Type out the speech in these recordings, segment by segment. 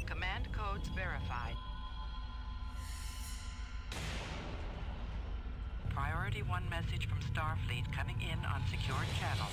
Command codes verified. Priority 1 message from Starfleet coming in on secured channel.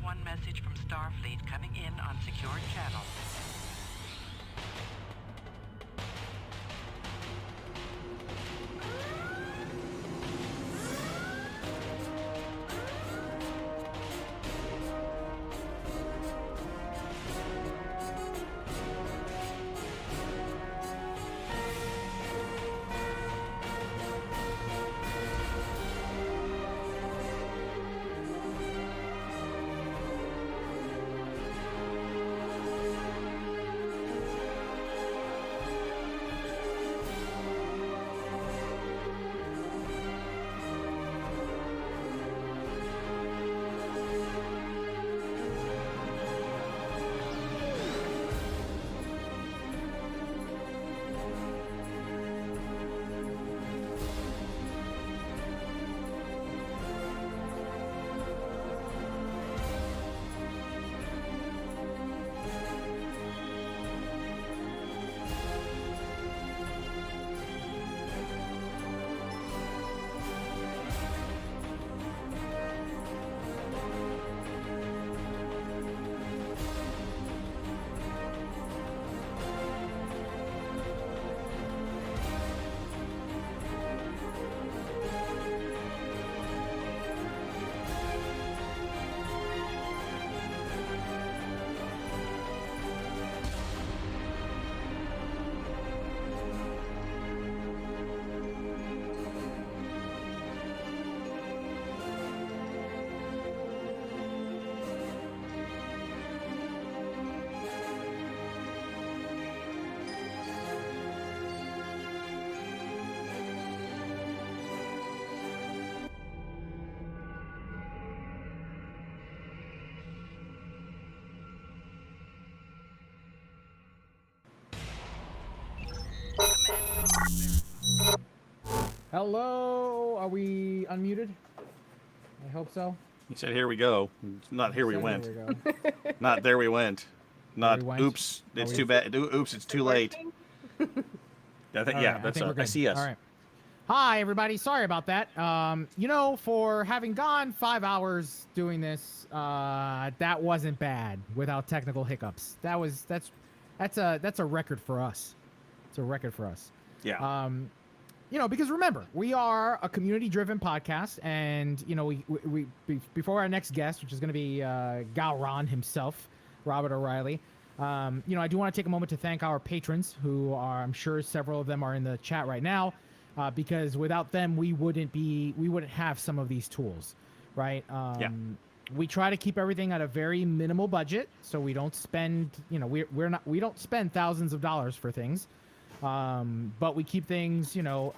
one message from Starfleet coming in on secured channel. Hello, are we unmuted? I hope so. He said, "Here we go." Not here we Said went. Here we go. Not there we went. Not we went? oops. It's we- too bad. Oops, it's too late. I think, All yeah, right, that's think we're I good. see us. All right. Hi, everybody. Sorry about that. You know, for having gone 5 hours doing this, that wasn't bad without technical hiccups. That's a record for us. It's a record for us. Yeah. You know, because remember, we are a community-driven podcast, and you know, we before our next guest, which is going to be Gowron himself, Robert O'Reilly. You know, I do want to take a moment to thank our patrons, who are, I'm sure several of them are in the chat right now, because without them, we wouldn't have some of these tools, right? Yeah. We try to keep everything at a very minimal budget, so we don't spend, you know, we don't spend thousands of dollars for things. But we keep things, you know,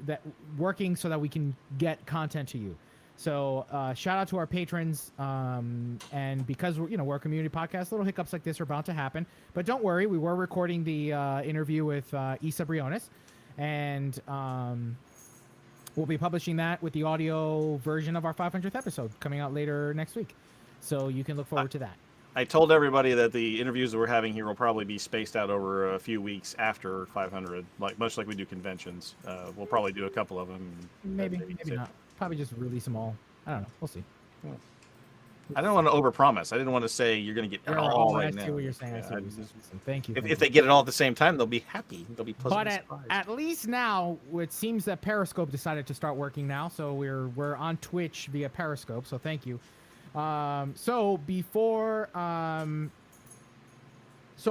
that working so that we can get content to you. So shout out to our patrons. And because we're a community podcast, little hiccups like this are bound to happen. But don't worry, we were recording the interview with Isa Briones, and we'll be publishing that with the audio version of our 500th episode coming out later next week. So you can look forward to that. I told everybody that the interviews that we're having here will probably be spaced out over a few weeks after 500, much like we do conventions. We'll probably do a couple of them. Maybe not. Probably just release them all. I don't know. We'll see. I don't want to overpromise. I didn't want to say you're going to get it all right now. I see what you're saying. I see what you're saying. Thank you. If they get it all at the same time, they'll be happy. They'll be pleasantly surprised. But at least now, it seems that Periscope decided to start working now, so we're on Twitch via Periscope. So thank you. So before so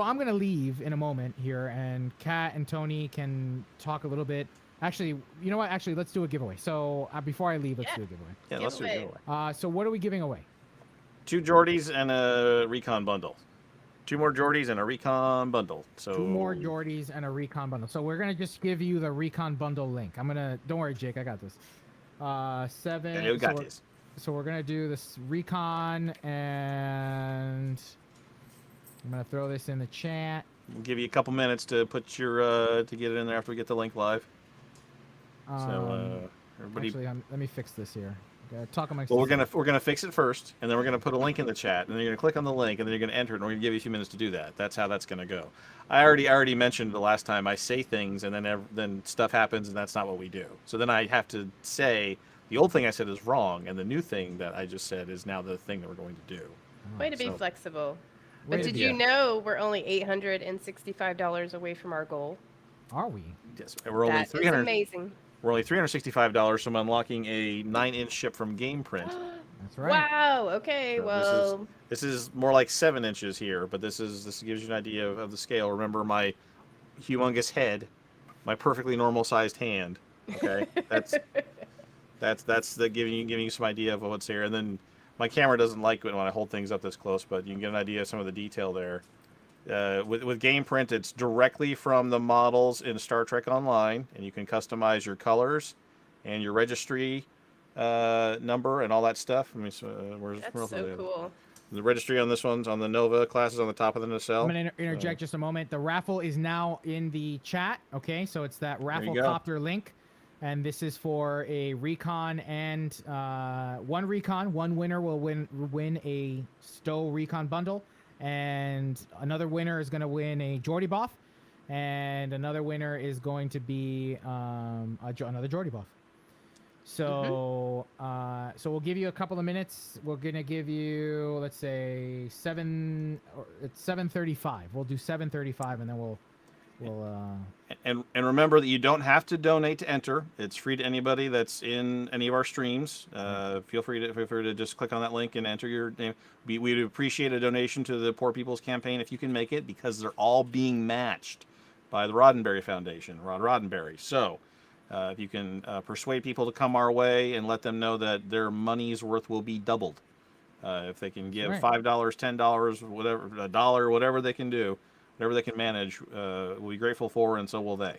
I'm gonna leave in a moment here, and Kat and Tony can talk a little bit. Actually, you know what? Actually, let's do a giveaway. So before I leave, let's do a giveaway. Yeah, let's do a giveaway. So what are we giving away? 2 Geordies and a Recon bundle. 2 more Geordies and a Recon bundle. So 2 more Geordies and a Recon bundle. So we're gonna just give you the Recon bundle link. Don't worry, Jake, I got this. 7. Yeah, you got this. So we're gonna do this Recon, and I'm gonna throw this in the chat. We'll give you a couple minutes to put your to get it in there after we get the link live. Everybody. Actually, let me fix this here. Talk amongst. Well, we're gonna fix it first, and then we're gonna put a link in the chat, and then you're gonna click on the link, and then you're gonna enter it, and we're gonna give you a few minutes to do that. That's how that's gonna go. I already mentioned the last time I say things, and then stuff happens, and that's not what we do. So then I have to say, The old thing I said is wrong, and the new thing that I just said is now the thing that we're going to do. Way to be So- flexible. Way But to did be- you know we're only $865 away from our goal? Are we? Yes, and we're only That is 300. amazing. We're only $365 from unlocking a 9-inch ship from Game Print. That's right. Wow. Okay. So Well, This is more like 7 inches here, but this gives you an idea of the scale. Remember my humongous head, my perfectly normal sized hand. Okay, that's the giving you some idea of what's here. And then my camera doesn't like it when I hold things up this close, but you can get an idea of some of the detail there. With Game Print, it's directly from the models in Star Trek Online, and you can customize your colors and your registry number and all that stuff. I mean, that's so cool. The registry on this one's on the Nova class is on the top of the nacelle. I'm gonna interject just a moment. The raffle is now in the chat. Okay, so it's that raffle go. copter link, and this is for a recon and one recon. One winner will win a Stowe recon bundle, and another winner is gonna win a Geordie buff, and another winner is going to be another Geordie buff. So, so we'll give you a couple of minutes. We're gonna give you, let's say, it's 7:35. We'll do 7:35, and then we'll. And remember that you don't have to donate to enter. It's free to anybody that's in any of our streams. Feel free to just click on that link and enter your name. We'd appreciate a donation to the Poor People's Campaign if you can make it, because they're all being matched by the Roddenberry Foundation, Rod Roddenberry. So. If you can persuade people to come our way and let them know that their money's worth will be doubled. If they can give Right. $5, $10, whatever, $1, whatever they can do, whatever they can manage, we'll be grateful for, and so will they.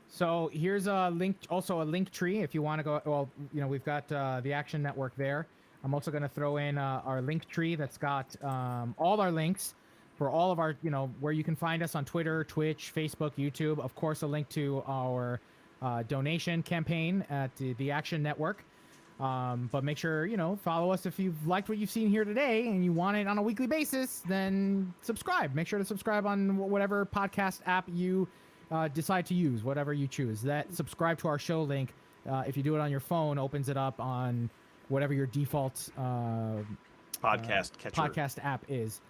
So here's a link, also a link tree if you want to go. Well, you know, we've got the Action Network there. I'm also going to throw in our link tree that's got all our links for all of our, you know, where you can find us on Twitter, Twitch, Facebook, YouTube. Of course, a link to our donation campaign at the Action Network. But make sure, you know, follow us if you've liked what you've seen here today and you want it on a weekly basis, then subscribe. Make sure to subscribe on whatever podcast app you decide to use, whatever you choose. That subscribe to our show link, if you do it on your phone, opens it up on whatever your default Podcast catcher. podcast app is.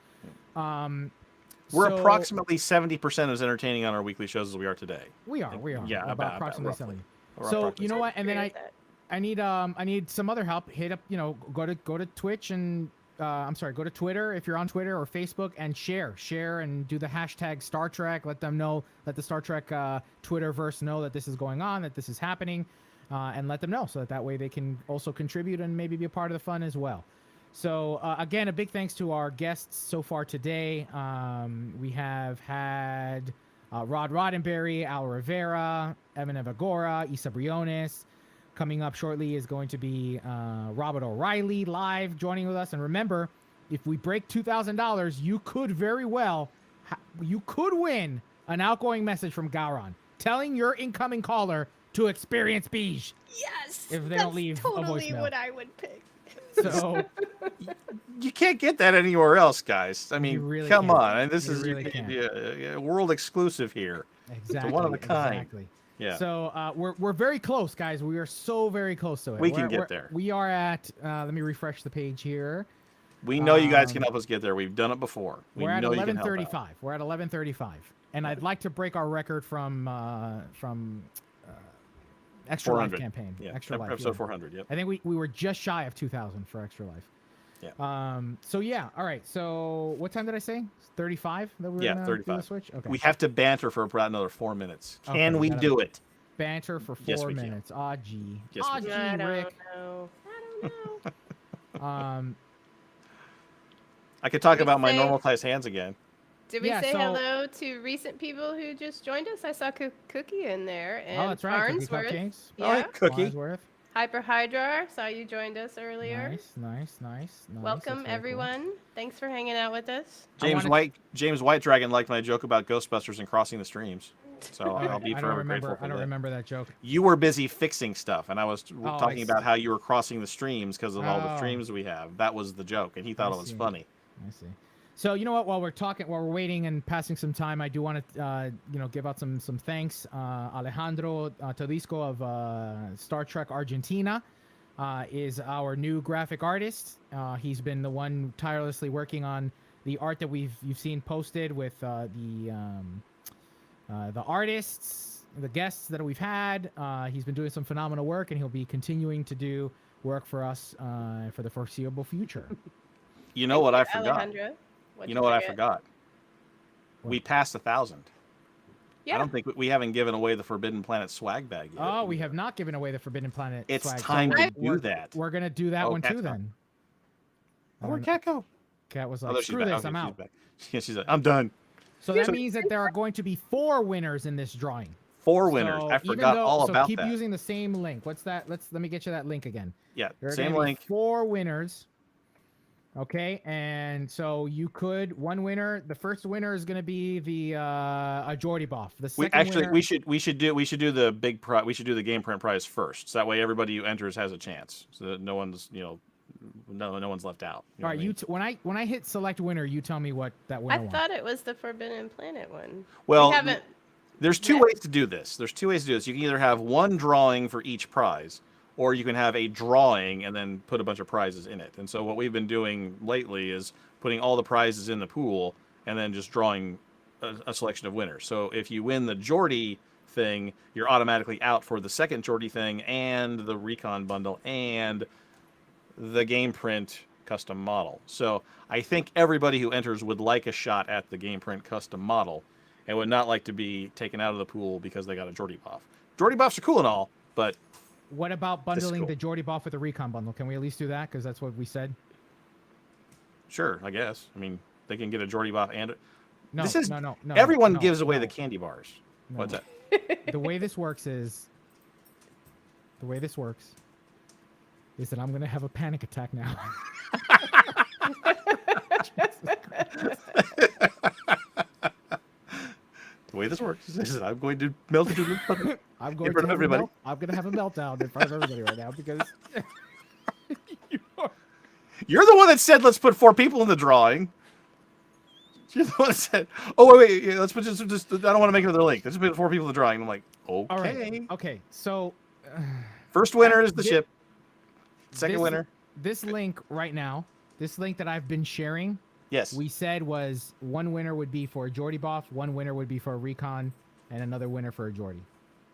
We're So- approximately 70% as entertaining on our weekly shows as we are today. We are. Yeah, about about approximately roughly. 70. Or So approximately you know what? And then Agree with that. I need some other help. Hit up, you know, go to Twitch and go to Twitter if you're on Twitter or Facebook and share and do the hashtag Star Trek. Let them know, let the Star Trek Twitterverse know that this is going on, that this is happening, and let them know so that way they can also contribute and maybe be a part of the fun as well. So again, a big thanks to our guests so far today. We have had Rod Roddenberry, Al Rivera, Evan Evagora, Isa Briones. Coming up shortly is going to be Robert O'Reilly live joining with us. And remember, if we break $2,000, you could very well, you could win an outgoing message from Gowron telling your incoming caller to experience Beige. Yes. If they that's don't leave a totally voicemail. what I would pick. So You can't get that anywhere else, guys. I mean, really come can't. on. And this You is really can't. a world exclusive here. exactly, one of a kind. Exactly. Yeah. So we're very close, guys. We are so very close to it. We can We're- get we're- there. We are at. Let me refresh the page here. We know you guys can Um, help us get there. We've done it before. We We're at know you can help out. 11:35. We're at 11:35, and I'd like to break our record from Extra Life 400. campaign. Yeah. Extra Life. Episode yeah. 400. Yep. I think we were just shy of 2,000 for Extra Life. Yeah. So yeah. All right. So what time did I say? 35 that we were Yeah, gonna do the 35. switch. Okay. We have to banter for about another 4 minutes. Okay, Can we gotta- do it? banter for 4 Yes, we can. minutes. Ah, gee. Yes, Ah, we gee, I don't Rick. know. I don't know. I could talk We about my say- normal sized hands again. Did we Yeah, say so- hello to recent people who just joined us? I saw Cookie in there and Oh, that's right. Cookie Farnsworth. Cupcakes. Yeah. All right, Cookie. Farnsworth. Hyper Hydra. Saw you joined us earlier. Nice. Welcome That's very cool. everyone. Thanks for hanging out with us. I James wanna- White Dragon liked my joke about Ghostbusters and crossing the streams. So Oh, I'll be I don't forever remember. grateful for I don't that. remember that joke. You were busy fixing stuff, and I was Oh, I talking see. about how you were crossing the streams because of all the Oh. streams we have. That was the joke, and he thought I it was see. funny. I see. So you know what? While we're waiting and passing some time, I do want to give out some thanks. Alejandro Tedisco of Star Trek Argentina is our new graphic artist. He's been the one tirelessly working on the art that you've seen posted with the artists, the guests that we've had. He's been doing some phenomenal work, and he'll be continuing to do work for us for the foreseeable future. You know what I forgot? Alejandro. You know what I forgot? We passed 1,000. Yeah. I don't think we haven't given away the Forbidden Planet swag bag yet. Oh, we have not given away the Forbidden Planet. It's swag, so time to we're- do that. We're gonna do that Oh, one Cat's too gone. then. Oh, where'd Cat go? Cat was Oh, like, there she's screw back. this, Okay, I'm she's out. back. She's like, I'm done. So that means that there are going to be 4 winners in this drawing. 4 winners. So I even forgot though- all so about keep that. using the same link. What's that? Let me get you that link again. Yeah, There are same gonna be link. 4 winners. Okay, and so you could one winner. The first winner is going to be the a Jordy Boff. The We second actually winner, we should do the big prize. We should do the game print prize first. So that way everybody who enters has a chance. So that no one's no one's left out. You know all right, what I mean? when I hit select winner, you tell me what that winner I wants. thought it was the Forbidden Planet one. Well, we haven't. There's 2 Yeah. ways to do this. There's 2 ways to do this. You can either have one drawing for each prize, or you can have a drawing and then put a bunch of prizes in it. And so what we've been doing lately is putting all the prizes in the pool and then just drawing a selection of winners. So if you win the Jordy thing, you're automatically out for the second Jordy thing and the Recon bundle and the game print custom model. So I think everybody who enters would like a shot at the game print custom model and would not like to be taken out of the pool because they got a Jordy buff. Jordy buffs are cool and all, but What about bundling cool. the Jordy Boff with the Recon bundle? Can we at least do that? Because that's what we said. sure, I guess. I mean, they can get a Jordy buff and No, This is- no. everyone no, gives away no, the candy bars. no. What's that? The way this works is that I'm gonna have a panic attack now. The way this works is that I'm going to melt it into the I'm going front to of everybody. I'm gonna have a meltdown in front of everybody right now because You're the one that said let's put 4 people in the drawing. You're the one that said, "Oh wait, yeah, let's put just I don't want to make another link. Let's put 4 people in the drawing." I'm like, "Okay." all right. Okay, so First winner is the Thi- ship. Second this- winner, this link right now, this link that I've been sharing, yes. we said was one winner would be for a Jordy Boff, one winner would be for a Recon, and another winner for a Jordy.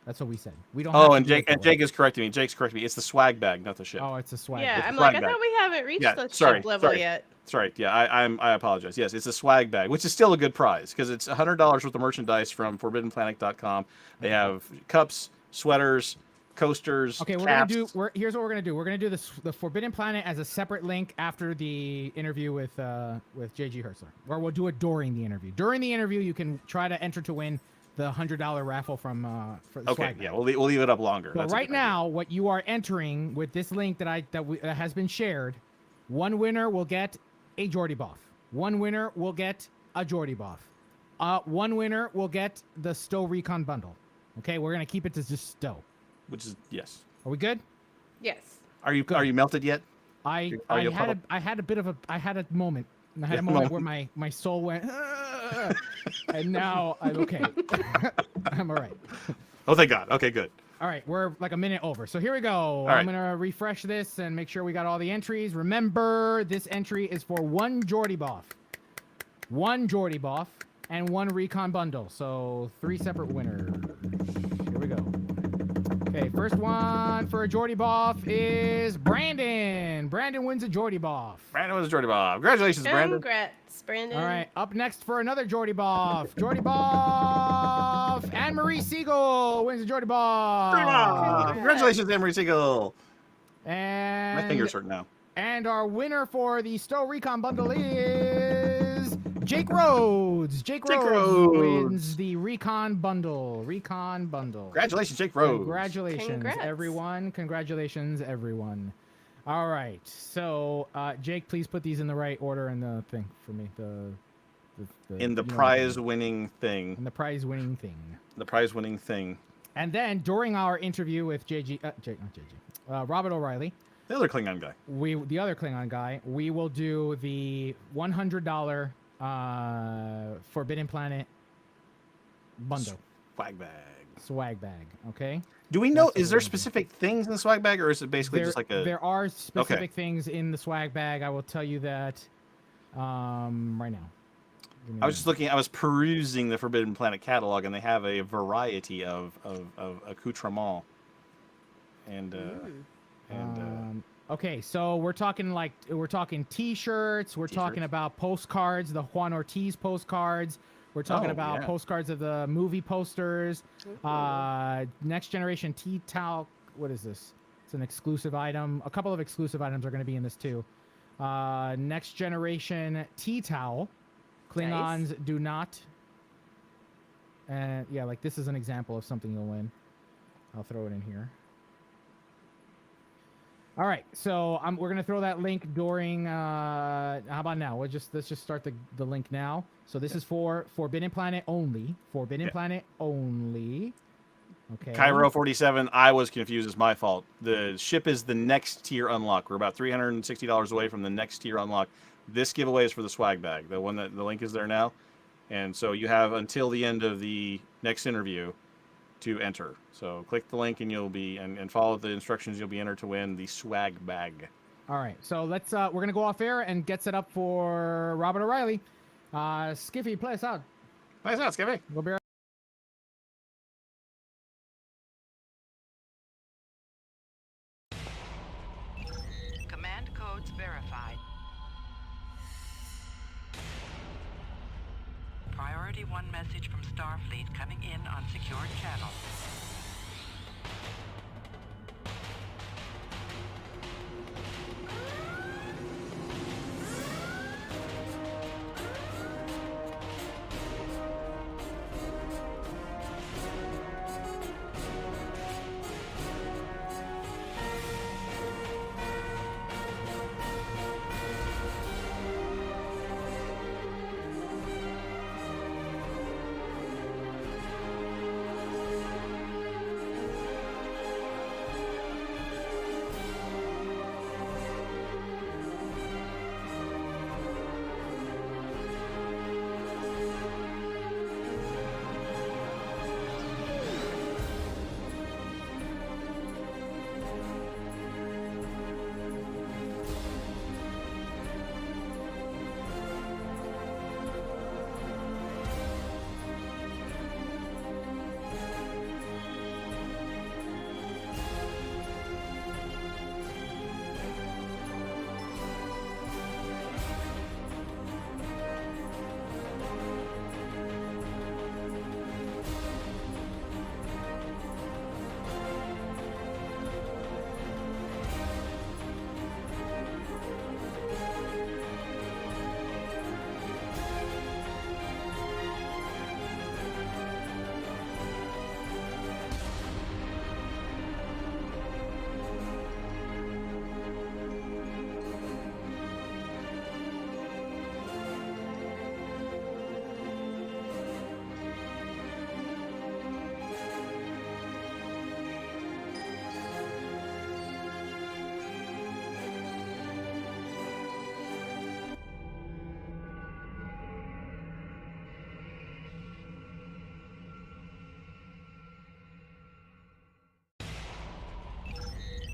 That's what we said. We don't. have Oh, to and do it Jake that and way. Jake is correcting me. Jake's correcting me. It's the swag bag, not the ship. Oh, it's a swag. Yeah, It's a I'm like, swag I bag. thought we haven't reached Yeah, the sorry, ship level sorry. yet. That's right. Yeah, I apologize. Yes, it's a swag bag, which is still a good prize because it's $100 worth of merchandise from ForbiddenPlanet.com. They have cups, sweaters, coasters. Okay, we're caps. gonna do. Here's what we're gonna do. We're gonna do the Forbidden Planet as a separate link after the interview with JG Hertzler, or we'll do it during the interview. During the interview, you can try to enter to win the $100 raffle from for the Okay, swag yeah, bag. we'll leave it up longer. So That's a right good idea. now, what you are entering with this link that has been shared, one winner will get a Jordy Boff. One winner will get a Jordy Boff. One winner will get the Stowe Recon bundle. Okay, we're gonna keep it to just Stowe. Which is yes. Are we good? Yes. Are you melted yet? I Are you had puddle? I had a bit of a moment. I had Yeah, a moment moment. where my soul went, "Ah," and now I'm okay. I'm all right. Oh, thank God. Okay, good. All right, we're like a minute over. So here we go. right. I'm gonna refresh this and make sure we got all the entries. Remember, this entry is for one Jordy Boff, and one Recon bundle. So 3 separate winners. Here we go. Okay, first one for a Jordy Boff is Brandon. Brandon wins a Jordy Boff. Brandon was a Jordy Bob. Congratulations, Brandon. Congrats, Brandon. All right, up next for another Jordy Boff. Jordy Boff. Anne Marie Siegel wins a Jordy Boff. Jordy Bob. Congratulations, Emery Siegel. And My fingers hurt now. And our winner for the Stowe Recon bundle is Jake Rhodes. Jake Rhodes Rhodes. wins the Recon bundle. Congratulations, Jake Rhodes. Congratulations, Congrats. everyone. Congratulations, everyone. All right. So, Jake, please put these in the right order in the thing for me. In the you know, prize-winning thing. in the prize winning thing. The prize-winning thing. And then during our interview with Robert O'Reilly, The other Klingon guy. the other Klingon guy, we will do the $100 Forbidden Planet bundle. Swag bag. swag bag. Okay. Do we know? That's what Is there we're gonna do. specific things in the swag bag, or is it basically There, just like a? there are specific things in the swag bag. I will tell you that right now. Give me I a was just minute. looking. I was perusing the Forbidden Planet catalog, and they have a variety of accoutrements. And Okay, so we're talking T-shirts. We're talking T-shirts. about postcards, the Juan Ortiz postcards. We're talking Oh, about yeah. postcards of the movie posters. Next generation tea towel. What is this? It's an exclusive item. A couple of exclusive items are going to be in this too. Next generation tea towel. Klingons do not. And yeah, like this is an example of something you'll win. I'll throw it in here. All right, so we're gonna throw that link during. How about now? Let's just start the link now. So this is for Forbidden Planet only. Forbidden Planet only. Okay. Cairo 47. I was confused. It's my fault. The ship is the next tier unlock. We're about $360 away from the next tier unlock. This giveaway is for the swag bag. The one that the link is there now, and so you have until the end of the next interview to enter. So click the link and you'll be and follow the instructions. You'll be entered to win the swag bag. All right, so let's we're gonna go off air and get set up for Robert O'Reilly. Skiffy, play us out. Nice out, Skippy. We'll be right. Command codes verified. Priority 1 message from Starfleet coming in on secured channel.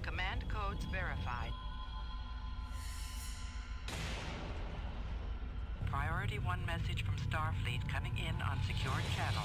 Command codes verified. Priority 1 message from Starfleet coming in on secured channel.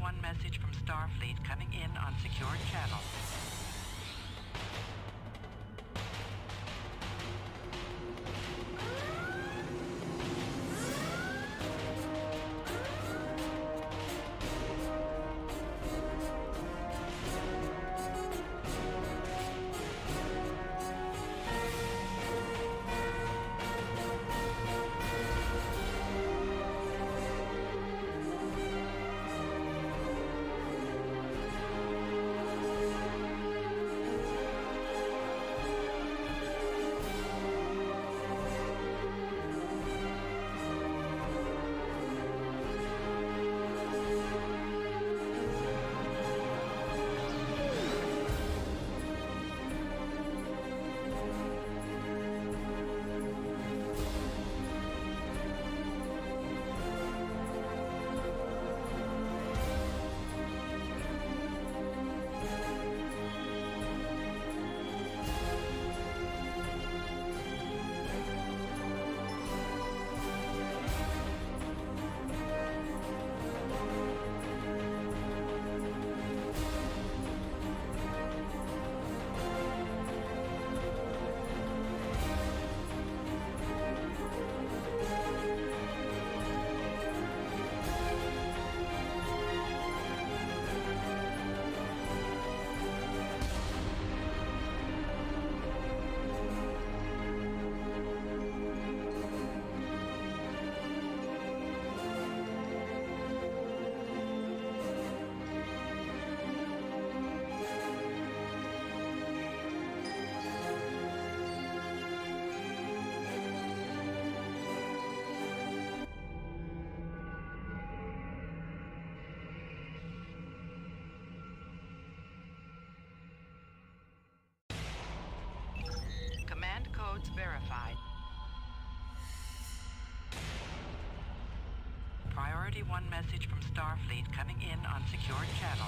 1 message from Starfleet coming in on secured channel. Command codes verified. Priority 1 message from Starfleet coming in on secured channel.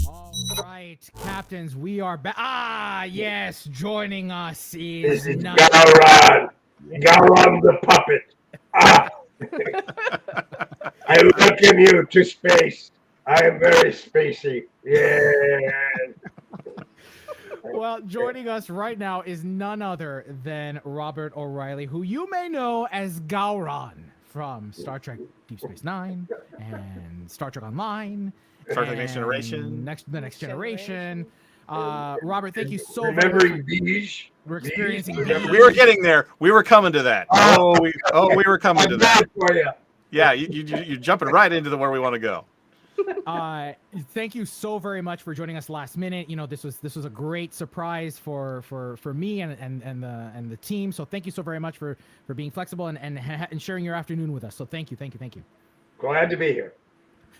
All right, captains, we are back. Ah, yes, joining us This is none- Gowron. Gowron the puppet. Ah. I welcome you to space. I am very spacey. Yeah. Well, joining us right now is none other than Robert O'Reilly, who you may know as Gowron from Star Trek Deep Space Nine and Star Trek Online. Star Trek Next and Generation. The Next Generation. Robert, thank you so very Remembering much. these. We're experiencing Remember- We were getting there. We were coming to that. We were coming I'm to that. bad for you. Yeah, you're jumping right into where we want to go. Thank you so very much for joining us last minute. You know, this was a great surprise for me and the team. So thank you so very much for being flexible and sharing your afternoon with us. So thank you. Glad to be here.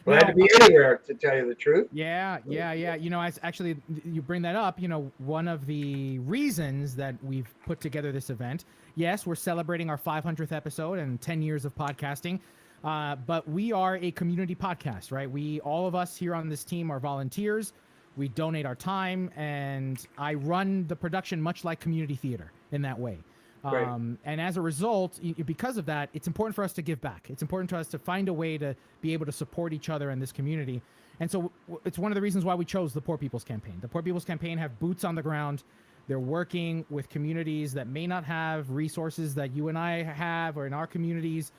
Now, Glad to be anywhere, to tell you the truth. Yeah. You know, as actually you bring that up, you know, one of the reasons that we've put together this event, yes, we're celebrating our 500th episode and 10 years of podcasting, but we are a community podcast, right? All of us here on this team are volunteers. We donate our time, and I run the production much like community theater in that way. Right. And as a result, because of that, it's important for us to give back. It's important to us to find a way to be able to support each other in this community. And so it's one of the reasons why we chose the Poor People's Campaign. The Poor People's Campaign have boots on the ground. They're working with communities that may not have resources that you and I have or in our communities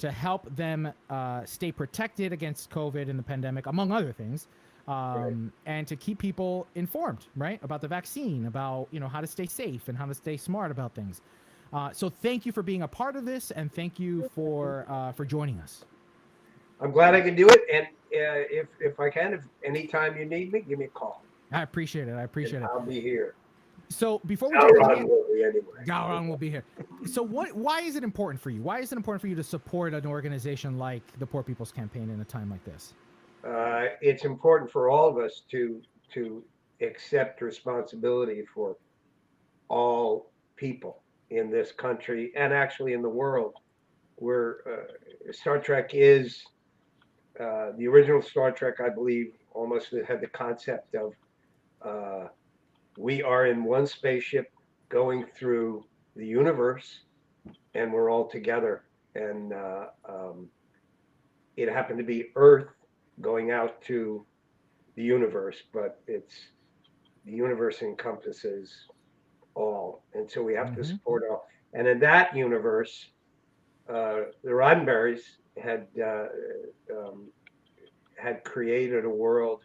to help them stay protected against COVID and the pandemic, among other things, and to keep people informed, right, about the vaccine, about how to stay safe and how to stay smart about things. So thank you for being a part of this, and thank you for joining us. I'm glad I can do it, and if I can, if anytime you need me, give me a call. I appreciate it. I'll be here. So before we jump in, will be anyway. Gowron will be here. So why is it important for you? Why is it important for you to support an organization like the Poor People's Campaign in a time like this? It's important for all of us to accept responsibility for all people in this country and actually in the world. Where Star Trek is the original Star Trek, I believe, almost had the concept of we are in one spaceship going through the universe, and we're all together. And it happened to be Earth going out to the universe, but the universe encompasses all, and so we have to support all. And in that universe, the Roddenberrys had created a world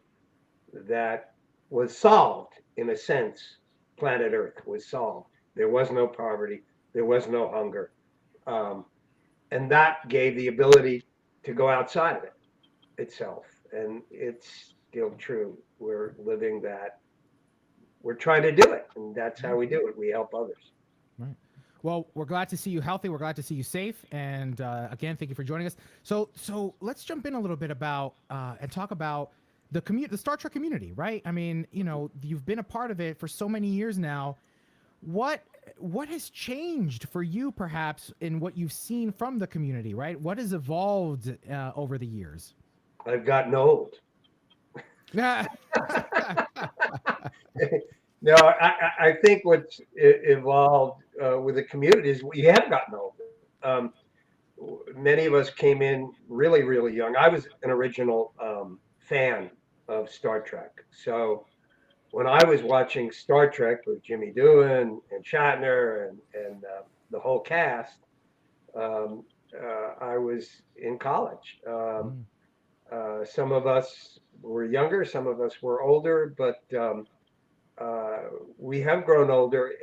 that was solved. In a sense, planet Earth was solved. There was no poverty, there was no hunger, and that gave the ability to go outside of it itself. And it's still true. We're living that. We're trying to do it, and that's how we do it. We help others. Right. Well, we're glad to see you healthy. We're glad to see you safe. And again, thank you for joining us. So let's jump in a little bit about and talk about the Star Trek community, right? I mean, you've been a part of it for so many years now. What has changed for you, perhaps, in what you've seen from the community, right? What has evolved over the years? I've gotten old. No, I think what's evolved with the community is we have gotten older. Many of us came in really, really young. I was an original fan of Star Trek. So when I was watching Star Trek with Jimmy Doohan and Shatner and the whole cast, I was in college. Some of us were younger, some of us were older, but we have grown older,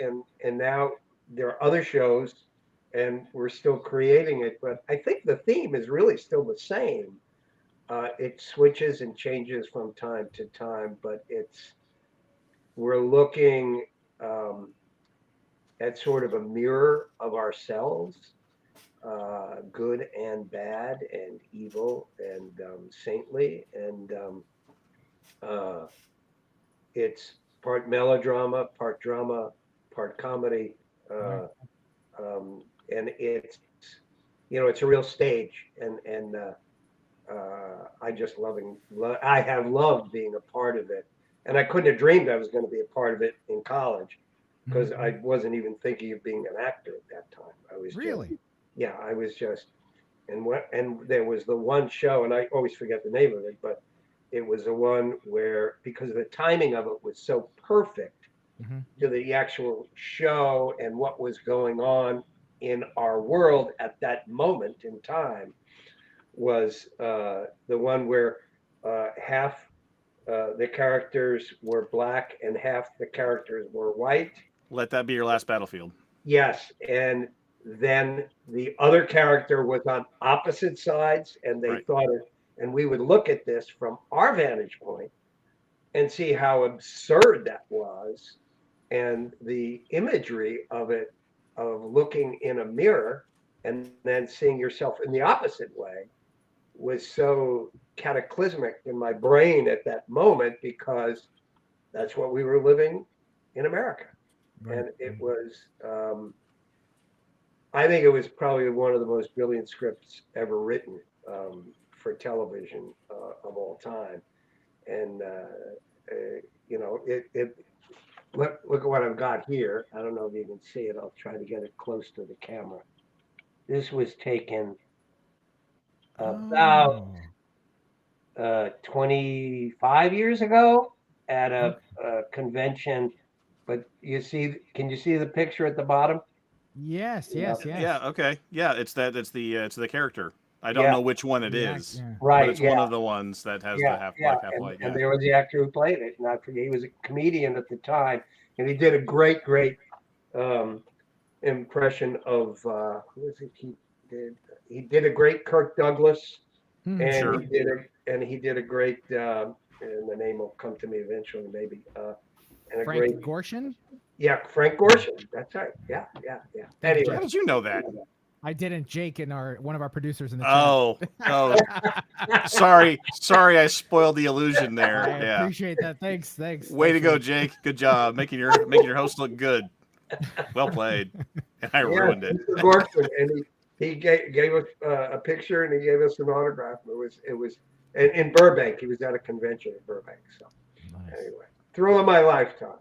and now there are other shows, and we're still creating it. But I think the theme is really still the same. It switches and changes from time to time, but we're looking at sort of a mirror of ourselves, good and bad and evil and saintly, and it's part melodrama, part drama, part comedy, and it's it's a real stage, and I have loved being a part of it, and I couldn't have dreamed I was going to be a part of it in college, because I wasn't even thinking of being an actor at that time. I was really, I was just, and there was the one show, and I always forget the name of it, but it was the one where, because the timing of it was so perfect to the actual show and what was going on in our world at that moment in time, was the one where half the characters were black and half the characters were white. Let That Be Your Last Battlefield. Yes, and then the other character was on opposite sides, and they thought it, and we would look at this from our vantage point and see how absurd that was, and the imagery of it, of looking in a mirror and then seeing yourself in the opposite way, was so cataclysmic in my brain at that moment, because that's what we were living in America. And it was, I think it was probably one of the most brilliant scripts ever written for television of all time. And, look at what I've got here. I don't know if you can see it. I'll try to get it close to the camera. This was taken about 25 years ago at a convention. But can you see the picture at the bottom? Yes. Yeah. Okay. Yeah. It's the character. I don't Yeah. know which one it Yeah, is, yeah. Right, but it's one of the ones that has the black half light. And there was the actor who played it, and I forget, he was a comedian at the time, and he did a great impression of who was it? He did a great Kirk Douglas, and Sure. he did a great and the name will come to me eventually, maybe. And a Frank great Gorshin. Frank Gorshin. That's right. Yeah. Thank you, Anyway, How did you know that? I didn't. Jake and one of our producers in the Oh, sorry, I spoiled the illusion chat. there. I Yeah, appreciate that. Thanks. way to Thanks, go, man. Jake. Good job making your host look good. Well played. And I ruined it. Mr. Gorshin, and he gave us a picture, and he gave us an autograph. It was in Burbank. He was at a convention in Burbank. So Nice. anyway, thrill of my lifetime.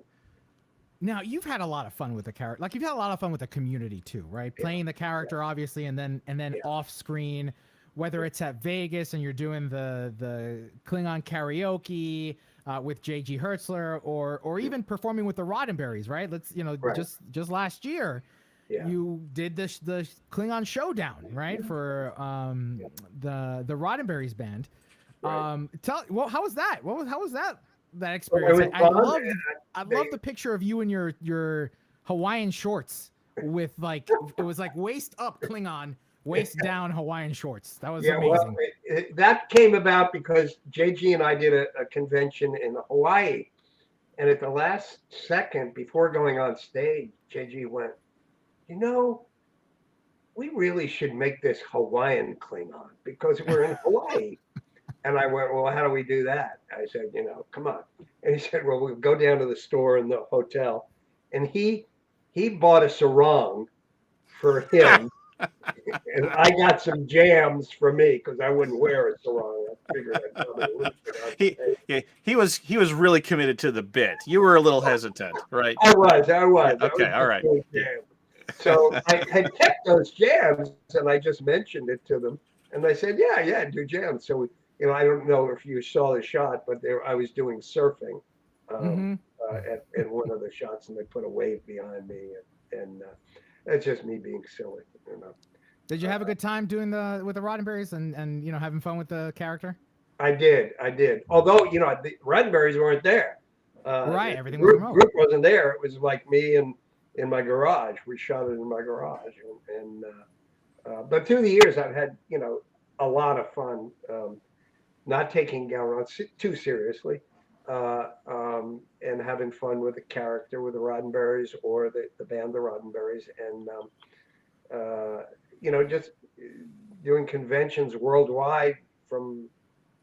Now you've had a lot of fun with the character. Like you've had a lot of fun with the community too, right? Yeah. Playing the character, obviously, and then Yeah. off screen, whether it's at Vegas and you're doing the Klingon karaoke with J.G. Hertzler, or even performing with the Roddenberrys, right? Right. Just last year, Yeah. you did the Klingon showdown, right? For the Roddenberrys band. Right. How was that? How was that experience? was fun. I love the picture of you in your Hawaiian shorts with it was like waist up Klingon, waist down Hawaiian shorts. That was amazing. Well, that came about because JG and I did a convention in Hawaii, and at the last second before going on stage, JG went, we really should make this Hawaiian Klingon because we're in Hawaii. And I went, well, how do we do that? I said, come on. And he said, well, we'll go down to the store in the hotel. And he bought a sarong for him. And I got some jams for me because I wouldn't wear a sarong. I figured I'd probably lose it. He was really committed to the bit. You were a little hesitant, right? I was. Okay, all right. So I had kept those jams, and I just mentioned it to them. And they said, yeah, do jams. So I don't know if you saw the shot, but I was doing surfing at one of the shots, and they put a wave behind me, and that's just me being silly. Did you have a good time doing with the Roddenberrys and having fun with the character? I did. Although the Roddenberrys weren't there. Right, everything was remote. Group wasn't there. It was like me and in my garage. We shot it in my garage, but through the years, I've had a lot of fun. Not taking Gowron too seriously, and having fun with the character, with the Roddenberrys or the band, the Roddenberrys, and just doing conventions worldwide from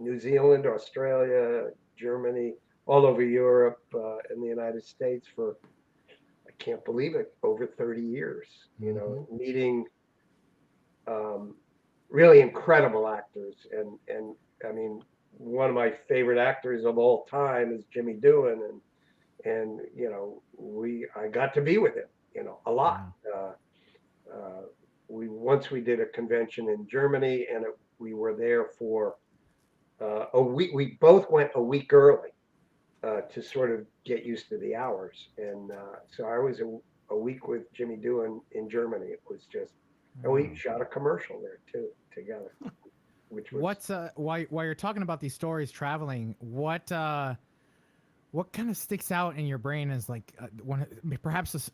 New Zealand, Australia, Germany, all over Europe, and the United States for, I can't believe it, over 30 years. Meeting really incredible actors, and I mean, one of my favorite actors of all time is Jimmy Doohan, and I got to be with him, a lot. We did a convention in Germany, and we were there for a week. We both went a week early to sort of get used to the hours, and so I was a week with Jimmy Doohan in Germany. It was just, and we shot a commercial there too together. Which was, while you're talking about these stories traveling, what kind of sticks out in your brain as like perhaps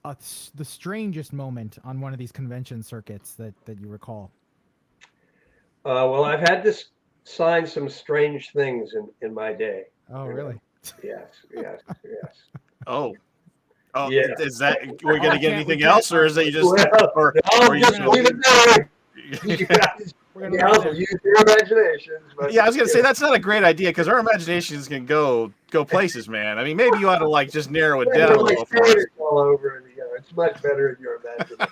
the strangest moment on one of these convention circuits that you recall? Well, I've had to sign some things in my day. Oh, really? Yes. Oh, yeah. Is that we're gonna get anything else, or is that you just leave it there. Use your imaginations. Yeah, I was gonna say that's not a great idea because our imaginations can go places, man. I mean, maybe you ought to just narrow it down a little. All over, and it's much better in your imagination.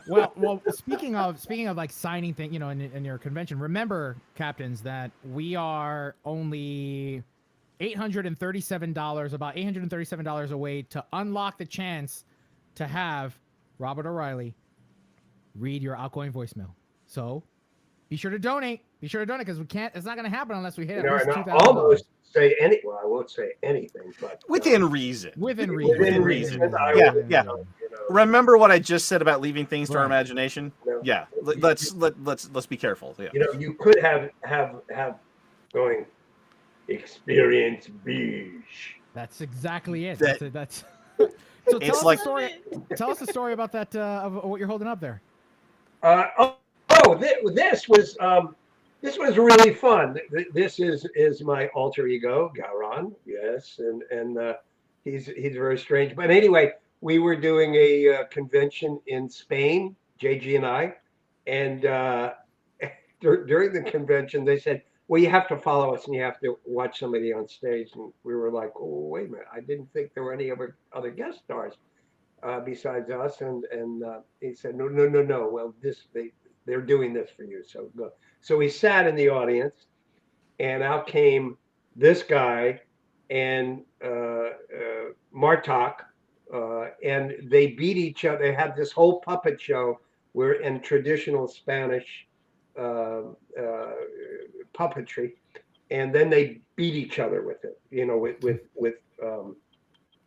Well, speaking of like signing thing, in your convention, remember, captains, that we are only $837 away to unlock the chance to have Robert O'Reilly read your outgoing voicemail. So be sure to donate. Because it's not going to happen unless we hit at least $2,000. Almost say I won't say anything, but within reason. Within reason. Yeah. remember what I just said about leaving things to our Right. imagination? No. Yeah, let's be careful. Yeah. You could have going experience beige. That's exactly it. That- That's so tell It's us like- the story. Tell us the story about that of what you're holding up there. This was really fun. This is my alter ego, Gowron. Yes, and he's very strange. But anyway, we were doing a convention in Spain, JG and I, and during the convention they said, "Well, you have to follow us and you have to watch somebody on stage." And we were like, "Oh, wait a minute! I didn't think there were any other guest stars besides us." And he said, "No. Well, they're doing this for you, so go." So we sat in the audience, and out came this guy and Martok, and they beat each other. They had this whole puppet show where in traditional Spanish puppetry, and then they beat each other with it, with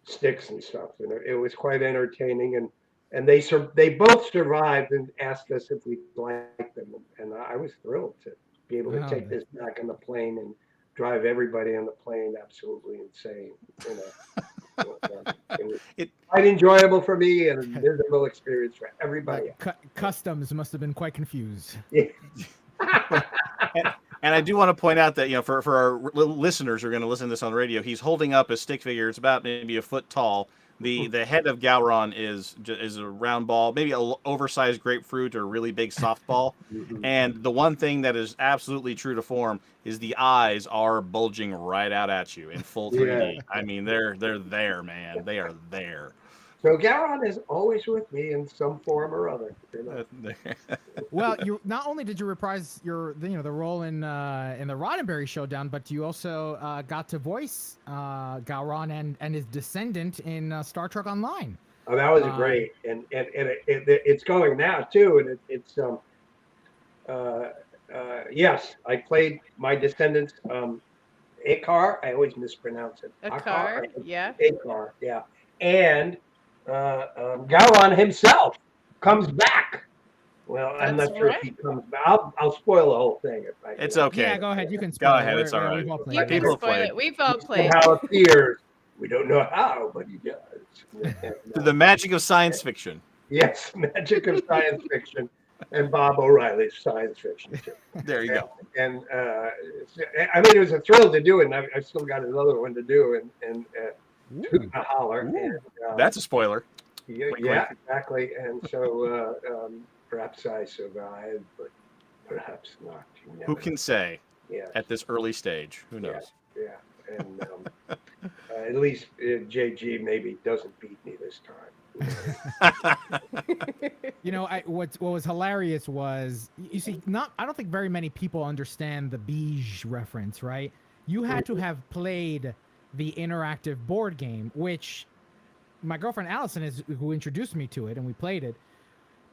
sticks and stuff. And it was quite entertaining, and they both survived and asked us if we liked them, and I was thrilled to be able to Wow. take this back on the plane and drive everybody on the plane absolutely insane. It was quite enjoyable for me and a miserable experience for everybody. Customs must have been quite confused. And I do want to point out that, for our listeners who are going to listen to this on the radio, he's holding up a stick figure. It's about maybe a foot tall. The head of Gowron is a round ball, maybe an oversized grapefruit or a really big softball. And the one thing that is absolutely true to form is the eyes are bulging right out at you in full 3D. Yeah. I mean, they're there, man. They are there. So Gowron is always with me in some form or other. Well, you not only did you reprise the role in the Roddenberry Showdown, but you also got to voice Gowron and his descendant in Star Trek Online. Oh, that was great, and it's going now too, and it's yes, I played my descendants, Akar. I always mispronounce it. Akar, yeah. Akar, yeah, and Gowron himself comes back. Well, I'm That's not sure if he comes back. I'll spoil the whole thing if I It's do. okay. Yeah, go ahead. You can spoil Go it. ahead. It's all right. We've all played You it. can People spoil played. it. We've all played. How it appears. We don't know how, but he does. The magic of science fiction. Yes, magic of science fiction, and Bob O'Reilly's science fiction too. There you go. And I mean, it was a thrill to do it, and I've still got another one to do, and Hoot and Holler. And, That's a spoiler. yeah, exactly. And so perhaps I survived, but perhaps not. You never Who can say Yeah, at this early stage? Who knows? yeah. And at least JG maybe doesn't beat me this time. What was hilarious was you see, I don't think very many people understand the Beige reference, right? You had to have played the interactive board game, which my girlfriend Allison is who introduced me to it, and we played it.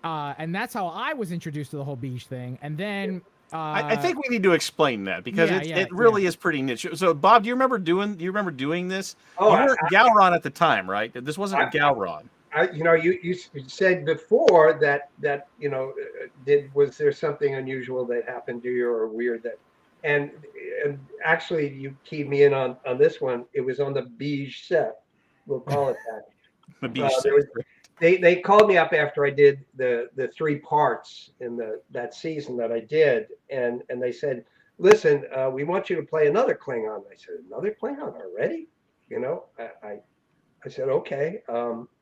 And that's how I was introduced to the whole Beige thing. And then I think we need to explain that because it really is pretty niche. So, Bob, do you remember doing this? Oh, you were Gowron at the time, right? This wasn't Gowron. You said before that was there something unusual that happened to you or weird that, and actually you keyed me in on this one. It was on the Beige set. We'll call it that. The Beige set. They called me up after I did the 3 parts in that season that I did, and they said, "Listen, we want you to play another Klingon." I said, "Another Klingon already?" I said, "Okay."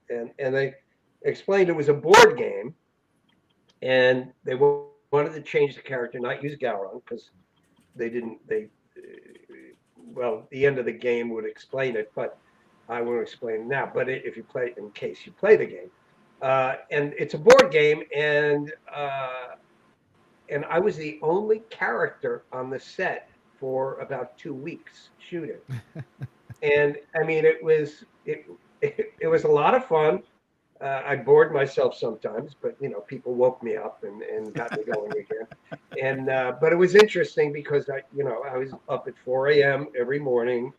And they explained it was a board game, and they wanted to change the character, not use Gowron, because the end of the game would explain it, but I won't explain it now. But if you play, in case you play the game, and it's a board game, and I was the only character on the set for about 2 weeks shooting, and I mean it was a lot of fun. I bored myself sometimes, but people woke me up and got me going again. And but it was interesting because I was up at 4 a.m. every morning,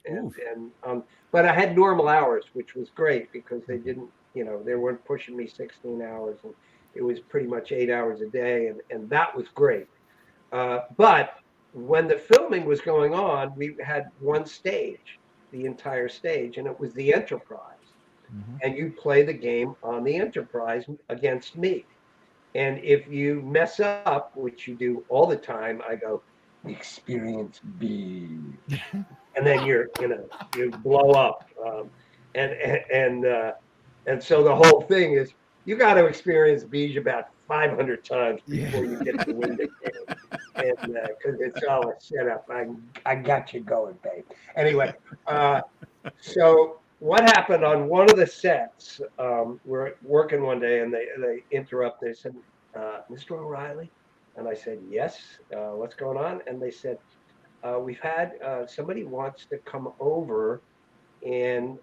but I had normal hours, which was great because they didn't, they weren't pushing me 16 hours, and it was pretty much 8 hours a day, and that was great. But when the filming was going on, we had one stage, the entire stage, and it was the Enterprise. And you play the game on the Enterprise against me. And if you mess up, which you do all the time, I go, experience B. And then you blow up. And so the whole thing is you got to experience Beige about 500 times before you get to win the game. And because it's all a setup. I got you going, babe. Anyway, so what happened on one of the sets, we're working one day and they interrupt. They said, Mr. O'Reilly? And I said, yes, what's going on? And they said, we've had somebody wants to come over and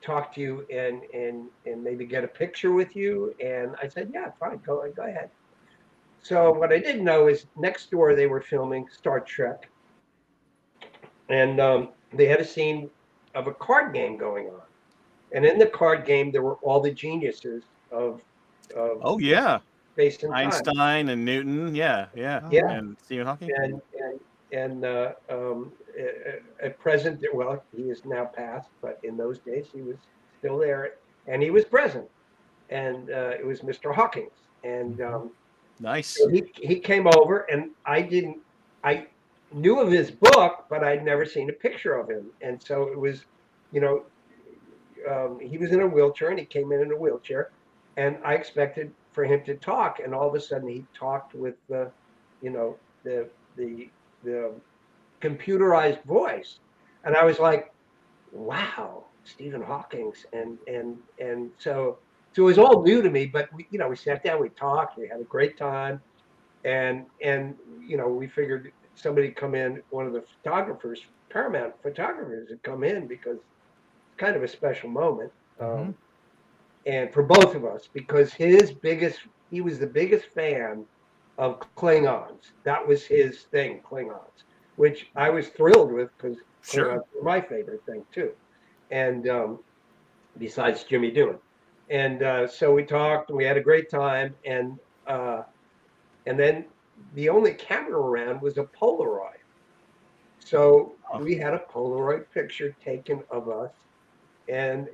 talk to you and maybe get a picture with you. And I said, yeah, fine, go ahead. So what I didn't know is next door they were filming Star Trek. And they had a scene of a card game going on. And in the card game, there were all the geniuses of oh, yeah. Space and Einstein time. and Newton. Yeah. And Stephen Hawking. And at present, well, he is now passed, but in those days he was still there, and he was present, and it was Mr. Hawkins, and nice. So he came over, and I knew of his book, but I'd never seen a picture of him, and so it was, he was in a wheelchair, and he came in a wheelchair, and I expected for him to talk, and all of a sudden he talked with the computerized voice, and I was like, wow, Stephen Hawking's, and so it was all new to me, but we sat down, we talked, we had a great time, and we figured somebody come in, one of the photographers, Paramount photographers, had come in because it's kind of a special moment, and for both of us, because he was the biggest fan of Klingons. That was his thing, Klingons, which I was thrilled with because Klingons were my favorite thing too. And besides Jimmy Doohan. And so we talked and we had a great time. And then the only camera around was a Polaroid. So we had a Polaroid picture taken of us. And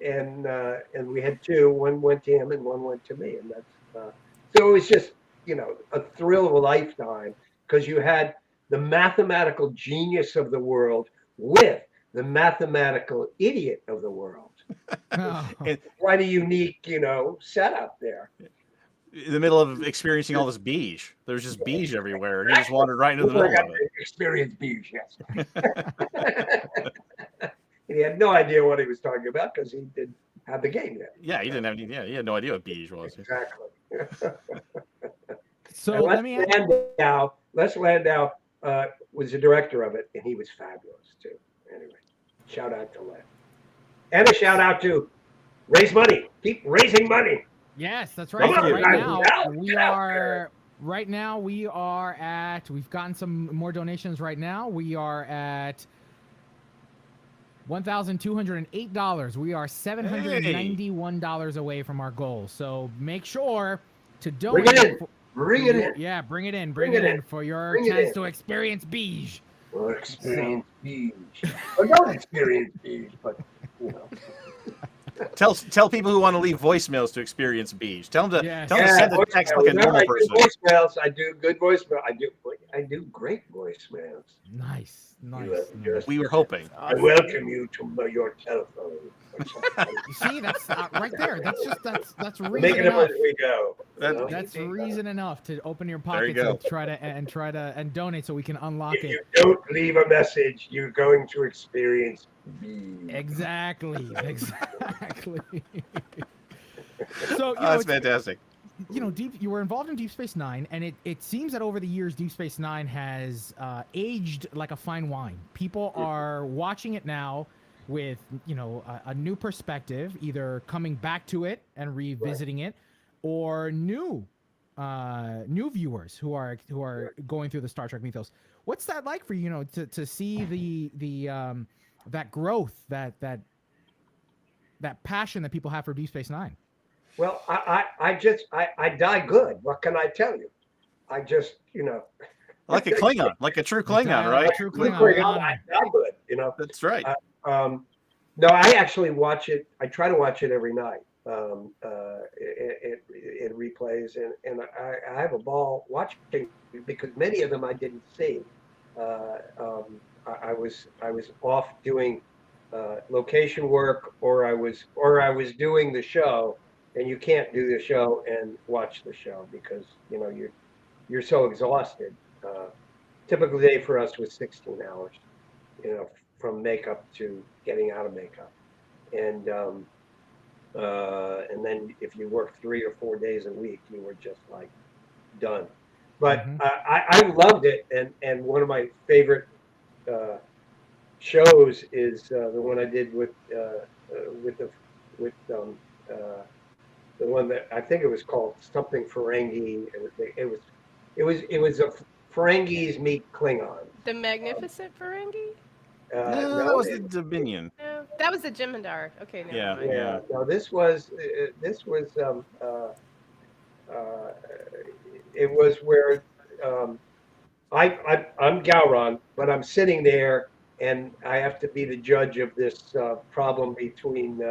we had two. One went to him and one went to me. And that's so it was just, a thrill of a lifetime because you had the mathematical genius of the world with the mathematical idiot of the world. It's quite a unique, setup there. In the middle of experiencing all this beige, there's just beige everywhere. You just wandered right into the middle of it. Experience beige, yes. He had no idea what he was talking about because he didn't have the game yet. Yeah, he didn't have any. Yeah, he had no idea what beige was. Exactly. So let me ask. Les Landau was the director of it, and he was fabulous too. Anyway, shout out to Les, and a shout out to raise money. Keep raising money. Yes, that's right. Come on, Right now we are at. We've gotten some more donations. Right now we are at $1,208. We are $791 away from our goal. So make sure to donate. Bring it in. Yeah, bring it in. Bring it in for your chance to experience beige. Or experience beige. Or don't experience beige, but Tell people who want to leave voicemails to experience beige. Tell them to send a text like a normal person. Voicemails. I do good voicemail. I do great voicemails. Nice. We were hoping. I welcome you to your telephone. You see, that's right there. That's reason Make it up enough. as we go. That's reason enough to open your pockets and try to donate so we can unlock if it. you don't leave a message, you're going to experience beige. Exactly. So that's fantastic. You were involved in Deep Space Nine, and it seems that over the years, Deep Space Nine has aged like a fine wine. People are watching it now. with a new perspective, either coming back to it and revisiting it, or new viewers who are going through the Star Trek mythos. What's that like for you, to see the that growth, that passion that people have for Deep Space Nine? Well, I die good. What can I tell you? I just, Like a Klingon, like a true Klingon, right? True I Klingon. die good. That's right. No, I actually watch it. I try to watch it every night. It replays, and I have a ball watching because many of them I didn't see. I was off doing location work, or I was doing the show, and you can't do the show and watch the show because you're so exhausted. Typical day for us was 16 hours, from makeup to getting out of makeup, and then if you work 3 or 4 days a week, you were just like done. But I loved it, and one of my favorite shows is the one I did with the one that I think it was called something Ferengi. It was a Ferengis meet Klingon. The Magnificent Ferengi? No, that was the Dominion. No, that was the Jem'Hadar. Okay, never mind. Yeah. No, this was it was where I'm Gowron, but I'm sitting there and I have to be the judge of this problem between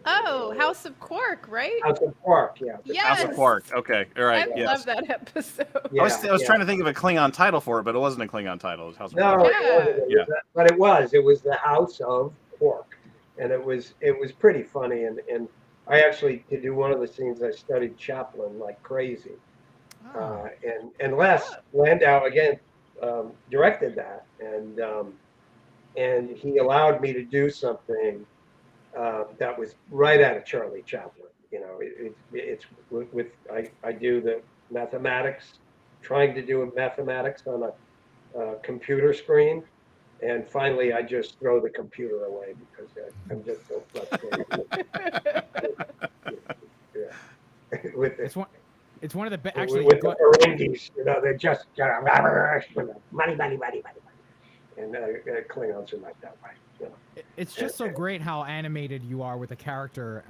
House of Quark, right? House of Quark, yeah. Yes. House of Quark. Okay, all right. I Yes. love that episode. Yeah, I was trying to think of a Klingon title for it, but it wasn't a Klingon title. It was House of No, Quark. Yeah. but it was the House of Quark, and it was pretty funny. And I actually, to do one of the scenes, I studied Chaplin like crazy. And Les Landau again directed that, and he allowed me to do something that was right out of Charlie Chaplin. It's with I do the mathematics, trying to do mathematics on a computer screen, and finally I just throw the computer away because I'm just so frustrated. It's one of the best. With Actually, the Ferengis, they're just money, and Klingons are like that way. It's just so great how animated you are with the character,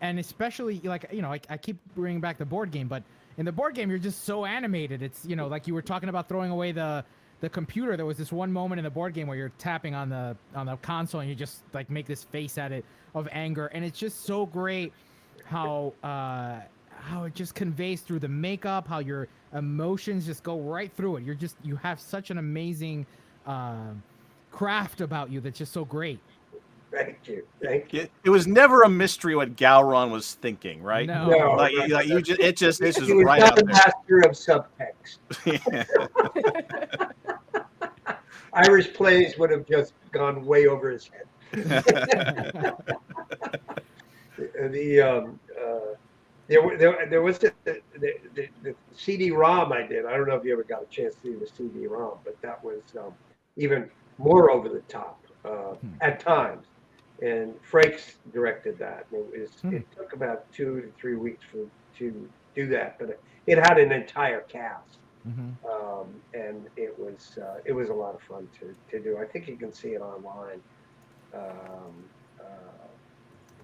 and especially I keep bringing back the board game, but in the board game you're just so animated. It's like you were talking about throwing away the computer. There was this one moment in the board game where you're tapping on the console and you just like make this face at it of anger, and it's just so great how it just conveys through the makeup, how your emotions just go right through it. You have such an amazing craft about you that's just so great. Thank you. It was never a mystery what Gowron was thining, right? No. This is He right was out not a there. master of subtext. Irish plays would have just gone way over his head. There was the CD-ROM I did. I don't know if you ever got a chance to see the CD-ROM, but that was even more over the top at times. And Frakes directed that. It took about 2 to 3 weeks to do that, but it had an entire cast, and it was a lot of fun to do. I think you can see it online.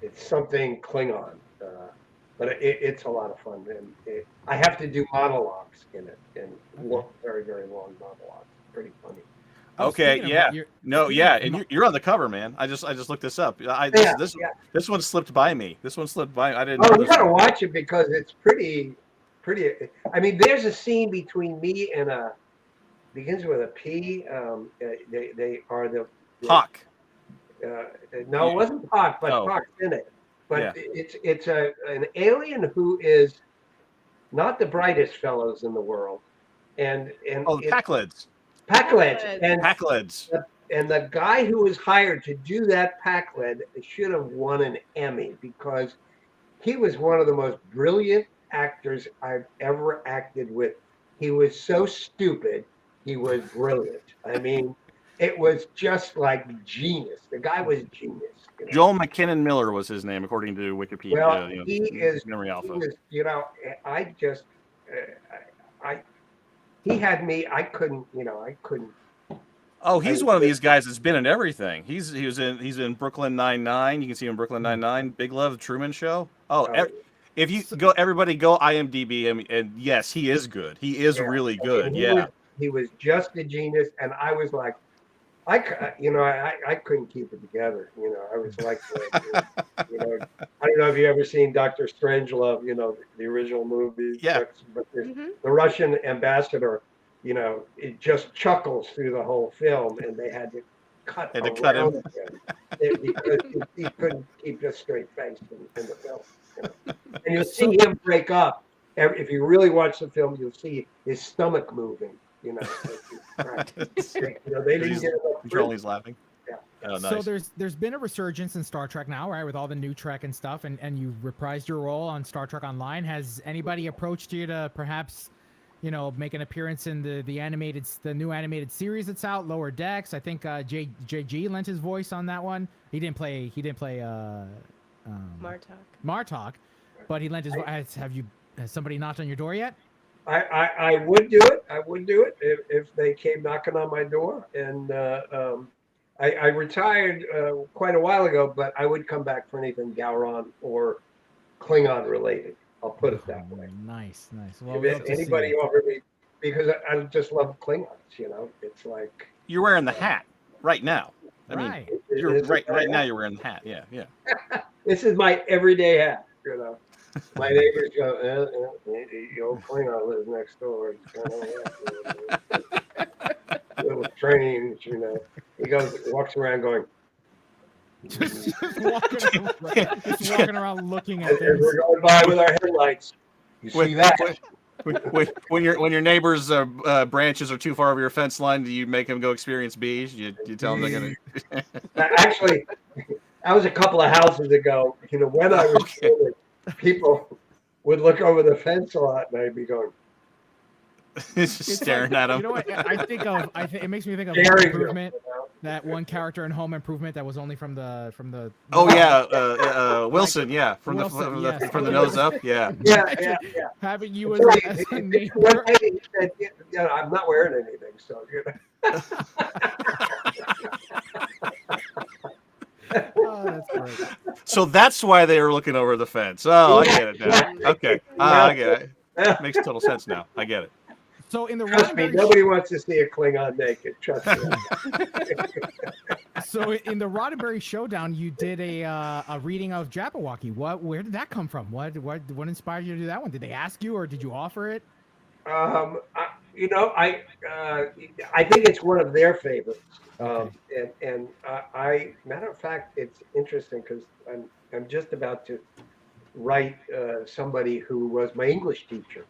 It's something Klingon. But it's a lot of fun, and I have to do monologues in it, and very, very long monologues. Pretty funny. Okay, yeah, and you're on the cover, man. I just looked this up. This one slipped by me. I didn't. Oh, you gotta watch it because it's pretty. I mean, there's a scene between me and begins with a P. They are the Hawk. No, it wasn't Hawk, but Hawk's in it. But it's an alien who is not the brightest fellows in the world, and Pakleds. Pakleds. And the guy who was hired to do that Pakled should have won an Emmy because he was one of the most brilliant actors I've ever acted with. He was so stupid, he was brilliant. I mean, it was just like genius. The guy was genius. You know? Joel McKinnon Miller was his name, according to Wikipedia. Well, Memory he Alpha. was, you know, I just, he had me. I couldn't. Oh, he's one of these guys that's been in everything. He's in Brooklyn Nine-Nine. You can see him in Brooklyn Nine-Nine, Big Love, Truman Show. If you go, everybody go IMDb, and yes, he is good. He is really good. He was just a genius, and I was like, I couldn't keep it together. You know, I was like, you know, I don't know if you ever seen Dr. Strangelove. You know, the original movie. Yeah. But the Russian ambassador, you know, it just chuckles through the whole film, and they had to cut him because he couldn't keep a straight face in the film. You know? And you'll see him break up. If you really watch the film, you'll see his stomach moving. You know, they didn't get enough. He's laughing. Yeah. Oh, nice. So there's been a resurgence in Star Trek now, right? With all the new Trek and stuff, and you reprised your role on Star Trek Online. Has anybody approached you to perhaps, you know, make an appearance in the new animated series that's out, Lower Decks? I think JG lent his voice on that one. He didn't play Martok, but he lent his voice. Has somebody knocked on your door yet? I would do it. I would do it if they came knocking on my door. And I retired quite a while ago, but I would come back for anything Gowron or Klingon related. I'll put it that way. Nice. Well, if anybody offered me, because I just love Klingons. You know, it's like you're wearing the hat right now. I mean, right. You're right now. You're wearing the hat. Yeah. This is my everyday hat. You know. My neighbors go, the old Klingon lives next door. Little trains, you know. He walks around going. just walking around looking at As things. we're going by with our headlights. You see that? When your neighbor's branches are too far over your fence line, do you make them go experience bees? You tell them they're gonna. Actually, that was a couple of houses ago. You know, when I was children, people would look over the fence a lot, and I'd be going. Just staring at them. You know what? It makes me think of Home Home Improvement. That one character in Home Improvement that was only from the. Wilson. Yeah, from the nose up. Yeah. Yeah. Having you as a One neighbor. day he said, I'm not wearing anything, so you know. Oh, that's great. So that's why they were looking over the fence. Oh, I get it now. Okay, I get it. Makes total sense now. I get it. So in the Trust me, Roddenberry nobody wants to see a Klingon naked. Trust me. So in the Roddenberry Showdown, you did a reading of Jabberwocky. Where did that come from? What inspired you to do that one? Did they ask you, or did you offer it? I think it's one of their favorites. And matter of fact, it's interesting because I'm just about to write somebody who was my English teacher,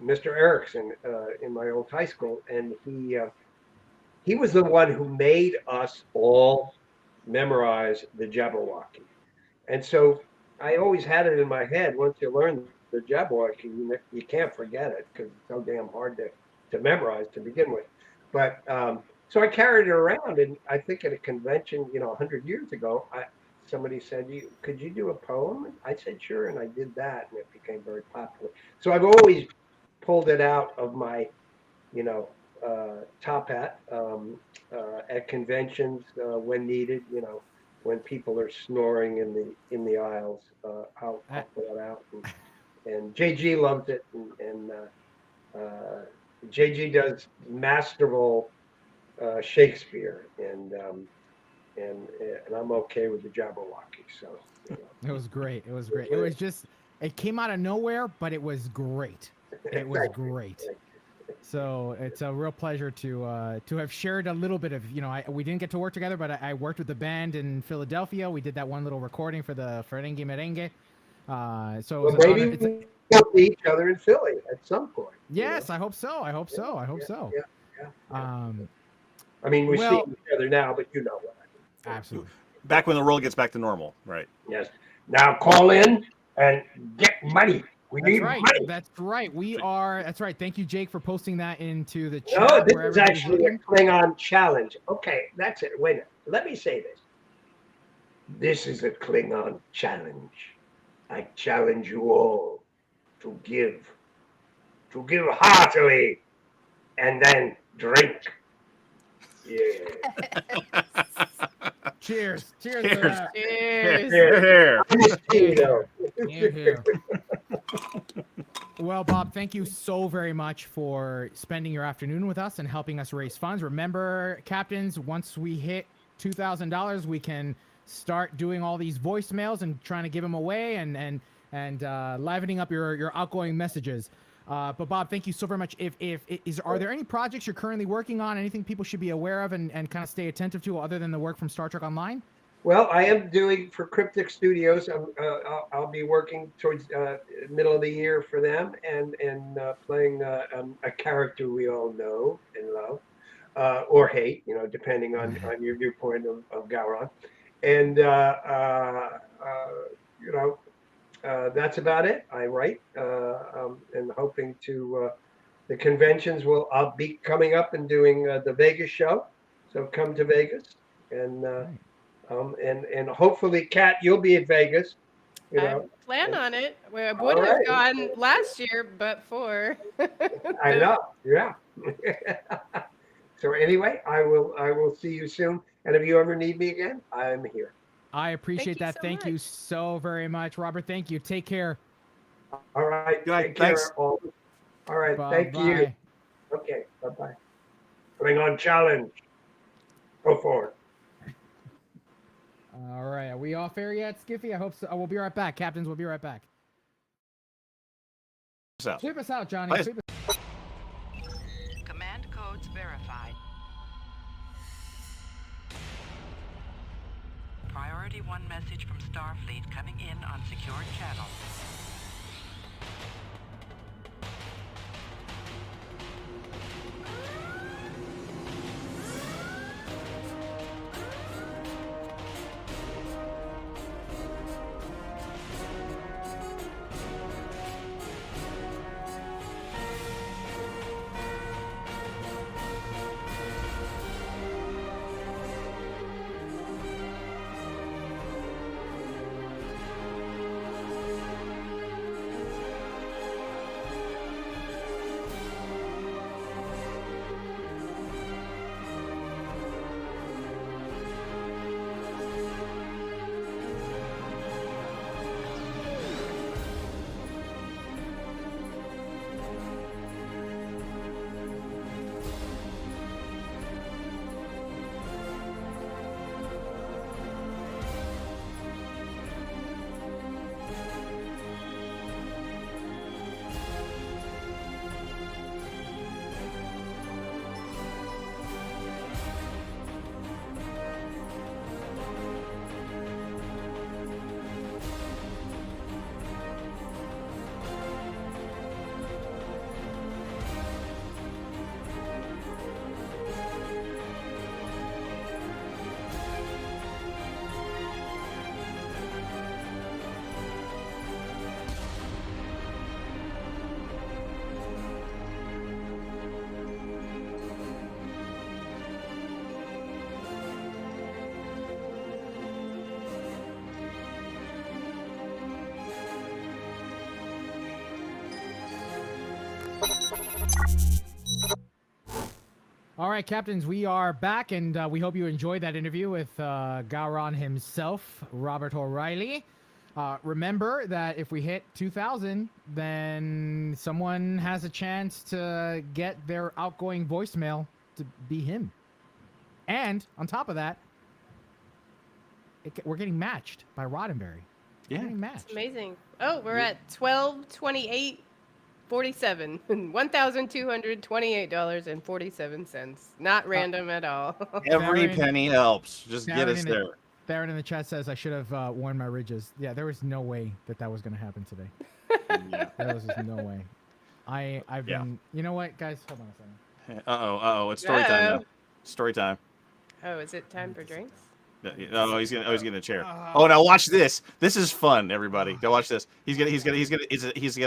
Mr. Erickson, in my old high school, and he was the one who made us all memorize the Jabberwocky, and so I always had it in my head. Once you learn the Jabberwocky, you can't forget it because it's so damn hard to memorize to begin with. But so I carried it around, and I think at a convention, 100 years ago, somebody said, could you do a poem? I said, sure, and I did that, and it became very popular. So I've always pulled it out of my, top hat at conventions when needed, when people are snoring in the aisles. I'll pull it out. And JG loves it, and JG does masterful Shakespeare, and I'm okay with the Jabberwocky. So It was great. It was just, it came out of nowhere, but it was great. It was great. So it's a real pleasure to have shared a little bit of, we didn't get to work together, but I worked with the band in Philadelphia. We did that one little recording for Ferengi Merengue. So well, maybe we'll see each other in Philly at some point. Yes, I hope so. Yeah. I mean, we see each other now, but you know what I mean. Absolutely. Back when the world gets back to normal, right? Yes. Now call in and get money. We That's need right. money. That's right. We are. That's right. Thank you, Jake, for posting that into the No, chat. this where is everybody's actually a looking. Klingon challenge. Okay, that's it. Wait a minute. Let me say this. This is a Klingon challenge. I challenge you all to give heartily, and then drink. Yeah. Cheers. Cheers. Cheers. To that. Cheers. Here. Here, here. Well, Bob, thank you so very much for spending your afternoon with us and helping us raise funds. Remember, captains, once we hit $2,000, we can start doing all these voicemails and trying to give them away and livening up your outgoing messages. But Bob, thank you so very much. Are there any projects you're currently working on? Anything people should be aware of and kind of stay attentive to other than the work from Star Trek Online? Well, I am doing for Cryptic Studios. I'll be working towards middle of the year for them and playing a character we all know and love or hate, depending on your viewpoint of Gowron. And that's about it. I write and hoping to the conventions I'll be coming up and doing the Vegas show. So come to Vegas and. And hopefully, Kat, you'll be at Vegas. I plan on it. We would All have right. gone last year, but for. I know. Yeah. So anyway, I will see you soon. And if you ever need me again, I'm here. I appreciate you that. so Thank you much. so very much, Robert. Thank you. Take care. All right. Good night. Take care. Thanks. All right. Thank you. Bye-bye. Okay. Bye-bye. Klingon challenge. Go forward. All right, are we off air yet, Skiffy? I hope so. We'll be right back, captains. We'll be right back. So, Sweep us out, Johnny. Nice. Sweep us. Command codes verified. Priority 1 message from Starfleet coming in on secured channel. All right, captains, we are back, and we hope you enjoyed that interview with Gowron himself, Robert O'Reilly. Remember that if we hit 2,000, then someone has a chance to get their outgoing voicemail to be him. And on top of that, we're getting matched by Roddenberry. We're Yeah. getting matched. It's amazing. Oh, we're at 12/28/47, $1,228.47. Not random at all. Every Darren- penny helps. Just get Darren us in there. Darren in the chat says I should have worn my ridges. Yeah, there was no way that was going to happen today. Yeah. There was just no way. I've Yeah. been. You know what, guys? Hold on a second. Uh oh. It's story time now. Story time. Oh, is it time for drinks? Oh, he's getting a chair. Oh, now watch this. This is fun, everybody. Now watch this. He's got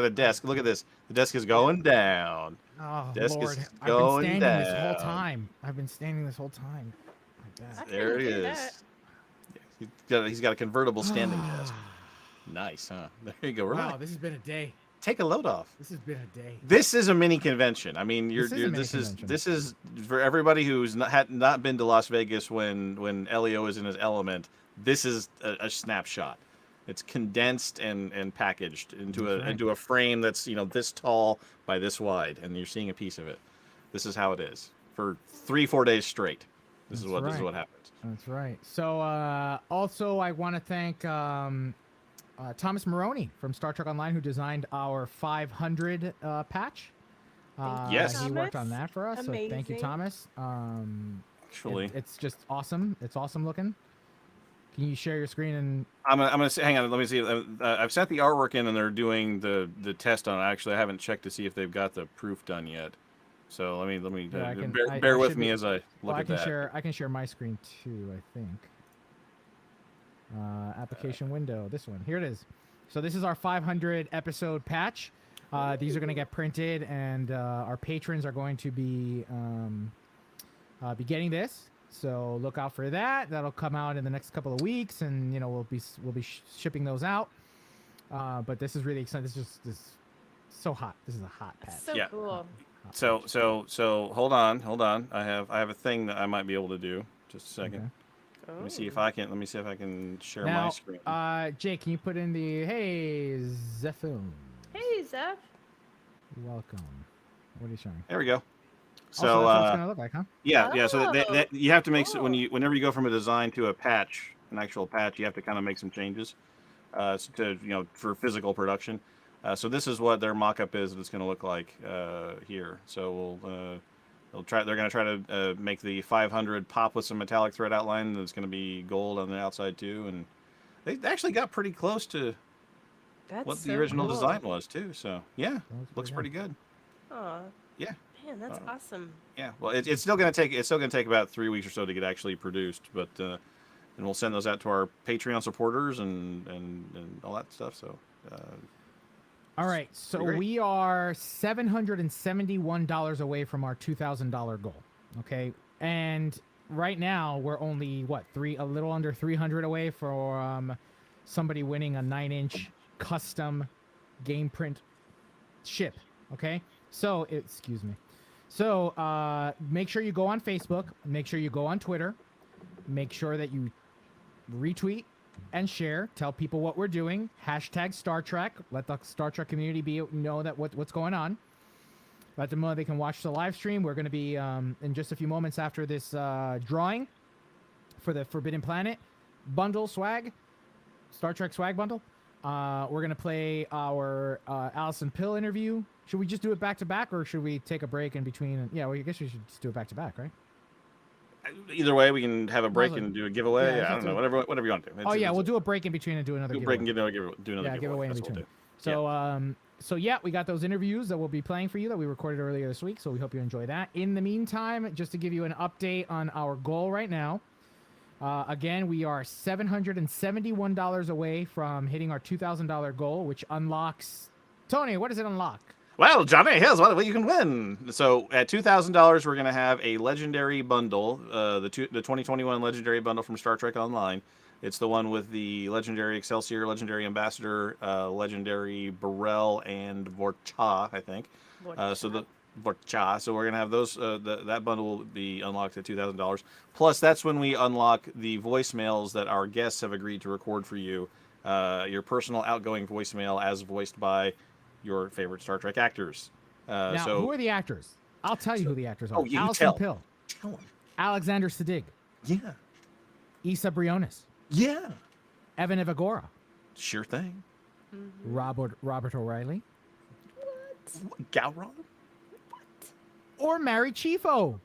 a desk. Look at this. The desk is going down. Oh Desk Lord, is I've been going standing this whole down. time. I've been standing this whole time. Like I that. There couldn't it do is. that. He's got a convertible standing desk. Nice, huh? There you go. Wow, Relax. this has been a day. Take a load off. This has been a day. This is a mini convention. I mean, This is a mini this is convention. for everybody who's had not been to Las Vegas when Elio is in his element. This is a snapshot. It's condensed and packaged into That's right. into a frame that's this tall by this wide, and you're seeing a piece of it. This is how it is for 3-4 days straight. This is That's what right. happens. That's right. So also I want to thank Thomas Maroney from Star Trek Online, who designed our 500 patch. Thank you, Yes. He worked on Thomas. that for us. So thank you, Amazing. Thomas. Actually, It's just awesome. It's awesome looking. Can you share your screen and I'm gonna say, hang on, let me see. I've sent the artwork in, and they're doing the test on it. Actually, I haven't checked to see if they've got the proof done yet. So let me Yeah, I can- bear I with should me be- as I look I at can that. share. I can share my screen too. I think. Application window. This one. Here it is. So this is our 500 episode patch. These are going to get printed, and our patrons are going to be getting this. So look out for that. That'll come out in the next couple of weeks, and we'll be shipping those out. But this is really exciting. This is so hot. This is a hot patch. That's so Yeah. cool. Hot So patch. hold on. I have a thing that I might be able to do. Just a second. Okay. Let me see if I can share my Now, screen. Jake, can you put in the hey Zephon? Hey, Zeph. Welcome. What are you showing? There we go. So So that's what it's gonna look like, huh? yeah. So Oh, you have to make cool. whenever you go from a design to a patch, an actual patch, you have to kind of make some changes, for physical production. So this is what their mock-up is that it's going to look like here. So they're going to try to make the 500 pop with some metallic thread outline. That's going to be gold on the outside too, and they actually got pretty close to That's what the so original cool. design was too. So yeah, That looks pretty good. Aw. Yeah. Man, that's Uh, awesome. Yeah, well, it's still going to take about 3 weeks or so to get actually produced, but and we'll send those out to our Patreon supporters and all that stuff. So All right, so great. we are $771 away from our $2,000 goal. Okay, and right now we're only a little under 300 away from somebody winning a 9-inch custom game print ship. Okay, so excuse me. So make sure you go on Facebook. Make sure you go on Twitter. Make sure that you retweet and share. Tell people what we're doing. Hashtag Star Trek. Let the Star Trek community know that what's going on. Let them know they can watch the live stream. We're going to be in just a few moments after this drawing for the Forbidden Planet bundle swag, Star Trek swag bundle. We're going to play our Allison Pill interview. Should we just do it back to back, or should we take a break in between? Yeah, well, I guess we should just do it back to back, right? either way, we can have a break Well, and do a giveaway. yeah, I don't know, whatever you want to do. Oh yeah, we'll do a break in between and do another do a giveaway. break and do another Yeah, giveaway. giveaway in That's what between. we'll do. So yeah, we got those interviews that we'll be playing for you that we recorded earlier this week. So we hope you enjoy that. In the meantime, just to give you an update on our goal right now. Again, we are $771 away from hitting our $2,000 goal, which unlocks. Tony, what does it unlock? Well, Johnny, here's what you can win. So at $2,000, we're going to have a legendary bundle, the 2021 legendary bundle from Star Trek Online. It's the one with the legendary Excelsior, legendary Ambassador, legendary Burrell, and Vorcha, I think. So the Vorcha. So we're gonna have those. That bundle will be unlocked at $2,000. Plus, that's when we unlock the voicemails that our guests have agreed to record for you. Your personal outgoing voicemail, as voiced by your favorite Star Trek actors. Now, So who are the actors? I'll tell you who the actors are. Oh, you Alison tell. Pill, tell 'em. Alexander Siddig, Yeah, Issa Briones, yeah, Evan Evagora, sure thing. Robert O'Reilly, Gowron, or Mary Chiefo.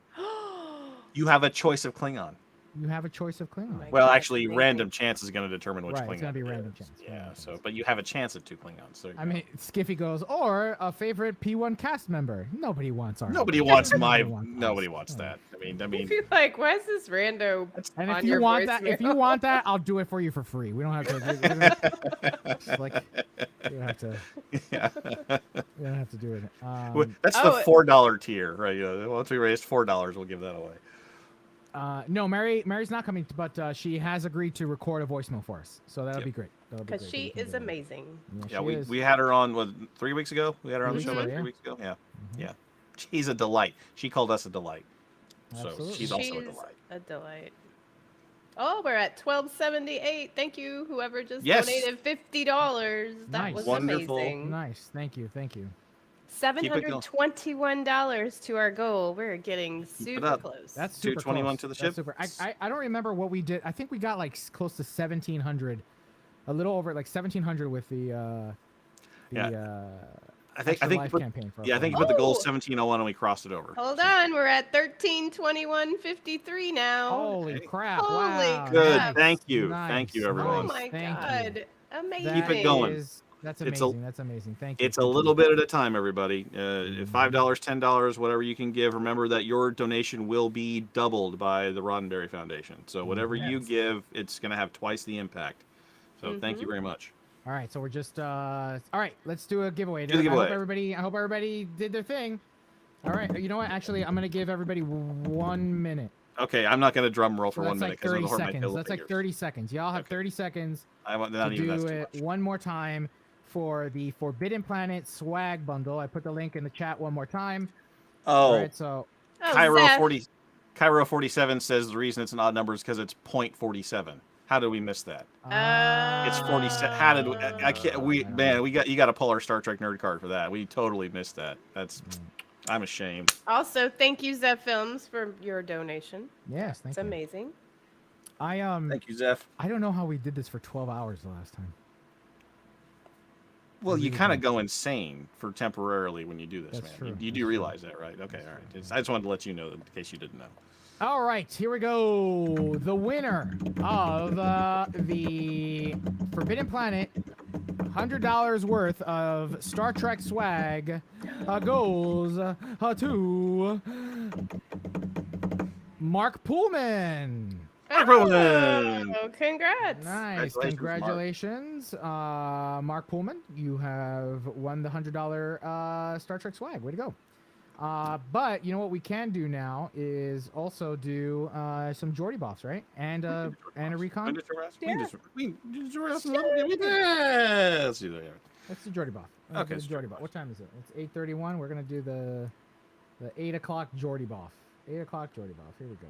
you have a choice of Klingon. you have a choice of Klingon. my Well, God, actually, amazing. random chance is going to determine which Right, Klingon. it's gonna be it random is. chance, Yeah. random So, chance. but you have a chance at 2 Klingons. So I mean, Skiffy goes, or a favorite P1 cast member. Nobody wants our. nobody wants Nobody my. wants Nobody us. wants Yeah. that. I I mean. feel like, why is this rando And on if you your want that, if you voicemail? want that, I'll do it for you for free. We don't have to. It's like we don't have to. Yeah. We don't have to do it. Well, that's Oh, the $4 tier, right? Once we raised $4, we'll give that away. No, Mary's not coming, but she has agreed to record a voicemail for us, so that'll Yep. be great. That'll be Because great. she We can is do that. amazing. Yeah, she we, is. we had her on, what, 3 weeks ago? We had her on the 3 show weeks about ago, 3 yeah. weeks ago? Yeah. Mhm. Yeah. She's a delight. She called us a delight. So Absolutely. she's also a She's delight. a delight. Oh, we're at 1278. Thank you, whoever just Yes. donated $50. That Nice. was Wonderful. amazing. Nice. Thank you. Thank you. $721 to our goal. We're getting it super up. close. That's super 221 close. to the That's ship. Super. I don't remember what we did. I think we got like close to 1,700, a little over like 1,700 with the Yeah. I Extra think Life you put, campaign for our yeah, I think you friends. put the goal Oh! 1701 and we crossed it over. Hold So- on, we're at 1321.53 now. Holy Okay. crap! Holy wow, Good, nice, thank you. nice, Thank you, Oh everyone. nice, my thank you. God. Amazing. Keep it going. That's It's a- amazing. That's amazing. Thank you. It's a thank you. little bit at a time, everybody. Mm-hmm. $5, $10, whatever you can give. Remember that your donation will be doubled by the Roddenberry Foundation. So whatever you Yes. give, it's going to have twice the impact. So thank you Mhm. very much. All right, so we're just all right. Let's do a giveaway. Do the giveaway. I hope everybody did their thing. All right, you know what? Actually, I'm gonna give everybody 1 minute. Okay, I'm not going to drum roll for So 1 that's minute like because 30 it'll hurt my seconds. middle That's like fingers. 30 seconds. Y'all have Okay. 30 seconds I want not to even do that's too it much. one more time for the Forbidden Planet swag bundle. I put the link in the chat one more time. All Oh, right, so Oh, Cairo Zeph. 47 says the reason it's an odd number is because it's 0.47. How did we miss that? It's 47. How did we? I can't. We man, you got to pull our Star Trek nerd card for that. We totally missed that. That's. I'm ashamed. Also, thank you, Zeph Films, for your donation. yes, thank It's you. amazing. Thank you, Zeph. I don't know how we did this for 12 hours the last time. Well, you really kind of don't. go insane for temporarily when you do this, That's man. true, You that's do true. realize that, right? Okay, all right. I just wanted to let you know in case you didn't know. All right, here we go. The winner of the Forbidden Planet $100 worth of Star Trek swag goes to Mark Pullman. Everyone! Oh, congrats. Nice, Congratulations, Mark. congratulations, Mark Pullman. You have won the $100 Star Trek swag. Way to go! But you know what we can do now is also do some Geordie buffs, right? And a recon. Let's Yeah. do that. Let's do Geordie buff. Okay, Let's so do Geordie buff. What time is it? It's 8:31. We're gonna do the 8 o'clock Geordie buff. 8 o'clock Geordie buff. Here we go.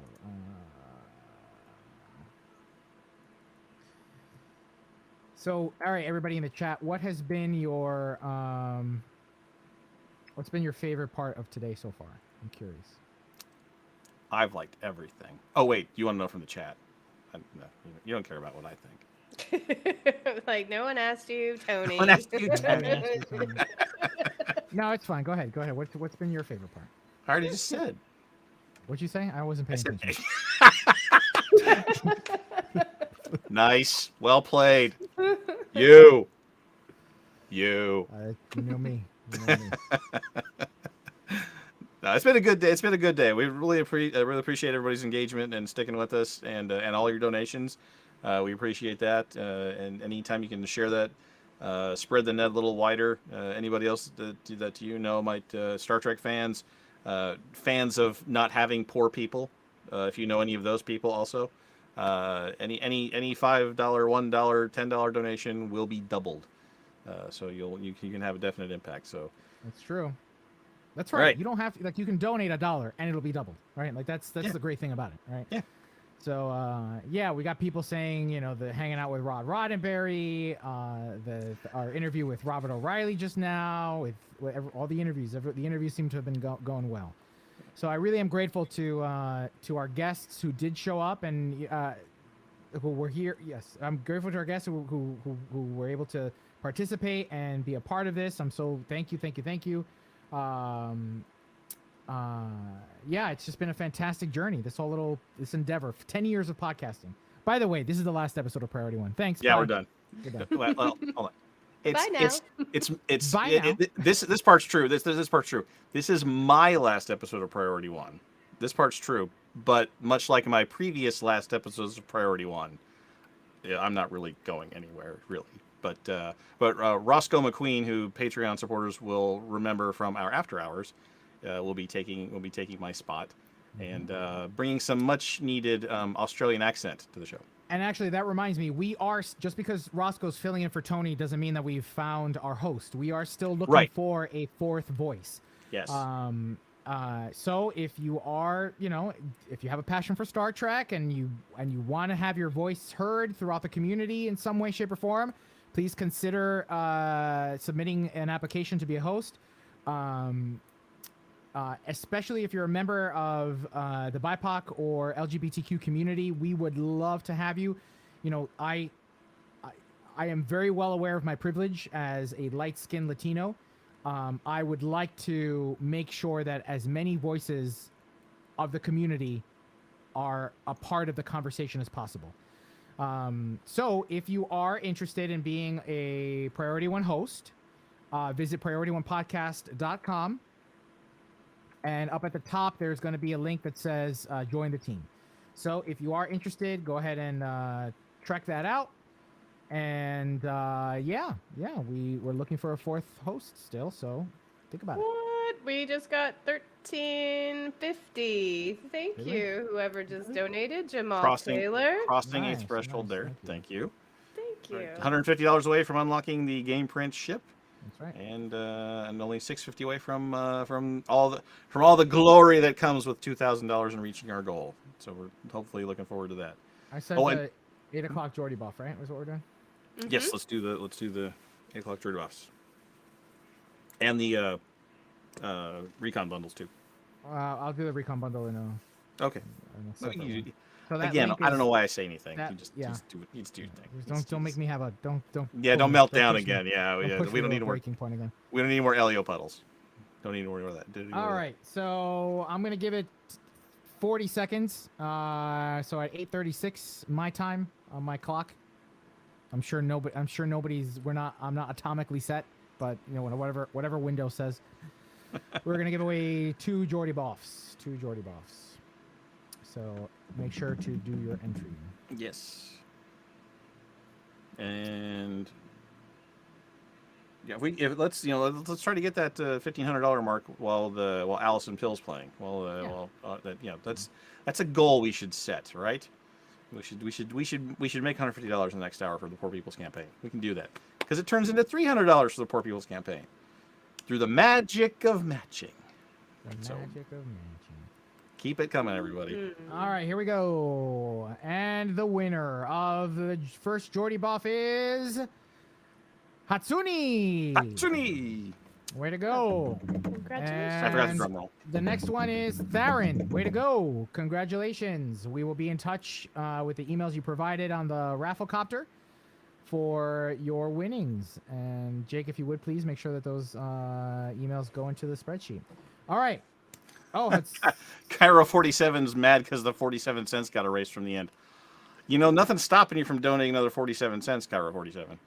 So, all right, everybody in the chat, what has been your what's been your favorite part of today so far? I'm curious. I've liked everything. Oh wait, you want to know from the chat? No, you don't care about what I think. Like, no one asked you, Tony. one asked you, I Tony. haven't asked you, Tony. No, it's fine. Go ahead. Go ahead. What's been your favorite part? I already just said. What'd you say? I wasn't I paying said attention. nice. Well played. You. You know me. You know me. No, it's been a good day. It's been a good day. We really appreciate everybody's engagement and sticking with us and all your donations. We appreciate that. And anytime you can share that, spread the net a little wider. Anybody else that you know might Star Trek fans, fans of not having poor people. If you know any of those people, also, any $5, $1, $10 donation will be doubled. So you can have a definite impact. So That's true. That's right. Right. You don't have to, like, you can donate $1 and it'll be doubled, right? Like that's Yeah. the great thing about it, right? Yeah. So yeah, we got people saying, you know, the hanging out with Rod Roddenberry, our interview with Robert O'Reilly just now, with all the interviews. The interviews seem to have been going well. So I really am grateful to our guests who did show up and who were here. Yes, I'm grateful to our guests who were able to participate and be a part of this. I'm so thank you. yeah, it's just been a fantastic journey. This endeavor, 10 years of podcasting. By the way, this is the last episode of Priority One. Thanks. Yeah, bye. we're done. We're done. Well, hold on. Bye now. It's Bye now. this part's true. This part's true. This is my last episode of Priority One. This part's true, but much like my previous last episodes of Priority One, yeah, I'm not really going anywhere really. But Roscoe McQueen, who Patreon supporters will remember from our after hours, will be taking my spot and bringing some much needed Australian accent to the show. And actually, that reminds me, we are, just because Roscoe's filling in for Tony doesn't mean that we've found our host. We are still looking for a fourth voice. Yes. So if you are, if you have a passion for Star Trek and you want to have your voice heard throughout the community in some way, shape, or form, please consider submitting an application to be a host. Especially if you're a member of the BIPOC or LGBTQ community, we would love to have you. I am very well aware of my privilege as a light-skinned Latino. I would like to make sure that as many voices of the community are a part of the conversation as possible. So if you are interested in being a Priority One host, visit PriorityOnePodcast.com. And up at the top, there's going to be a link that says join the team. So if you are interested, go ahead and check that out. And we're looking for a fourth host still. So think about it. What? We just got $13.50. Thank you, whoever just donated. Jamal Taylor. Crossing Nice, a threshold nice, there. Thank you. Thank you. $150 away from unlocking the Game Prince ship. That's right. And only $650 away from all the glory that comes with $2,000 and reaching our goal. So we're hopefully looking forward to that. I said 8 o'clock Geordie buff, right? Was what we're doing? Yes, let's do the 8 o'clock Geordie buffs. And the recon bundles too. I'll do the recon bundle in a Okay. separate one. So Again, link I don't is- know why I say anything. that- You just yeah. do it. You just do your thing. Don't make me have a don't. Yeah, don't melt down again. Yeah, Don't yeah. push me We don't to a need to work. breaking point again. We don't need more Elio puddles. Don't need to worry about that. All right, so I'm gonna give it 40 seconds. So at 8:36 my time on my clock. I'm sure nobody's. I'm not atomically set, but whatever window says. We're gonna give away 2 Geordie buffs. So make sure to do your entry. Yes. And yeah, let's try to get that $1,500 mark while Allison Pill's playing. That's a goal we should set, right? We should make $150 in the next hour for the Poor People's Campaign. We can do that because it turns into $300 for the Poor People's Campaign through the magic of matching. The magic of matching. Keep it coming, everybody. All right, here we go. And the winner of the first Geordie buff is Hatsune. Hatsune! Way to go. Congratulations. I forgot the And drum roll. the next one is Theron. Way to go. Congratulations. We will be in touch with the emails you provided on the Rafflecopter for your winnings. And Jake, if you would please make sure that those emails go into the spreadsheet. All right. Oh, that's Cairo 47's mad because the 47 cents got erased from the end. Nothing's stopping you from donating another 47 cents, Cairo 47.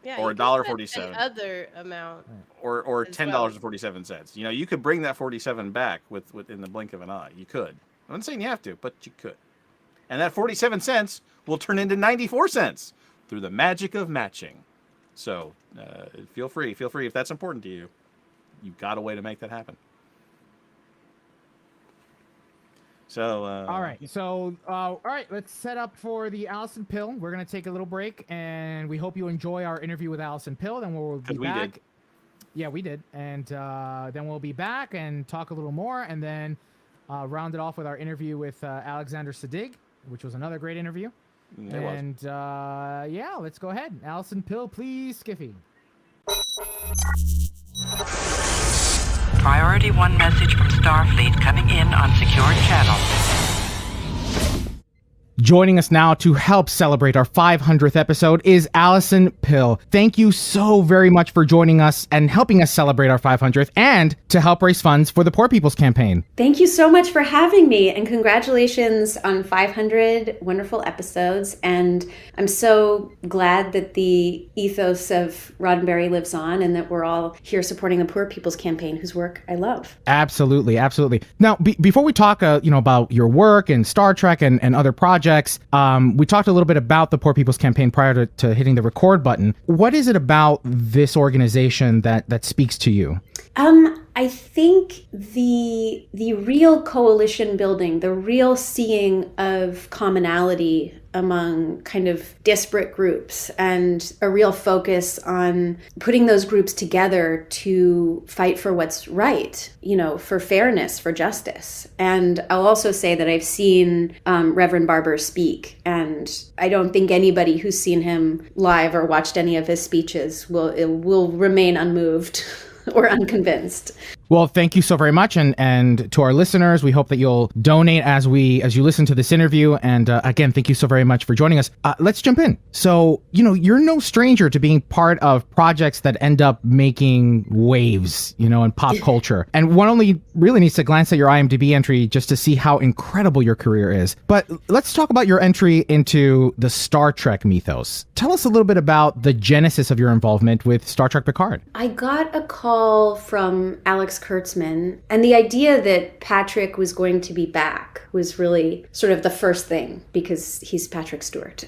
Yeah, Or you can send $1.47. Other amount. Or As $10.47. You could bring that 47 back within the blink of an eye. You could. I'm not saying you have to, but you could. And that 47 cents will turn into 94 cents through the magic of matching. So feel free if that's important to you. You've got a way to make that happen. So all right. So all right, let's set up for the Allison Pill. We're gonna take a little break, and we hope you enjoy our interview with Allison Pill. Then we'll be back. Did. Yeah, we did, and then we'll be back and talk a little more, and then round it off with our interview with Alexander Sadig, which was another great interview. It was. And yeah, let's go ahead. Allison Pill, please, Skiffy. Priority 1 message from Starfleet coming in on secured channel. Joining us now to help celebrate our 500th episode is Allison Pill. Thank you so very much for joining us and helping us celebrate our 500th and to help raise funds for the Poor People's Campaign. Thank you so much for having me, and congratulations on 500 wonderful episodes. And I'm so glad that the ethos of Roddenberry lives on and that we're all here supporting the Poor People's Campaign, whose work I love. Absolutely, absolutely. Now, before we talk, about your work and Star Trek and other projects, we talked a little bit about the Poor People's Campaign prior to hitting the record button. What is it about this organization that speaks to you? I think the real coalition building, the real seeing of commonality among kind of disparate groups, and a real focus on putting those groups together to fight for what's right, for fairness, for justice. And I'll also say that I've seen Reverend Barber speak, and I don't think anybody who's seen him live or watched any of his speeches will remain unmoved or unconvinced. Well, thank you so very much. And to our listeners, we hope that you'll donate as you listen to this interview. And again, thank you so very much for joining us. Let's jump in. So, you're no stranger to being part of projects that end up making waves, in pop culture. And one only really needs to glance at your IMDb entry just to see how incredible your career is. But let's talk about your entry into the Star Trek mythos. Tell us a little bit about the genesis of your involvement with Star Trek Picard. I got a call from Alex Kurtzman, and the idea that Patrick was going to be back was really sort of the first thing, because he's Patrick Stewart.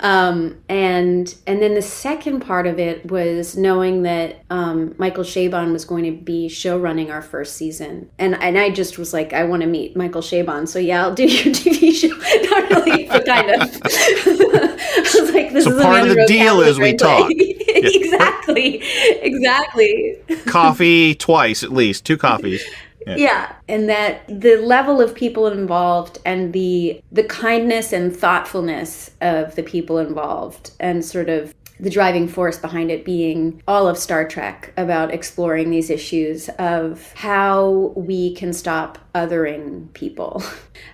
And then the second part of it was knowing that Michael Chabon was going to be show running our first season, and I just was like, I want to meet Michael Chabon, so yeah, I'll do your TV show. Not really, but kind of. I was like, this is part of the deal is we talk. Exactly. Coffee twice, at least 2 coffees. Yeah, and that the level of people involved and the kindness and thoughtfulness of the people involved, and sort of the driving force behind it being all of Star Trek, about exploring these issues of how we can stop othering people,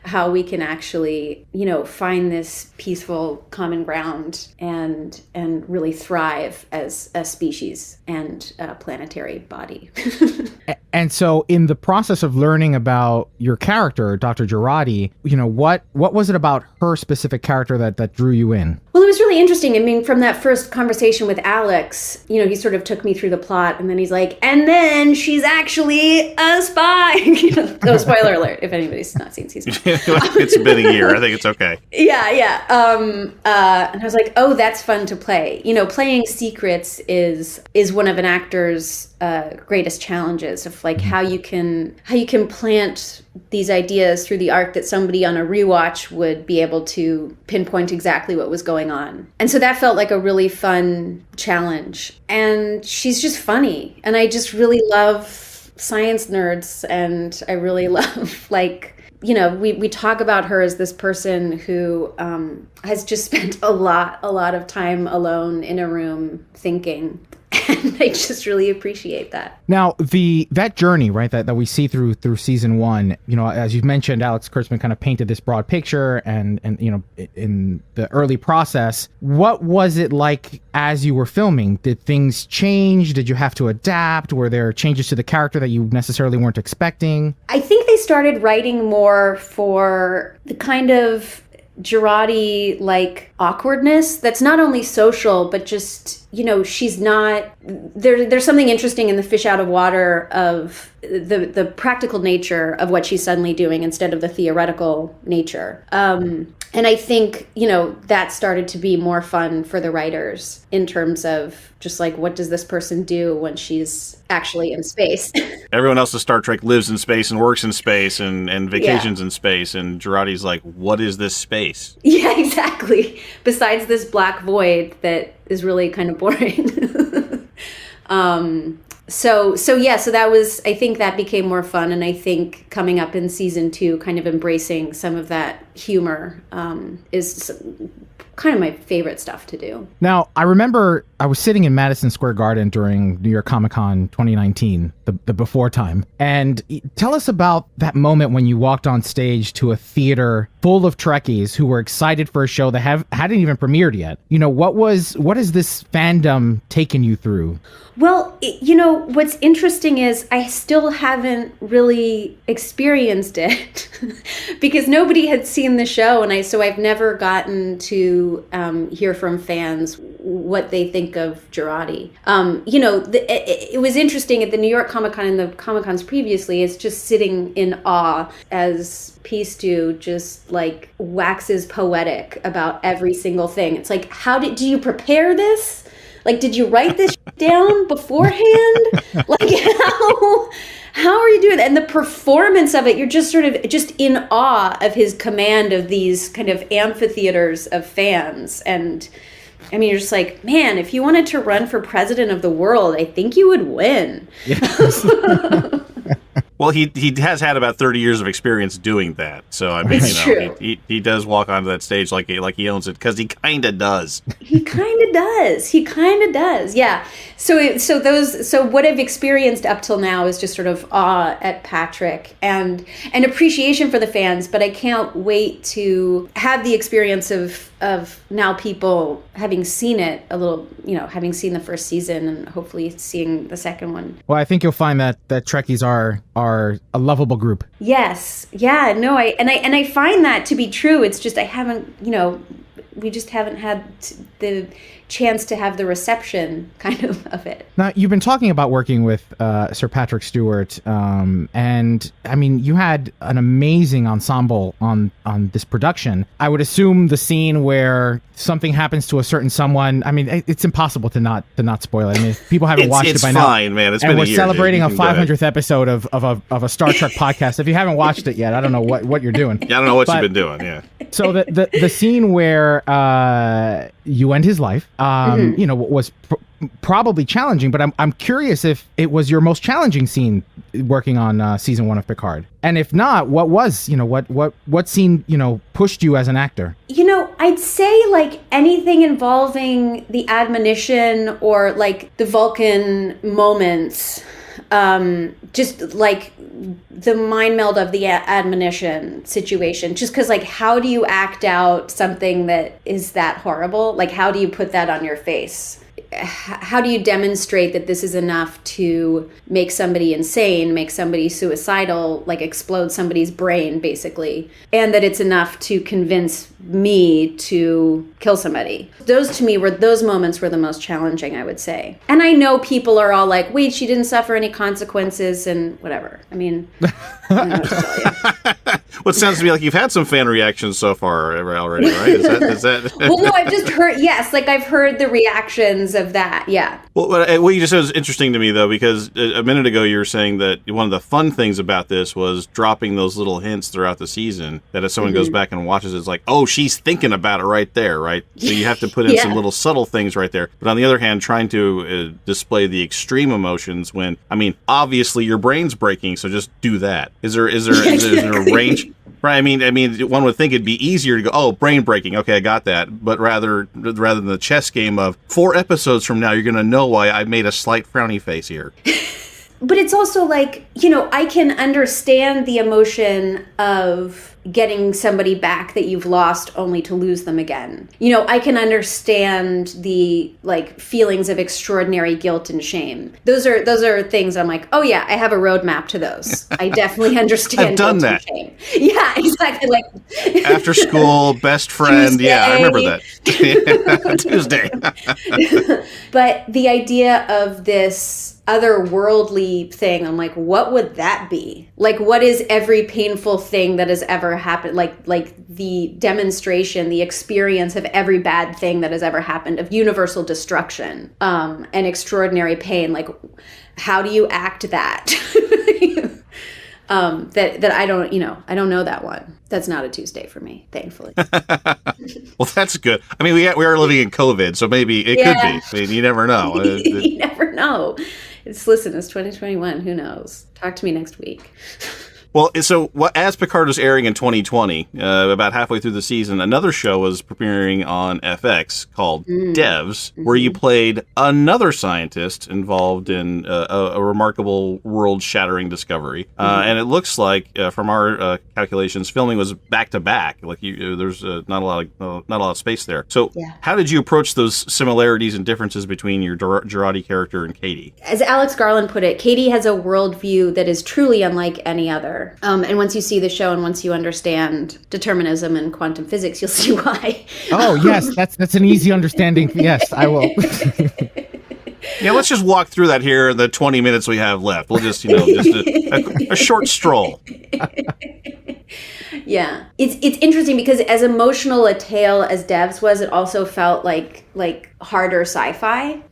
how we can actually, find this peaceful common ground and really thrive as a species and a planetary body. And so in the process of learning about your character, Dr. Jurati, what was it about her specific character that drew you in? Well, it was really interesting. I mean, from that first conversation with Alex, he sort of took me through the plot, and then he's like, and then she's actually a spy. Oh, spoiler alert, if anybody's not seen season 1. It's been a year. I think it's okay. Yeah. And I was like, oh, that's fun to play. Playing secrets is one of an actor's greatest challenges, of like how you can plant these ideas through the arc that somebody on a rewatch would be able to pinpoint exactly what was going on. And so that felt like a really fun challenge. And she's just funny. And I just really love science nerds. And I really love, we talk about her as this person who has just spent a lot of time alone in a room thinking. And I just really appreciate that. Now, that journey, right, that we see through season 1, as you've mentioned, Alex Kurtzman kind of painted this broad picture, and in the early process, what was it like as you were filming? Did things change? Did you have to adapt? Were there changes to the character that you necessarily weren't expecting? I think they started writing more for the kind of Jurati awkwardness that's not only social, but just, she's not there's something interesting in the fish out of water of the practical nature of what she's suddenly doing instead of the theoretical nature. And I think, that started to be more fun for the writers in terms of just what does this person do when she's actually in space? Everyone else in Star Trek lives in space and works in space and vacations in space. And Jurati's like, what is this space? Yeah, exactly. Besides this black void that is really kind of boring. So that was, I think that became more fun, and I think coming up in season 2, kind of embracing some of that humor is kind of my favorite stuff to do. Now, I remember I was sitting in Madison Square Garden during New York Comic Con 2019, the before time. And tell us about that moment when you walked on stage to a theater full of Trekkies who were excited for a show that hadn't even premiered yet. You know, what is this fandom taken you through? Well, what's interesting is I still haven't really experienced it because nobody had seen the show, and so I've never gotten to hear from fans what they think of Jurati. It was interesting at the New York Comic Con and the Comic Cons previously. It's just sitting in awe as Peace-Stu just like waxes poetic about every single thing. It's like, do you prepare this? Like, did you write this down beforehand? Like, how are you doing that? And the performance of it, you're just sort of just in awe of his command of these kind of amphitheaters of fans. And I mean, you're just like, man, if you wanted to run for president of the world, I think you would win. Yeah. Well, he has had about 30 years of experience doing that. So, I mean, true. He does walk onto that stage like he owns it, because he kind of does. He kind of does. Yeah. So what I've experienced up till now is just sort of awe at Patrick and appreciation for the fans, but I can't wait to have the experience of now people having seen it a little, having seen the first season and hopefully seeing the second one. Well, I think you'll find that Trekkies are a lovable group. Yes. Yeah. No. I find that to be true. It's just I haven't. We just haven't had the chance to have the reception kind of it. Now, you've been talking about working with Sir Patrick Stewart, and I mean, you had an amazing ensemble on this production. I would assume the scene where something happens to a certain someone, I mean, it's impossible to not spoil it. I mean, if people haven't watched it by now. It's fine, man. It's been a year. And we're celebrating a 500th episode of a Star Trek podcast. If you haven't watched it yet, I don't know what you're doing. Yeah, I don't know what you've been doing, yeah. So the scene where you end his life, was probably challenging, but I'm curious if it was your most challenging scene working on season 1 of Picard, and if not, what was what scene pushed you as an actor? I'd say like anything involving the admonition or like the Vulcan moments. Just like the mind meld of the admonition situation, just because like how do you act out something that is that horrible? Like how do you put that on your face? How do you demonstrate that this is enough to make somebody insane, make somebody suicidal, like explode somebody's brain basically, and that it's enough to convince me to kill somebody? Those moments were the most challenging, I would say. And I know people are all like, wait, she didn't suffer any consequences and whatever. I mean, I don't know what to tell you. Well, it sounds to me like you've had some fan reactions so far already, right? Is that... Well, no, I've just heard, yes, like I've heard the reactions of that, yeah. Well, what you just said was interesting to me, though, because a minute ago you were saying that one of the fun things about this was dropping those little hints throughout the season, that if someone goes back and watches it, it's like, oh, she's thinking about it right there, right? So you have to put in some little subtle things right there. But on the other hand, trying to display the extreme emotions when, I mean, obviously your brain's breaking, so just do that. Is there a range? Right. I mean, one would think it'd be easier to go, oh, brain breaking. Okay, I got that. But rather than the chess game of 4 episodes from now, you're going to know why I made a slight frowny face here. But it's also like, I can understand the emotion of getting somebody back that you've lost only to lose them again. I can understand the like feelings of extraordinary guilt and shame. Those are things I'm like, oh yeah, I have a roadmap to those. I definitely understand. I've done that. Shame. Yeah, exactly. Like after school, best friend. Tuesday. Yeah, I remember that. Tuesday. But the idea of this otherworldly thing, I'm like, what would that be? Like, what is every painful thing that has ever happened? Like the demonstration, the experience of every bad thing that has ever happened, of universal destruction, and extraordinary pain. Like, how do you act that? That I don't know that one. That's not a Tuesday for me, thankfully. Well, that's good. I mean, we are living in COVID, so maybe it could be. I mean, you never know. You never know. It's 2021. Who knows? Talk to me next week. Well, so as Picard was airing in 2020, about halfway through the season, another show was premiering on FX called Devs, where you played another scientist involved in a remarkable world-shattering discovery. And it looks like, from our calculations, filming was back to back. Like there's not a lot of space there. So, how did you approach those similarities and differences between your Jurati character and Katie? As Alex Garland put it, Katie has a worldview that is truly unlike any other. And once you see the show and once you understand determinism and quantum physics, you'll see why. Oh, yes, that's an easy understanding. Yes, I will. Yeah, let's just walk through that here in the 20 minutes we have left. We'll just, just a short stroll. Yeah, it's interesting because as emotional a tale as Devs was, it also felt like harder sci-fi,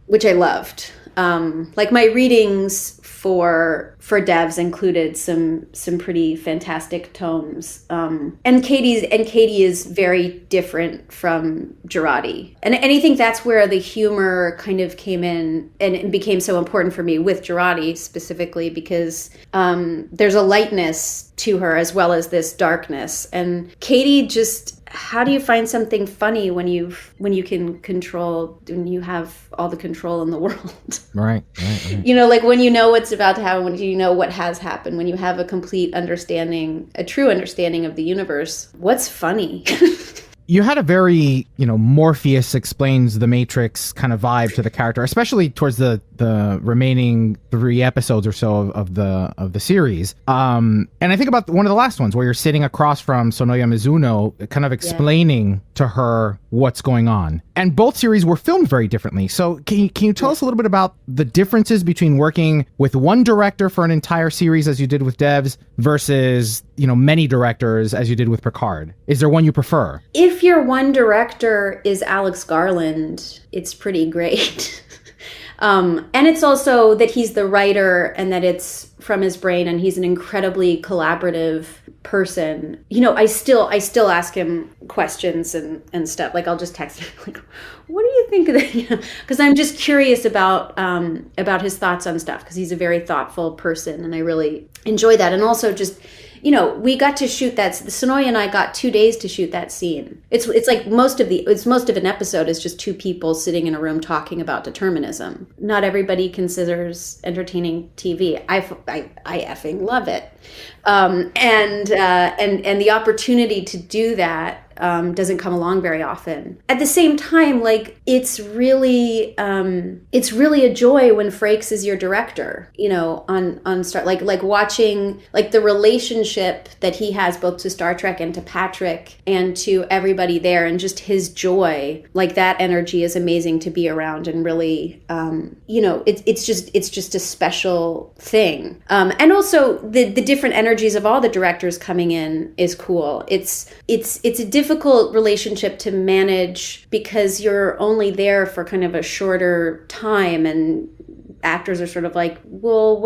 which I loved. Like my readings for Devs included some pretty fantastic tomes. And Katie is very different from Jurati. And I think that's where the humor kind of came in and it became so important for me with Jurati specifically because there's a lightness to her as well as this darkness. And Katie just, how do you find something funny when you have all the control in the world? Right. Like when you know what's about to happen, when you know what has happened, when you have a complete understanding, a true understanding of the universe, what's funny? You had a very, Morpheus explains the Matrix kind of vibe to the character, especially towards the remaining 3 episodes or so of the series. And I think about one of the last ones where you're sitting across from Sonoya Mizuno, kind of explaining to her what's going on. And both series were filmed very differently. So can you tell us a little bit about the differences between working with one director for an entire series as you did with Devs versus, many directors as you did with Picard? Is there one you prefer? If your one director is Alex Garland, it's pretty great. And it's also that he's the writer and that it's from his brain and he's an incredibly collaborative person. I still ask him questions and stuff. Like I'll just text him like, what do you think of that? Because I'm just curious about his thoughts on stuff because he's a very thoughtful person and I really enjoy that. And also just, we got to shoot that. Sonoya and I got 2 days to shoot that scene. It's like most of an episode is just 2 people sitting in a room talking about determinism. Not everybody considers entertaining TV. I effing love it. And the opportunity to do that doesn't come along very often. At the same time, like it's really a joy when Frakes is your director, on Star, like watching like the relationship that he has both to Star Trek and to Patrick and to everybody there, and just his joy, like that energy is amazing to be around, and really, it's just a special thing. And also the different energies of all the directors coming in is cool. It's a difficult relationship to manage because you're only there for kind of a shorter time, and actors are sort of like, well,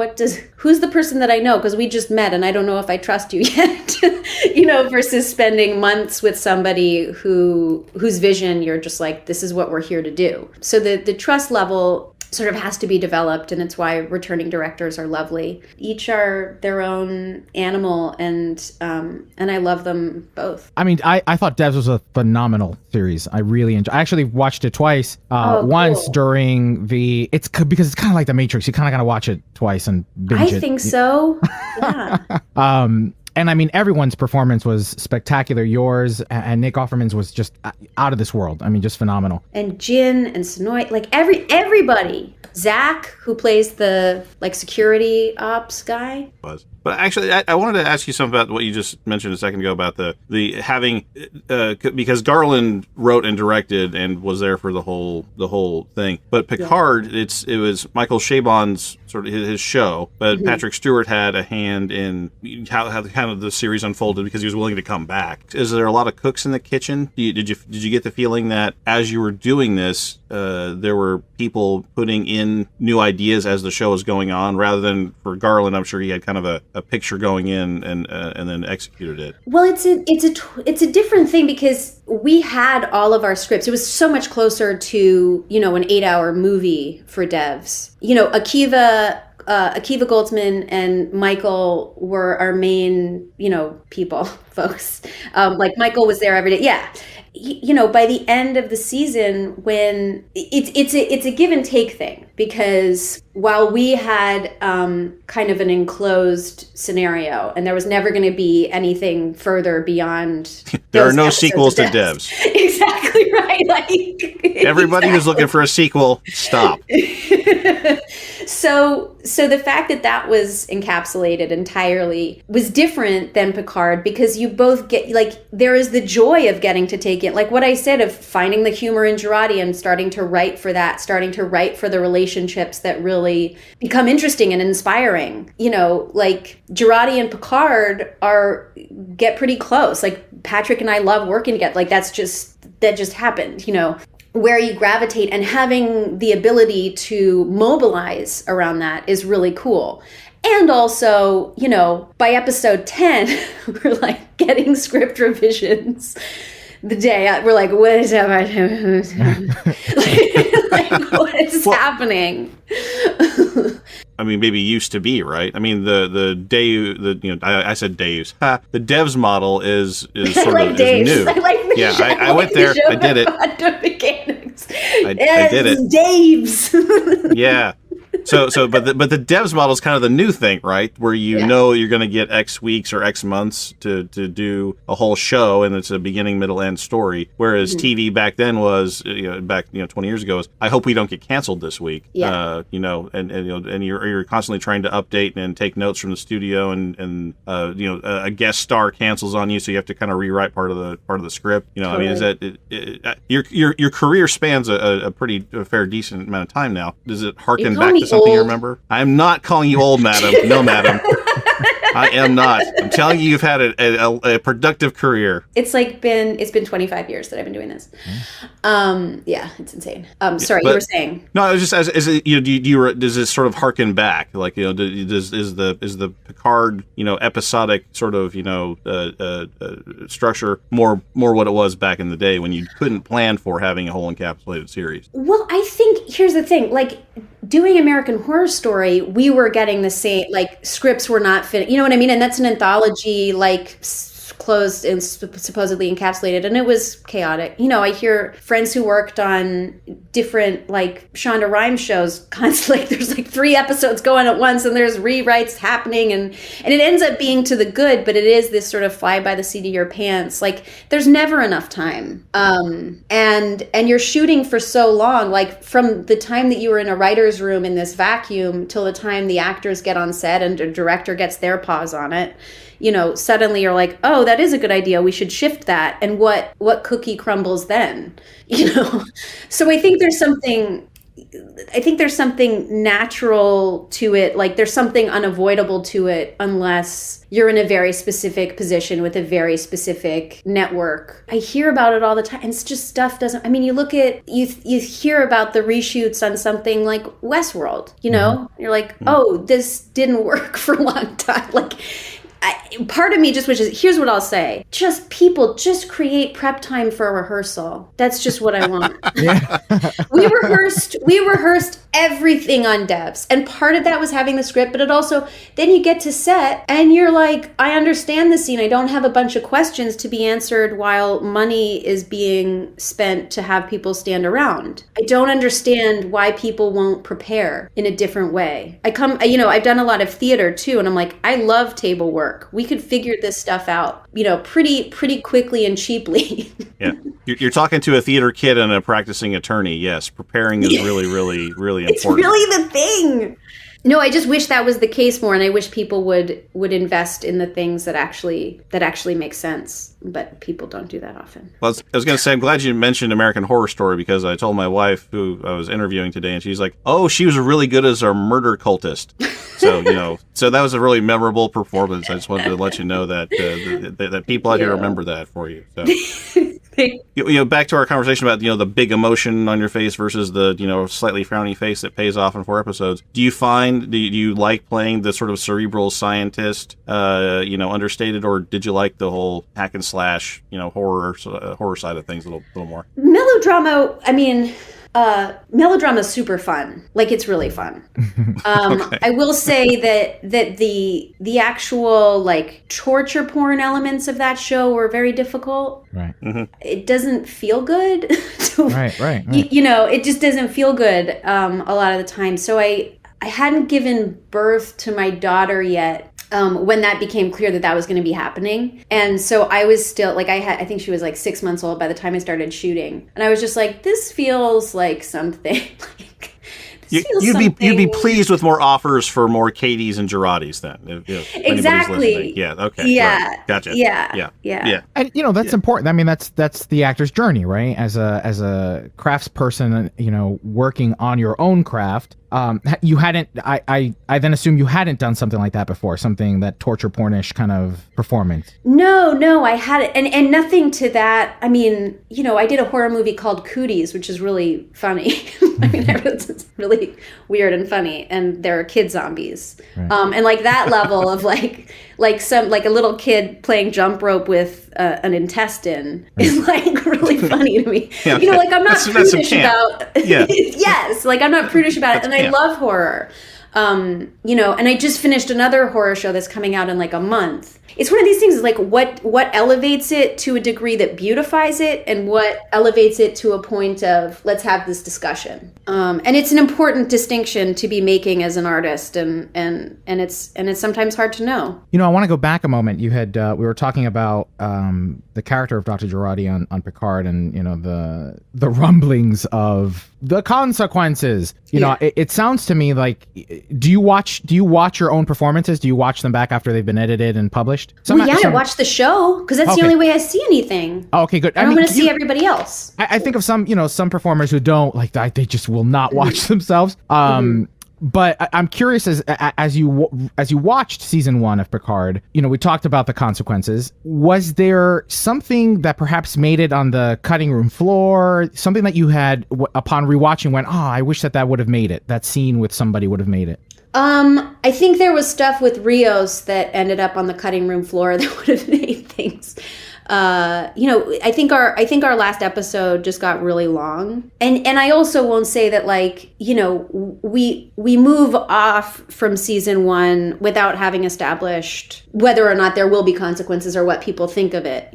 who's the person that I know? Because we just met and I don't know if I trust you yet, versus spending months with somebody whose vision you're just like, this is what we're here to do. So the trust level sort of has to be developed, and it's why returning directors are lovely. Each are their own animal, and I love them both. I mean, I thought Devs was a phenomenal series. I really enjoyed. I actually watched it twice. Once cool. During because it's kind of like The Matrix. You kind of got to watch it twice and binge it. I think so. Yeah. And I mean, everyone's performance was spectacular. Yours and Nick Offerman's was just out of this world. I mean, just phenomenal. And Jin and Sonoy, like everybody. Zach, who plays the security ops guy. But actually, I wanted to ask you something about what you just mentioned a second ago about the having because Garland wrote and directed and was there for the whole thing. But Picard, it was Michael Chabon's sort of his show, but Patrick Stewart had a hand in how kind of the series unfolded because he was willing to come back. Is there a lot of cooks in the kitchen? Did you get the feeling that as you were doing this, there were people putting in new ideas as the show was going on, rather than for Garland? I'm sure he had kind of a a picture going in and then executed it. Well, it's a different thing because we had all of our scripts. It was so much closer to, you know, an 8-hour movie for devs. You know, Akiva Goldsman and Michael were our main, you know, people, folks. Like Michael was there every day. Yeah. You know, by the end of the season, when it's a give and take thing, because while we had kind of an enclosed scenario and there was never going to be anything further beyond there are no sequels to Devs. Exactly right. Like everybody who's looking for a sequel, stop. So the fact that was encapsulated entirely was different than Picard, because you both get, like, there is the joy of getting to take it, like what I said, of finding the humor in Jurati and starting to write for that, starting to write for the relationships that really become interesting and inspiring. You know, like Jurati and Picard get pretty close. Like Patrick and I love working together. Like that just happened, you know. Where you gravitate and having the ability to mobilize around that is really cool. And also, you know, by episode 10, we're like getting script revisions the day. We're like, what is happening? like, what is happening? I mean, maybe used to be, right? I mean, I said Deus. The Devs model is sort like of Dave's. is new. I like the yeah, show. I went there. I did it. Mechanics. I did it. Dave's. Yeah. But the Devs model is kind of the new thing, right? Where you know you're going to get X weeks or X months to do a whole show, and it's a beginning, middle, end story. Whereas TV back then was, 20 years ago, was, I hope we don't get canceled this week. Yeah. And you're constantly trying to update and take notes from the studio, and a guest star cancels on you, so you have to kind of rewrite part of the script. You know, totally. I mean, is that your career spans a fair decent amount of time now? Does it harken back to something old. You remember? I'm not calling you old, madam. No, madam. I am not. I'm telling you, you've had a productive career. It's been 25 years that I've been doing this. Yeah, it's insane. Sorry, you were saying. No, I was just does this sort of harken back? Like, you know, is the Picard, you know, episodic sort of, you know, structure more what it was back in the day when you couldn't plan for having a whole encapsulated series? Well, I think here's the thing, like doing American Horror Story, we were getting the same, like scripts were not fit, you know what I mean? And that's an anthology, like closed and supposedly encapsulated, and it was chaotic. You know, I hear friends who worked on different like Shonda Rhimes shows constantly, there's like 3 episodes going at once and there's rewrites happening, and it ends up being to the good, but it is this sort of fly by the seat of your pants. Like there's never enough time. And you're shooting for so long, like from the time that you were in a writer's room in this vacuum till the time the actors get on set and the director gets their paws on it. You know, suddenly you're like, oh, that is a good idea. We should shift that. And what cookie crumbles then? You know? So I think there's something natural to it. Like there's something unavoidable to it unless you're in a very specific position with a very specific network. I hear about it all the time. And it's just stuff doesn't, I mean, you hear about the reshoots on something like Westworld, you know? You're like, oh, this didn't work for a long time. Like, part of me just wishes, here's what I'll say, just create prep time for a rehearsal. That's just what I want. We rehearsed everything on Devs, and part of that was having the script, but it also, then you get to set and you're like, I understand the scene, I don't have a bunch of questions to be answered while money is being spent to have people stand around. I don't understand why people won't prepare in a different way. I've done a lot of theater too, and I'm like, I love table work. We could figure this stuff out, you know, pretty quickly and cheaply. Yeah. You're talking to a theater kid and a practicing attorney. Yes. Preparing is really, really, really important. It's really the thing. No, I just wish that was the case more. And I wish people would invest in the things that actually make sense. people don't do that often. Well, I was going to say, I'm glad you mentioned American Horror Story, because I told my wife, who I was interviewing today, and she's like, "Oh, she was really good as a murder cultist." So so that was a really memorable performance. I just wanted to let you know that that people out here remember that for you. So. Back to our conversation about the big emotion on your face versus the slightly frowny face that pays off in 4 episodes. Do you like playing the sort of cerebral scientist, understated, or did you like the whole hack and slash, horror side of things a little more? Melodrama. I mean, melodrama is super fun. Like, it's really fun. Okay. I will say that the actual like torture porn elements of that show were very difficult. Right. Mm-hmm. It doesn't feel good. Right. It just doesn't feel good a lot of the time. So I hadn't given birth to my daughter yet. When that became clear that was going to be happening. And so I was still like, I think she was like 6 months old by the time I started shooting. And I was just like, this feels like something. You'd be pleased with more offers for more Katie's and Gerardis then. Exactly. Yeah. Okay. Yeah. Right. Gotcha. Yeah. And that's important. I mean, that's the actor's journey, right? As a craftsperson, working on your own craft. You hadn't. I then assume you hadn't done something like that before. Something that torture pornish kind of performance. No, I hadn't, and nothing to that. I mean, I did a horror movie called Cooties, which is really funny. I mean, it's really weird and funny, and there are kid zombies, right. And like that level of like a little kid playing jump rope with an intestine is like really funny to me. Yeah, like I'm not prudish about. Yeah. Yes, like I'm not prudish about it, and I love horror. And I just finished another horror show that's coming out in like a month. It's one of these things, like what elevates it to a degree that beautifies it, and what elevates it to a point of let's have this discussion. And it's an important distinction to be making as an artist, and it's sometimes hard to know. I want to go back a moment. You had we were talking about the character of Dr. Girardi on Picard, and the rumblings of the consequences. It sounds to me like, do you watch your own performances? Do you watch them back after they've been edited and published? I watch the show because that's the only way I see anything. Oh, okay, good. I don't want to see everybody else. I think of some performers who don't like that. They just will not watch themselves. But I'm curious, as you watched season 1 of Picard, we talked about the consequences. Was there something that perhaps made it on the cutting room floor? Something that you had upon rewatching went, I wish that would have made it. That scene with somebody would have made it. I think there was stuff with Rios that ended up on the cutting room floor that would have made things. I think our last episode just got really long, and I also won't say that we move off from season 1 without having established whether or not there will be consequences or what people think of it.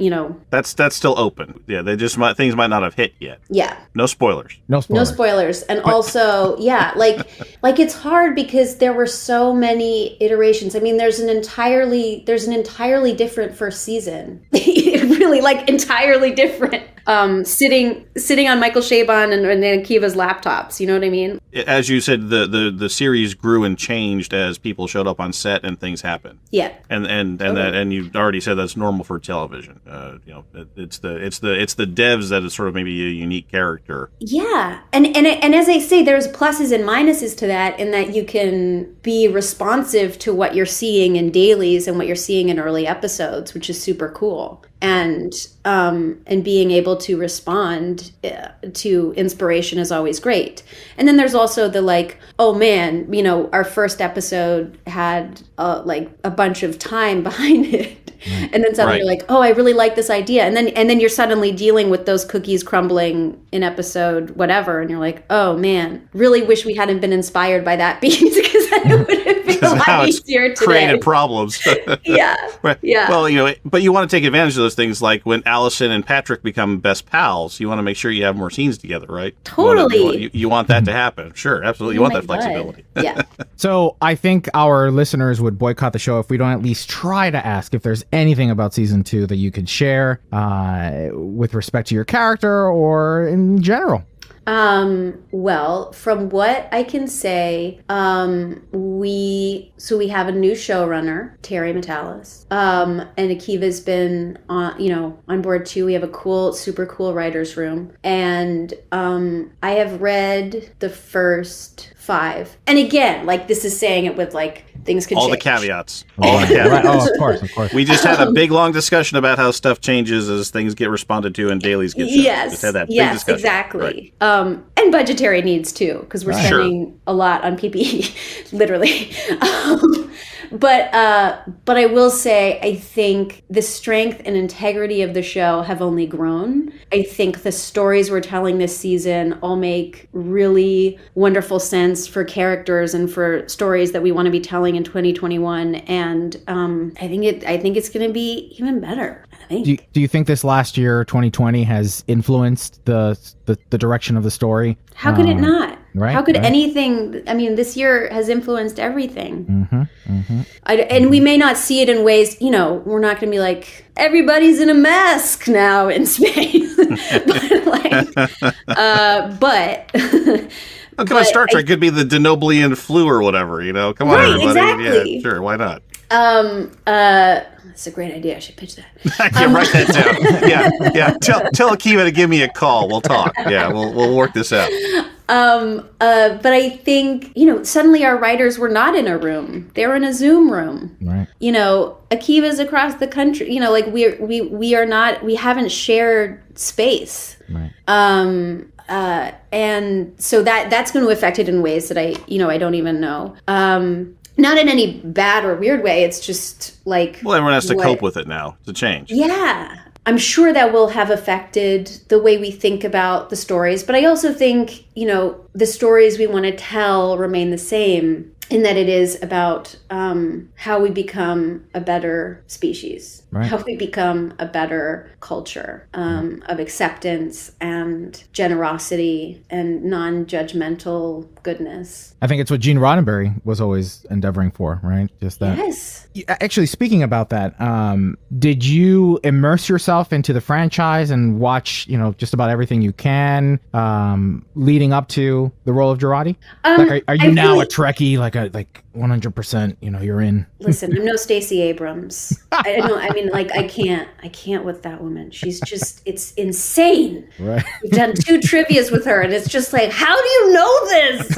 That's still open. Yeah, things might not have hit yet. Yeah. No spoilers. And also, like it's hard because there were so many iterations. I mean, there's an entirely different first season. Really, like, entirely different. Sitting on Michael Chabon and Akiva's laptops. You know what I mean? As you said, the series grew and changed as people showed up on set and things happened. Yeah. And you already said that's normal for television. It's the devs that is sort of maybe a unique character. Yeah, and as I say, there's pluses and minuses to that, in that you can be responsive to what you're seeing in dailies and what you're seeing in early episodes, which is super cool. And being able to respond to inspiration is always great. And then there's also the like, oh man, our first episode had a bunch of time behind it. And then suddenly you're like, oh, I really like this idea. And then you're suddenly dealing with those cookies crumbling in episode whatever. And you're like, oh man, really wish we hadn't been inspired by that beat, because then it would have been a lot easier today. Created problems. Yeah. Right. Yeah. Well, but you want to take advantage of those things, like when Allison and Patrick become best pals, you want to make sure you have more scenes together, right? Totally. You want that to happen. Sure, absolutely. You want that flexibility. Yeah. So I think our listeners would boycott the show if we don't at least try to ask if there's anything about season 2 that you could share with respect to your character or in general. Well, from what I can say, we have a new showrunner, Terry Metalis, and Akiva's been on board too. We have a super cool writers room, and I have read the first 5, and again, like, this is saying it with like things could all change. the caveats. All the caveats. Right. Oh, of course. We just had a big long discussion about how stuff changes as things get responded to and dailies get shown. Yes, Just had that big yes, discussion. exactly. Right. And budgetary needs too, because we're Right. spending a lot on PPE, literally. But I will say, I think the strength and integrity of the show have only grown. I think the stories we're telling this season all make really wonderful sense for characters and for stories that we want to be telling in 2021. And I think it's going to be even better. I think. Do you think this last year, 2020, has influenced the direction of the story? How could it not? Right, How could right. anything? I mean, this year has influenced everything. Mm-hmm. And we may not see it in ways, we're not going to be like, everybody's in a mask now in space. but Look at Star Trek. Could be the Denoblian flu or whatever, Come on, Right, everybody. exactly. Yeah, sure. Why not? that's a great idea. I should pitch that. Yeah, write that down. Yeah. Tell Akiva to give me a call. We'll talk. Yeah, we'll work this out. But I think, suddenly our writers were not in a room. They were in a Zoom room. Right. Akiva's across the country, like we haven't shared space. Right. And so that's going to affect it in ways that I don't even know. Not in any bad or weird way. It's just like, Well, everyone has to cope with it now. It's a change. yeah. I'm sure that will have affected the way we think about the stories. But I also think, the stories we want to tell remain the same, in that it is about how we become a better species, Right. how we become a better culture of acceptance and generosity and non-judgmental goodness. I think it's what Gene Roddenberry was always endeavoring for, right? Just that. Yes. Actually, speaking about that, did you immerse yourself into the franchise and watch, just about everything you can, leading up to the role of Girardi? Are you now a Trekkie, like 100%? You're in. Listen, I'm no Stacey Abrams. I can't with that woman. She's just, it's insane. Right. We've done 2 trivias with her, and it's just like, how do you know this?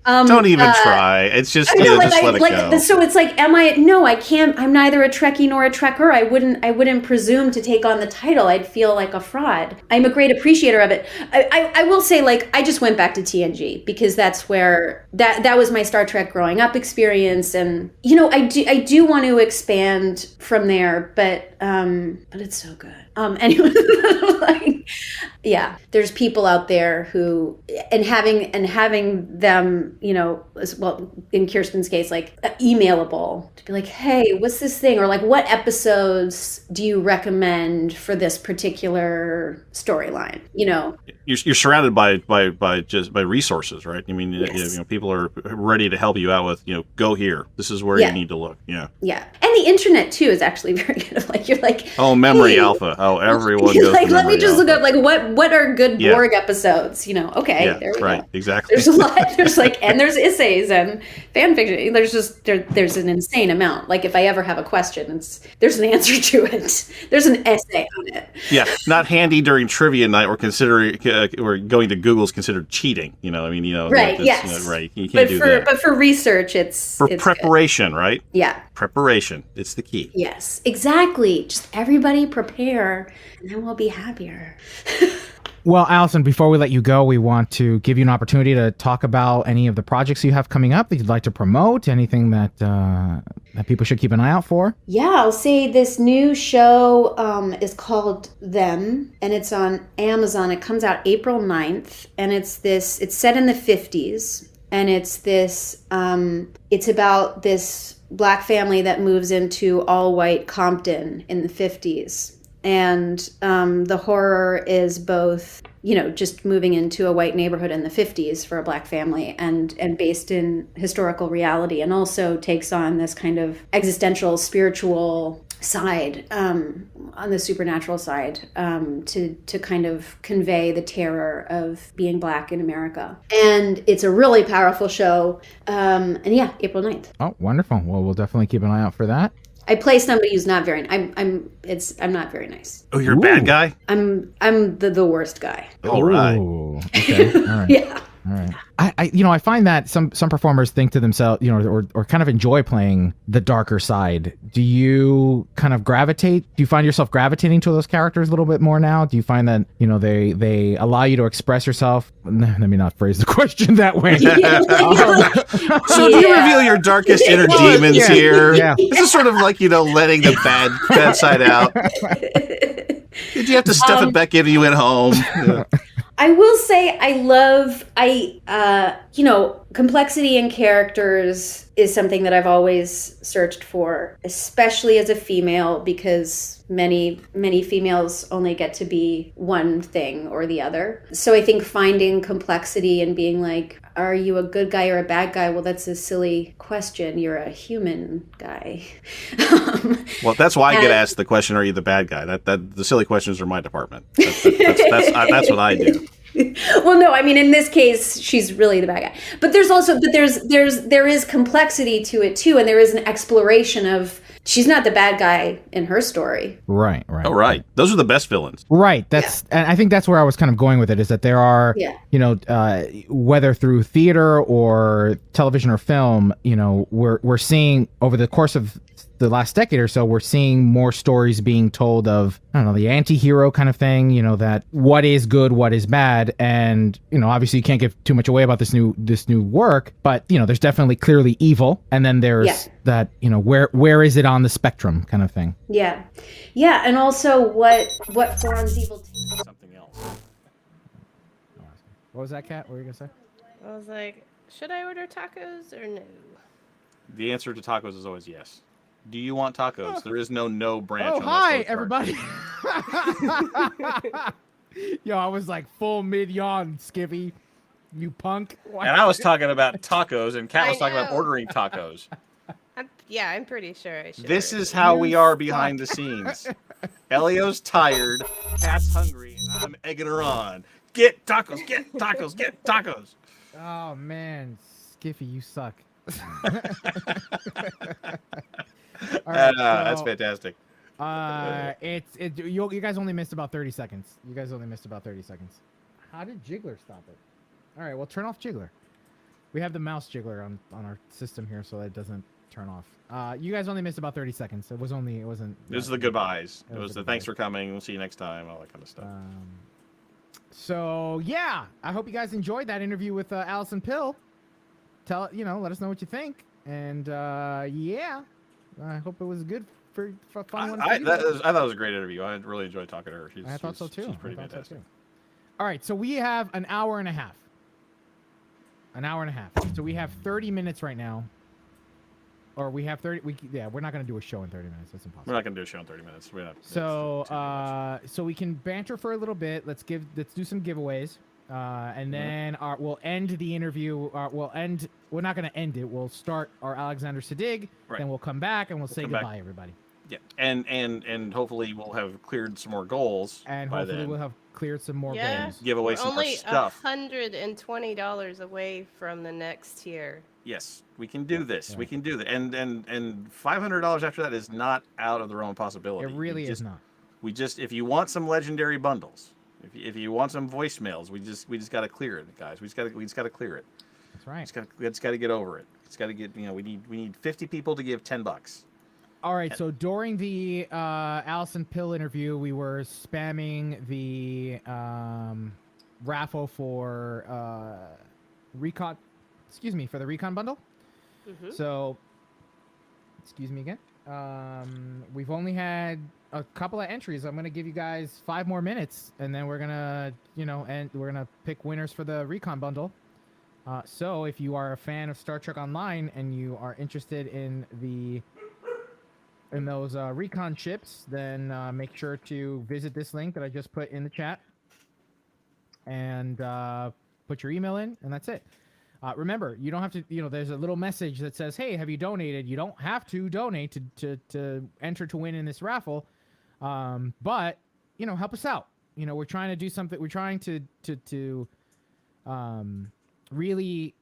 Don't even try. It's just, I know, just let it go. So it's like, no, I can't. I'm neither a Trekkie nor a Trekker. I wouldn't presume to take on the title. I'd feel like a fraud. I'm a great appreciator of it. I will say, I just went back to TNG because that's where that was my Star Trek growing up experience, and I do want to expand from there, but it's so good. Anyway, yeah, there's people out there who, and having them, well, in Kirsten's case, emailable to be like, hey, what's this thing? Or what episodes do you recommend for this particular storyline? You're surrounded by resources, right? I mean, Yes. people are ready to help you out with, go here. This is where you need to look. Yeah. Yeah. And the internet too is actually very good. You're like, Oh, Memory hey, Alpha. Oh, everyone goes to let me Memory just look Alpha. up what are good Yeah. Borg episodes, okay, Yeah, there we right. go. Exactly. There's a lot. There's and there's essays and fan fiction. There's just there's an insane amount. If I ever have a question, there's an answer to it. There's an essay on it. Yeah, not handy during trivia night or going to Google's considered cheating. Right, it's, yes. Right. You can't do for that. but for research, it's For good. preparation, right? Yeah. Preparation. It's the key. Yes. Exactly. Just everybody prepare, and then we'll be happier. Well, Allison, before we let you go, we want to give you an opportunity to talk about any of the projects you have coming up that you'd like to promote, anything that people should keep an eye out for. Yeah, I'll say this new show is called Them, and it's on Amazon. It comes out April 9th, and it's set in the 50s, and it's about this Black family that moves into all-white Compton in the 50s. And the horror is both, just moving into a white neighborhood in the 50s for a Black family and based in historical reality, and also takes on this kind of existential, spiritual side, on the supernatural side, to kind of convey the terror of being Black in America. And it's a really powerful show. And yeah, April 9th. Oh, wonderful. Well, we'll definitely keep an eye out for that. I play somebody who's not very. I'm not very nice. Oh, you're a bad guy? I'm the worst guy. All right. Ooh, okay. All right. Yeah. All right. I find that some performers think to themselves, or kind of enjoy playing the darker side. Do you kind of gravitate? Do you find yourself gravitating to those characters a little bit more now? Do you find that, they allow you to express yourself? Let me not phrase the question that way. So do you reveal your darkest inner demons here? Yeah. This is sort of like, letting the bad side out. Did you have to stuff it back into you at home? Yeah. I will say complexity in characters is something that I've always searched for, especially as a female, because many females only get to be one thing or the other. So I think finding complexity and being like, are you a good guy or a bad guy? Well, that's a silly question. You're a human guy. Well, that's why I get asked the question, are you the bad guy? That the silly questions are my department. That's what I do. Well, no, I mean, in this case, she's really the bad guy. But there is complexity to it too, and there is an exploration of she's not the bad guy in her story. Right. Oh, right. Those are the best villains. Right. And I think that's where I was kind of going with it, is that there are, whether through theater or television or film, we're seeing over the course of the last decade or so, we're seeing more stories being told of, the anti-hero kind of thing, that what is good, what is bad. And, obviously you can't give too much away about this new work, but, there's definitely clearly evil. And then there's that, where is it on the spectrum kind of thing. Yeah. Yeah. And also what forms evil Something else. What was that, Kat? What were you going to say? I was like, should I order tacos or no? The answer to tacos is always yes. Do you want tacos? There is no branch. Oh, on hi, this everybody. Yo, I was like full mid-yawn, Skippy. You punk. And I was talking about tacos, and Kat was talking about know. ordering tacos. I'm pretty sure I should. This order is how we are behind the scenes. Elio's tired, Kat's hungry, and I'm egging her on. Get tacos, get tacos, get tacos. Oh, man. Skiffy, you suck. All right, That's fantastic. You guys only missed about 30 seconds. How did Jiggler stop it? All right, well, turn off Jiggler. We have the mouse Jiggler on our system here, so it doesn't turn off. You guys only missed about 30 seconds. It wasn't. This is the goodbyes. It It was was the the thanks for coming. We'll see you next time. All that kind of stuff. So yeah, I hope you guys enjoyed that interview with Allison Pill. Let us know what you think, and yeah, I hope it was good for fun. I thought it was a great interview. I really enjoyed talking to her. I thought so too. She's pretty fantastic. All right, so we have an hour and a half. So we have 30 minutes right now. Or we have 30. We're not going to do a show in 30 minutes. That's impossible. We're not going to do a show in 30 minutes. So we can banter for a little bit. Let's do some giveaways. And then we'll end the interview. We're not going to end it. We'll start our Alexander Siddig. Right. Then we'll come back and we'll say goodbye, everybody. Yeah, and hopefully we'll have cleared some more goals. And hopefully we'll have cleared some more goals. Give away some more stuff. Only $120 away from the next tier. Yes, we can do this. Yeah. We can do that. And $500 after that is not out of the realm of possibility. It really is not. If you want some legendary bundles, if you want some voicemails, we just got to clear it, guys. We just got to clear it. That's right. We just got to get over it. It's got to get, we need 50 people to give $10. All right, so during the Allison Pill interview, we were spamming the raffle for Recon. Excuse me, for the Recon bundle. Mm-hmm. So, excuse me again. We've only had a couple of entries. I'm gonna give you guys 5 more minutes, and then we're gonna, and we're gonna pick winners for the Recon bundle. So, if you are a fan of Star Trek Online and you are interested in those Recon chips, then make sure to visit this link that I just put in the chat and put your email in, and that's it. Remember, you don't have to. There's a little message that says, "Hey, have you donated?" You don't have to donate to enter to win in this raffle, but help us out. We're trying to do something. We're trying to really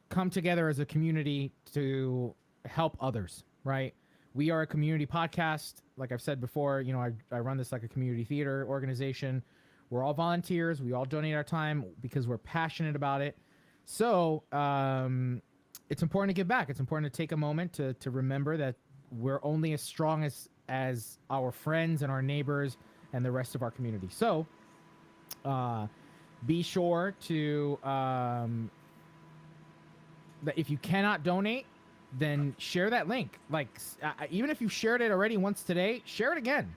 come together as a community to help others. Right? We are a community podcast. Like I've said before, I run this like a community theater organization. We're all volunteers. We all donate our time because we're passionate about it. So it's important to give back. It's important to take a moment to remember that we're only as strong as our friends and our neighbors and the rest of our community. So be sure to that if you cannot donate, then share that link. Like even if you shared it already once today, share it again.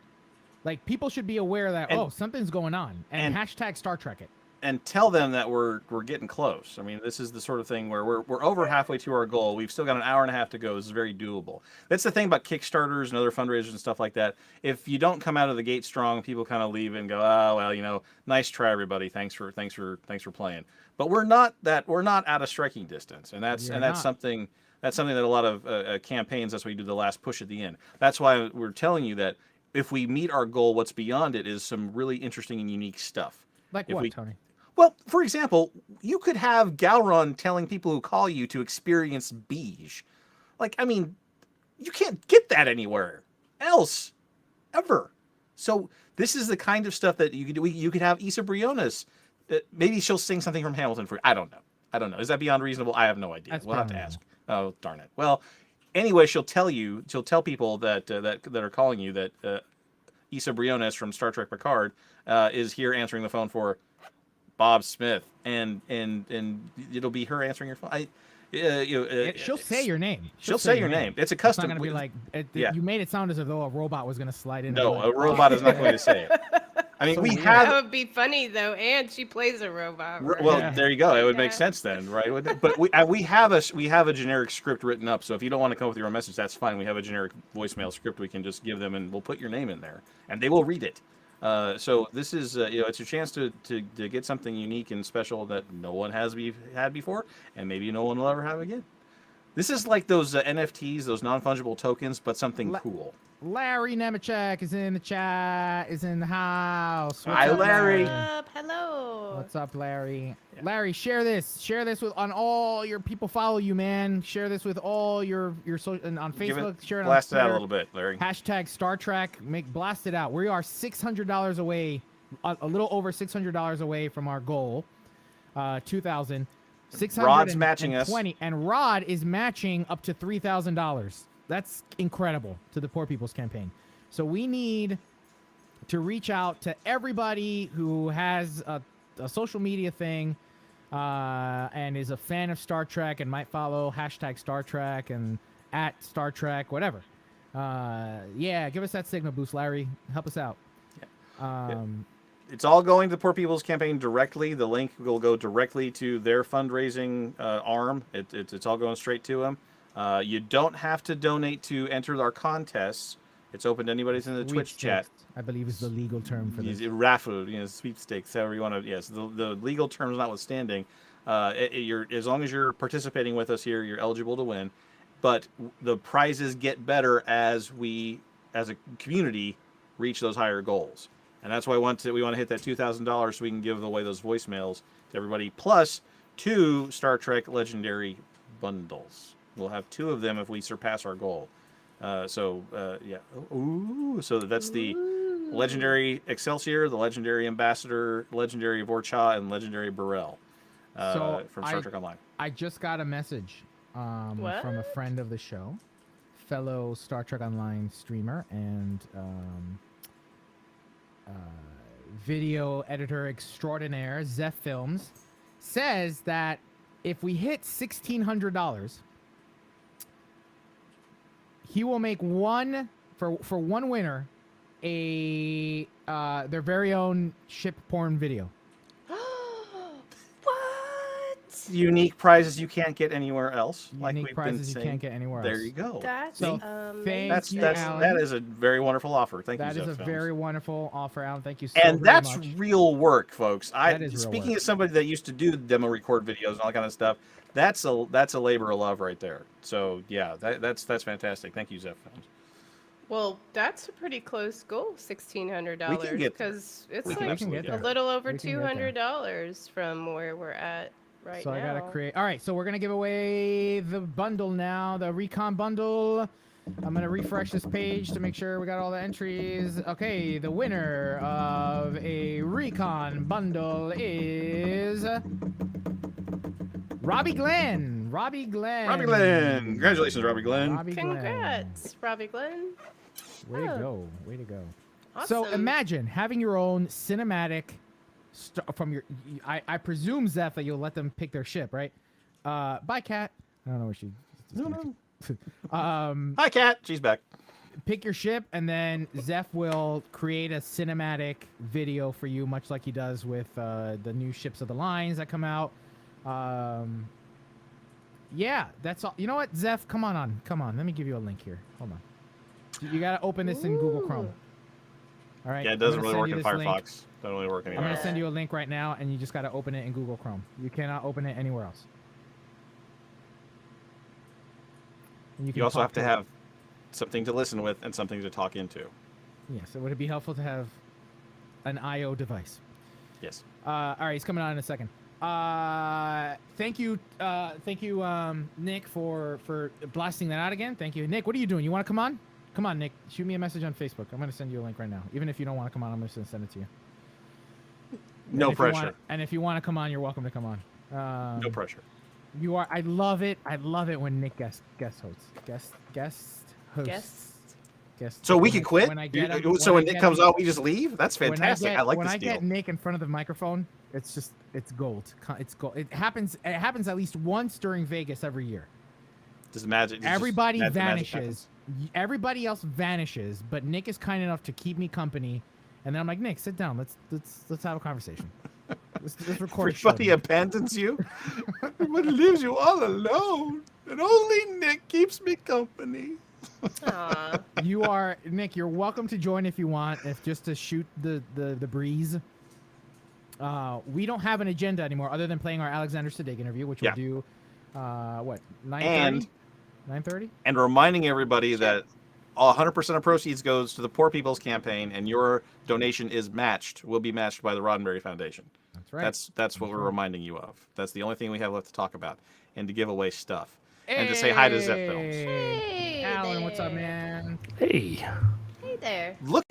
Like people should be aware that something's going on, and hashtag Star Trek it. And tell them that we're getting close. I mean, this is the sort of thing where we're over halfway to our goal. We've still got an hour and a half to go. This is very doable. That's the thing about Kickstarters and other fundraisers and stuff like that. If you don't come out of the gate strong, people kind of leave and go, "Oh, well, nice try, everybody. Thanks for playing." But we're not out of striking distance, and that's something that a lot of campaigns. That's why you do the last push at the end. That's why we're telling you that if we meet our goal, what's beyond it is some really interesting and unique stuff. Like what, Tony? Well, for example, you could have Galron telling people who call you to experience Beige. Like, I mean, you can't get that anywhere else, ever. So this is the kind of stuff that you could do. You could have Issa Briones. Maybe she'll sing something from Hamilton for you. I don't know. Is that beyond reasonable? I have no idea. We'll have to ask. Oh, darn it. Well, anyway, she'll tell people that are calling you that Issa Briones from Star Trek Picard is here answering the phone for Bob Smith, and it'll be her answering your phone. She'll say your name. She'll say your name. It's a custom. It's not going to be like you made it sound as though a robot was going to slide in. No, a robot is not going to say it. I mean, that would be funny though, and she plays a robot. Right? Well, there you go. It would make sense then, right? But we have a generic script written up. So if you don't want to come up with your own message, that's fine. We have a generic voicemail script we can just give them, and we'll put your name in there, and they will read it. So this is it's a chance to get something unique and special that no one has had before, and maybe no one will ever have again. This is like those NFTs, those non-fungible tokens, but something cool. Larry Nemechek is in the chat, is in the house. Hi, Larry. Hello. What's up, Larry? Yeah. Larry, share this with on all your people. Follow you, man. Share this with all your social and on Facebook. Share it blast on it out a little bit, Larry. Hashtag Star Trek. Blast it out. We are $600 away, a little over $600 away from our goal. 2,000. Rod's matching us. And Rod is matching up to $3,000. That's incredible to the Poor People's Campaign. So we need to reach out to everybody who has a social media thing and is a fan of Star Trek and might follow hashtag Star Trek and at Star Trek, whatever. Give us that signal boost, Larry. Help us out. It's all going to the Poor People's Campaign directly. The link will go directly to their fundraising arm. It's all going straight to them. You don't have to donate to enter our contests. It's open to anybody in the Twitch chat. I believe is the legal term for this. Raffle, sweepstakes, however you want to. Yes, the legal terms notwithstanding, as long as you're participating with us here, you're eligible to win. But the prizes get better as we, as a community, reach those higher goals. And that's why we want to hit that $2,000 so we can give away those voicemails to everybody. Plus 2 Star Trek Legendary bundles. We'll have 2 of them if we surpass our goal. So that's the Legendary Excelsior, the Legendary Ambassador, Legendary Vorcha, and Legendary Burrell from Star Trek Online. I just got a message from a friend of the show, fellow Star Trek Online streamer and video editor extraordinaire, Zeph Films, says that if we hit $1,600, he will make one for one winner their very own ship porn video. What? unique prizes you can't get anywhere else. Like Unique we've prizes been you saying. can't get anywhere else. There you go. That's So, thank That's you, that Alan. is a very wonderful offer. Thank That you. is a Zeph very Films. wonderful offer, Alan. Thank you so And very that's much. real work, folks. That is real Speaking work. as somebody that used to do demo record videos and all that kind of stuff, that's a labor of love right there. So yeah, that's fantastic. Thank you, Zeph Films. Well, that's a pretty close goal, $1,600, We can get because it's we can like absolutely get a there. little over We can get there. $200 from where we're at right So now. I gotta create. All right, so we're gonna give away the bundle now, the Recon bundle. I'm gonna refresh this page to make sure we got all the entries. Okay, the winner of a Recon bundle is Robbie Glenn. Robbie Glenn. Robbie Glenn, congratulations, Robbie Glenn. Robbie Glenn. Congrats, Robbie Glenn. Way to Oh. go. Way to go. Awesome. So imagine having your own cinematic from your. I presume, Zeph, that you'll let them pick their ship, right? Bye, Cat. I don't know where she. No. Um, Hi, Kat. She's back. pick your ship, and then Zeph will create a cinematic video for you, much like he does with the new Ships of the Lines that come out. Yeah, that's all. You know what, Zeph? Come on. Let me give you a link here. Hold on. You gotta open this in Google Chrome. All right. Yeah, it I'm doesn't gonna really send work you in this link. Firefox. Doesn't really work I'm anywhere. gonna send you a link right now, and you just gotta open it in Google Chrome. You cannot open it anywhere else. And You can also talk have to it. have something to listen with and something to talk into. Yes, it would be helpful to have an I/O device. Yes. All right, he's coming on in a second. Thank you, Nick, for blasting that out again. Thank you, Nick. What are you doing? You want to come on? Come on, Nick. Shoot me a message on Facebook. I'm gonna send you a link right now. Even if you don't want to come on, I'm just gonna send it to you. No And if you pressure. want- and if you want to come on, you're welcome to come on. No pressure. You are. I love it. I love it when Nick guest hosts. Guest hosts. Guess. Guest. So we when can I- quit. when I get him- So when when I Nick get comes him- out, we just leave. That's fantastic. I like when this I deal. get Nick in front of the microphone, it's gold. It's gold. It happens at least once during Vegas every year. Just magic. it's just Everybody magic vanishes. Everybody else vanishes, but Nick is kind enough to keep me company. And then I'm like, Nick, sit down. Let's have a conversation. Let's record. a show Everybody now." abandons you. Everybody leaves you all alone, and only Nick keeps me company. Aw. You are Nick. You're welcome to join if you want. If just to shoot the breeze. We don't have an agenda anymore other than playing our Alexander Siddig interview, which Yeah. we'll do. What 9:30? And 9:30. and reminding everybody that 100% of proceeds goes to the Poor People's Campaign, and your donation is matched. Will be matched by the Roddenberry Foundation. That's right. That's what we're right. reminding you of. That's the only thing we have left to talk about, and to give away stuff, and to say hi to Zep Films. Hey Alan, what's up, there. man? Hey, Hey there. Look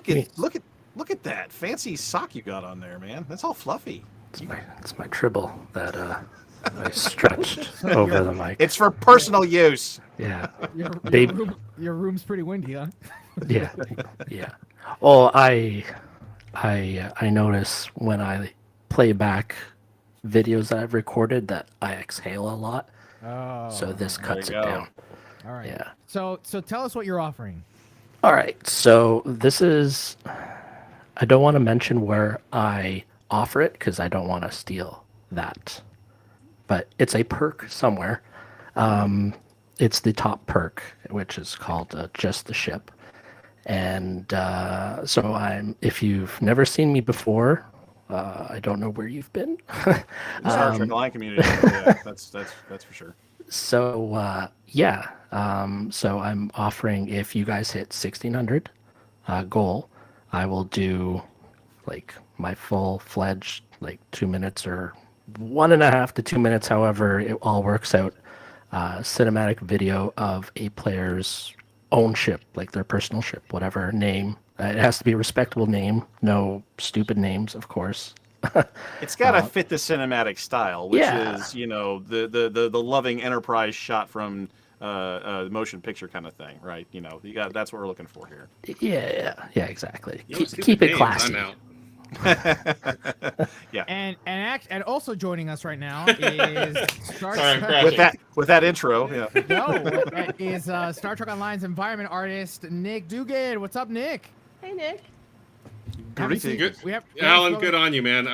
at that fancy sock you got on there, man. That's all fluffy. it's my tribble that I stretched over the mic. It's for personal use. Yeah, Your, Babe. your room's pretty windy, huh? yeah, yeah. Oh, I notice when I play back videos that I've recorded that I exhale a lot. Oh. So this cuts it go. down. All right. Yeah. So tell us what you're offering. All right. So this is. I don't want to mention where I offer it because I don't want to steal that. But it's a perk somewhere. It's the top perk, which is called Just the Ship. And so if you've never seen me before, I don't know where you've been. Star Trek Line community. Yeah, that's for sure. So so I'm offering, if you guys hit 1,600 goal, I will do like my full-fledged 2 minutes or 1.5 to 2 minutes, however it all works out, cinematic video of a player's own ship, like their personal ship, whatever name. It has to be a respectable name, no stupid names, of course. It's got to fit the cinematic style, which yeah. is the loving Enterprise shot from motion picture kind of thing, right? That's what we're looking for here. Yeah, exactly. No Keep stupid it names, classy. I'm out. Yeah. And also joining us right now is Star Sorry, I'm Trek. crashing. With that intro, yeah. No, is Star Trek Online's environment artist Nick Dugan. What's up, Nick? Hey, Nick. Haven't seen- Good. we have Alan, spoken- good on you, man.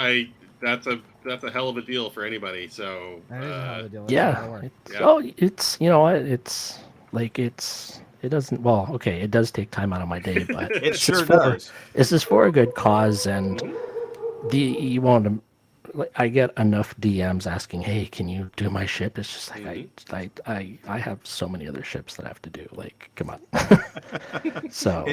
that's a hell of a deal for anybody. So That is a hell of a deal. That's a lot of Yeah. work. Yeah. Oh, it's you know what? It's like it doesn't. Well, okay, it does take time out of my day, but It it's sure just for, does. This is for a good cause, and you want to. Like, I get enough DMs asking, "Hey, can you do my ship?" It's just like I have so many other ships that I have to do. Like, come on. So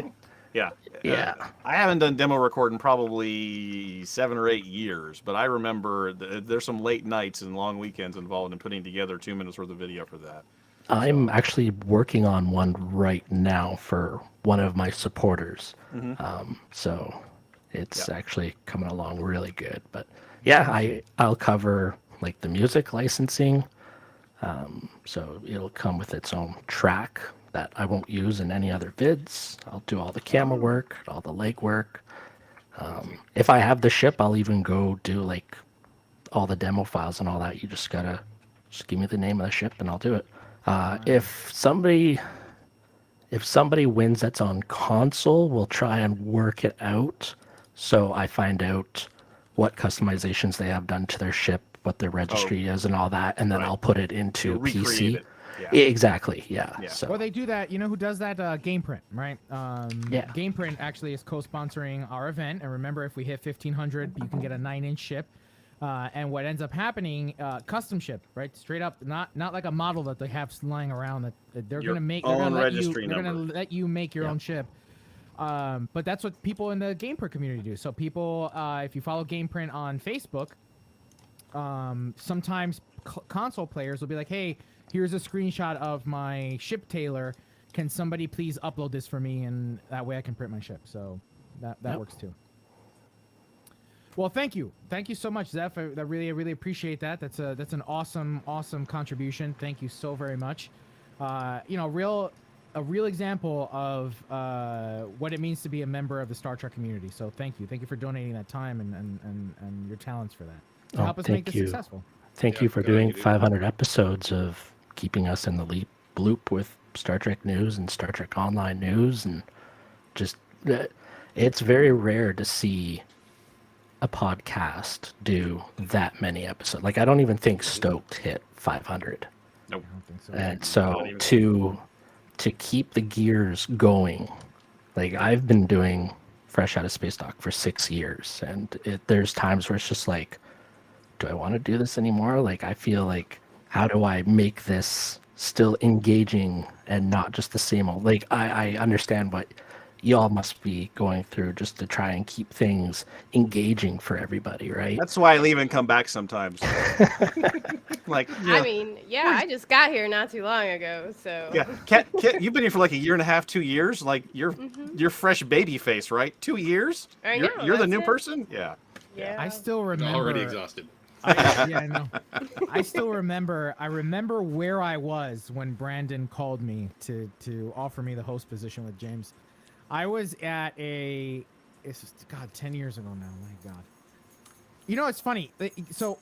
Yeah. yeah. I haven't done demo record in probably 7 or 8 years, but I remember there's some late nights and long weekends involved in putting together 2 minutes worth of video for that. I'm actually working on one right now for one of my supporters. So it's actually coming along really good. But yeah, I'll cover like the music licensing. So it'll come with its own track that I won't use in any other vids. I'll do all the camera work, all the leg work. If I have the ship, I'll even go do like all the demo files and all that. You just gotta give me the name of the ship and I'll do it. If somebody wins that's on console, we'll try and work it out. So I find out what customizations they have done to their ship, what their registry is, and all that, and then Right. I'll put it into Recreate PC. it. Yeah. Exactly. Yeah. Yeah. So Well, they do that. You know who does that? GamePrint, right? Yeah. GamePrint actually is co-sponsoring our event. And remember, if we hit 1,500, you can get a 9-inch ship. And what ends up happening, custom ship, right? Straight up, not like a model that they have lying around that they're Your gonna make. own They're gonna let you. registry They're gonna number. let you make your Yeah. own ship. But that's what people in the GamePrint community do. So people, if you follow GamePrint on Facebook, sometimes console players will be like, "Hey, here's a screenshot of my ship tailor. Can somebody please upload this for me, and that way I can print my ship." So that Yep. works too. Well, thank you so much, Zeph. I really appreciate that. That's an awesome contribution. Thank you so very much. You know, a real example of what it means to be a member of the Star Trek community. So thank you for donating that time and your talents for that to Oh, help us make thank this you. successful. Thank Yeah, you for good on doing you, dude. 500 episodes of keeping us in the loop with Star Trek news and Star Trek Online news, and just it's very rare to see a podcast do that many episodes. Like I don't even think Stoked hit 500, Nope. I don't think so. and Not so even to keep the gears going, like I've been doing Fresh Out of Space Dock for 6 years, and there's times where it's just like, do I want to do this anymore? Like I feel like, how do I make this still engaging and not just the same old? Like I understand what y'all must be going through just to try and keep things engaging for everybody, right? That's why I leave and come back sometimes. Like, I mean, yeah, I just got here not too long ago, so yeah, Kat, you've been here for like a year and a half, 2 years. Like you're fresh baby face, right? 2 years. I You're, know, you're the that's new it. person. Yeah. yeah. I still remember. Already exhausted. Yeah, I know. I still remember. I remember where I was when Brandon called me to offer me the host position with James. I was at it's 10 years ago now. My God. You know, it's funny. So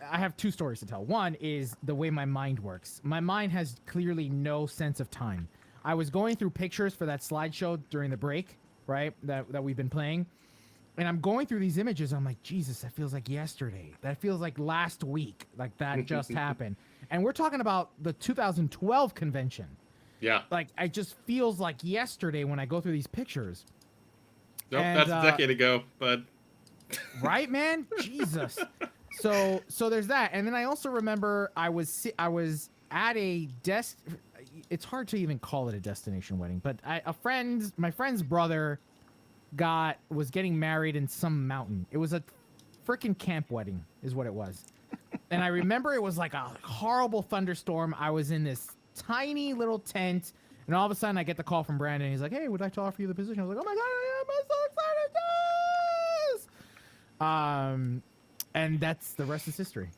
I have two stories to tell. One is the way my mind works. My mind has clearly no sense of time. I was going through pictures for that slideshow during the break, right? That we've been playing. And I'm going through these images. I'm like, Jesus, that feels like yesterday. That feels like last week. Like that just happened. And we're talking about the 2012 convention. Yeah. Like, it just feels like yesterday when I go through these pictures. Nope, And, that's a decade ago, but Right, man? Jesus. So there's that. And then I also remember I was at a it's hard to even call it a destination wedding, but my friend's brother was getting married in some mountain. It was a freaking camp wedding is what it was. And I remember it was like a horrible thunderstorm. I was in this tiny little tent, and all of a sudden I get the call from Brandon. He's like, "Hey, would I like to offer you the position?" I was like, "Oh my God, I'm so excited!" Yes! And that's the rest is history.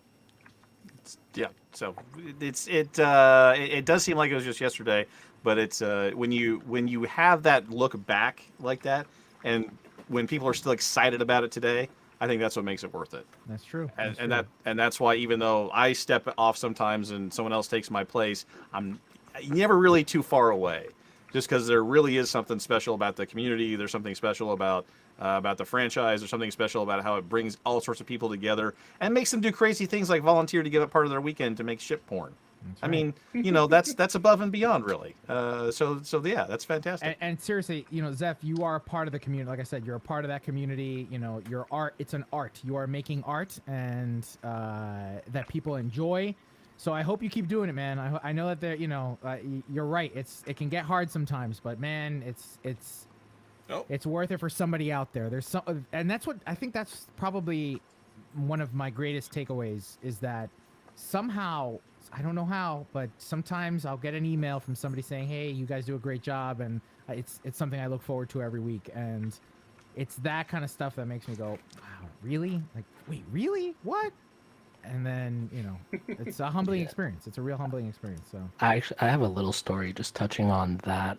Yeah. So it does seem like it was just yesterday, but it's when you have that look back like that, and when people are still excited about it today, I think that's what makes it worth it. That's true. And that's why, even though I step off sometimes and someone else takes my place, I'm never really too far away, just because there really is something special about the community. There's something special about about the franchise. There's something special about how it brings all sorts of people together and makes them do crazy things like volunteer to give up part of their weekend to make ship porn. That's I right. mean, you know, that's above and beyond, really. So yeah, that's fantastic. And seriously, you know, Zeph, you are a part of the community. Like I said, you're a part of that community. You know, your art, it's an art. You are making art and that people enjoy. So I hope you keep doing it, man. I know that you know, you're right. It can get hard sometimes, but man, it's worth it for somebody out there. There's some, and that's what I think. That's probably one of my greatest takeaways is that somehow, I don't know how, but sometimes I'll get an email from somebody saying, "Hey, you guys do a great job," and it's something I look forward to every week. And it's that kind of stuff that makes me go, "Wow, really? Like, wait, really? What?" And then, you know, it's a humbling experience. It's a real humbling experience. So I have a little story just touching on that.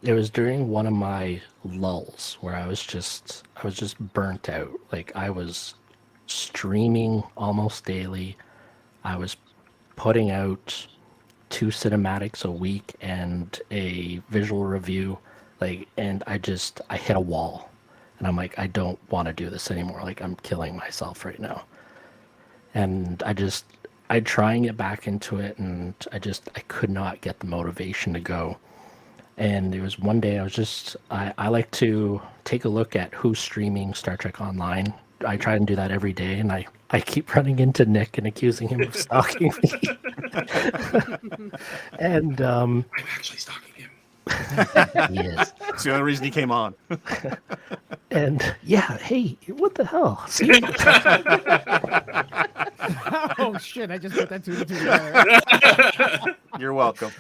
It was during one of my lulls where I was just burnt out. Like I was streaming almost daily. I was putting out 2 cinematics a week and a visual review, and I hit a wall, and I'm like, I don't want to do this anymore. Like I'm killing myself right now. And I try and get back into it, and I could not get the motivation to go. And it was one day I like to take a look at who's streaming Star Trek Online. I try and do that every day, and I keep running into Nick and accusing him of stalking me. And I'm actually stalking him. he is. It's the only reason he came on. And yeah, hey, what the hell? See? oh shit! I just put that two and two together. You're welcome.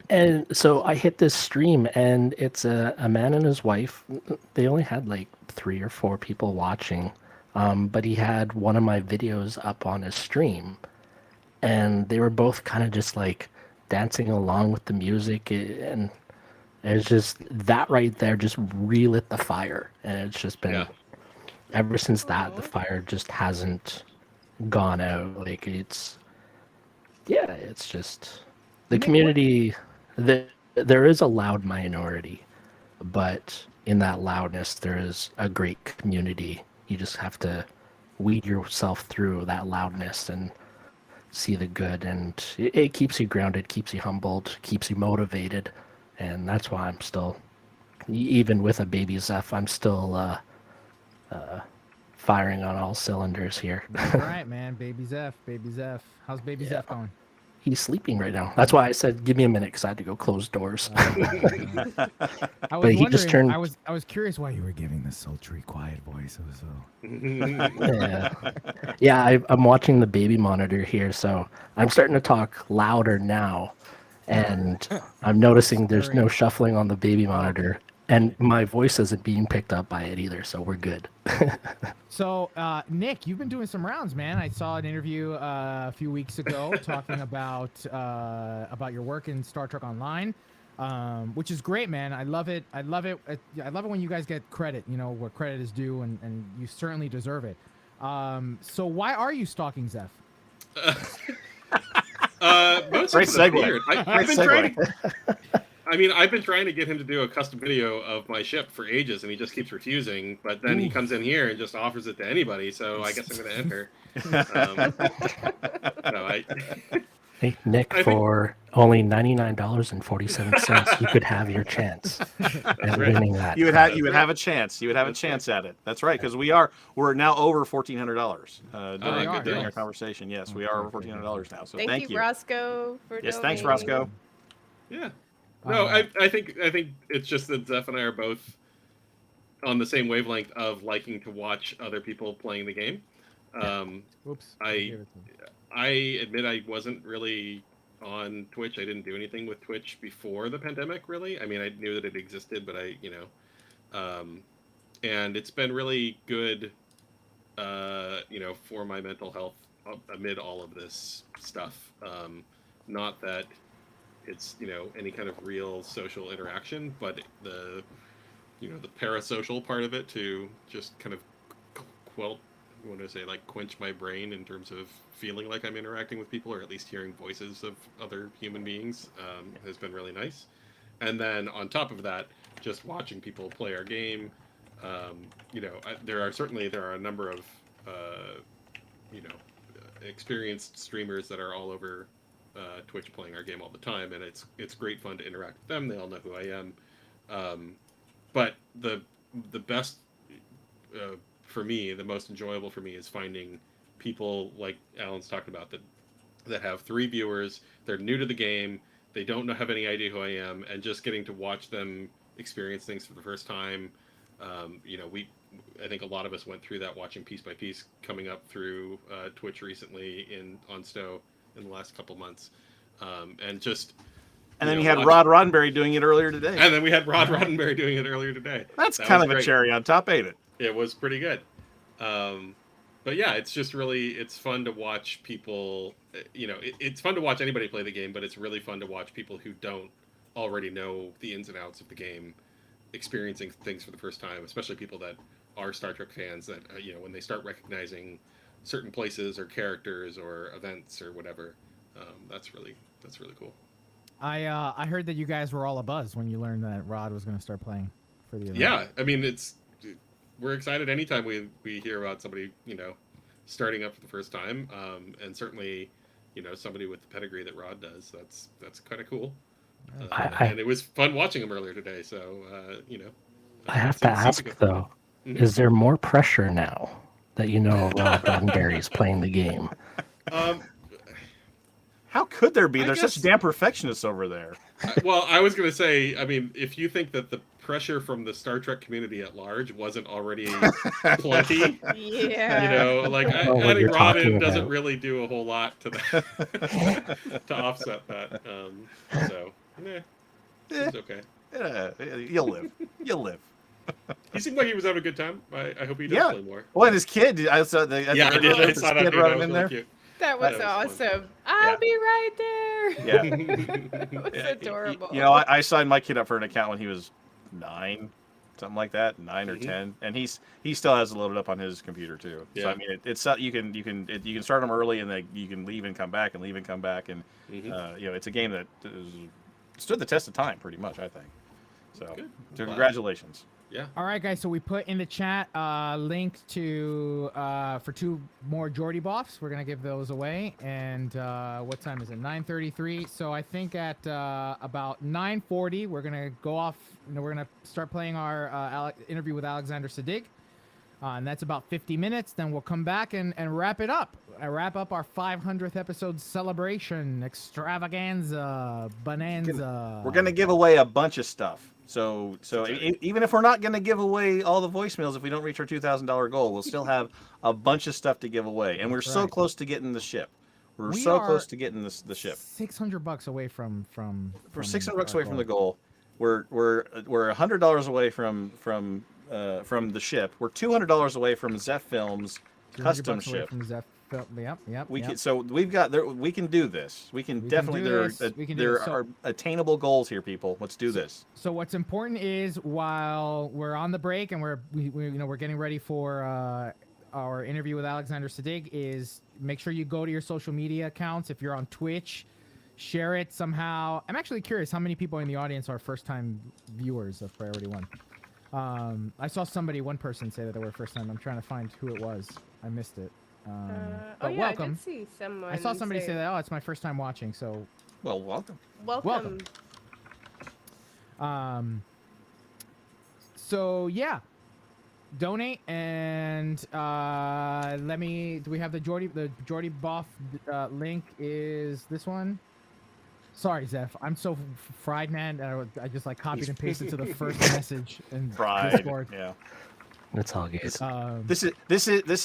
And so I hit this stream, and it's a man and his wife. They only had like 3 or 4 people watching, but he had one of my videos up on his stream, and they were both kind of just like dancing along with the music, and it's just that right there just relit the fire, and it's just been ever since that the fire just hasn't gone out. Like it's just the community. There is a loud minority, but in that loudness there is a great community. You just have to weed yourself through that loudness and see the good, and it keeps you grounded, keeps you humbled, keeps you motivated. And that's why I'm still, even with a baby Zeph, I'm still firing on all cylinders here. All right, man. Baby Zeph. How's baby Zeph going? He's sleeping right now. That's why I said, give me a minute, because I had to go close doors. I was But he just wondering- turned- I was curious why you were giving this sultry, quiet voice. It was I'm watching the baby monitor here, so I'm starting to talk louder now, and I'm noticing there's no shuffling on the baby monitor, and my voice isn't being picked up by it either, so we're good. So, Nick, you've been doing some rounds, man. I saw an interview a few weeks ago talking about your work in Star Trek Online, which is great, man. I love it. I love it when you guys get credit, you know, where credit is due, and you certainly deserve it. So why are you stalking Zeph? Great segue. I've been trying to get him to do a custom video of my ship for ages, and he just keeps refusing. But then he comes in here and just offers it to anybody. So I guess I'm going to enter. Hey, Nick, for only $99.47, you could have your chance at winning that. You would have a chance. You would have a chance at it. That's right, because we're now over $1,400 during our conversation. Yes, we are over $1,400 now. So Thank you, Roscoe, for Yes, thanks, donating. Roscoe. Yeah. No, I think it's just that Zeph and I are both on the same wavelength of liking to watch other people playing the game. Whoops. I admit I wasn't really on Twitch. I didn't do anything with Twitch before the pandemic, really. I mean, I knew that it existed, but and it's been really good, for my mental health amid all of this stuff. Not that it's, any kind of real social interaction, but the parasocial part of it to just kind of quench my brain in terms of feeling like I'm interacting with people, or at least hearing voices of other human beings, has been really nice. And then on top of that, just watching people play our game. You know, there are a number of you know, experienced streamers that are all over Twitch playing our game all the time, and it's great fun to interact with them. They all know who I am. But the best for me, the most enjoyable for me, is finding people like Alan's talked about that have 3 viewers. They're new to the game. They don't have any idea who I am, and just getting to watch them experience things for the first time. You know, I think a lot of us went through that, watching Piece by Piece coming up through Twitch recently on Stowe in the last couple months, and just. And then you had Rod Roddenberry doing it earlier today. And then we had Rod Roddenberry doing it earlier today. That's kind of a cherry on top, ain't it? It was pretty good. But yeah, it's just really, it's fun to watch people, you know, it's fun to watch anybody play the game, but it's really fun to watch people who don't already know the ins and outs of the game experiencing things for the first time, especially people that are Star Trek fans that, you know, when they start recognizing certain places or characters or events or whatever, that's really cool. I heard that you guys were all abuzz when you learned that Rod was going to start playing for the event. Yeah, I mean, we're excited anytime we hear about somebody, you know, starting up for the first time, and certainly, you know, somebody with the pedigree that Rod does. That's kind of cool. And it was fun watching him earlier today. So you know, I have to ask though, is there more pressure now that you know Rod Roddenberry is playing the game? How could there be? There's such damn perfectionists over there. Well, I was going to say, I mean, if you think that the pressure from the Star Trek community at large wasn't already plenty, Yeah. you know, like adding Rod in doesn't really do a whole lot to that to offset that. So, it's okay. You'll live. You'll live. He seemed like he was having a good time. I hope he does play more. Well, and his kid, I saw the I did. I saw that kid dude. running That was in really there. cute. That was awesome. I'll be right there. Yeah. That's adorable. You know, I signed my kid up for an account when he was 9, something like that, 9 or 10, and he still has it loaded up on his computer too. Yeah. So I mean, it's you can start them early, and then you can leave and come back, and leave and come back, and you know, it's a game that stood the test of time pretty much, I think. So, congratulations. Yeah. All right, guys. So we put in the chat link to for 2 more Geordie buffs. We're gonna give those away. And what time is it? 9:33. So I think at about 9:40 we're gonna go off. You know, we're gonna start playing our interview with Alexander Siddig, and that's about 50 minutes. Then we'll come back and wrap it up. Wrap up our 500th episode celebration extravaganza bonanza. We're gonna give away a bunch of stuff. So even if we're not going to give away all the voicemails, if we don't reach our $2,000 goal, we'll still have a bunch of stuff to give away. And we're so close to getting the ship. We're so close to getting the ship. $600 away from We're $600 away from the goal. We're $100 away from the ship. We're $200 away from Zeph Films custom ship. Yep. We've got we can do this. We can definitely. There are attainable goals here, people. Let's do this. So what's important is while we're on the break and we're getting ready for our interview with Alexander Siddig, is make sure you go to your social media accounts. If you're on Twitch, share it somehow. I'm actually curious how many people in the audience are first-time viewers of Priority One. I saw one person say that they were first time. I'm trying to find who it was. I missed it. But welcome. I did see someone. I saw somebody say that. Oh, it's my first time watching. So, well, welcome. Welcome. So yeah, donate and do we have the Geordie Boff link? Is this one? Sorry, Zeph. I'm so fried, man. I just like copied and pasted to the first message in Discord. Yeah. It's all good. This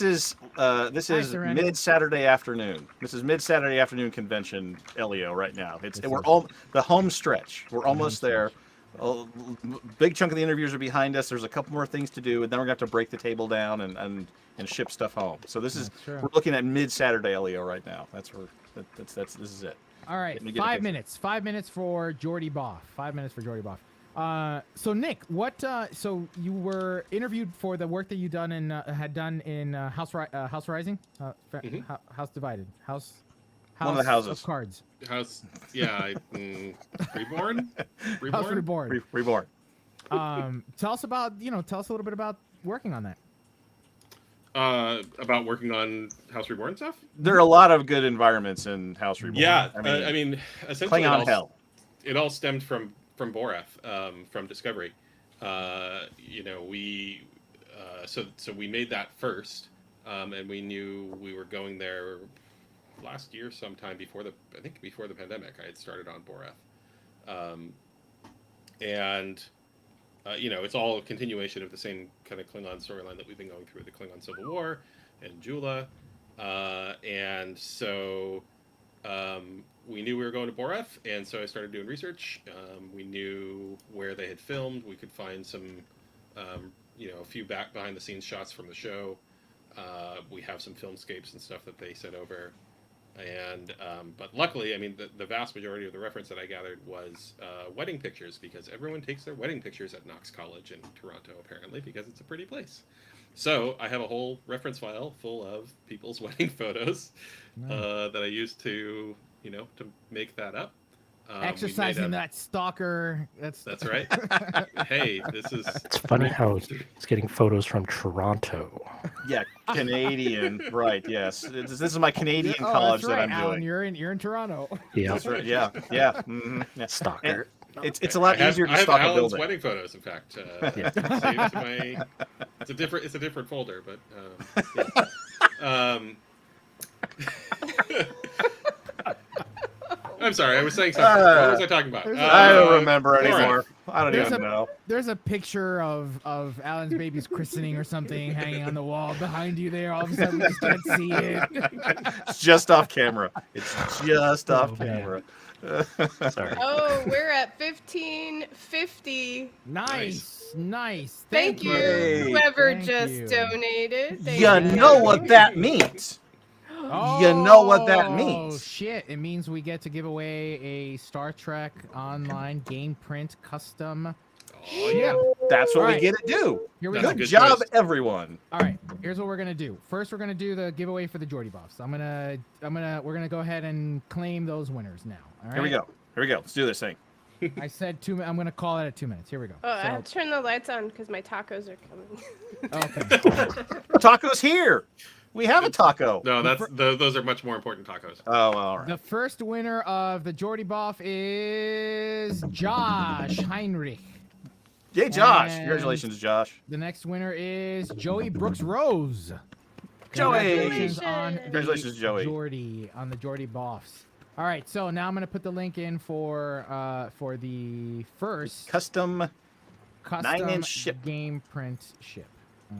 is mid Saturday afternoon. This is mid Saturday afternoon convention, Elio. Right now, we're all the home stretch. We're almost there. A big chunk of the interviews are behind us. There's a couple more things to do, and then we're gonna have to break the table down and ship stuff home. So we're looking at mid Saturday, Elio, right now. This is it. All right, 5 minutes. 5 minutes for Geordie Boff. 5 minutes for Geordie Boff. So Nick, so you were interviewed for the work that you had done in House Rising, House Divided, House one of the houses of Cards. House, yeah, Reborn. House Reborn. Reborn. Tell us about tell us a little bit about working on that. About working on House Reborn stuff. There are a lot of good environments in House Reborn. Yeah, I mean, essentially, Klingon hell. It all stemmed from Borath, from Discovery. We so we made that first, and we knew we were going there last year sometime before the pandemic. I had started on Borath, it's all a continuation of the same kind of Klingon storyline that we've been going through, the Klingon Civil War and Jula, and so we knew we were going to Borath, and so I started doing research. We knew where they had filmed. We could find some, a few behind the scenes shots from the show. We have some filmscapes and stuff that they sent over. And but luckily, I mean, the vast majority of the reference that I gathered was wedding pictures, because everyone takes their wedding pictures at Knox College in Toronto, apparently, because it's a pretty place. So I have a whole reference file full of people's wedding photos that I used to make that up. Exercising that stalker. That's right. Hey, It's funny how it's getting photos from Toronto. Yeah, Canadian. Right. Yes. This is my Canadian college that's right, that I'm Alan, doing. You're in Toronto. Yeah. That's right. Yeah. Yeah. Mm-hmm. Yeah. Stalker. And it's a lot easier to I have stalk a Alan's building. wedding photos, in fact. It's a different folder, but I'm sorry, I was saying something. What was I talking about? I don't remember Borath. anymore. I don't even know. There's a picture of Alan's baby's christening or something hanging on the wall behind you there. All of a sudden, we just can't see it. It's just off camera. It's just off camera. Sorry. Oh, we're at 1550. Nice. Thank you, Hey. whoever Thank just you. donated. Thank You know what that means. You know what that Oh means. shit! It means we get to give away a Star Trek Online game print custom. Oh, yeah. That's what All we right. get to do. Here we That's go. a Good good job, choice. everyone. All right, here's what we're gonna do. First, we're gonna do the giveaway for the Geordie Buffs. We're gonna go ahead and claim those winners now. All right. Here we go. Let's do this thing. I said 2 minutes. I'm gonna call it at 2 minutes. Here we go. Oh, I have to turn the lights on because my tacos are coming. Okay. Taco's here. We have a taco. No, those are much more important tacos. Oh, all right. The first winner of the Geordie Buff is Josh Heinrich. Yay, Josh. And- Congratulations, Josh. The next winner is Joey Brooks Rose. Joey. Congratulations, Joey. Geordie on the Geordie Buffs. All right, so now I'm gonna put the link in for the first Custom. custom 9-inch ship. game print ship.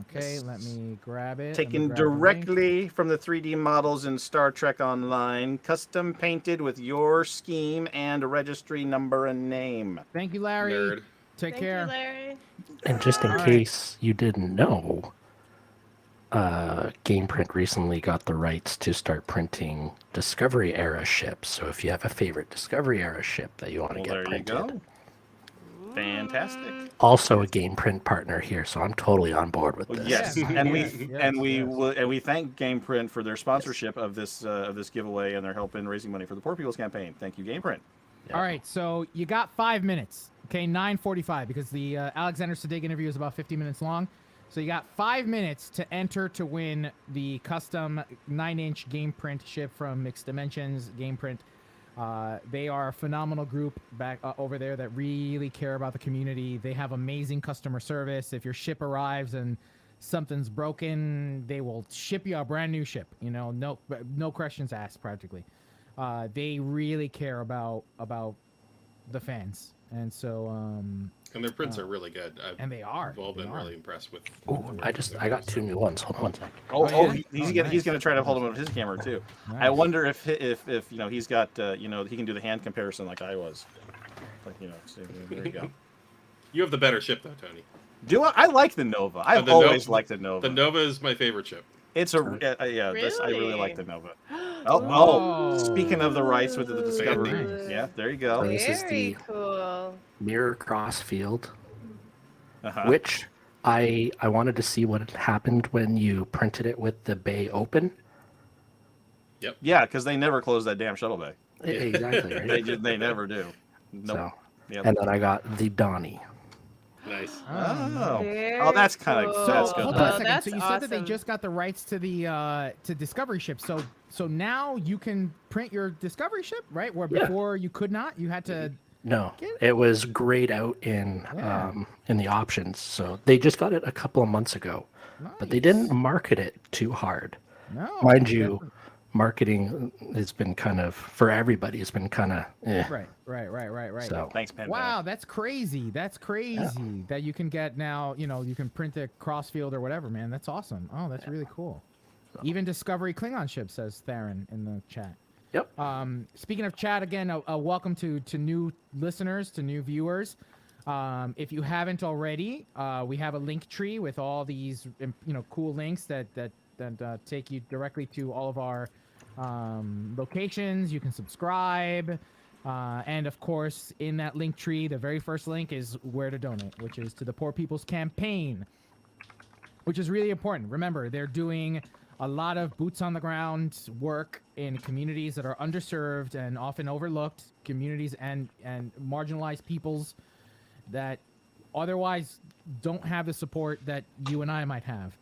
Okay, let me grab it. Let me Taken grab the link. directly from the 3D models in Star Trek Online. Custom painted with your scheme and registry number and name. Thank you, Larry. Nerd. Take Thank care. you, Larry. And just in All right. case you didn't know, GamePrint recently got the rights to start printing Discovery era ships. So if you have a favorite Discovery era ship that you want to Well, get there you printed, go. Fantastic. also a GamePrint partner here, so I'm totally on board with Well, this. yes, Yes, and yes, we thank GamePrint for their sponsorship of this giveaway and their help in raising money for the Poor People's Campaign. Thank you, GamePrint. Yeah. All right, so you got 5 minutes. Okay, 9:45 because the Alexander Siddig interview is about 50 minutes long. So you got 5 minutes to enter to win the custom 9-inch game print ship from Mixed Dimensions Game Print. They are a phenomenal group back over there that really care about the community. They have amazing customer service. If your ship arrives and something's broken, they will ship you a brand new ship. You know, no questions asked practically. They really care about the fans, and so And their prints are really good. and they are. We've all been They are. really impressed with. Ooh, I got 2 new ones. Hold on one second. He's gonna try to hold him with his camera too. I Nice. wonder if you know he's got he can do the hand comparison like I was. Like so there you go. You have the better ship though, Tony. Do I like the Nova? I've the always Nova- liked the Nova. The Nova is my favorite ship. It's a yeah. I really like the Really? Nova. Oh. Oh, speaking of the rights with the Discovery, Nice. yeah, there you go. This is Very the- cool. Mirror Crossfield, Uh-huh. which I wanted to see what had happened when you printed it with the bay open. Yeah, because they never close that damn shuttle bay. Exactly, right? They never do. Nope. So, Yep. and then I got the Donnie. Nice. Oh, Very that's kind of cool. that's So good. hold on a Oh, second. that's So you said that they awesome. just got the rights to the to Discovery ship. So now you can print your Discovery ship, right? Where Yeah. before you could not. You had to. No, Get- it was grayed out Yeah. in the options. So they just got it a couple of months ago, but they didn't Nice. market it too hard. No, Mind you, definitely. marketing has been kind of for everybody. It's been kind of Right. So Thanks, Pandemic. Wow, that's crazy. That's crazy that you can get now. You know, you can print a Crossfield or whatever, man. That's awesome. Oh, that's really cool. Even Discovery Klingon ship, says Theron in the chat. Yep. Speaking of chat, again, a welcome to new listeners, to new viewers. If you haven't already, we have a link tree with all these, cool links that take you directly to all of our locations. You can subscribe. And of course, in that link tree, the very first link is where to donate, which is to the Poor People's Campaign, which is really important. Remember, they're doing a lot of boots on the ground work in communities that are underserved and often overlooked, communities and marginalized peoples that otherwise don't have the support that you and I might have.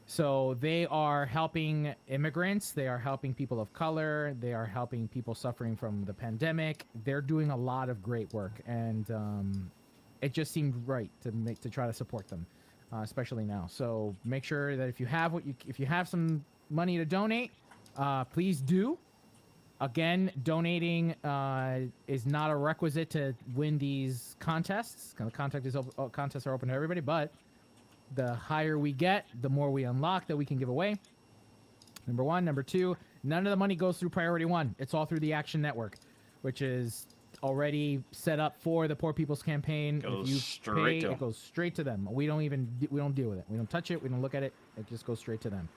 So they are helping immigrants, they are helping people of color, they are helping people suffering from the pandemic. They're doing a lot of great work, and it just seemed right to try to support them, especially now. So make sure that if you have some money to donate, please do. Again, donating is not a requisite to win these contests. The contests are open to everybody, but the higher we get, the more we unlock that we can give away. Number one. Number two, none of the money goes through Priority One. It's all through the Action Network, which is already set up for the Poor People's Campaign. Goes if you straight to them. it goes straight to them. We don't deal with it. We don't touch it. We don't look at it. It just goes straight to them.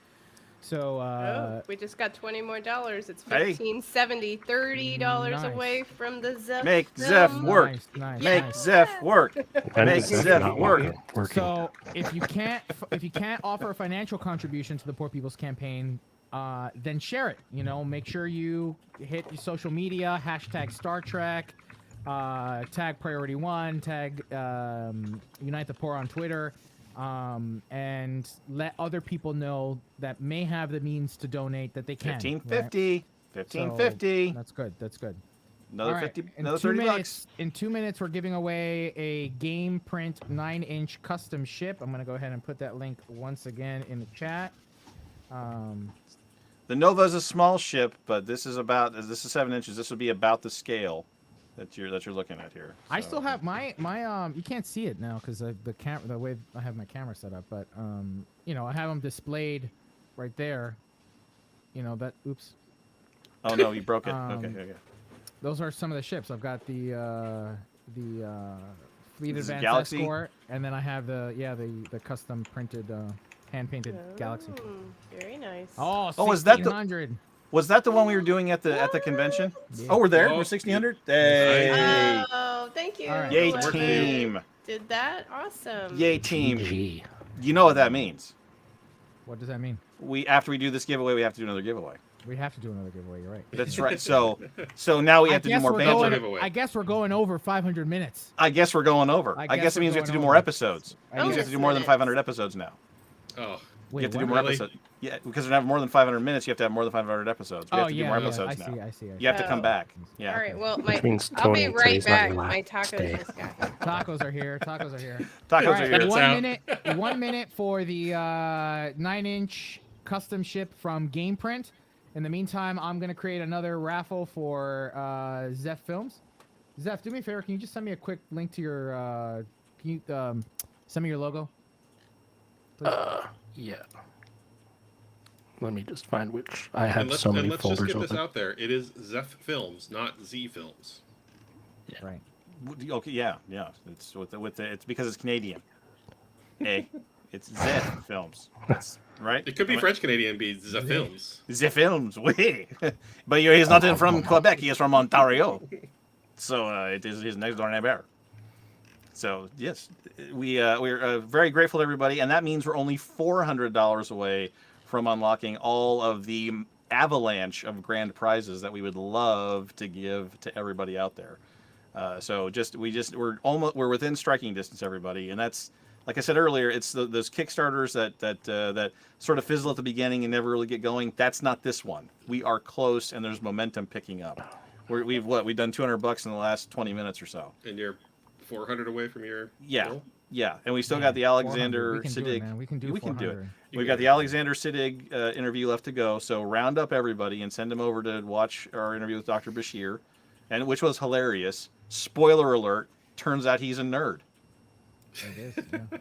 So we just got $20 more. It's Hey. $15.70, $30 Nice. away from the Zeph. Make film. Zeph work. nice. Make Zeph work. when Make is Zeph Zeph not work. working? So if you can't offer a financial contribution to the Poor People's Campaign, then share it. Make sure you hit your social media, hashtag Star Trek, tag Priority One, tag Unite the Poor on Twitter, and let other people know that may have the means to donate that they can. 1550. Right? 1550. So that's good. Another All right, 50. in Another 2 $30 minutes, bucks. In 2 minutes, we're giving away a Game Print 9-inch custom ship. I'm gonna go ahead and put that link once again in the chat. The Nova is a small ship, but this is 7 inches. This would be about the scale that you're looking at here. I So- still have my you can't see it now because the way I have my camera set up, but I have them displayed right there. Oops. Oh no, you broke it. Um, Okay. Those are some of the ships. I've got the Fleet This is Advance Galaxy? Escort, and then I have the custom printed, hand painted Galaxy. Very nice. Oh, Oh, is that the- 1600. Was that the one we were doing at the convention? Yeah. Oh, we're there. Oh, We're 1600. Hey, Oh, thank you. All right. yay whoever team! Did that? Awesome. Yay team! GG. You know what that means? What does that mean? After we do this giveaway, we have to do another giveaway. We have to do another giveaway. You're right. That's right. So now we have to do more banter. going- giveaway. I guess we're going over 500 minutes. I guess we're going over. I I guess guess it we're means we have to going do more over. episodes. I It means we guess have to do more than minutes. 500 episodes now. Oh, You have to do what? more Really? episodes. Yeah, because we have more than 500 minutes. You have to have more than 500 episodes. We have Oh to do yeah, more yeah. episodes I now. see. You have to come Oh. back. Yeah. All right. Well, Which means I'll be Tony, right today's not back. your My last tacos day. just got. Tacos are here. Tacos are here. Tacos All are right, here. It's 1 out. minute. 1 minute for the 9-inch custom ship from GamePrint. In the meantime, I'm gonna create another raffle for Zeph Films. Zeph, do me a favor. Can you just send me a quick link to your? Can you send me your logo? Please? Yeah. Let me just find which. I have and let's, so and many let's just folders get this open. out there. It is Zeph Films, not Z Films. Right. Okay. Yeah. It's it's because it's Canadian. Hey, it's Zeph Films. That's right. It could be Am I- French Canadian, be Zeph Films. The films, oui. But he's not from Quebec. He is from Ontario. So it is his next door neighbor. So yes, we're very grateful to everybody, and that means we're only $400 away from unlocking all of the avalanche of grand prizes that we would love to give to everybody out there. So we're within striking distance, everybody, and that's like I said earlier. It's those Kickstarters that sort of fizzle at the beginning and never really get going. That's not this one. We are close, and there's momentum picking up. We've done $200 in the last 20 minutes or so. And you're 400 away from your Yeah. goal? Yeah, and we still got the Alexander 400. We can do it, Siddig. man. We can do We can do it. 400. We've got the Alexander Siddig interview left to go, so round up everybody and send them over to watch our interview with Dr. Bashir, and which was hilarious. Spoiler alert: turns out he's a nerd. It is, yeah.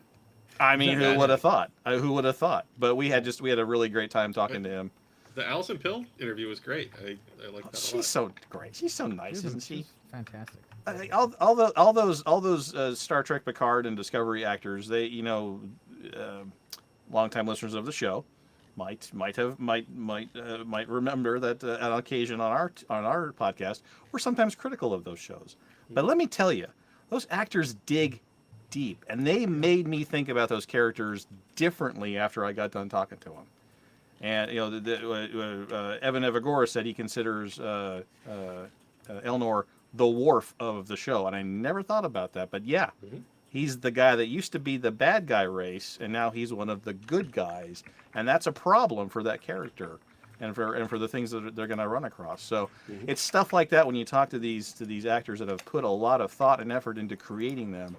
I mean, who would have thought? Who would have thought? But we had a really great time talking to him. The Alison Pill interview was great. I like that a She's lot. so great. She's so nice, She's- isn't she? she's fantastic. All those Star Trek Picard and Discovery actors, they longtime listeners of the show might remember that on occasion on our podcast we're sometimes critical of those shows. But let me tell you, those actors dig deep, and they made me think about those characters differently after I got done talking to them. And Evan Evagora said he considers Elnor the Worf of the show, and I never thought about that. But yeah, he's the guy that used to be the bad guy race, and now he's one of the good guys, and that's a problem for that character, and for the things that they're going to run across. So it's stuff like that when you talk to these actors that have put a lot of thought and effort into creating them,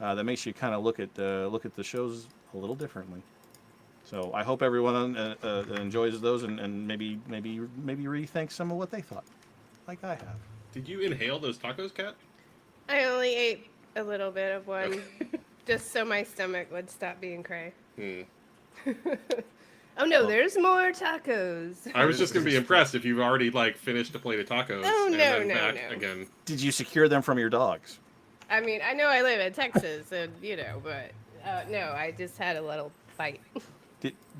that makes you kind of look at the shows a little differently. So I hope everyone enjoys those and maybe rethink some of what they thought, like I have. Did you inhale those tacos, Kat? I only ate a little bit of one, just so my stomach would stop being cray. Oh no, there's more tacos. I was just gonna be impressed if you've already finished a plate of tacos. Oh, and no, then no, back no. again. Did you secure them from your dogs? I mean, I know I live in Texas, and but no, I just had a little bite.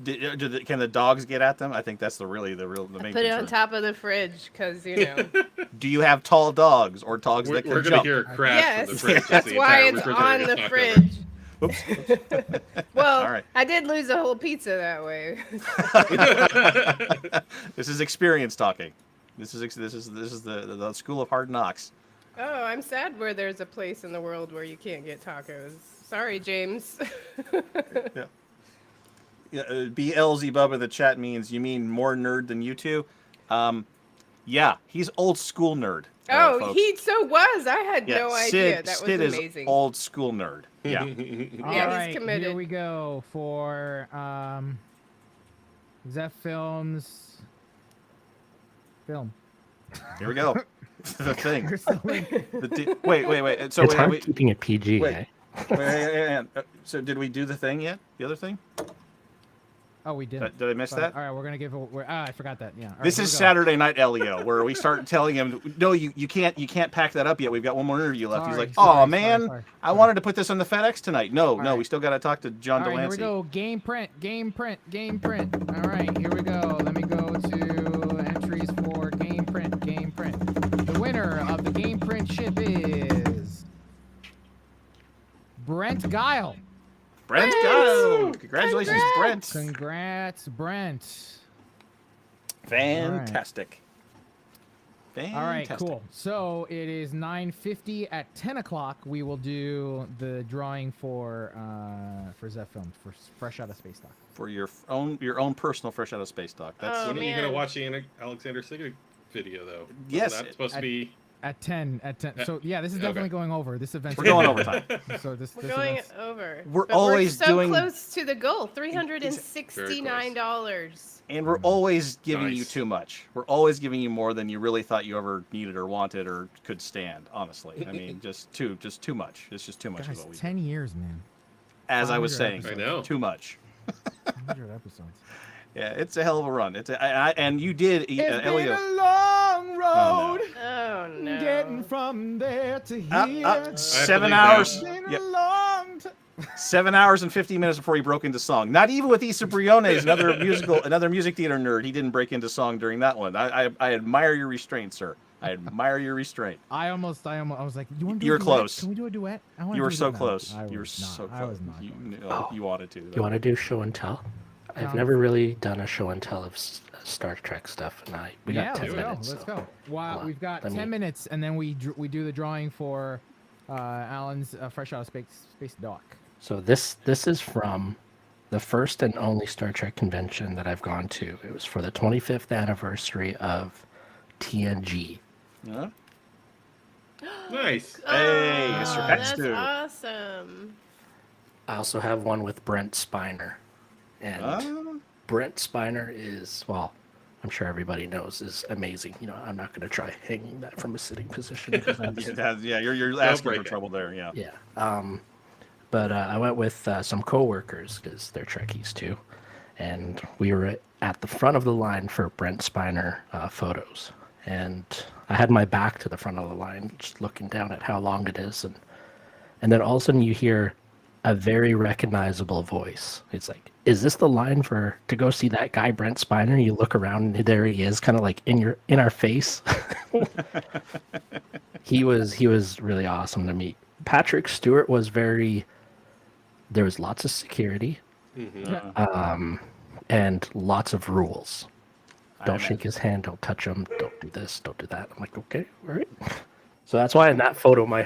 Can the dogs get at them? I think that's the main Put it on concern. top of the fridge, because Do you have tall dogs or dogs We're that can gonna jump? hear a crash Yes, from the fridge. that's why it's on the fridge. Oops. Well, All right. I did lose a whole pizza that way. This is experience talking. This is the school of hard knocks. Oh, I'm sad where there's a place in the world where you can't get tacos. Sorry, James. Yeah, BLZ Bub in the chat means you mean more nerd than you two. Yeah, he's old school nerd. Oh, folks. he so was. I had Yeah, no idea. That Sid was is amazing. old school nerd. Yeah. All Yeah, he's right, committed. here we go for Zeph Films film. Here we go. The thing. Here's the link. Wait. So it's wait, hard wait, keeping it PG. wait. Eh? wait. So did we do the thing yet? The other thing? Oh, we did. Did I miss that? All right, we're gonna give. I forgot that. Yeah. All right, This here is we go. Saturday Night Elio, where we start telling him, "No, you can't pack that up yet. We've got one more interview left." He's Sorry, like, sorry, "Oh man, sorry. I wanted to put this on the FedEx tonight." No, right. we still got to talk to John All right, Delancey. here we go. Game print. All right, here we go. Let me go to entries for game print. The winner of the game print ship is Brent Guile. Brent, go! Congratulations, Brent! Congrats, Brent. Fantastic. All right, cool. So it is 9:50. At 10 o'clock, we will do the drawing for Zeph Films for Fresh Out of Space Dock. For your own personal Fresh Out of Space Doc. That's Oh, When are you gonna man. watch the Alexander Sigurd video though? Yes, That's supposed to be. At 10. So yeah, this is definitely going over. This event. we're going overtime. So this. We're this going event's- over. We're But always we're so doing- close to the goal. $369. And we're always giving you Nice. too much. We're always giving you more than you really thought you ever needed or wanted or could stand. Honestly, I mean, just too much. It's just too much of Guys, what we do. 10 years, man. As I was 500 saying, I know. too much. 100 episodes. Yeah, it's a hell of a run. And you did, It's been Elio. a long road. Oh no. Getting from there to here. 7 leave hours. Been Yep. a long time. 7 hours and 50 minutes before he broke into song. Not even with Issa Briones, another music theater nerd. He didn't break into song during that one. I admire your restraint, sir. I admire your restraint. I was like, you want to do You were a duet? close. Can we do a duet? I wanna You do were a so duet. No, close. I You were was not. so close. I was not. You wanted to. You want to do show and tell? I've never really done a show and tell of Star Trek stuff, and we Yeah, got 10 let's go. minutes. Let's so- go. Wow, Hold on. we've got Let 10 me- minutes, and then we do the drawing for Alan's Fresh Out of Space doc. So this is from the first and only Star Trek convention that I've gone to. It was for the 25th anniversary of TNG. Yeah. Nice. Hey, Mr. Oh, Pets that's do. awesome. I also have one with Brent Spiner, and Brent Spiner is, well, I'm sure everybody knows, is amazing. You know, I'm not going to try hanging that from a sitting position because I'm Yeah, you're asking break for it. trouble there. Yeah. yeah. But I went with some coworkers because they're Trekkies too, and we were at the front of the line for Brent Spiner photos, and I had my back to the front of the line, just looking down at how long it is, and then all of a sudden you hear a very recognizable voice. It's like, is this the line to go see that guy Brent Spiner? You look around and there he is, kind of like in our face. He was really awesome to meet. Patrick Stewart was there was lots of security, and lots of rules. Don't shake his hand, don't touch him, don't do this, don't do that. I'm like, okay, all right. So that's why in that photo my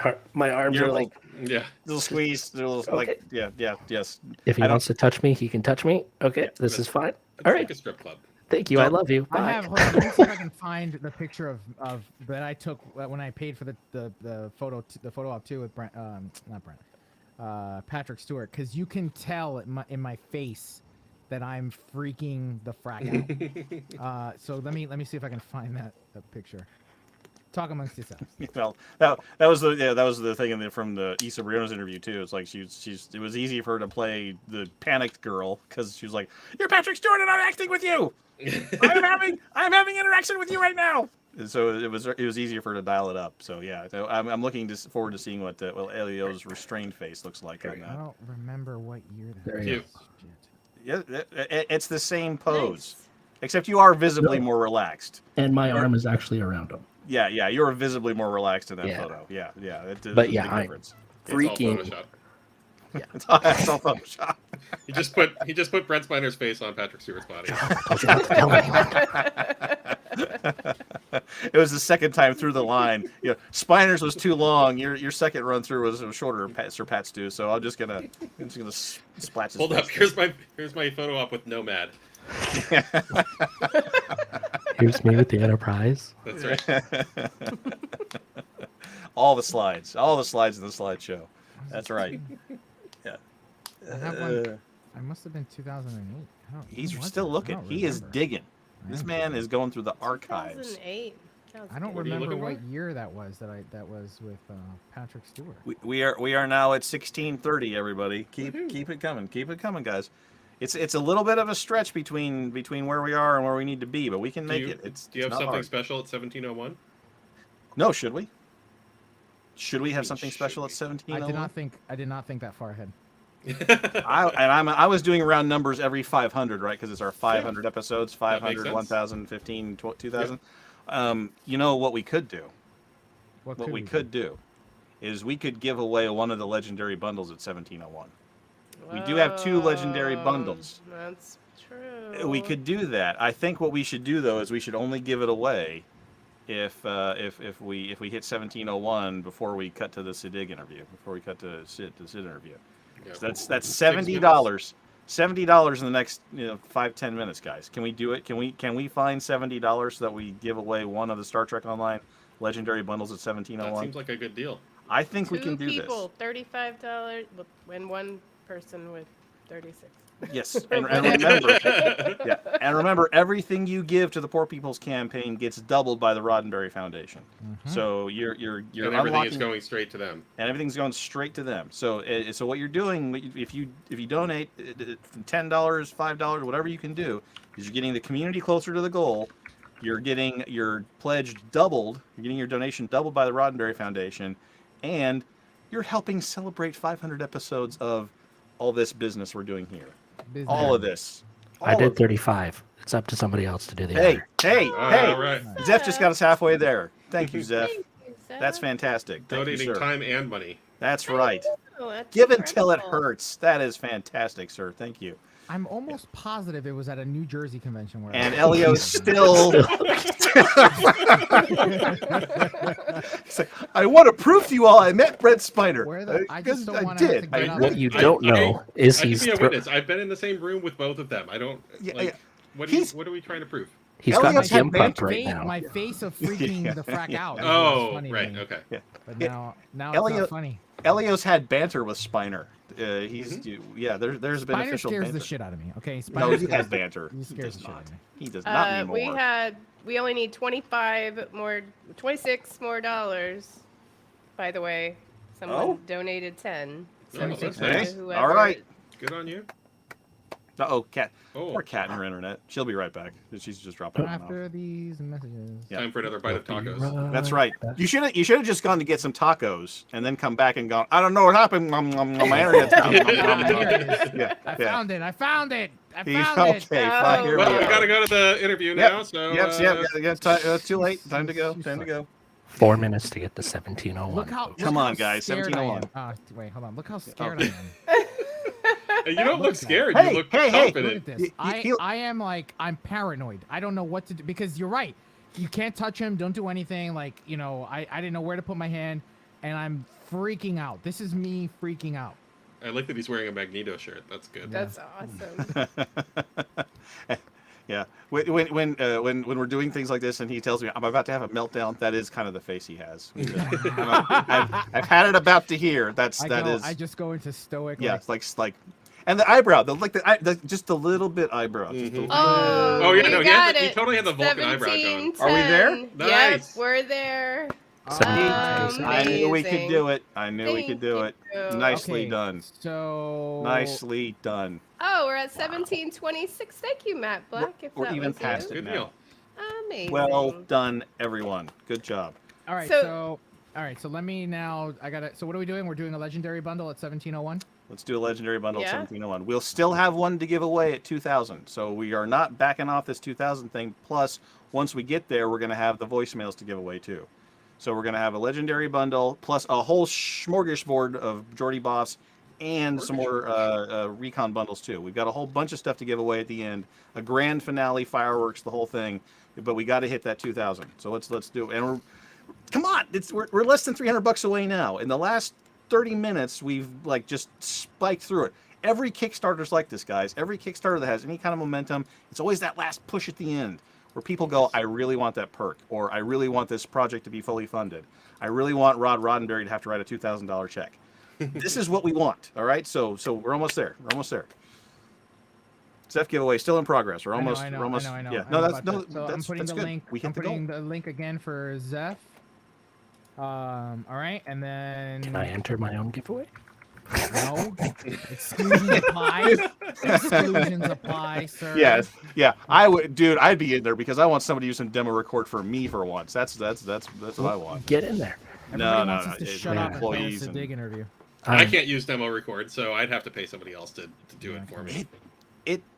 arms You're are like, Yeah. little squeeze, little like yes. if he wants to touch me, he can touch me. Okay, this is fine. It's All like right, a strip club. thank you. I love you. I Bye. have. Hold on, let me see if I can find the picture of that I took when I paid for the photo op too with Brent, not Brent, Patrick Stewart, because you can tell in my face that I'm freaking the frack out. So let me see if I can find that picture. Talk amongst yourselves. Well, that was the thing from the Issa Briones interview too. It's like it was easy for her to play the panicked girl because she was like, "You're Patrick Stewart and I'm acting with you. I'm having interaction with you right now." And so it was easier for her to dial it up. So yeah, so I'm looking forward to seeing what Elio's restrained face looks like right I now. don't remember what year that There was. you go. Yeah, it's the same pose, except you are visibly more relaxed. And my arm is actually around him. Yeah, you are visibly more relaxed in that Yeah. photo. Yeah. There's But a yeah, big difference. It's all Freaking Photoshop. It's all Photoshop. He just put Brent Spiner's face on Patrick Stewart's body. Don't you have to tell anyone. It was the second time through the line. Spiner's was too long. Your second run through was shorter, Sir Pat Stew. So I'm just gonna splatch his Hold up, face. here's my photo op with Nomad. Here's me with the Enterprise. That's right. all the slides in the slideshow. That's right. Yeah. I have one. I must have been 2008. I don't- He's when was still it? I looking. don't He is remember. digging. I This am man is going through the archives. 2008. I don't What are you remember looking what for? year that was with Patrick Stewart. We are now at 16:30. Everybody, keep it coming, guys. It's a little bit of a stretch between where we are and where we need to be, but we can make it. Do you have not something hard. special at 1701? No, should we? Should we have mean, something should special we? at 17? I did not think that far ahead. I was doing round numbers every 500, right? Because it's our 500 episodes, That makes 500, sense. 1000, 15, 2000. You know what we could do? What What we do? could do is we could give away one of the legendary bundles at 1701. We do have 2 legendary bundles. That's true. We could do that. I think what we should do though is we should only give it away if we hit 1701 before we cut to the Siddig interview, before we cut to the Sid interview. Yeah. So that's 6 minutes. $70. $70 in the next 5-10 minutes, guys. Can we do it? Can we find $70 so that we give away one of the Star Trek Online legendary bundles at That 1701? seems like a good deal. I think we Two can do people, $35, and one person with 36. this. Yes, and remember, yeah, and remember, everything you give to the Poor People's Campaign gets doubled by the Roddenberry Foundation. So you're And everything unlocking, is going straight to them. and everything's going straight to them. So what you're doing, if you donate from $10, $5, whatever you can do, is you're getting the community closer to the goal. You're getting your pledge doubled. You're getting your donation doubled by the Roddenberry Foundation, and you're helping celebrate 500 episodes of all this business we're doing here. Business. All of this. I All did of it. 35. It's up to somebody else to do the Hey, honor. hey, All right. Zeph just got us halfway there. Thank you, Zeph. Thank you, Zeph. That's fantastic. Thank you, Donating sir. time and money. That's right. Oh, that's Give until it incredible. hurts. That is fantastic, sir. Thank you. I'm almost positive it was at a New Jersey convention where. And Elio's still. He's like, I want to prove to you all I met Brent Spiner. Where the- I just don't I wanna have did. to get up What you don't know is I can he's be a thro- witness. I've been in the same room with both of them. I don't Yeah, like. yeah. What are we trying to prove? he's got Elio's had gimp up banter. right now. My face of freaking Yeah, the frack yeah. out. is what's Oh, funny to right. me. Okay. But Yeah. now Elliot- it's not funny. Elio's had banter with Spiner. He's yeah. There's been Spider official scares banter. the shit out of me. Okay, No, Spider he scares has banter. He He scares does the shit out not. of me. He does not anymore. We only need 26 more dollars. By the way, someone Oh. donated 10. So Oh, thank you okay. to whoever- All right. Good on you. Oh, cat. Oh, Poor cat and her internet. She'll be right back. She's just dropping them off. After these messages. Yeah. time for another bite of tacos. That's right. You should have just gone to get some tacos and then come back and gone. I don't know what happened. My internet's down. Here it is. Yeah. I Yeah. found it. I found it. I He's found it. okay. Oh. Fine, here Well, we we go. gotta go to the interview Yep. now. So Too late. Time to go. Time to go. 4 minutes to get the 1701. Look how. Come look on, how guys, scared I 1701. am. Wait, hold on. Look how scared Okay. I am. You don't Look look at scared. that. You look Hey, hey, Look confident. at this. You- I am like I'm paranoid. I don't know what to do because you're right. You can't touch him. Don't do anything. Like I didn't know where to put my hand, and I'm freaking out. This is me freaking out. I like that he's wearing a Magneto shirt. That's good. That's awesome. Yeah. When we're doing things like this and he tells me I'm about to have a meltdown, that is kind of the face he has. I've had it about to here. I just go into stoic. Yeah. Like, It's like, and the eyebrow, just a little bit eyebrow. Just a Mhm. little- Oh, yeah, we no, he got he it. totally had the Vulcan eyebrow going. 17, Are we there? 10. Nice. Yep, we're there. I knew we could Amazing. do it. I knew we could do it. Thank you. Nicely okay, done. So Nicely done. Oh, we're at 1726. Thank you, Matt Black. If We're that even was past you. it Good deal. Amazing. Well done, everyone. Good job. All right. So- So let me now. I got it. So what are we doing? We're doing a legendary bundle at 1701. Let's do a legendary bundle at Yeah. 1701. We'll still have one to give away at 2000. So we are not backing off this 2000 thing. Plus, once we get there, we're going to have the voicemails to give away too. So we're going to have a legendary bundle plus a whole smorgasbord of Jordy Boss and some more recon bundles too. We've got a whole bunch of stuff to give away at the end. A grand finale, fireworks, the whole thing. But we got to hit that 2000. So let's do it. And come on, we're less than $300 away now. In the last 30 minutes, we've like just spiked through it. Every Kickstarter's like this, guys. Every Kickstarter that has any kind of momentum, it's always that last push at the end where people go, I really want that perk, or I really want this project to be fully funded. I really want Rod Roddenberry to have to write a $2,000 check. This is what we want. All right, so we're almost there. We're almost there. Zeph giveaway still in progress. We're almost. I know. We're almost. I know. Yeah. I No, know that's about no. that. So that's I'm putting that's the good. link. We hit I'm the goal. putting the link again for Zeph. All right, and then Can I enter my own giveaway? no exclusions apply. Exclusions apply, sir. Yes. Yeah. I would, dude. I'd be in there because I want somebody using demo record for me for once. That's what I want. Get in there. Everybody No, wants no, us to it's shut up and let us employees a and- dig interview. I can't use demo record, so I'd have to pay somebody else to do it for me.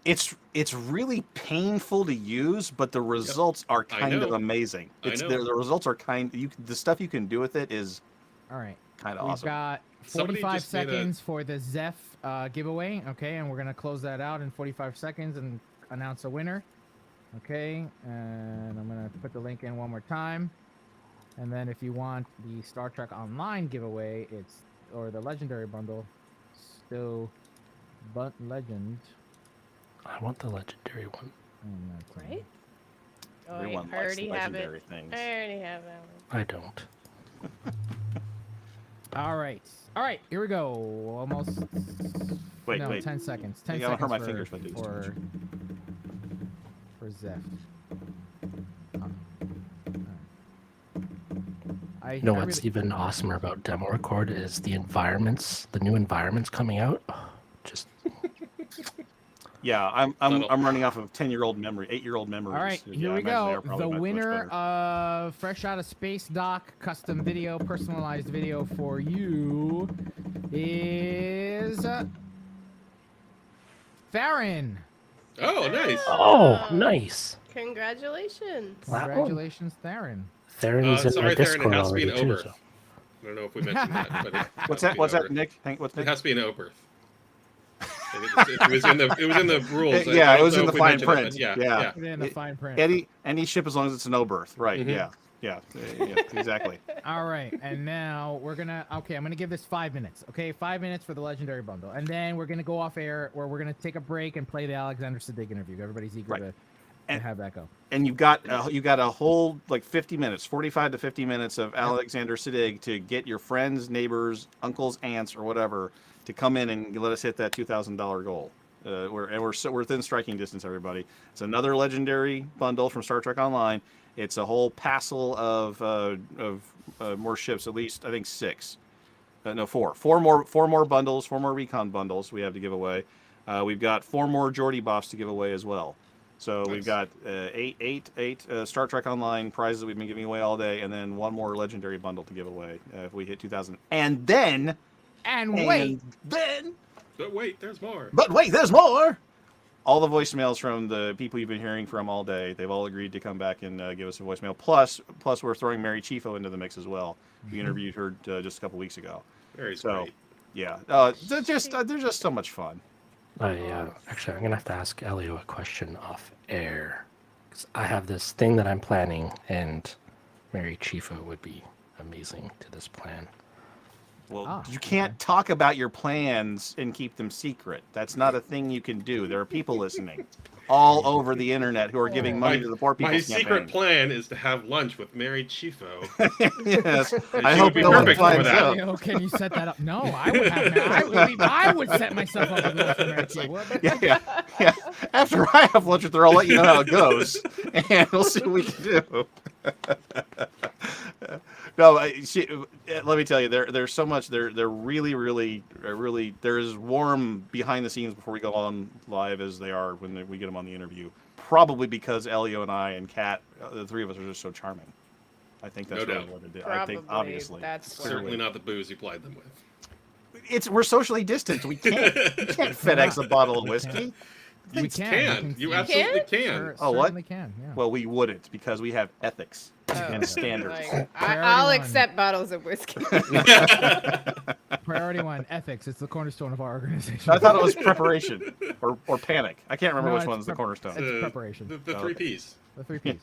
It's really painful to use, but the results are I kind of know. amazing. I It's know. the results are the stuff you can do with it is All right. kind of We've awesome. got Somebody 45 just made a- seconds for the Zeph giveaway. Okay, and we're gonna close that out in 45 seconds and announce a winner. Okay, and I'm gonna put the link in one more time. And then if you want the Star Trek Online giveaway, or the Legendary bundle, still but Legend. I want the legendary one. And that's, Right? Oh, Everyone I likes already have it. legendary things. I already have that one. I don't. All right. All right. Here we go. Almost. Wait, no, wait. 10 seconds. 10 Yeah, I'll seconds hurt my for, fingers if I do this too much. for Zeph. I You know I what's really- even awesomer about demo record is the environments, the new environments coming out. Just Yeah, I'm Subtle. running off of 10-year-old memory, 8-year-old memories. All right, Yeah, here I we imagine they go. are probably The much winner better. of Fresh Out of Space Doc custom video, personalized video for you is Farron. Oh, nice. oh, nice. Congratulations. Wow. Congratulations, Theron. Theron's in Sorry, my Theron, Discord it has to be already an too. over. So. I don't know if we mentioned that. But it has What's to that? be What's an that, over. Nick? What's It Nick? has to be an Oberth. It was in the rules. Yeah, I it don't was know in if the we fine mentioned it, print. but yeah, Yeah. yeah. Put it in the fine print. Any ship as long as it's a no berth. Right. Mhm. Yeah, exactly. All right, and now I'm gonna give this 5 minutes. Okay, 5 minutes for the legendary bundle, and then we're gonna go off air, where we're gonna take a break and play the Alexander Siddig interview. Everybody's eager Right. to And- have that go. And you got a whole like 50 minutes, 45 to 50 minutes of Alexander Siddig to get your friends, neighbors, uncles, aunts, or whatever to come in and let us hit that $2,000 goal. We're within striking distance, everybody. It's another legendary bundle from Star Trek Online. It's a whole passel of more ships, at least I think 6. No, 4. Four more bundles, 4 more recon bundles we have to give away. We've got 4 more Geordie buffs to give away as well. So we've got eight Star Trek Online prizes we've been giving away all day, and then 1 more legendary bundle to give away if we hit 2,000. And then, But wait, there's more. but wait, there's more. All the voicemails from the people you've been hearing from all day, they've all agreed to come back and give us a voicemail. Plus we're throwing Mary Chifo into the mix as well. We interviewed her just a couple weeks ago. Very So, great. yeah, they're just so much fun. Actually, I'm gonna have to ask Elio a question off air, 'cause I have this thing that I'm planning, and Mary Chifo would be amazing to this plan. Well, you can't talk about your plans and keep them secret. That's not a thing you can do. There are people listening all over the internet who are giving money to the poor people. My secret plan is to have lunch with Mary Chifo. Yes, And I she hope would be no one perfect for finds that. out. Oh, can you set that up? No, I would have. I would set myself up with lunch for Mary Chifo. Yeah. After I have lunch with her, I'll let you know how it goes, and we'll see what we can do. No, let me tell you, there's so much. They're really. They're as warm behind the scenes before we go on live as they are when we get them on the interview. Probably because Elio and I and Kat, the 3 of us, are just so charming. I think that's No really doubt. what it did. Probably. I think obviously, That's what- Certainly not the booze you plied them with. we're socially distant. We can't FedEx a bottle of whiskey. We can. You absolutely can. Oh, what? Certainly can. Yeah. Well, we wouldn't because we have ethics Oh, and standards. like, Priority I'll one. accept bottles of whiskey. Priority 1, ethics. It's the cornerstone of our organization. I thought it was preparation or panic. I can't remember No, which it's one's the prep- cornerstone. It's preparation. The 3 Ps. The 3 Ps.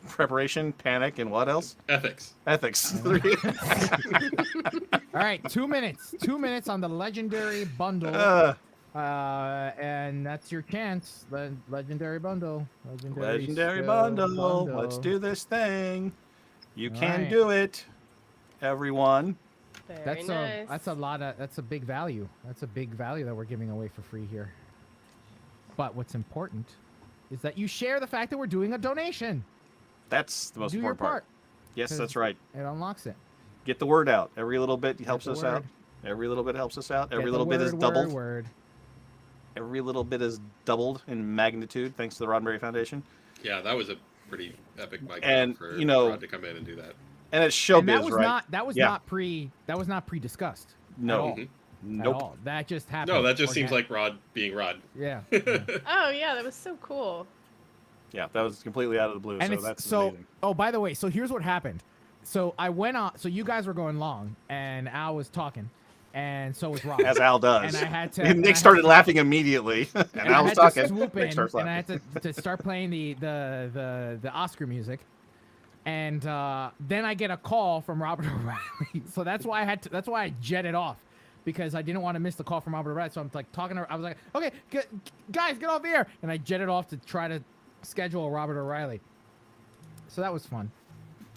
Preparation, panic, and what else? Ethics. Ethics. All right, 2 minutes. 2 minutes on the legendary bundle. And that's your chance. Legendary bundle. Legendary bundle. Let's do this thing. You can Right. do it, everyone. Very That's nice. a big value. That's a big value that we're giving away for free here. But what's important is that you share the fact that we're doing a donation. That's the most Do your important part. part. Yes, 'Cause that's right. It unlocks it. Get the word out. Every little bit helps the us out. word. Every little bit helps us out. Get Every the little bit is word, doubled. Word. Every little bit is doubled in magnitude thanks to the Roddenberry Foundation. Yeah, that was a pretty epic mic And, for you know- Rod to come in and do that. And it's showbiz, And that was right? not Yeah. not pre-discussed. No. At all. Mhm. At Nope. all. That just happened. No, that just seems organic. like Rod being Rod. Yeah. Oh yeah, that was so cool. Yeah, that was completely out of the blue. And So it's that's so. amazing. Oh, by the way, so here's what happened. So I went on. So you guys were going long, and Al was talking, and so was Rob. As Al does. And I had to. And and I Nick had started to- laughing immediately, and and I I was had to talking. swoop Nick in, starts and I laughing. had to start playing the Oscar music, and then I get a call from Robert O'Reilly. So that's why I jetted off, because I didn't want to miss the call from Robert O'Reilly. So I'm like talking to her. I was like, okay, guys, get off the air, and I jetted off to try to schedule Robert O'Reilly. So that was fun.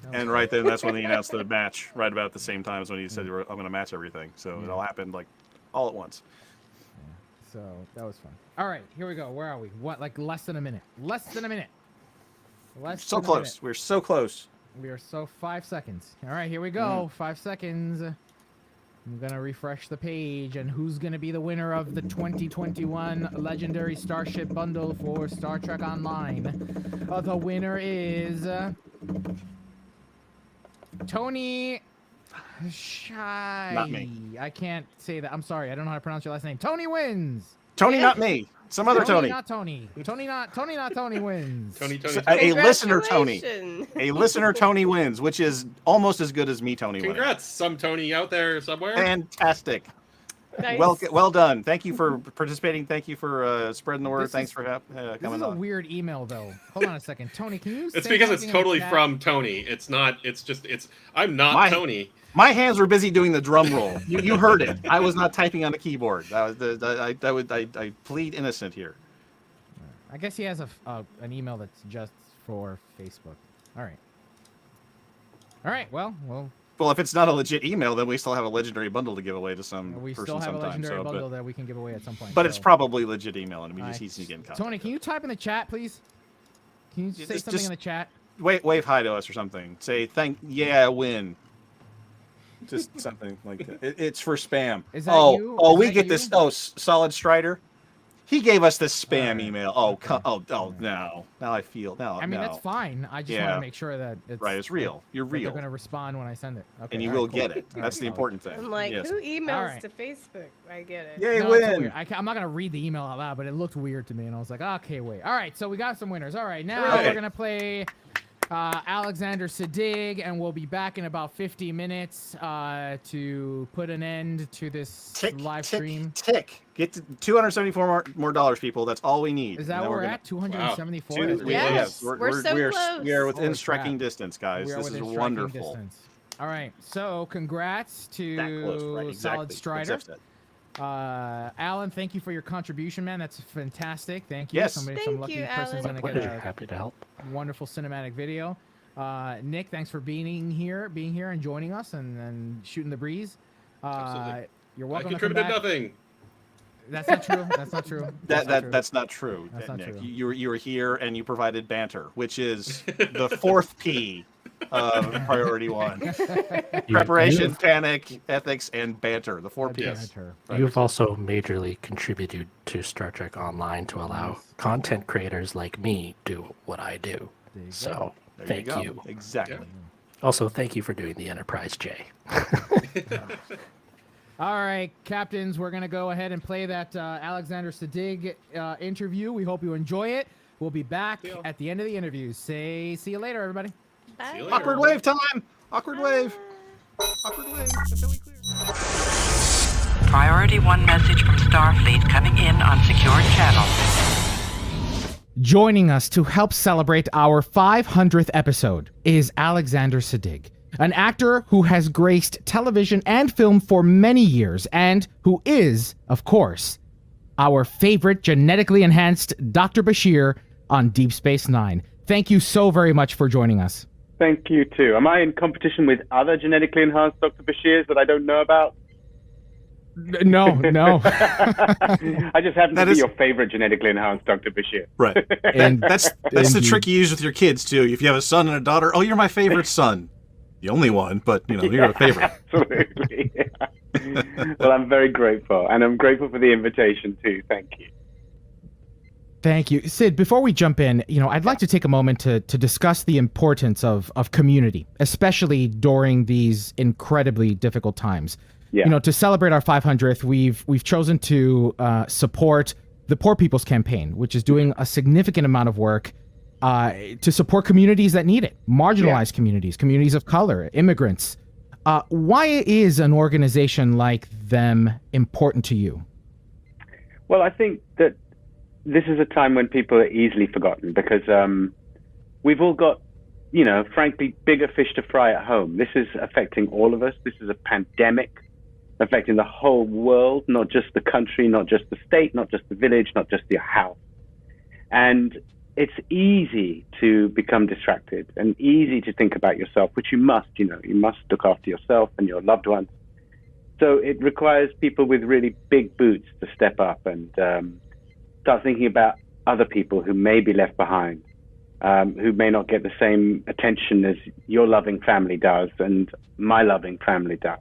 That was And right then, that's when he announced the match. Right about at the same time as when he said, "I'm going to match everything." So it all happened like all at once. So that was fun. All right, here we go. Where are we? What, like less than a minute? Less than a minute. Less So than a close. minute. We're so close. We are so 5 seconds. All right, here we go. 5 seconds. I'm gonna refresh the page, and who's gonna be the winner of the 2021 Legendary Starship Bundle for Star Trek Online? The winner is Tony Shy. Not me. I can't say that. I'm sorry. I don't know how to pronounce your last name. Tony wins. Tony, not me. Some other Tony. Not Tony. Tony, not Tony wins. Tony. A listener Tony. Congratulations. A listener Tony wins, which is almost as good as me Tony winning. Congrats, some Tony out there somewhere. Fantastic. Nice. Well done. Thank you for participating. Thank you for spreading the word. This Thanks is- for This coming is a on. weird email though. Hold on a second, Tony. Can you? It's say because it's something in the totally chat? from Tony. It's not. It's just. It's. I'm not My- Tony. My hands were busy doing the drum roll. You heard it. I was not typing on the keyboard. I plead innocent here. I guess he has an email that's just for Facebook. All right. All right. Well, Well, if it's not a legit email, then we still have a legendary bundle to give away to some we person still have a sometime. legendary So, bundle that we can give away at some point. but it's so- probably legit email, and we Alright. just need to get in contact. Tony, can you type in the chat, please? Can you say something in the chat? Wave hi to us or something. Say win. Just something like that. It's for spam. Is that you? Is we that get you? this. Oh, Solid Strider. He gave us this spam Alright. email. No. Now I feel. No, I mean, no. that's fine. I just want Yeah. to make sure that it's Right, it's real. You're that They're real. going to respond when I send it. Okay, And you all will right, cool. get it. All That's right, the solid. important thing. I'm like, Yes. who emails Alright. to Facebook? I get it. Yay, No, it's win. weird. I'm not going to read the email out loud, but it looked weird to me, and I was like, okay, wait. All right, so we got some winners. All right, now Hooray. we're going to play Alexander Sadig, and we'll be back in about 50 minutes to put an end to this Tick, live tick, stream. tick. Get to 274 more dollars, people. That's all we need. Is that And then where we're gonna- at? 274? Wow. That's Yes, great. we're so close. We are within Holy striking crap. distance, guys. We are This is within striking wonderful. distance. All right, so congrats to That close, right? Exactly. Solid Strider. Accept it. Alan, thank you for your contribution, man. That's fantastic. Thank you. Yes. Some Thank lucky you, person's Alan. gonna get Pleasure. a Happy to help. wonderful cinematic video. Nick, thanks for being here and joining us and shooting the breeze. Absolutely. You're I welcome to come contributed back. nothing. That's not true. That's not true. That's not true. That's not Nick. true. You were here and you provided banter, which is the fourth P of priority one. Preparation, panic, ethics, and banter. The four P's. Yes. You've also majorly contributed to Star Trek Online to allow content creators like me do what I do. There you go. So There thank you go. you. Exactly. Also, thank you for doing the Enterprise J. All right, captains, we're going to go ahead and play that Alexander Sadig interview. We hope you enjoy it. We'll be back Deal. at the end of the interview. See you later, everybody. Bye. See you later. Awkward wave time. Awkward wave. Awkward wave. Until we clear. Priority 1 message from Starfleet coming in on secured channel. Joining us to help celebrate our 500th episode is Alexander Sadig, an actor who has graced television and film for many years and who is, of course, our favorite genetically enhanced Dr. Bashir on Deep Space Nine. Thank you so very much for joining us. Thank you too. Am I in competition with other genetically enhanced Dr. Bashirs that I don't know about? No. I just happen to That be is- your favorite genetically enhanced Dr. Bashir. Right. And That's the Indeed. trick you use with your kids too. If you have a son and a daughter, oh, you're my favorite son. The only one, but you're a favorite. Absolutely. Well, I'm very grateful, and I'm grateful for the invitation too. Thank you. Thank you. Sid, before we jump in, I'd like to take a moment to discuss the importance of community, especially during these incredibly difficult times. Yeah. To celebrate our 500th, we've chosen to support the Poor People's Campaign, which is doing a significant amount of work to support communities that need it, marginalized communities of color, immigrants. Why is an organization like them important to you? Well, I think that this is a time when people are easily forgotten because we've all got, frankly, bigger fish to fry at home. This is affecting all of us. This is a pandemic affecting the whole world, not just the country, not just the state, not just the village, not just your house. And it's easy to become distracted and easy to think about yourself, which you must, you must look after yourself and your loved ones. So it requires people with really big boots to step up and start thinking about other people who may be left behind, who may not get the same attention as your loving family does and my loving family does.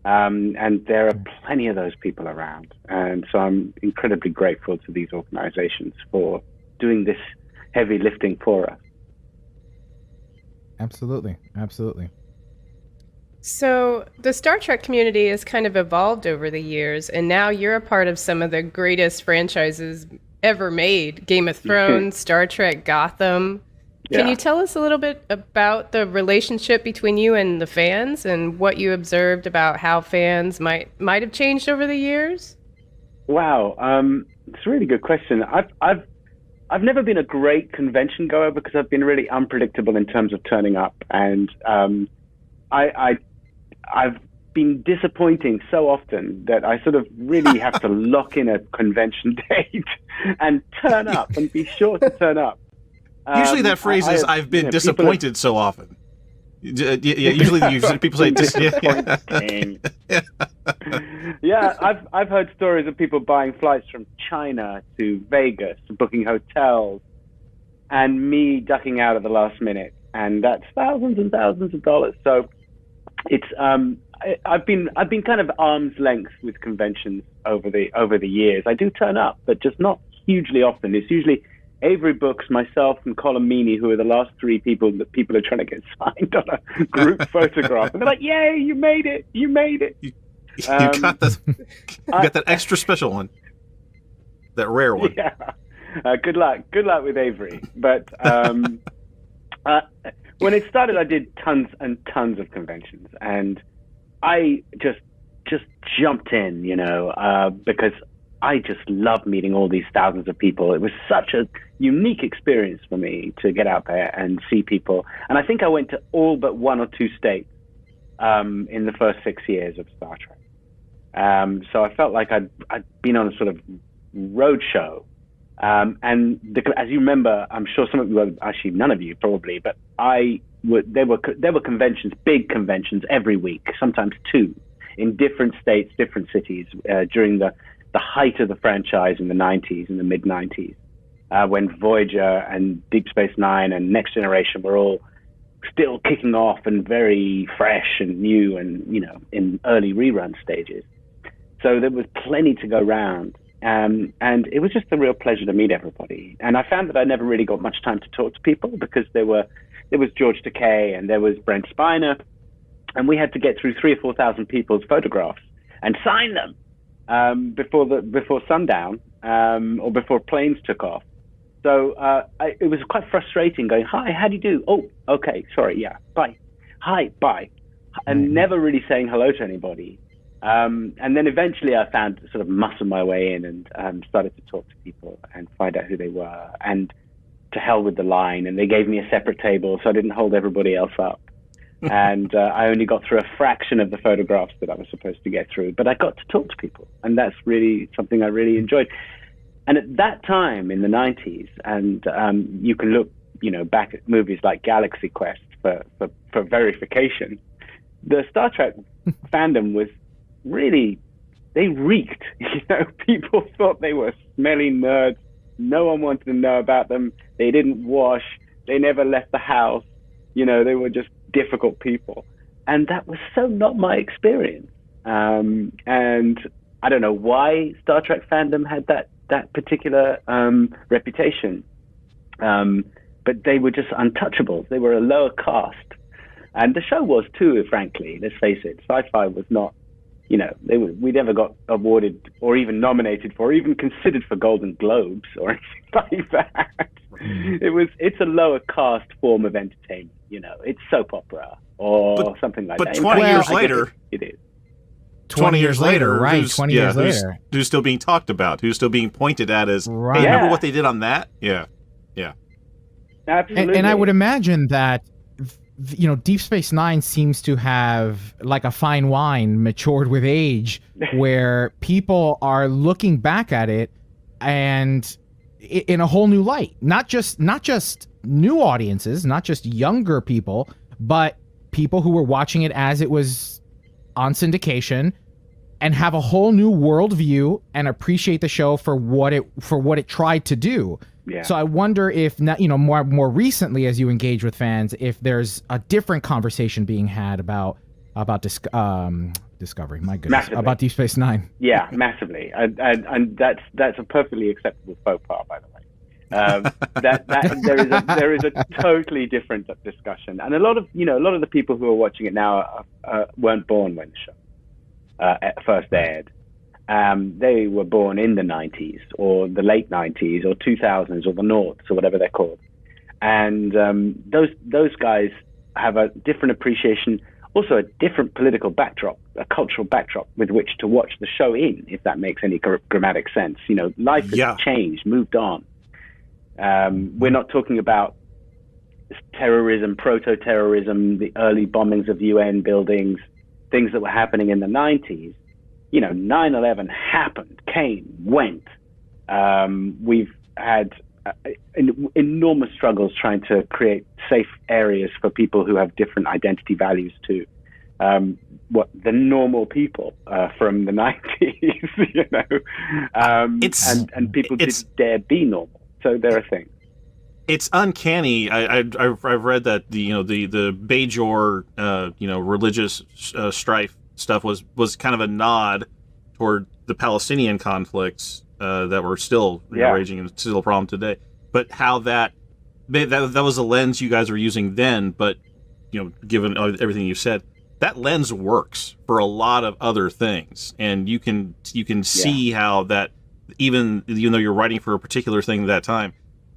And there are plenty of those people around. And so I'm incredibly grateful to these organizations for doing this heavy lifting for us. Absolutely. So the Star Trek community has kind of evolved over the years, and now you're a part of some of the greatest franchises ever made. Game of Thrones, Star Trek, Gotham. Can you tell us a little bit about the relationship between you and the fans and what you observed about how fans might have changed over the years? Wow, it's a really good question. I've never been a great convention goer because I've been really unpredictable in terms of turning up, and I've been disappointing so often that I sort of really have to lock in a convention date and turn up and be sure to turn up. Usually that phrase is "I've been disappointed so often." Yeah, usually people say disappointing. Yeah, I've heard stories of people buying flights from China to Vegas, booking hotels, and me ducking out at the last minute, and that's thousands and thousands of dollars. So it's I've been kind of arm's length with conventions over the years. I do turn up, but just not hugely often. It's usually Avery Books, myself, and Colin Meaney, who are the last three people that people are trying to get signed on a group photograph. And they're like, "Yay, you made it! You made it!" You got that extra special one, that rare one. Yeah. Good luck with Avery. But when it started, I did tons and tons of conventions, and I just jumped in, because I just love meeting all these thousands of people. It was such a unique experience for me to get out there and see people. And I think I went to all but one or two states in the first 6 years of Star Trek. So I felt like I'd been on a sort of road show. As you remember, I'm sure some of you, well, actually none of you probably, but there were conventions, big conventions every week, sometimes two, in different states, different cities during the height of the franchise in the 90s, in the mid 90s, when Voyager and Deep Space Nine and Next Generation were all still kicking off and very fresh and new and, in early rerun stages. So there was plenty to go around. And it was just a real pleasure to meet everybody. And I found that I never really got much time to talk to people because there was George Takei and there was Brent Spiner, and we had to get through 3,000 or 4,000 people's photographs and sign them before sundown or before planes took off. So it was quite frustrating going, "Hi, how do you do? Oh, okay, sorry, yeah, bye. Hi, bye," and never really saying hello to anybody. And then eventually I found sort of muscle my way in and started to talk to people and find out who they were, and to hell with the line. And they gave me a separate table so I didn't hold everybody else up. And I only got through a fraction of the photographs that I was supposed to get through, but I got to talk to people, and that's really something I really enjoyed. And at that time in the 90s, and you can look, back at movies like Galaxy Quest for verification, the Star Trek fandom was really, they reeked. People thought they were smelly nerds. No one wanted to know about them. They didn't wash. They never left the house. They were just difficult people. And that was so not my experience. And I don't know why Star Trek fandom had that particular reputation. But they were just untouchables. They were a lower caste. And the show was too, frankly. Let's face it. Sci-fi was not, we never got awarded or even nominated for, or even considered for Golden Globes or anything like that. It's a lower caste form of entertainment. It's soap opera or something like that. But 20 years later, it is. 20 years later, right? 20 years later, who's still being talked about? Who's still being pointed at as? Right. Hey, remember what they did on that? Yeah. Absolutely. And I would imagine that Deep Space Nine seems to have, like a fine wine, matured with age, where people are looking back at it and in a whole new light. Not just new audiences, not just younger people, but people who were watching it as it was on syndication and have a whole new worldview and appreciate the show for what it tried to do. Yeah. So I wonder if, more recently, as you engage with fans, if there's a different conversation being had about Discovery. My goodness, massively. About Deep Space Nine. Yeah, massively, and that's a perfectly acceptable faux pas, by the way. There is a totally different discussion, and a lot of the people who are watching it now weren't born when the show first aired. They were born in the 90s or the late 90s or 2000s or the noughts or whatever they're called. and those guys have a different appreciation, also a different political backdrop, a cultural backdrop with which to watch the show in, if that makes any grammatic sense. You know, life has changed, moved on. We're not talking about terrorism, proto-terrorism, the early bombings of UN buildings, things that were happening in the 90s. You know, 9/11 happened, came, went. We've had enormous struggles trying to create safe areas for people who have different identity values to what the normal people from the 90s, you know, and people didn't dare be normal. So they're a thing. It's uncanny. I've read that the Bajor religious strife stuff was kind of a nod toward the Palestinian conflicts that were still raging and still a problem today. But how that was a lens you guys were using then, but given everything you said, that lens works for a lot of other things, and you can see how that even though you're writing for a particular thing at that time,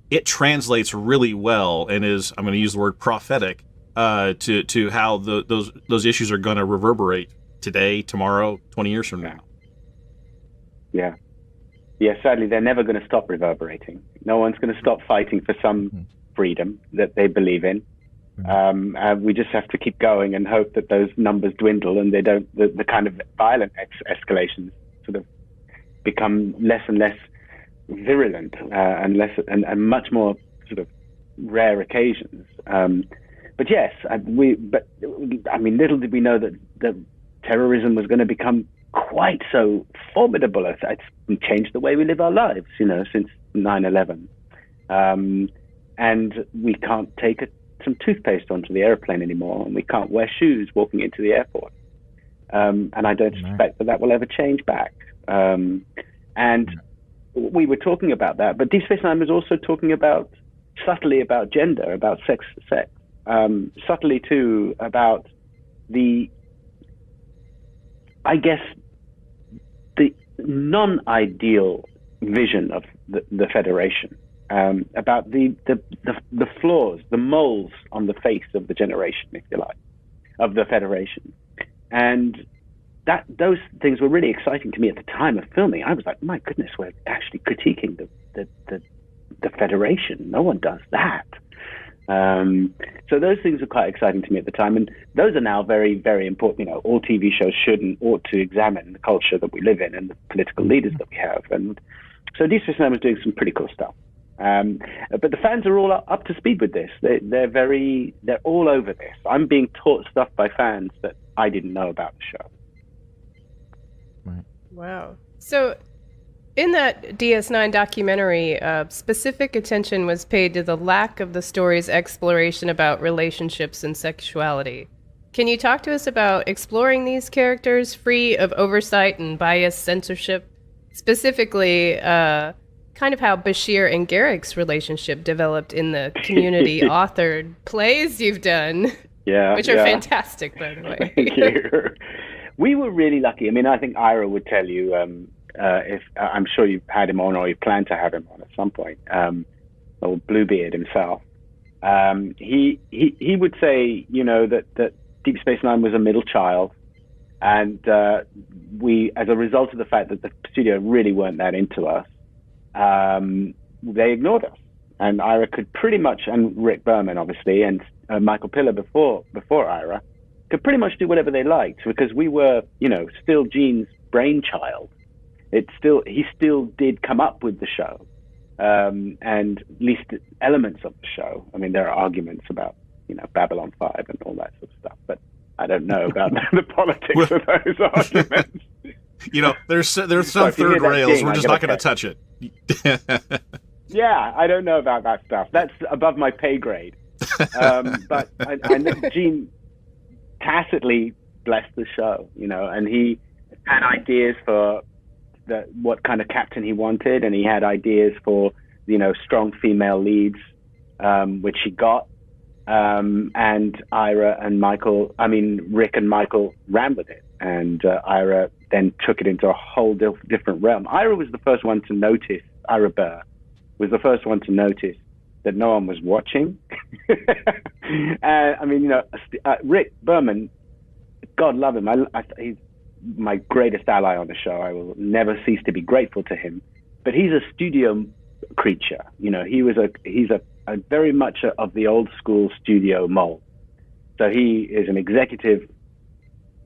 it translates really well and is, I'm going to use the word prophetic, to how those issues are going to reverberate today, tomorrow, 20 years from now. Yeah. Sadly, they're never going to stop reverberating. No one's going to stop fighting for some freedom that they believe in. We just have to keep going and hope that those numbers dwindle and they don't. The kind of violent escalations sort of become less and less virulent and much more sort of rare occasions. But yes, little did we know that terrorism was going to become quite so formidable. It's changed the way we live our lives, since 9/11. And we can't take some toothpaste onto the airplane anymore, and we can't wear shoes walking into the airport. And I don't suspect that will ever change back. And we were talking about that, but Deep Space Nine was also talking subtly about gender, about sex, subtly too about the non-ideal vision of the Federation, about the flaws, the moles on the face of the generation, if you like, of the Federation. And those things were really exciting to me at the time of filming. I was like, my goodness, we're actually critiquing the Federation. No one does that. So those things were quite exciting to me at the time, and those are now very, very important. All TV shows should and ought to examine the culture that we live in and the political leaders that we have. And so Deep Space Nine was doing some pretty cool stuff. But the fans are all up to speed with this. They're all over this. I'm being taught stuff by fans that I didn't know about the show. Right. Wow. So in that DS9 documentary, specific attention was paid to the lack of the story's exploration about relationships and sexuality. Can you talk to us about exploring these characters free of oversight and biased censorship? Specifically, kind of how Bashir and Garrick's relationship developed in the community-authored plays you've done. Yeah, which are fantastic, by the way. Thank you. We were really lucky. I mean, I think Ira would tell you, if I'm sure you've had him on or you plan to have him on at some point, or Bluebeard himself. He would say, that Deep Space Nine was a middle child, and we, as a result of the fact that the studio really weren't that into us, they ignored us. And Ira could pretty much, and Rick Berman obviously, and Michael Piller before Ira, could pretty much do whatever they liked, because we were, still Gene's brainchild. He still did come up with the show, and at least elements of the show. I mean, there are arguments about, Babylon 5 and all that sort of stuff, but I don't know about the politics of those arguments. There's some third rails. We're just not going to touch it. Yeah, I don't know about that stuff. That's above my pay grade. But I know Gene tacitly blessed the show, and he had ideas for what kind of captain he wanted, and he had ideas for, strong female leads, which he got. And Ira and Rick and Michael ran with it, and Ira then took it into a whole different realm. Ira was the first one to notice, Ira Burr was the first one to notice that no one was watching. I mean, you know, Rick Berman, God love him. He's my greatest ally on the show. I will never cease to be grateful to him. But he's a studio creature. You know, he's a very much of the old school studio mold. So he is an executive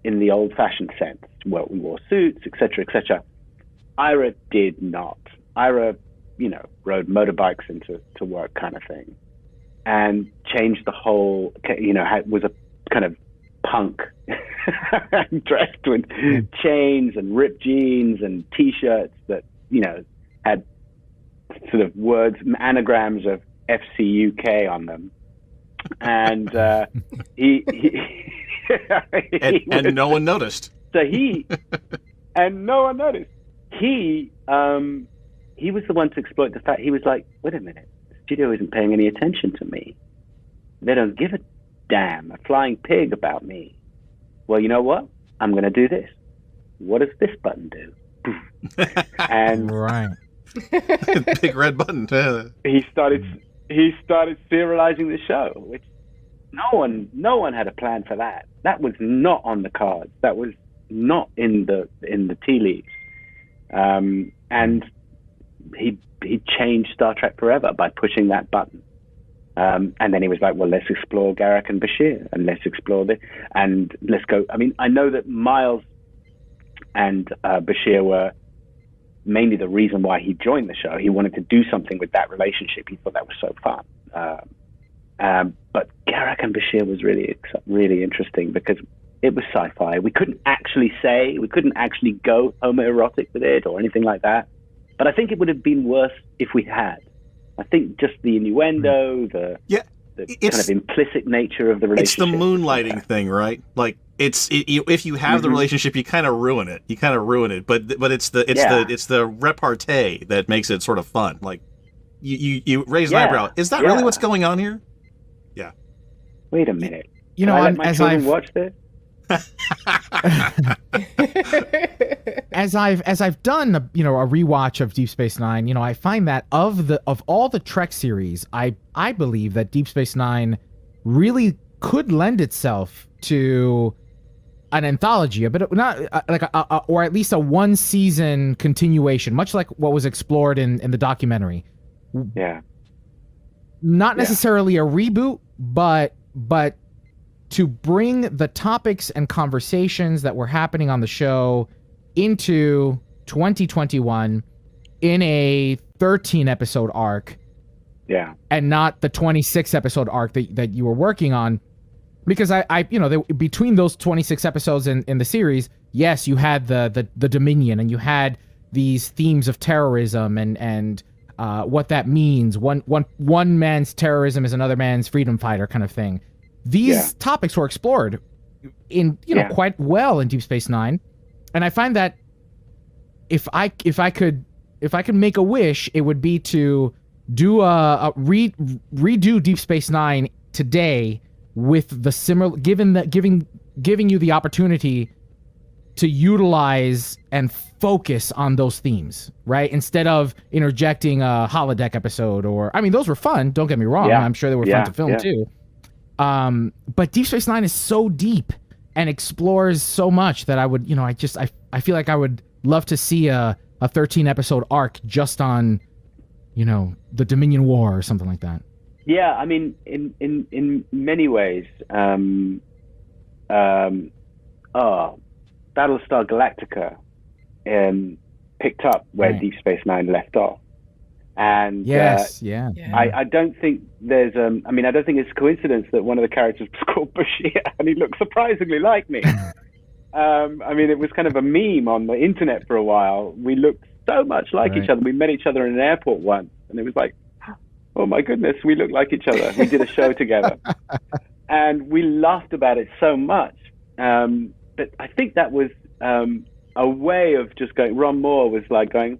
in the old fashioned sense. Well, we wore suits, etc., etc. Ira did not. Ira, you know, rode motorbikes into work kind of thing, and changed the whole, you know, was a kind of punk, dressed with chains and ripped jeans and T-shirts that, you know, had sort of words, anagrams of FCUK on them. And he and no one noticed. So and no one noticed. He was the one to exploit the fact. He was like, wait a minute, the studio isn't paying any attention to me. They don't give a damn, a flying pig about me. Well, you know what? I'm going to do this. What does this button do? And Right. Big red button. he started serializing the show, which no one had a plan for that. That was not on the cards. That was not in the tea leaves. And he changed Star Trek forever by pushing that button. And then he was like, well, let's explore Garak and Bashir, and let's explore this, and let's go. I mean, I know that Miles and Bashir were mainly the reason why he joined the show. He wanted to do something with that relationship. He thought that was so fun. But Garak and Bashir was really interesting because it was sci-fi. We couldn't actually go homoerotic with it or anything like that. But I think it would have been worse if we had. I think just the innuendo, the kind of implicit nature of the relationship. It's the moonlighting thing, right? Like if you have the relationship, you kind of ruin it. But it's the repartee that makes it sort of fun. Like you raise an eyebrow. Is that really what's going on here? Yeah. Wait a minute. You know, as I've watched this. As I've done a rewatch of Deep Space Nine, I find that of all the Trek series, I believe that Deep Space Nine really could lend itself to an anthology, a bit of, not like or at least a one season continuation, much like what was explored in the documentary. Yeah. Not necessarily a reboot, but to bring the topics and conversations that were happening on the show into 2021 in a 13 episode arc. Yeah. And not the 26 episode arc that you were working on. Because between those 26 episodes in the series, yes, you had the Dominion, and you had these themes of terrorism and what that means. One man's terrorism is another man's freedom fighter kind of thing. These topics were explored in quite well in Deep Space Nine, and I find that if I could make a wish, it would be to do redo Deep Space Nine today with the similar, giving you the opportunity to utilize and focus on those themes, right? Instead of interjecting a holodeck episode, those were fun. Don't get me wrong. Yeah. I'm sure they were fun to film too. But Deep Space Nine is so deep and explores so much that I would, I feel like I would love to see a 13 episode arc just on, the Dominion War or something like that. Yeah, I mean, in many ways, Battlestar Galactica picked up where Deep Space Nine left off. And I don't think there's I don't think it's a coincidence that one of the characters was called Bashir and he looked surprisingly like me. It was kind of a meme on the internet for a while. We looked so much like each other. We met each other in an airport once, and it was like, oh my goodness, we look like each other. We did a show together, and we laughed about it so much. But I think that was a way of just going. Ron Moore was like going,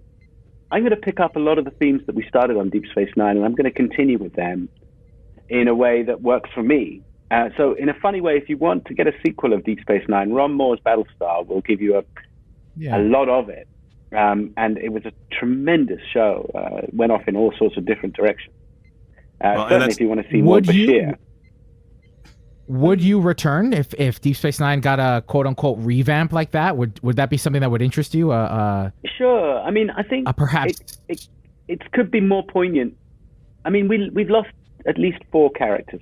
I'm going to pick up a lot of the themes that we started on Deep Space Nine, and I'm going to continue with them in a way that works for me. So in a funny way, if you want to get a sequel of Deep Space Nine, Ron Moore's Battlestar will give you a lot of it. And it was a tremendous show. Went off in all sorts of different directions. Certainly, if you want to see more Bashir. Would you return if Deep Space Nine got a quote unquote revamp like that? Would that be something that would interest you? Sure. I mean, I think perhaps it could be more poignant. I mean, we've lost at least 4 characters,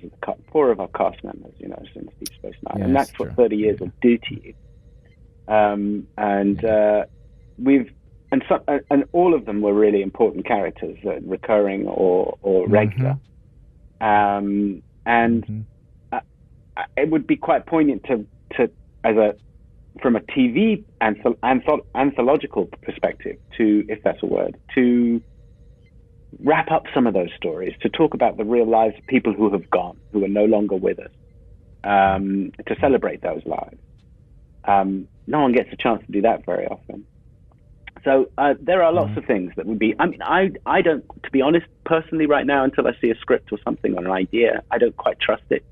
4 of our cast members, since Deep Space Nine, yes, and that's for 30 years of duty. And all of them were really important characters, recurring or regular. It would be quite poignant to from a TV anthological perspective, if that's a word, to wrap up some of those stories, to talk about the real lives of people who have gone, who are no longer with us, to celebrate those lives. No one gets a chance to do that very often. So there are lots of things that would be. I mean, I don't, to be honest, personally, right now, until I see a script or something or an idea, I don't quite trust it.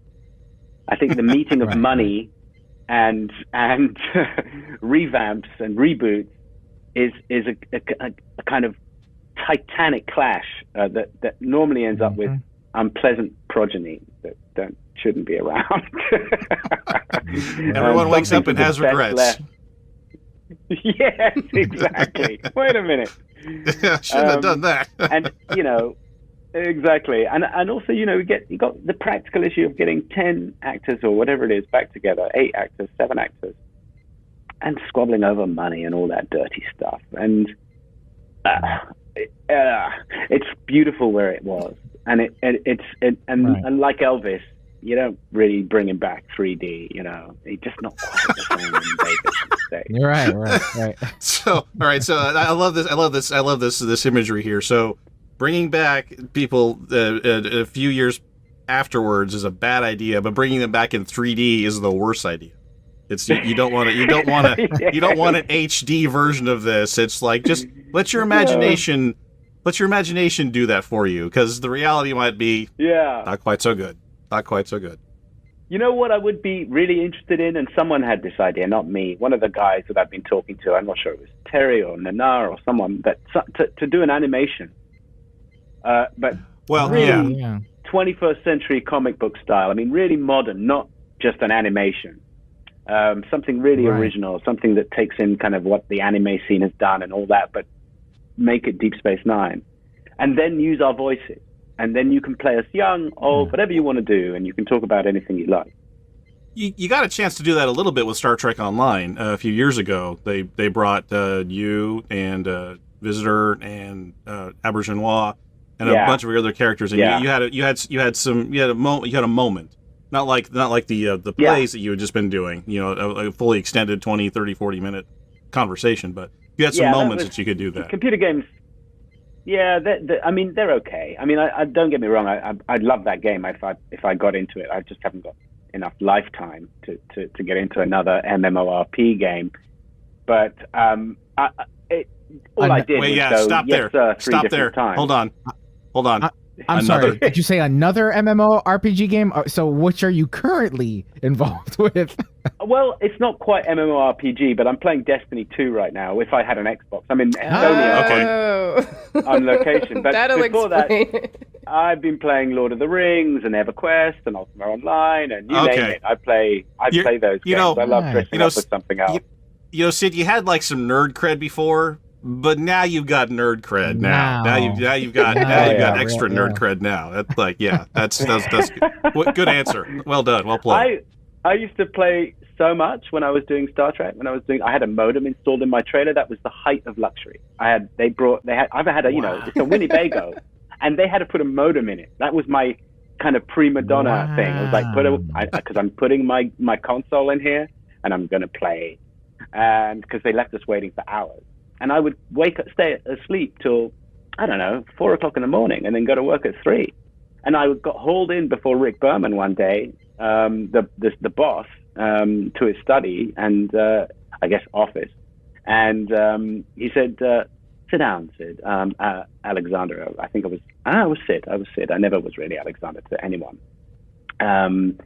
I think the meeting of money and revamps and reboots is a kind of titanic clash that normally ends up with unpleasant progeny that shouldn't be around. Everyone wakes up and has regrets. Yes, exactly. Wait a minute. Shouldn't have done that. And exactly. And also, you got the practical issue of getting 10 actors or whatever it is back together, 8 actors, 7 actors, and squabbling over money and all that dirty stuff. And it's beautiful where it was, and and like Elvis, you don't really bring him back 3D. He's just not quite the same in Vegas. You're right. So, all right. So I love this imagery here. So bringing back people a few years afterwards is a bad idea, but bringing them back in 3D is the worst idea. It's you don't want an HD version of this. It's like, just let your imagination do that for you, because the reality might be not quite so good. You know what I would be really interested in, and someone had this idea, not me. One of the guys that I've been talking to, I'm not sure it was Terry or Nana or someone, that to do an animation, but really 21st century comic book style. I mean, really modern, not just an animation. Something really original, something that takes in kind of what the anime scene has done and all that, but make it Deep Space Nine, and then use our voices. And then you can play us young, old, whatever you want to do, and you can talk about anything you like. You got a chance to do that a little bit with Star Trek Online a few years ago. They brought you and Visitor and Aubergenois and a bunch of other characters, and you had a moment. Not like the plays that you had just been doing, a fully extended 20, 30, 40 minute conversation, but you had some moments that you could do that. Computer games. Yeah, I mean, they're okay. I mean, I don't get me wrong. I'd love that game if I got into it. I just haven't got enough lifetime to get into another MMORPG game. But all I did was go, stop yes, there. Three Stop different there. times. Hold on. I'm sorry. Did you say another MMORPG game? So which are you currently involved with? Well, it's not quite MMORPG, but I'm playing Destiny 2 right now. If I had an Xbox, I'm in Estonia on location. But that'll before explain. that, I've been playing Lord of the Rings and EverQuest and Ultima Online and you name it. I play those games. I love dressing up with something else. Sid, you had like some nerd cred before. But now you've got nerd cred. Now you've got extra nerd cred. Now that's good. Good answer. Well done. Well played. I used to play so much when I was doing Star Trek. I had a modem installed in my trailer. That was the height of luxury. I've had it's a Winnebago, and they had to put a modem in it. That was my kind of prima donna thing. It was like because I'm putting my console in here and I'm gonna play, and because they left us waiting for hours. And I would stay asleep till, 4 o'clock in the morning, and then go to work at 3. And I got hauled in before Rick Berman one day, the boss, to his study and I guess office, and he said, "Sit down, Sid." Alexander, I think I was Sid. I never was really Alexander to anyone. And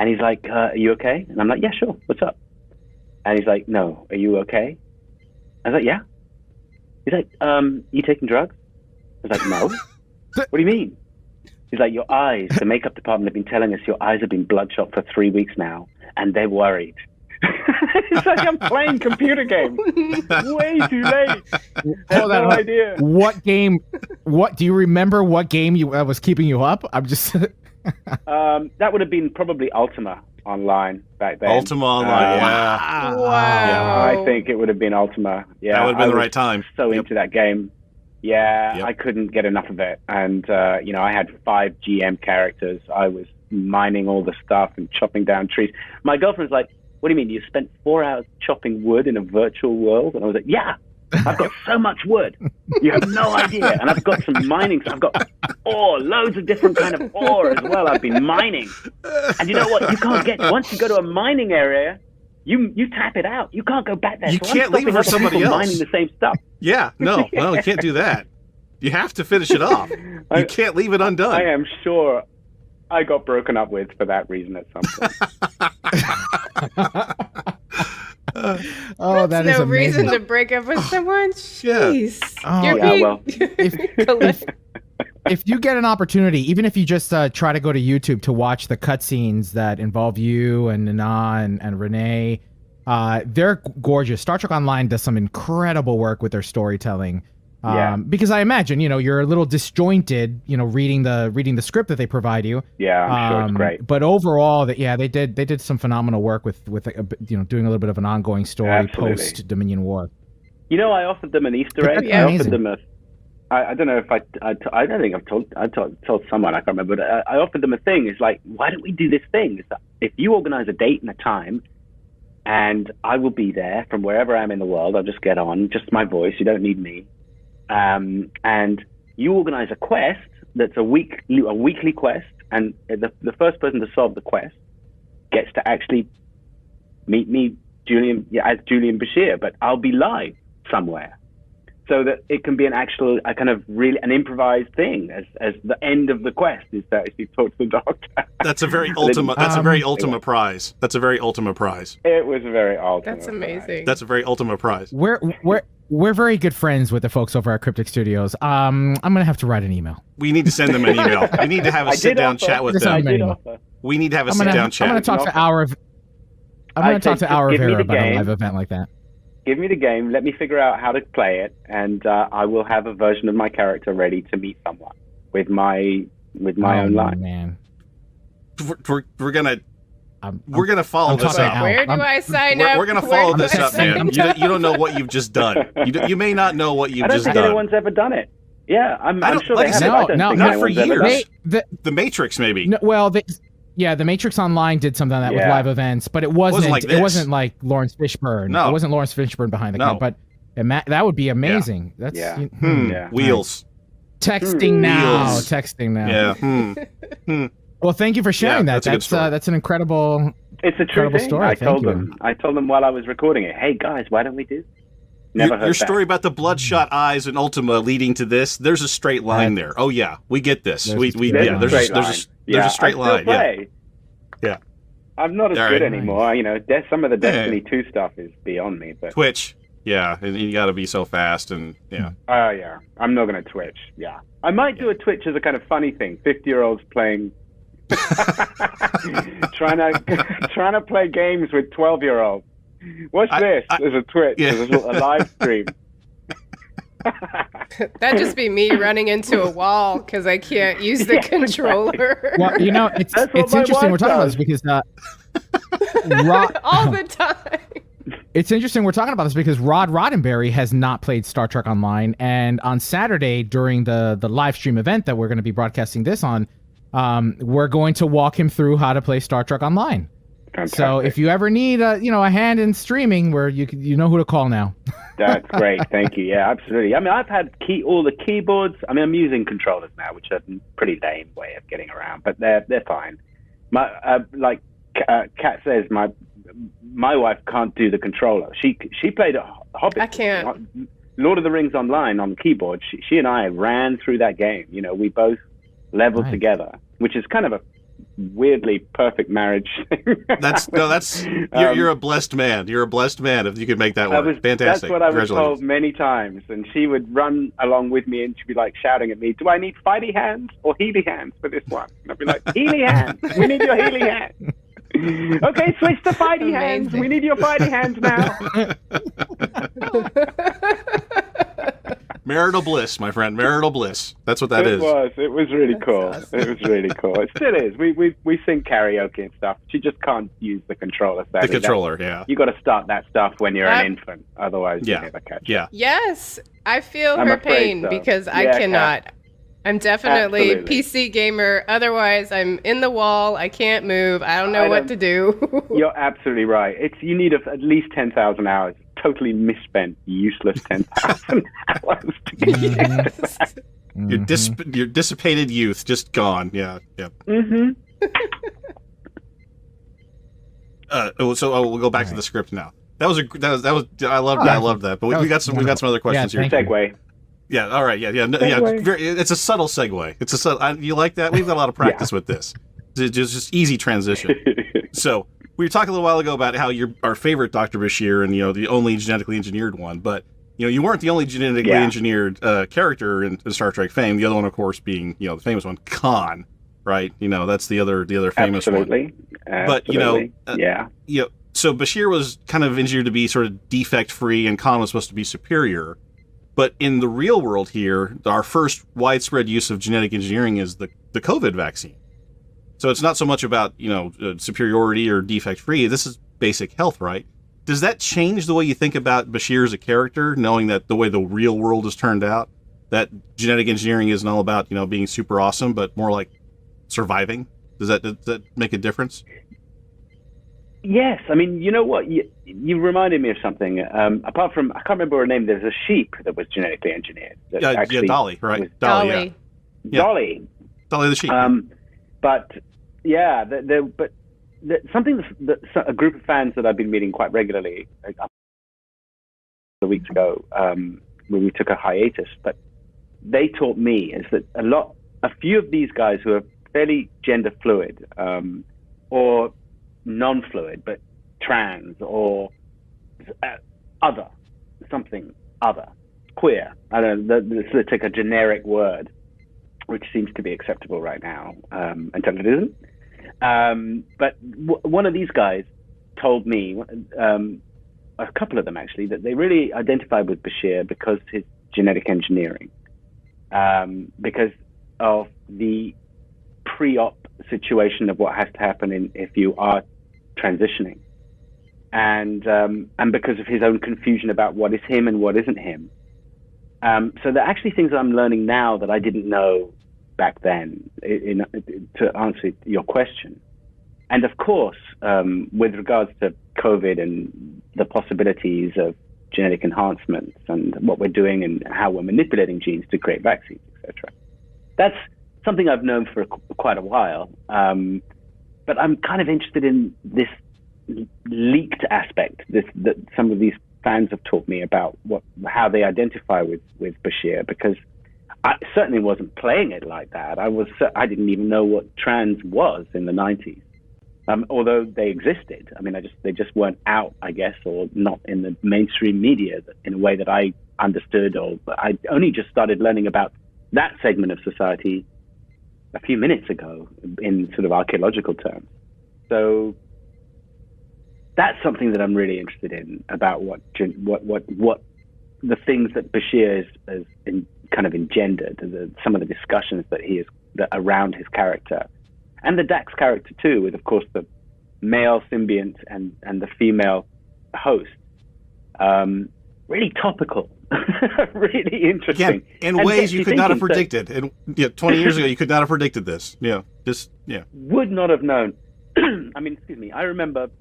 he's like, "Are you okay?" And I'm like, "Yeah, sure. What's up?" And he's like, "No, are you okay?" I was like, "Yeah." He's like, "You taking drugs?" I was like, "No." "What do you mean?" He's He's like, your eyes, the makeup department have been telling us your eyes have been bloodshot for 3 weeks now, and they're worried. It's like I'm playing computer games. Way too late. Hold on, no idea. What game? What do you remember? What game you was keeping you up? I'm just. That would have been probably Ultima Online back then. Ultima Online, yeah. Wow. Yeah, I think it would have been Ultima. Yeah, That would have been I the was right time. So Yep. into that game. Yeah, Yep. I couldn't get enough of it. And, I had 5 GM characters. I was mining all the stuff and chopping down trees. My girlfriend's like, what do you mean? You spent 4 hours chopping wood in a virtual world? And I was like, yeah, I've got so much wood. You have no idea. And I've got some mining. I've got ore, loads of different kind of ore as well. I've been mining. And you know what? You can't get, once you go to a mining area, you tap it out. You can't go back there. You So can't I'm leave it for stopping other somebody people else. mining the same stuff. Yeah, no, you can't do that. You have to finish it off. You can't leave it undone. I am sure I got broken up with for that reason at some point. Oh, that is no amazing. reason to break up with someone. Jeez. Oh, You're yeah, being well. If you get an opportunity, even if you just try to go to YouTube to watch the cutscenes that involve you and Nana and Renee, they're gorgeous. Star Trek Online does some incredible work with their storytelling. Yeah. Because I imagine, you're a little disjointed, reading the script that they provide you. Yeah, I'm sure it's great. But overall, they did some phenomenal work with doing a little bit of an ongoing story Absolutely. post Dominion War. I offered them an Easter egg. That's I amazing. offered them I don't know if I don't think I told someone, I can't remember, but I offered them a thing. It's like, why don't we do this thing? It's that if you organize a date and a time, and I will be there from wherever I am in the world, I'll just get on, just my voice, you don't need me. And you organize a quest that's a weekly quest, and the first person to solve the quest gets to actually meet me, as Julian Bashir, but I'll be live somewhere, so that it can be an improvised thing as the end of the quest is that you talk to the doctor. That's a very ultimate. That's a very ultimate prize. That's a very ultimate prize. It was a very ultimate. That's amazing. That's a very ultimate prize. We're very good friends with the folks over at Cryptic Studios. I'm gonna have to write an email. We need to send them an email. We need to have a sit-down chat with I them. did offer. We need to have a I'm gonna sit-down chat. talk to Our Vera about a live event like that. Give me the game. Let me figure out how to play it, and I will have a version of my character ready to meet someone with my own line. Man, We're gonna follow this up. Where do I sign up? We're gonna Where follow do this I up, sign man. You don't know what you've just done. You may not know what I you've don't just think done. anyone's ever done it. Yeah, I'm sure like they I have. said, I don't think not for anyone's ever done years. it. The Matrix, maybe. No, well, the Matrix Online did something like that with Yeah. live events, but it wasn't like it this. wasn't like Lawrence Fishburne. No. It wasn't Lawrence Fishburne behind the No. camera, but that would be amazing. That's Yeah. yeah. Wheels. Texting now. Wheels. Texting now. Yeah. Well, thank you for sharing Yeah, that. that's a good story. That's an incredible. It's a true Incredible thing. story. I Thank you. told them while I was recording it. Hey guys, why don't we do? Never heard Your back. story about the bloodshot eyes and Ultima leading to this. There's a straight line there. Oh yeah, we get this. There's We a straight There's yeah. a There's straight a line. there's a straight I still line. Yeah. play. Yeah. I'm not as All good right. anymore. Some of the Yeah. Destiny 2 stuff is beyond me. But Twitch. Yeah, and you got to be so fast and yeah. oh yeah, I'm not gonna Twitch. Yeah, I might do a Twitch as a kind of funny thing. 50-year-olds playing, trying to play games with 12-year-olds. Watch this. There's a Twitch. Yeah. There's a live stream. That'd just be me running into a wall because I can't use the controller Well, it's That's what my interesting we're wife talking about does. this because all the time. It's interesting we're talking about this because Rod Roddenberry has not played Star Trek Online, and on Saturday during the live stream event that we're going to be broadcasting this on, we're going to walk him through how to play Star Trek Online. Fantastic. So if you ever need a hand in streaming, where you know who to call now. That's great. Thank you. Yeah, absolutely. I mean, I've had all the keyboards. I mean, I'm using controllers now, which are a pretty lame way of getting around, but they're fine. My Kat says, my wife can't do the controller. She played a Hobbit. I can't. Lord of the Rings Online on the keyboard. She and I ran through that game. We both leveled Nice. together, which is kind of a weirdly perfect marriage thing. You're a blessed man. You're a blessed man if you could make that work. Fantastic. That's what I was Congratulations. told many times, and she would run along with me, and she'd be like shouting at me, "Do I need fighty hands or healy hands for this one?" And I'd be like, "Healy hands. We need your healy hands." Okay, switch to fighty hands. We need your fighty hands now. Marital bliss, my friend. Marital bliss. That's what that is. It was really cool. awesome. It was really cool. It still is. We sing karaoke and stuff. She just can't use the controller. The Sadly. controller, yeah. You got to start that stuff when you're an Yep. infant. Otherwise, you Yeah. never catch it. Yeah. Yes, I feel I'm her afraid pain so. because I Yeah, cannot. I'm definitely Absolutely. PC gamer. Otherwise, I'm in the wall. I can't move. I don't know what to do. You're absolutely right. You need at least 10,000 hours. Totally misspent, useless 10,000 hours to get Yes. Your dissipated youth just gone. Yeah. Yeah. Mm-hmm. We'll go back to the script now. That was I loved that. But we got some other questions Yeah, here. thank you. Segue. Yeah. All right. Yeah. It's a subtle segue. It's a subtle. You like that? We've got a lot of practice with this. It's just easy transition. So we talked a little while ago about how you're our favorite Dr. Bashir and the only genetically engineered one, but you weren't the only genetically engineered character in Star Trek fame. The other one, of course, being the famous one, Khan. Right? That's the other famous Absolutely. one. But so Bashir was kind of engineered to be sort of defect free, and Khan was supposed to be superior. But in the real world here, our first widespread use of genetic engineering is the COVID vaccine. So it's not so much about, superiority or defect-free. This is basic health, right? Does that change the way you think about Bashir as a character, knowing that the way the real world has turned out, that genetic engineering isn't all about, being super awesome, but more like surviving? Does that make a difference? Yes. I mean, you know what? You reminded me of something. Apart from, I can't remember her name, there's a sheep that was genetically engineered. That actually Dolly, right? was Dolly. Yeah. Dolly. Dolly the sheep. But yeah, something that a group of fans that I've been meeting quite regularly a couple of weeks ago, when we took a hiatus, but they taught me is that a few of these guys who are fairly gender fluid, or non-fluid, but trans or other, queer. I don't know. Let's take a generic word, which seems to be acceptable right now, until it isn't. But one of these guys told me, a couple of them actually, that they really identified with Bashir because his genetic engineering, because of the pre-op situation of what has to happen if you are transitioning, and because of his own confusion about what is him and what isn't him. So there are actually things I'm learning now that I didn't know back then, to answer your question. And of course, with regards to COVID and the possibilities of genetic enhancements and what we're doing and how we're manipulating genes to create vaccines, etc. That's something I've known for quite a while. But I'm kind of interested in this leaked aspect that some of these fans have taught me about how they identify with Bashir, because I certainly wasn't playing it like that. I didn't even know what trans was in the 90s. Although they existed. I mean, they just weren't out, I guess, or not in the mainstream media in a way that I understood, or I only just started learning about that segment of society a few minutes ago in sort of archaeological terms. So that's something that I'm really interested in, about what the things that Bashir has kind of engendered, some of the discussions that around his character. And the Dax character too, with of course the male symbiont and the female host. Really topical, really interesting. Again, in ways you could not have predicted. 20 years ago, you could not have predicted this. Would not have known. I mean, excuse me. I remember,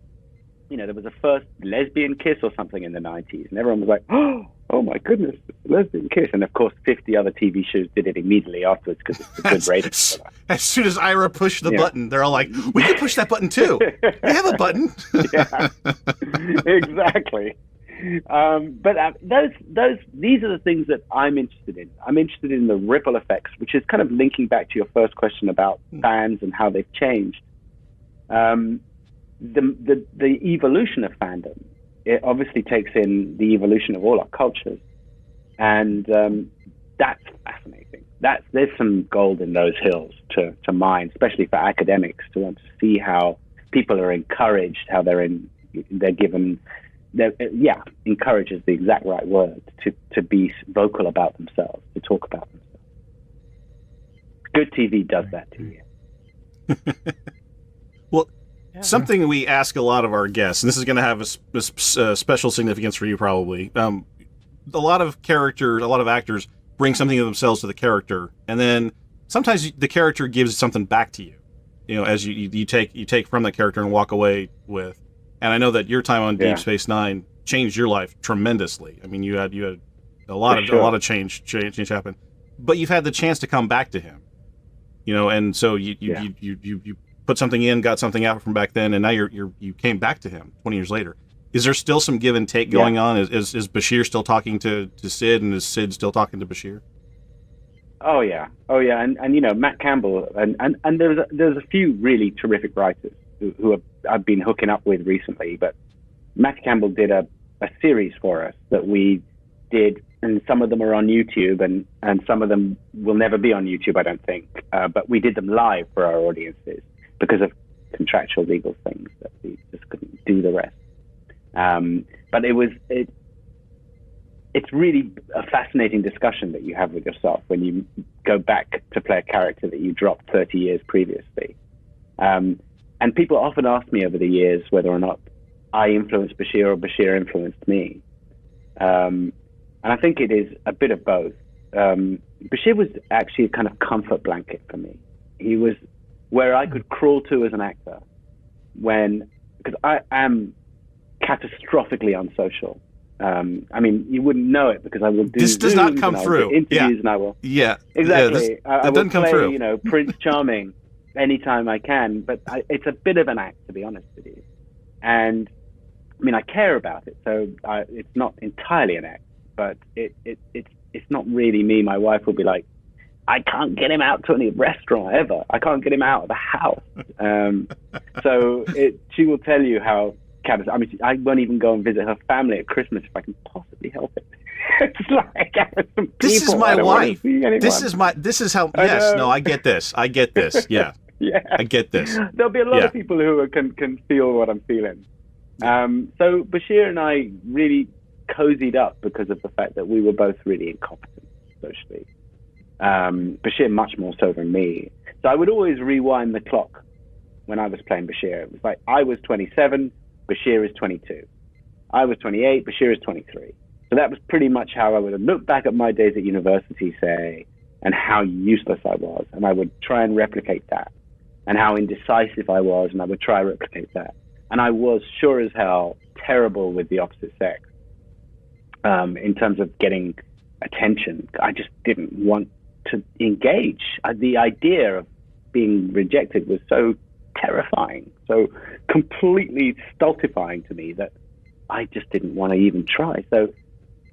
there was a first lesbian kiss or something in the 90s, and everyone was like, "Oh my goodness, lesbian kiss!" And of course, 50 other TV shows did it immediately afterwards because it's a good rating. As soon as Ira pushed the button, they're all like, "We can push that button too. We have a button." Yeah, exactly. These are the things that I'm interested in. I'm interested in the ripple effects, which is kind of linking back to your first question about fans and how they've changed. The evolution of fandom, it obviously takes in the evolution of all our cultures, and that's fascinating. There's some gold in those hills to mine, especially for academics, to want to see how people are encouraged, how they're given. Encourage is the exact right word, to be vocal about themselves, to talk about themselves. Good TV does that to you. Well, something we ask a lot of our guests, and this is going to have a special significance for you probably. A lot of actors bring something of themselves to the character, and then sometimes the character gives something back to you. You know, as you take from that character and walk away with. And I know that your time on Deep Space Nine changed your life tremendously. I mean, you had a lot of change happen, but you've had the chance to come back to him. You know, and so you put something in, got something out from back then, and now you came back to him 20 years later. Is there still some give and take going on? Is Bashir still talking to Sid, and is Sid still talking to Bashir? Oh yeah, and you know, Matt Campbell, and there's a few really terrific writers who I've been hooking up with recently, but Matt Campbell did a series for us that we did, and some of them are on YouTube, and some of them will never be on YouTube, I don't think, but we did them live for our audiences because of contractual legal things that we just couldn't do the rest. But it's really a fascinating discussion that you have with yourself when you go back to play a character that you dropped 30 years previously. And people often ask me over the years whether or not I influenced Bashir or Bashir influenced me. And I think it is a bit of both. Bashir was actually a kind of comfort blanket for me. He was where I could crawl to as an actor because I am catastrophically unsocial. I mean, you wouldn't know it because I will do this does not come through interviews, and I will exactly. I will doesn't come play, through. You know, Prince Charming anytime I can, but it's a bit of an act, to be honest with you. And I mean, I care about it, so it's not entirely an act, but it's not really me. My wife will be like, I can't get him out to any restaurant ever. I can't get him out of the house. So she will tell you how. I mean, I won't even go and visit her family at Christmas if I can possibly help it. It's like this is my wife. This is how. Yes, no, I get this. Yeah, yeah, I get this. There'll be a lot of people who can feel what I'm feeling. So Bashir and I really cozied up because of the fact that we were both really incompetent socially. Bashir much more so than me. So I would always rewind the clock when I was playing Bashir. It was like I was 27. Bashir is 22. I was 28. Bashir is 23. So that was pretty much how I would look back at my days at university, say, and how useless I was. And I would try and replicate that. And how indecisive I was, and I would try and replicate that. And I was sure as hell terrible with the opposite sex in terms of getting attention. I just didn't want to engage. The idea of being rejected was so terrifying, so completely stultifying to me that I just didn't want to even try. So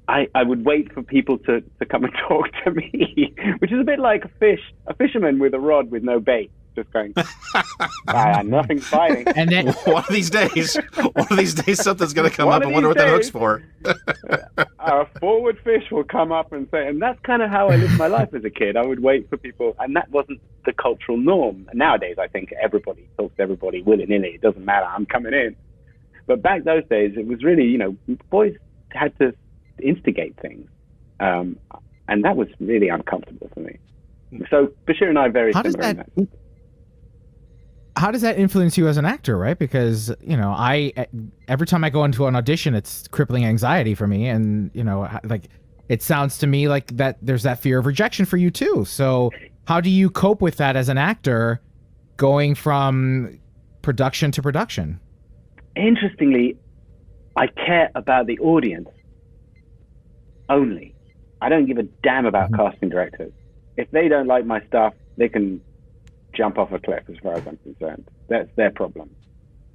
I would wait for people to come and talk to me, which is a bit like a fisherman with a rod with no bait, just going, nothing's biting. And then one of these days, something's going to come up. I wonder what that hook's for. A forward fish will come up and say, and that's kind of how I lived my life as a kid. I would wait for people, and that wasn't the cultural norm. Nowadays, I think everybody talks to everybody willy-nilly. It doesn't matter. I'm coming in. But back those days, it was really, boys had to instigate things. And that was really uncomfortable for me. So Bashir and I are very similar in that. How does that influence you as an actor, right? Because, every time I go into an audition, it's crippling anxiety for me. And, like, it sounds to me like that there's that fear of rejection for you too. So how do you cope with that as an actor going from production to production? Interestingly, I care about the audience only. I don't give a damn about casting directors. If they don't like my stuff, they can jump off a cliff as far as I'm concerned. That's their problem.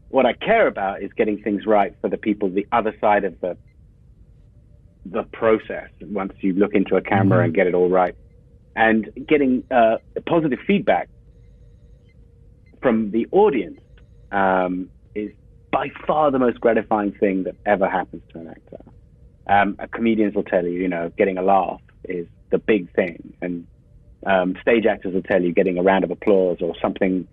What I care about is getting things right for the people the other side of the the process once you look into a camera and get it all right, and getting positive feedback from the audience is by far the most gratifying thing that ever happens to an actor. Comedians will tell you, getting a laugh is the big thing, and stage actors will tell you getting a round of applause or something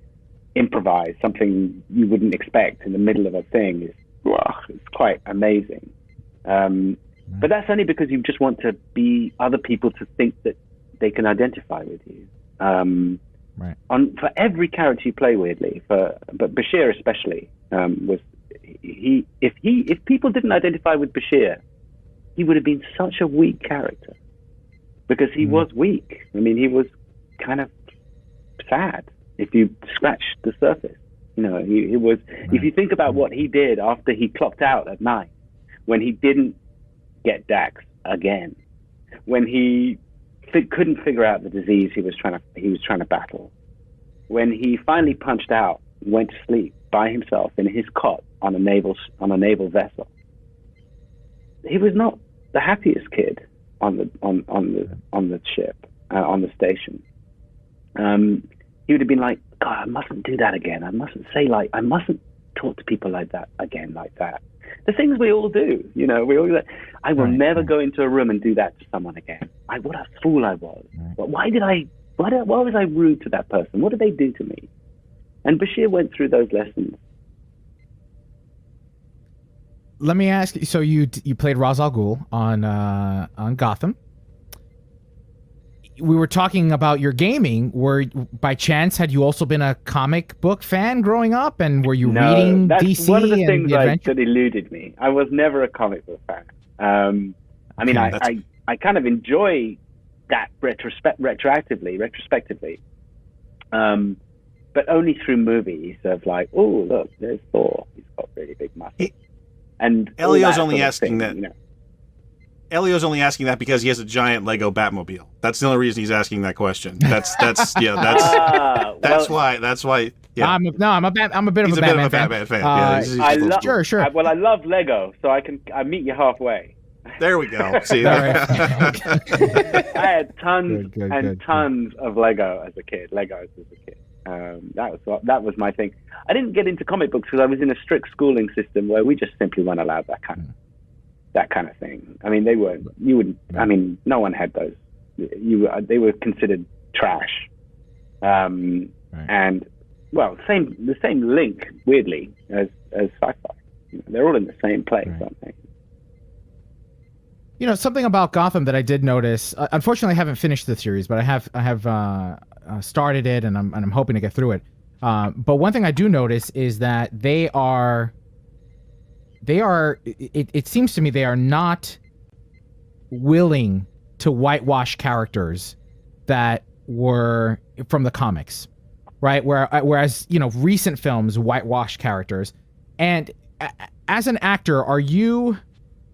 improvised, something you wouldn't expect in the middle of a thing is, wow, it's quite amazing. But that's only because you just want to be other people to think that they can identify with you. Right. For every character you play, weirdly, but Bashir especially, if people didn't identify with Bashir, he would have been such a weak character, because he was weak. I mean, he was kind of sad if you scratch the surface. He was. Right. If you think about what he did after he clocked out at night, when he didn't get Dax again, when he couldn't figure out the disease he was trying to battle, when he finally punched out, went to sleep by himself in his cot on a naval vessel, he was not the happiest kid on the ship, on the station. He would have been like, God, I mustn't do that again. I mustn't talk to people like that again, like that. The things we all do, we all. I will never go into a room and do that to someone again. What a fool I was. But why was I rude to that person? What did they do to me? And Bashir went through those lessons. Let me ask you. So you played Ra's al Ghul on Gotham. We were talking about your gaming. By chance, had you also been a comic book fan growing up, and were you reading DC? That's one of the things that eluded me. I was never a comic book fan. I mean, I kind of enjoy that retrospectively, but only through movies of like, oh look, there's Thor. He's got really big muscles. And Elio's only asking that. Elio's only asking that because he has a giant Lego Batmobile. That's the only reason he's asking that question. That's why. Yeah. I'm a bit of a Batman fan. Sure. Well, I love Lego, so I meet you halfway. There we go. See, I had tons of Lego as a kid. That was my thing. I didn't get into comic books because I was in a strict schooling system where we just simply weren't allowed that kind of thing. I mean, you wouldn't. I mean, no one had those. They were considered trash. And well, the same link, weirdly, as sci-fi. They're all in the same place, aren't they? Something about Gotham that I did notice. Unfortunately, I haven't finished the series, but I have started it, and I'm hoping to get through it. But one thing I do notice is that they are. It seems to me they are not willing to whitewash characters that were from the comics, right? Whereas recent films whitewash characters. And as an actor, are you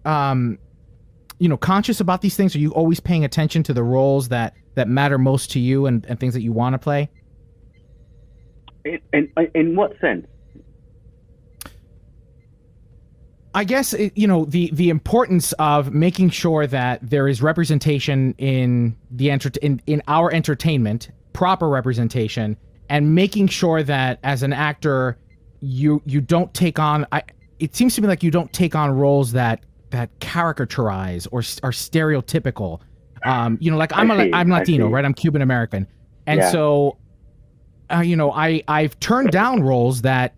conscious about these things? Are you always paying attention to the roles that matter most to you and things that you want to play? In what sense? I guess the importance of making sure that there is representation in in our entertainment, proper representation, and making sure that as an actor you don't take on. It seems to me like you don't take on roles that caricaturize or are stereotypical. Like I'm Latino, right? I'm Cuban American, and so. I've turned down roles that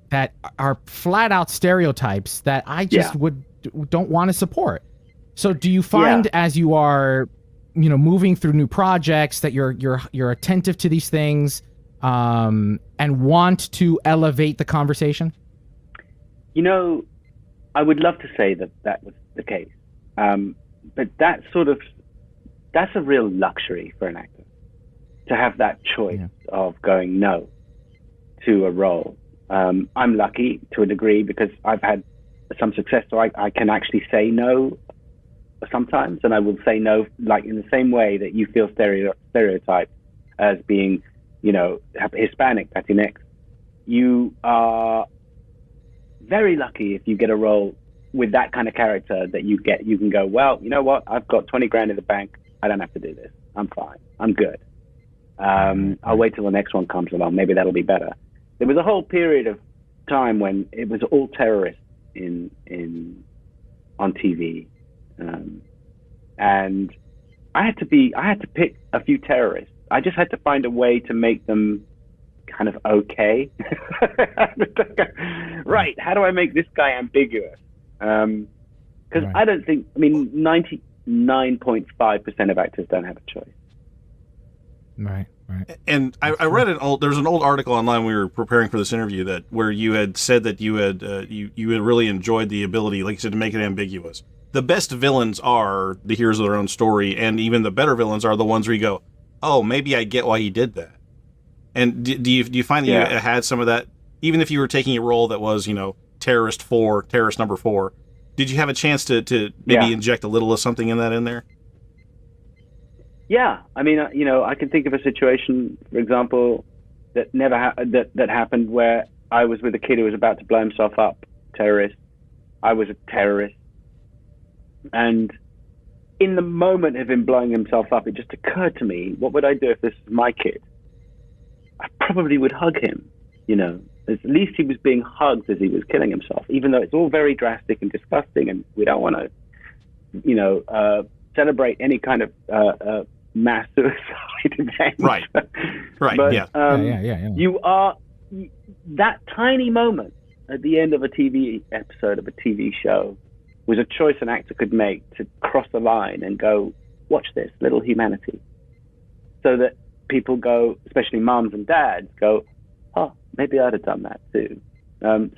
are flat out stereotypes that I just don't want to support. So do you find as you are, moving through new projects that you're attentive to these things, and want to elevate the conversation? I would love to say that was the case, but that's a real luxury for an actor. To have that choice of going no to a role. I'm lucky to a degree because I've had some success, so I can actually say no sometimes, and I will say no like in the same way that you feel stereotyped as being, Hispanic, Latinx. You are very lucky if you get a role with that kind of character that you can go, well, you know what? I've got 20 grand in the bank. I don't have to do this. I'm fine. I'm good. I'll wait till the next one comes along. Maybe that'll be better. There was a whole period of time when it was all terrorists on TV, and I had to pick a few terrorists. I just had to find a way to make them kind of okay. Right? How do I make this guy ambiguous? Because I don't think. I mean, 99.5% of actors don't have a choice. Right. And I read there's an old article online when we were preparing for this interview where you had said that you had really enjoyed the ability, like you said, to make it ambiguous. The best villains are the heroes of their own story, and even the better villains are the ones where you go, oh, maybe I get why he did that. And do you find that you had some of that, even if you were taking a role that was, terrorist number 4, did you have a chance to maybe inject a little of something in there? Yeah, I mean, I can think of a situation, for example, that that happened where I was with a kid who was about to blow himself up, terrorist. I was a terrorist, and in the moment of him blowing himself up, it just occurred to me, what would I do if this was my kid? I probably would hug him. At least he was being hugged as he was killing himself, even though it's all very drastic and disgusting, and we don't want to, celebrate any kind of mass suicide event. Right. But, yeah. You are that tiny moment at the end of a TV episode of a TV show was a choice an actor could make to cross the line and go, watch this little humanity, so that people go, especially moms and dads, go, oh, maybe I'd have done that too.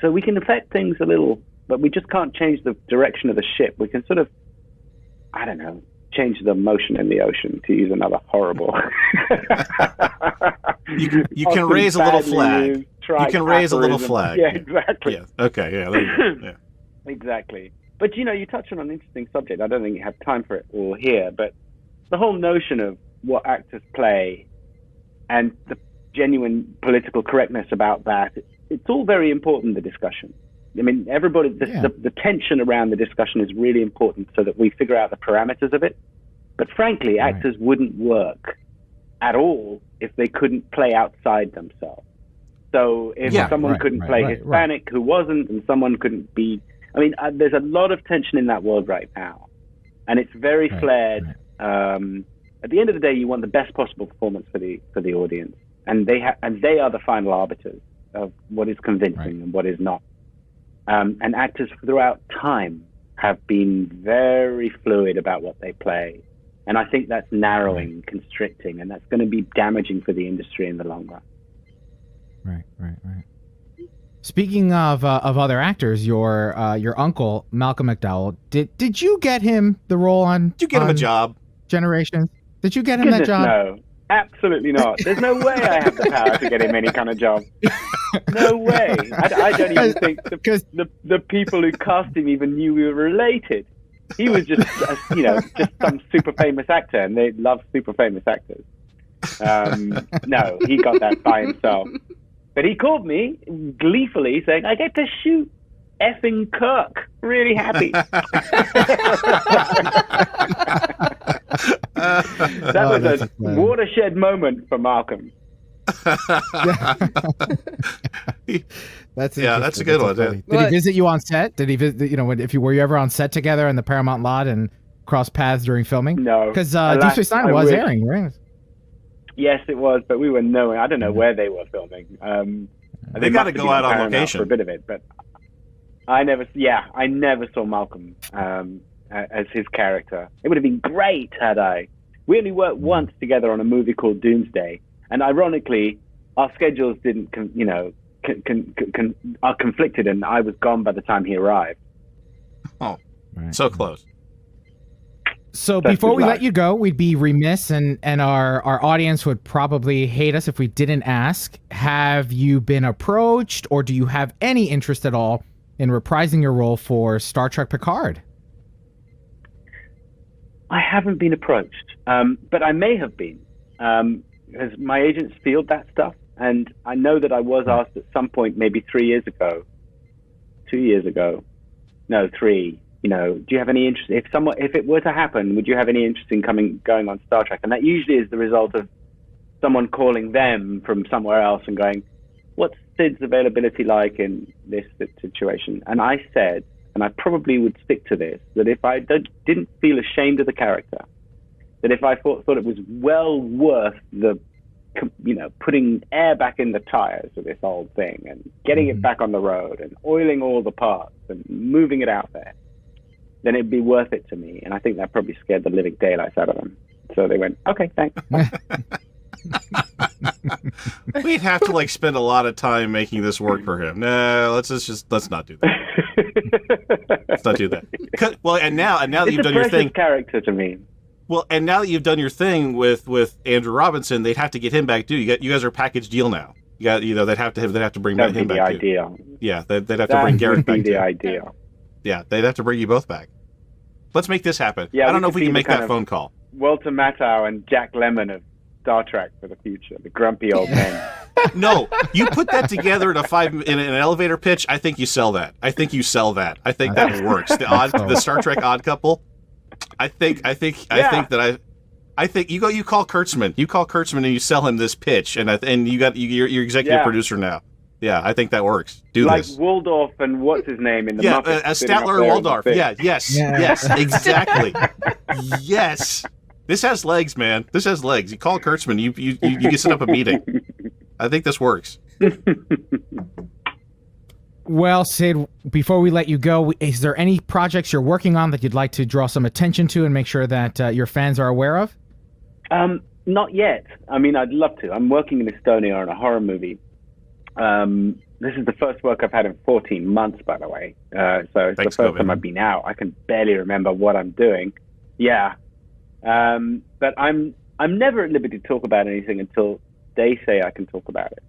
So we can affect things a little, but we just can't change the direction of the ship. We can sort of, I don't know, change the motion in the ocean, to use another horrible. you can raise a little flag. You can raise a little flag. Yeah, exactly. Yeah. Okay. Yeah. There you go. Yeah. Exactly. But you touched on an interesting subject. I don't think you have time for it all here, but the whole notion of what actors play and the genuine political correctness about that, it's all very important, the discussion. I mean, everybody, the tension around the discussion is really important so that we figure out the parameters of it. But frankly, actors wouldn't work at all if they couldn't play outside themselves. So if someone couldn't play Hispanic who wasn't, and someone couldn't be, I mean, there's a lot of tension in that world right now. And it's very flared. At the end of the day, you want the best possible performance for the audience. And they are the final arbiters of what is convincing and what is not. And actors throughout time have been very fluid about what they play. And I think that's narrowing, constricting, and that's going to be damaging for the industry in the long run. Right. Speaking of other actors, your uncle, Malcolm McDowell, did you get him the role on... Did you get him a job? Generations? Did you get him that job? No. Absolutely not. There's no way I have the power to get him any kind of job. No way. I don't even think the people who cast him even knew we were related. He was just, just some super famous actor, and they love super famous actors. No, he got that by himself. But he called me gleefully saying, I get to shoot effing Kirk. Really happy. That was a watershed moment for Malcolm. That's a good one. Did he visit you on set? Did he visit? Were you ever on set together in the Paramount lot and cross paths during filming? No, because Deep Space Nine was airing, right? Yes, it was, but we were nowhere. I don't know where they were filming. They got to go out on location for a bit of it, but I never saw Malcolm as his character. It would have been great had I. We only worked once together on a movie called Doomsday, and ironically, our schedules didn't, are conflicted, and I was gone by the time he arrived. Oh, so close. So before we let you go, we'd be remiss, and our audience would probably hate us if we didn't ask, have you been approached, or do you have any interest at all in reprising your role for Star Trek Picard? I haven't been approached, but I may have been, because my agents field that stuff, and I know that I was asked at some point, maybe 2 years ago, No, 3. You know, do you have any interest? If it were to happen, would you have any interest in going on Star Trek? And that usually is the result of someone calling them from somewhere else and going, what's Sid's availability like in this situation? And I said, and I probably would stick to this, that if I didn't feel ashamed of the character, that if I thought it was well worth the, putting air back in the tires of this old thing and getting it back on the road and oiling all the parts and moving it out there, then it'd be worth it to me. And I think that probably scared the living daylights out of them. So they went, okay, thanks. We'd have to spend a lot of time making this work for him. No, let's not do that. Let's not do that. Well, and now that you've done your thing, character to me. Well, and now that you've done your thing with Andrew Robinson, they'd have to get him back too. You guys are a package deal now. They'd have to bring him back. That'd be the ideal. Yeah, they'd have to bring Garrett back. That'd be the ideal. Yeah, they'd have to bring you both back. Let's make this happen. Yeah, I don't know if we can make that phone call. Walter Matthau and Jack Lemmon of Star Trek for the future, the grumpy old men. No, you put that together in an elevator pitch. I think you sell that. I think that works. The Star Trek odd couple. I think you call Kurtzman. You call Kurtzman and you sell him this pitch, and you're executive producer now. Yeah, I think that works. Do this. Like Waldorf and what's his name in the Muppets. Statler and Waldorf. Yes, exactly. Yes. This has legs, man. This has legs. You call Kurtzman, you can set up a meeting. I think this works. Well, Sid, before we let you go, is there any projects you're working on that you'd like to draw some attention to and make sure that your fans are aware of? Not yet. I mean, I'd love to. I'm working in Estonia on a horror movie. This is the first work I've had in 14 months, by the way. So it's the first time I've been out. I can barely remember what I'm doing. Yeah. But I'm never at liberty to talk about anything until they say I can talk about it.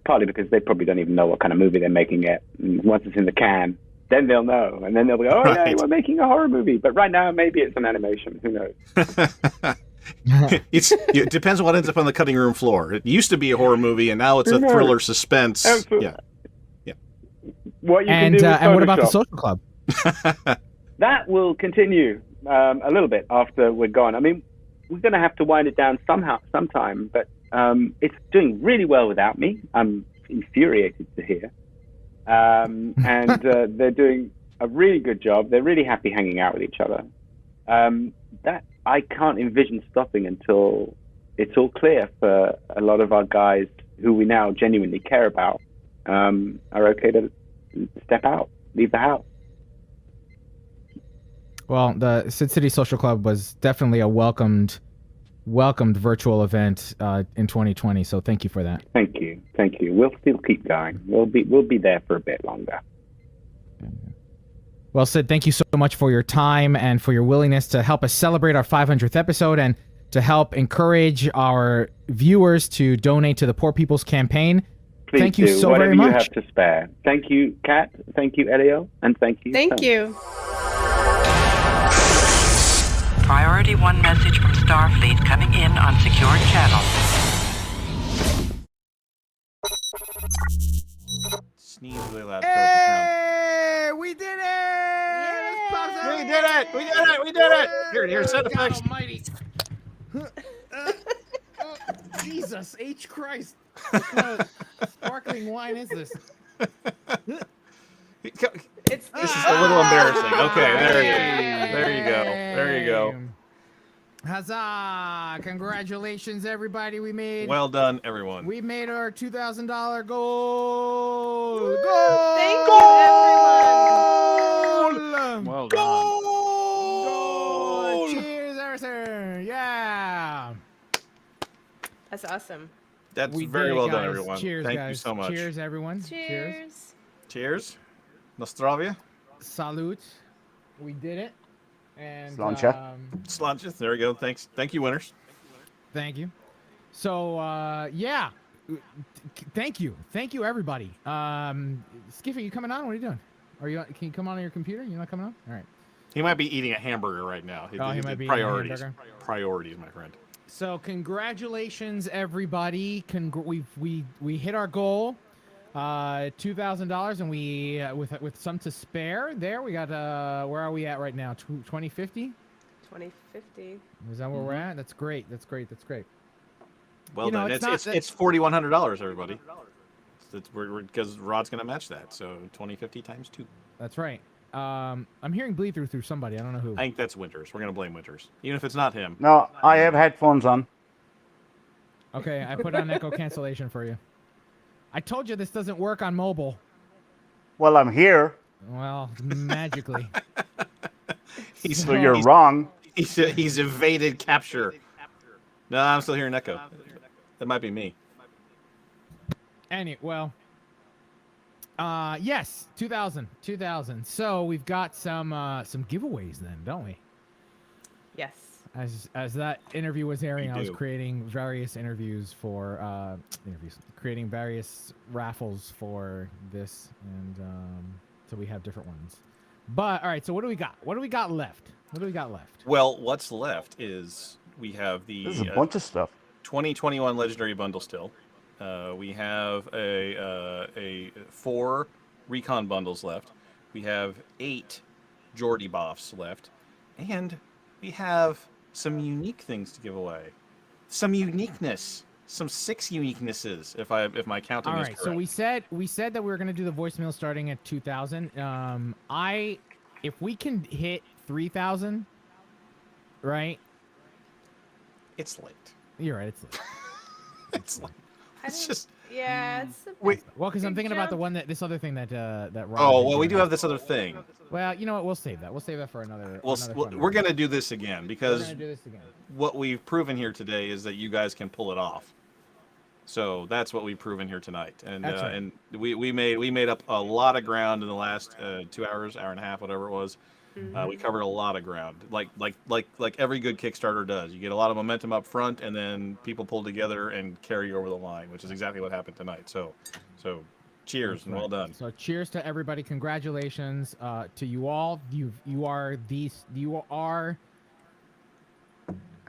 Partly because they probably don't even know what kind of movie they're making yet. And once it's in the can, then they'll know. And then they'll go, oh, right. Yeah, we're making a horror movie. But right now, maybe it's an animation. Who knows? It depends on what ends up on the cutting room floor. It used to be a horror movie, and now it's a thriller suspense. Absolutely. Yeah. What you can do and what about the social club? That will continue a little bit after we're gone. I mean, we're going to have to wind it down sometime, but it's doing really well without me. I'm infuriated to hear. And they're doing a really good job. They're really happy hanging out with each other. That I can't envision stopping until it's all clear for a lot of our guys who we now genuinely care about are okay to step out, leave the house. Well, the Sid City Social Club was definitely a welcomed virtual event in 2020. So thank you for that. Thank you. We'll still keep going. We'll be there for a bit longer. Well, Sid, thank you so much for your time and for your willingness to help us celebrate our 500th episode and to help encourage our viewers to donate to the Poor People's Campaign. Please thank you so whatever very much. You have to spare. Thank you, Kat. Thank you, Elio. And thank you. Thank Tom. you. Priority 1 message from Starfleet coming in on secured channel. Sneeze really loud. Hey, we did it! We did it! Here, sound effects. Almighty. Jesus H. Christ. What kind of sparkling wine is this? This is a little embarrassing. Okay, there you go. Huzzah! Congratulations, everybody. We made. Well done, everyone. We made our $2,000 goal. Goal! Thank you, everyone. Well done. Goal! Cheers, Arthur. Yeah. That's awesome. That's We very did it, well done, guys. everyone. Cheers, Thank guys. you so much. Cheers, everyone. Cheers. Cheers. Nostravia. Salute. We did it. And Sláinte. Sláinte. There we go. Thanks. Thank you, winners. Thank you. So yeah. Thank you, everybody. Skiffy, you coming on? What are you doing? Can you come on your computer? You're not coming on? All right. He might be eating a hamburger right now. He might be eating a priorities. hamburger. Priorities, my friend. So congratulations, everybody. We hit our goal. $2,000, and we with some to spare. There we got. Where are we at right now? 2050. 2050. Is that where we're at? That's great. That's great. That's great. Well You know, done. it's not that- It's $4,100, everybody. Because Rod's going to match that. So 2050 times 2. That's right. I'm hearing bleed through somebody. I don't know who. I think that's Winters. We're going to blame Winters, even if it's not him. No, I have headphones on. Okay, I put on echo cancellation for you. I told you this doesn't work on mobile. Well, I'm here, Well, magically. so you're wrong. He's evaded capture. No, I'm still hearing echo. That might be me. Well, yes, 2000. So we've got some giveaways then, don't we? Yes. As that interview was airing, We I was do. creating various creating various raffles for this, and so we have different ones. But all right, so what do we got? What do we got left? Well, what's left is we have the There's a bunch of stuff. 2021 Legendary Bundle still. We have a 4 Recon bundles left. We have 8 Geordie Boffs left, and we have some unique things to give away. Some uniqueness. Some 6 uniquenesses, if my counting All is right, correct. so we said that we were going to do the voicemail starting at 2,000. If we can hit 3,000, right? It's late. You're right. It's late. It's late. It's just. Yeah, it's a Wait. Well, because I'm Big thinking about the jump. one this other thing that Rob Oh had well, we given do us. have this other thing. Well, you know what? We'll save that. We'll save that for another. We're gonna do this again We're because gonna do this again. what we've proven here today is that you guys can pull it off. So that's what we've proven here tonight, and That's right. and we made up a lot of ground in the last 2 hours, hour and a half, whatever it was. We covered a lot of ground, like every good Kickstarter does. You get a lot of momentum up front, and then people pull together and carry you over the line, which is exactly what happened tonight. So cheers and well done. So cheers to everybody. Congratulations to you all. You are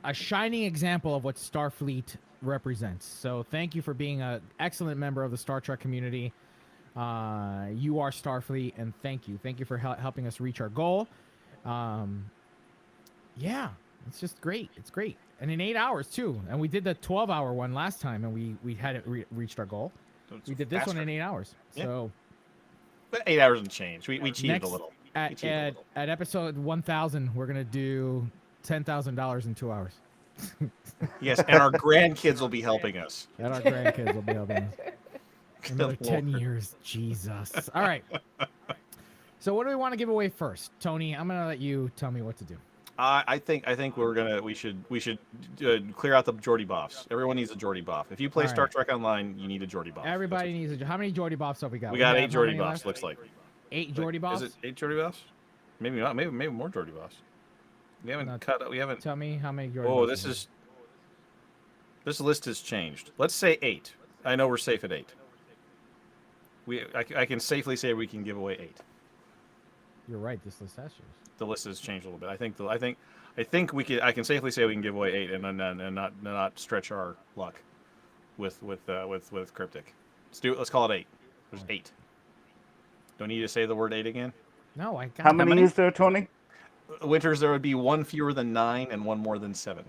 a shining example of what Starfleet represents. So thank you for being an excellent member of the Star Trek community. You are Starfleet, and thank you for helping us reach our goal. Yeah, it's just great. It's great, and in 8 hours too. And we did the 12-hour one last time, and we hadn't reached our goal. So it's We did this one faster. in 8 hours. Yeah. So But 8 hours and change. We cheated Next- a little. at We cheated a little. at episode 1000, we're gonna do $10,000 in 2 hours. Yes, and our grandkids will be helping us. And our grandkids will be helping us. Another Good 10 Lord. years. Jesus. All right. So what do we want to give away first? Tony, I'm going to let you tell me what to do. I think we should clear out the Geordie Boffs. Everyone needs a Geordie Boff. If you play All Star right. Trek Online, you need a Geordie Boff. Everybody needs a... How many Geordie Boffs have we got? We got have 8 how Geordie many Boffs. left? Looks like 8 Geordie Boffs? Is it 8 Geordie Boffs? Maybe not. Maybe more Geordie Boffs. We haven't No, cut. We haven't. Tell me how many Geordie Oh, Boffs this list has changed. Let's say 8. I know we're safe at 8. I can safely say we can give away 8. You're right. This list has changed. The list has changed a little bit. I think we can. I can safely say we can give away 8 and not stretch our luck with cryptic. Let's call it 8. There's 8. Don't need to say the word 8 again. No, I got How many is there, Tony? Winters, there would be 1 fewer than 9 and 1 more than 7.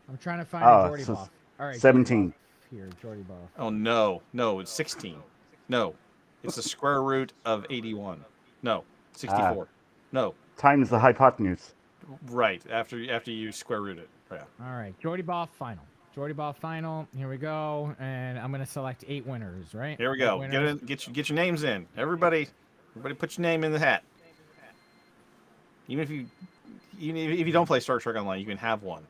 I'm trying to find Oh, a Geordie so Boff. All right. 17. Here, Geordie Boff. Oh no, it's 16. No, it's the square root of 81. No, 64. No, Times the hypotenuse. right after you square root it. Yeah. All right. Geordie Boff final. Geordie Boff final. Here we go. And I'm going to select 8 winners, right? Here we 8 go. winners. Get your names in. Everybody put your name in the hat. Even if you don't play Star Trek Online, you can have one.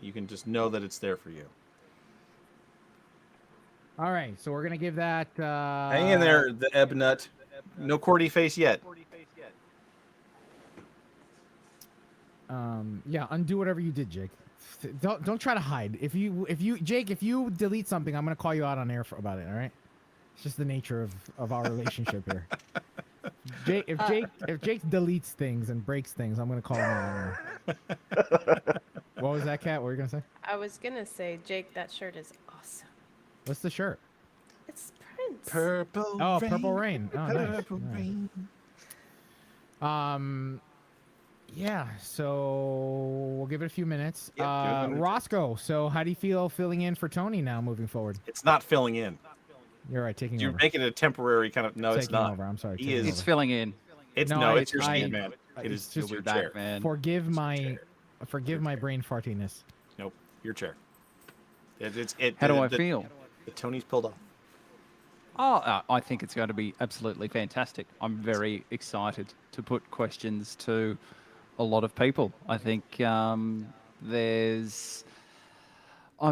You can just know that it's there for you. All right. So we're going to give that... Hang in there, the Ebb Nut. No Cordy face yet. Yeah, undo whatever you did, Jake. Don't try to hide. If you Jake, if you delete something, I'm gonna call you out on air about it. All right? It's just the nature of our relationship here. If Jake deletes things and breaks things, I'm gonna call him out on air. What was that, Kat? What were you gonna say? I was gonna say, Jake, that shirt is awesome. What's the shirt? It's Prince. Purple Oh, rain. Purple Rain. Oh, nice. Purple Nice. rain. Yeah, so we'll give it a few minutes. Yep, give it a minute. Roscoe, so how do you feel filling in for Tony now moving forward? It's not filling in. You're right, taking You're over. making it a temporary kind of. No, it's Taking not. over. I'm sorry. He taking is- It's over. filling in. It's No, it's your I- seat, man. It it's is just your back, chair. man. Forgive my, chair. forgive my brain fartiness. Nope, your chair. How do I feel? The Tony's pulled off. Oh, I think it's going to be absolutely fantastic. I'm very excited to put questions to a lot of people. I think I've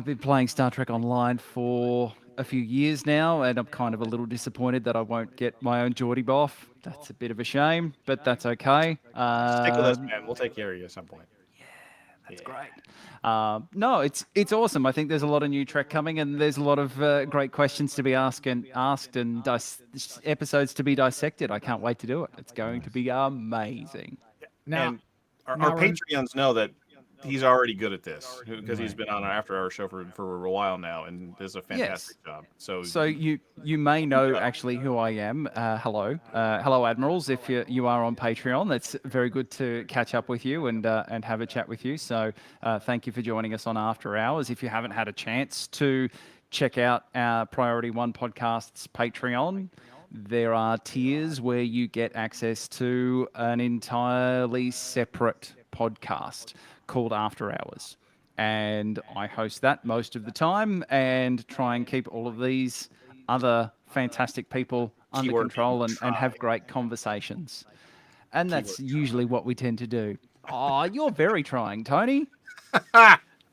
been playing Star Trek Online for a few years now, and I'm kind of a little disappointed that I won't get my own Geordie Boff. That's a bit of a shame, but that's okay. Stick with us, man. We'll take care of you at some point. That's great. No, it's awesome. I think there's a lot of new Trek coming, and there's a lot of great questions to be asked and episodes to be dissected. I can't wait to do it. It's going to be amazing. Now, And our now rem- Patreons know that he's already good at this because he's Right. been on our After Hour show for a while now and does a fantastic job. So you may know actually who I am. Hello, Admirals. If you are on Patreon, that's very good to catch up with you and have a chat with you. So thank you for joining us on After Hours. If you haven't had a chance to check out our Priority One podcast's Patreon, there are tiers where you get access to an entirely separate podcast called After Hours. And I host that most of the time and try and keep all of these other fantastic people under Keyword control and try. have great conversations. And that's usually what we tend to do. Oh, you're very trying, Tony.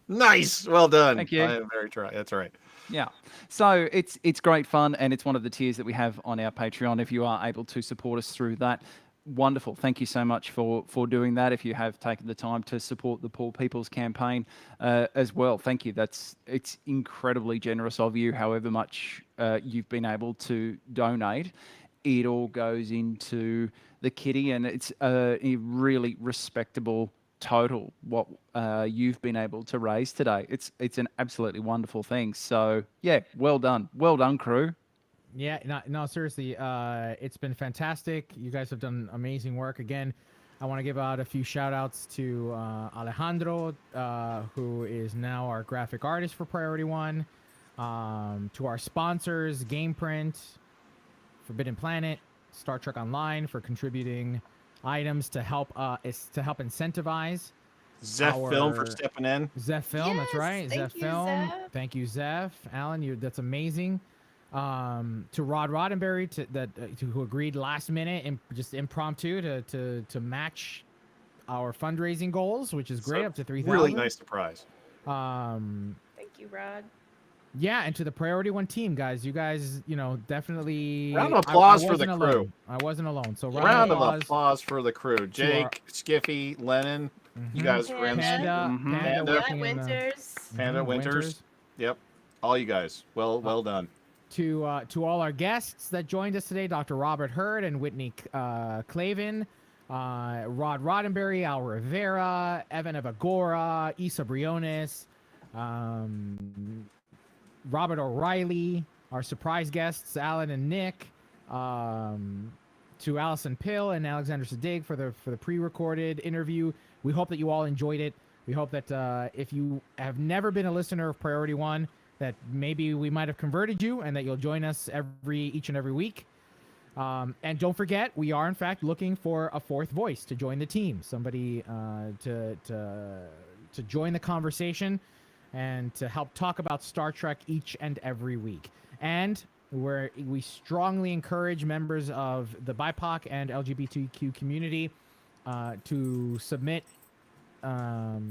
nice, well done. Thank you. I am very try. That's all right. Yeah. So it's great fun, and it's one of the tiers that we have on our Patreon. If you are able to support us through that, wonderful. Thank you so much for doing that. If you have taken the time to support the Poor People's Campaign as well, thank you. It's incredibly generous of you. However much you've been able to donate, it all goes into the kitty, and it's a really respectable total what you've been able to raise today. It's an absolutely wonderful thing. So yeah, well done, crew. Yeah, no, seriously, it's been fantastic. You guys have done amazing work. Again, I want to give out a few shout outs to Alejandro, who is now our graphic artist for Priority One, to our sponsors, Gameprint, Forbidden Planet, Star Trek Online for contributing items to help incentivize Zeph Film for stepping in. Zeph Film, that's Yes, right. thank Zeph you, Film. Zeph. Thank you, Zeph. Alan, that's amazing. To Rod Roddenberry who agreed last minute and just impromptu to match our fundraising goals, which is great, So, up to 3,000. Really nice surprise. Thank you, Rod. Yeah, and to the Priority One team, guys, you guys, definitely Round of applause for the wasn't crew. alone. I wasn't alone. So Round of applause for the crew. Jake, our- Skiffy, Lennon, you guys were in. Panda, Mhm. Panda, Panda. working in the- Winters. Panda Mhm, Winters. Yep, all you guys. Well done. To all our guests that joined us today, Dr. Robert Hurd and Whitney Clavin, Rod Roddenberry, Al Rivera, Evan Evagora, Isa Briones, Robert O'Reilly, our surprise guests, Alan and Nick, to Allison Pill and Alexander Sadig for the pre-recorded interview. We hope that you all enjoyed it. We hope that if you have never been a listener of Priority One, that maybe we might have converted you and that you'll join us each and every week. And don't forget, we are in fact looking for a fourth voice to join the team, somebody to join the conversation and to help talk about Star Trek each and every week. And we strongly encourage members of the BIPOC and LGBTQ community to submit, to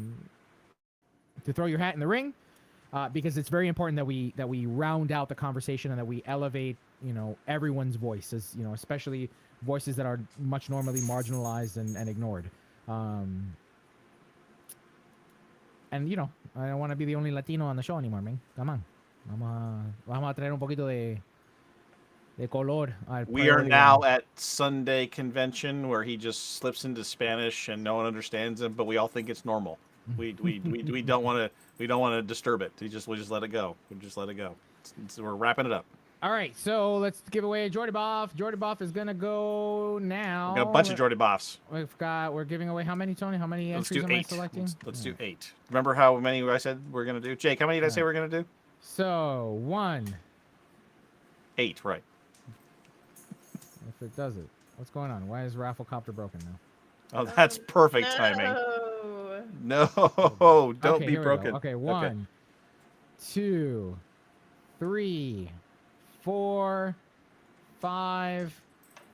throw your hat in the ring. Because it's very important that we round out the conversation and that we elevate, everyone's voices, especially voices that are much normally marginalized and ignored. And I don't want to be the only Latino on the show anymore, man. Come on, vamos a traer un poquito de color. We are now at Sunday convention where he just slips into Spanish and no one understands him, but we all think it's normal. We don't want to disturb it. We'll just let it go. We're wrapping it up. All right, so let's give away a Jordy Buff. Jordy Buff is gonna go now. We got a bunch of Jordy Buffs. We're giving away how many, Tony? How many Let's entries do am I 8. selecting? Let's do 8. Remember how many I said we're gonna do? Jake, how many did I say we're gonna do? So 1. 8, right? If it does it, what's going on? Why is Rafflecopter broken now? Oh, that's perfect timing. No, don't Okay, be here we go. broken. Okay, 1, 2, 3, 4, 5,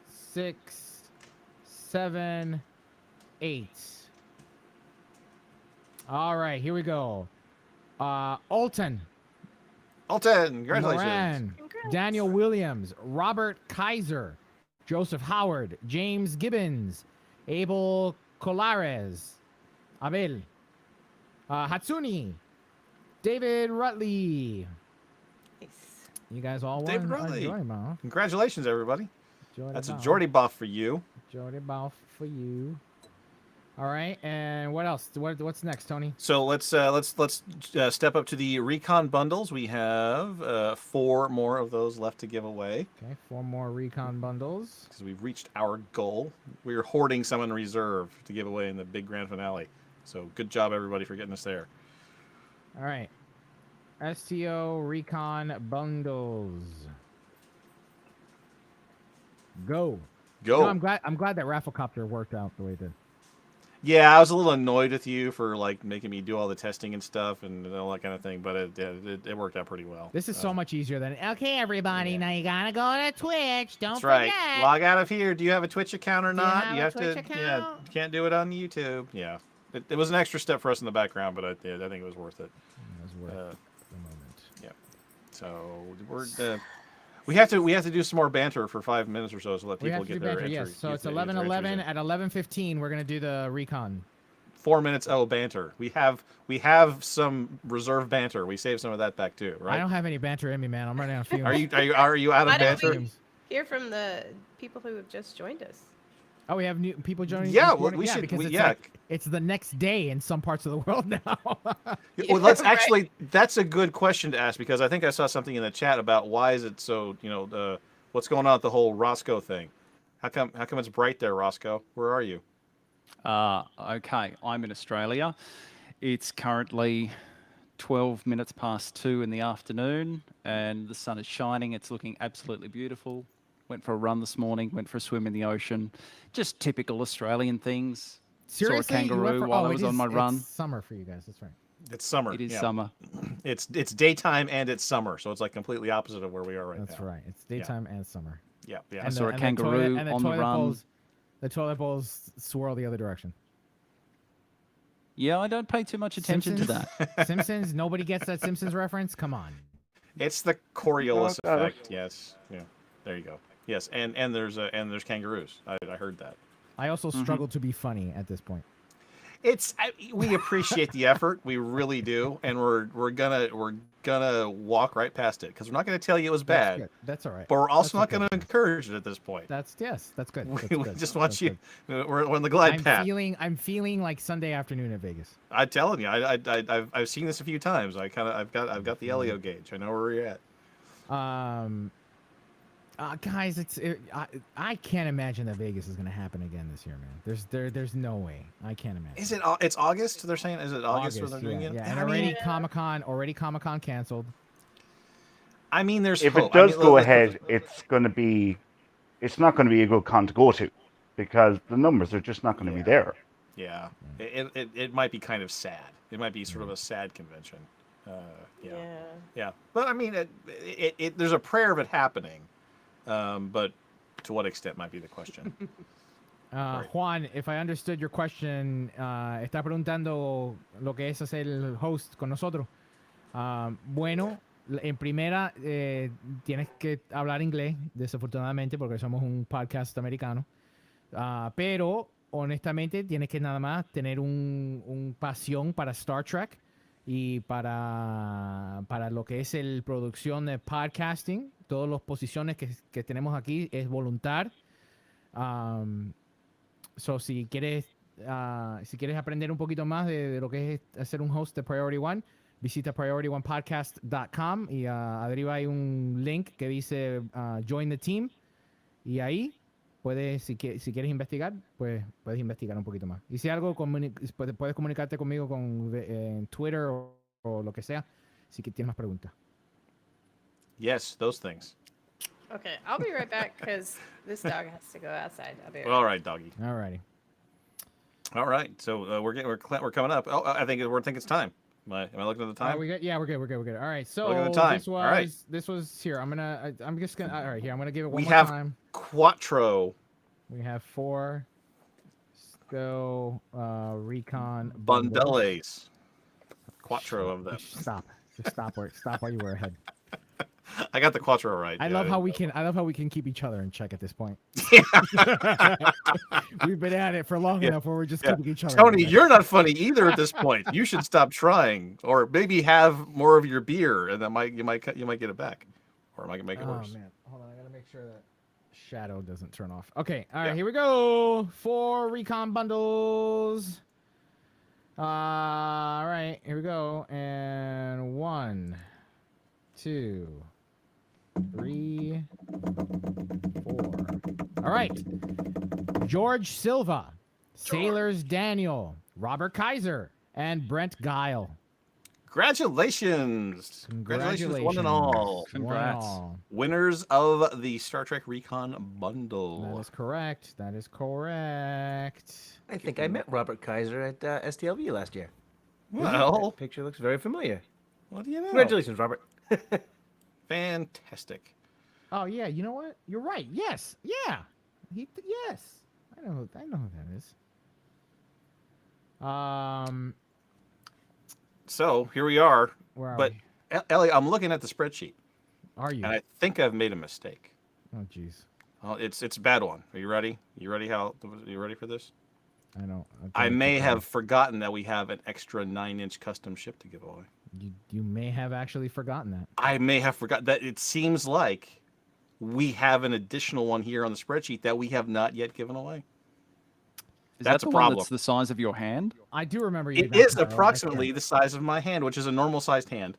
6, 7, 8. All right, here we go. Alton, Congratulations. Moran, Daniel Williams, Robert Kaiser, Joseph Howard, James Gibbons, Abel Colares, Abel, Hatsuni, David Rutley. You guys all won. David Rutley. Jordy Buff. Congratulations, everybody. Jordy That's a Buff. Jordy Buff for you. Jordy Buff for you. All right, and what else? What's next, Tony? So let's step up to the Recon bundles. We have 4 more of those left to give away. Okay, 4 more Recon bundles. Because we've reached our goal. We are hoarding some in reserve to give away in the big grand finale. So good job, everybody, for getting us there. All right. STO Recon bundles. Go. Go. No, I'm glad that Rafflecopter worked out the way it did. Yeah, I was a little annoyed with you for like making me do all the testing and stuff and all that kind of thing, but it worked out pretty well. This is so much easier than okay, everybody. Now you gotta go to Twitch. Don't That's forget. right. Log out of here. Do you have a Twitch account or Do you not? have You a have Twitch to. account? Yeah, you can't do it on YouTube. Yeah, it was an extra step for us in the background, but I think it was worth it. It was worth the moment. Yeah. So we're. We have to do some more banter for 5 minutes or so to let We people have to get do their banter, entry. yes. So it's get their entries 11:11. in. At 11:15, we're gonna do the Recon. 4 minutes. Oh, banter. We have some reserve banter. We saved some of that back too, right? I don't have any banter in me, man. I'm running out of fumes. Are you out of Why don't banter? we hear from the people who have just joined us? Oh, we have new people joining. Yeah, this well, morning? we should- because we- it's yeah. like, it's the next day in some parts of the world now. Well, let's Right. actually. That's a good question to ask because I think I saw something in the chat about why is it so. What's going on with the whole Roscoe thing? How come it's bright there, Roscoe? Where are you? Okay, I'm in Australia. It's currently 12 minutes past 2 in the afternoon, and the sun is shining. It's looking absolutely beautiful. Went for a run this morning, went for a swim in the ocean. Just typical Australian things. Seriously, Saw a kangaroo while I was on my run. It's summer for you guys. That's right. It's summer. It is yeah. summer. It's daytime and it's summer, so it's like completely opposite of where we are right That's now. right. It's daytime and summer. Yeah, yeah. I saw a kangaroo on the run. The toilet bowls swirl the other direction. Yeah, I don't pay too much attention to that. Simpsons. Nobody gets that Simpsons reference. Come on. It's the Coriolis Oh, got it. effect. Yes. Yeah. There you go. Yes, and there's kangaroos. I heard that. I also struggle to be funny at this point. We appreciate the effort, we really do, and we're gonna walk right past it because we're not gonna tell you it was That's bad, good. That's all right. but we're also not That's okay. gonna encourage it at this point. That's That's good. We, That's we good. just want That's you. good. We're on the glide I'm path. feeling like Sunday afternoon at Vegas. I'm telling you, I've seen this a few times. I've got the Elio gauge. I know where you're at. Guys, I can't imagine that Vegas is gonna happen again this year, man. There's no way. I can't imagine. Is it? It's August. They're saying. Is it August when they're doing yeah, it? Yeah, and I mean, already Comic-Con canceled. I mean, there's If hope. it does I mean, go look, ahead, it's not going to be a good con to go to because the numbers are just not going to be there. Yeah, it might be kind of sad. It might be sort of a sad convention. Yeah. But I mean, there's a prayer of it happening, but to what extent might be the question. Juan, if I understood your question, está preguntando lo que es hacer el host con nosotros. Bueno, en primera, tienes que hablar inglés, desafortunadamente, porque somos un podcast americano. Pero, honestamente, tienes que nada más tener un pasión para Star Trek y para lo que es el producción de podcasting. Todas las posiciones que tenemos aquí es voluntar. So, si quieres aprender un poquito más de lo que es hacer un host de Priority One, visita PriorityOnePodcast.com y arriba hay un link que dice Join the Team. Y ahí puedes, si quieres investigar, pues puedes investigar un poquito más. Y si algo, puedes comunicarte conmigo en Twitter o lo que sea, si que tienes más preguntas. Yes, those things. Okay, I'll be right back because this dog has to go outside. I'll be right All back. right, doggy. All righty. All right. So we're coming up. Oh, I think it's time. Am I looking at the time? We're good. All right. So Look at the time. this was All right. this was here. I'm just gonna all right here. I'm gonna give it one We more have time. Quattro We have 4 Sto Recon Bundeles. Quattro of them. Stop. Just stop while you were ahead. I got the Quattro right. I yeah. love how we can keep each other in check at this point. We've been at it for long enough where we're just keeping each other. Tony, you're not funny either at this point. You should stop trying, or maybe have more of your beer, and you might get it back, or it might make it worse. Oh man, hold on. I gotta make sure that shadow doesn't turn off. Okay, all right, here we go. 4 recon bundles. All right, here we go. And 1, 2, 3, 4. All right. George Silva, Sailors Daniel, Robert Kaiser, and Brent Guile. Congratulations, one and all. Congrats. Winners of the Star Trek Recon bundle. That is correct. I think I met Robert Kaiser at STLV last year. Well, that picture looks very familiar. What do you know? Congratulations, Robert. Fantastic. Oh yeah, you know what? You're right. Yes. Yeah. Yes. I know who that is. So here we are. Where are but we? Ellie, I'm looking at the spreadsheet. Are you? And I think I've made a mistake. Oh jeez. Oh, it's a bad one. Are you ready? You ready for this? I don't. I may have forgotten that we have an extra 9-inch custom ship to give away. You may have actually forgotten that. I may have forgotten that. It seems like we have an additional one here on the spreadsheet that we have not yet given away. Is That's that a the one problem. that's the size of your hand? I do remember you. It is approximately the size of my hand, which is a normal sized hand.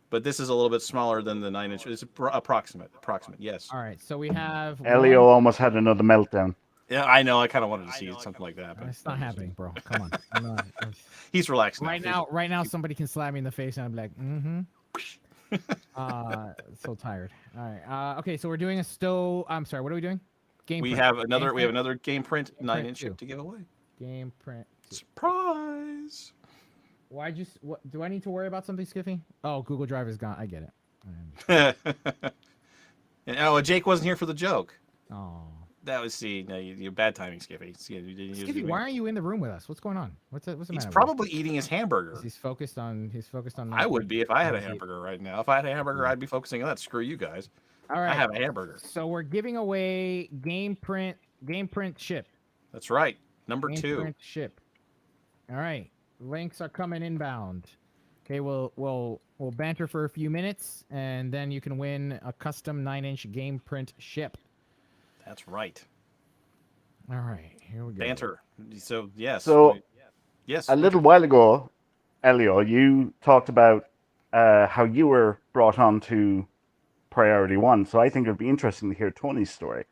But this is a little bit smaller than the 9-inch. It's approximate, yes. All right, so we have. Elio almost had another meltdown. Yeah, I know. I kind of wanted to see something like that. But It's not happening, bro. Come on. I'm not- he's relaxed now. Right now, somebody can slap me in the face, and I'm like, so tired. All right. Okay, so we're doing a Stowe. I'm sorry. What are we doing? Game. We print. have Game another print? game print Game print 9-inch ship two. to give away. Game print. Surprise! Why'd you? What do I need to worry about something, Skiffy? Oh, Google Drive is gone. I get it. Oh, Jake wasn't here for the joke. Oh. That was you bad timing, Skiffy. Skiffy, why aren't you in the room with us? What's going on? What's the He's matter? probably eating his hamburger. He's focused on. I would be if I had a hamburger right now. If I had a hamburger, I'd be focusing on that. Screw you guys. All right. I have a hamburger. So we're giving away game print ship. That's right. Number Game 2. print ship. All right. Links are coming inbound. Okay, we'll banter for a few minutes, and then you can win a custom 9-inch game print ship. That's right. All right, here we go. Banter. So yes. So, yes. a little while ago, Elio, you talked about how you were brought on to Priority One. So I think it would be interesting to hear Tony's story.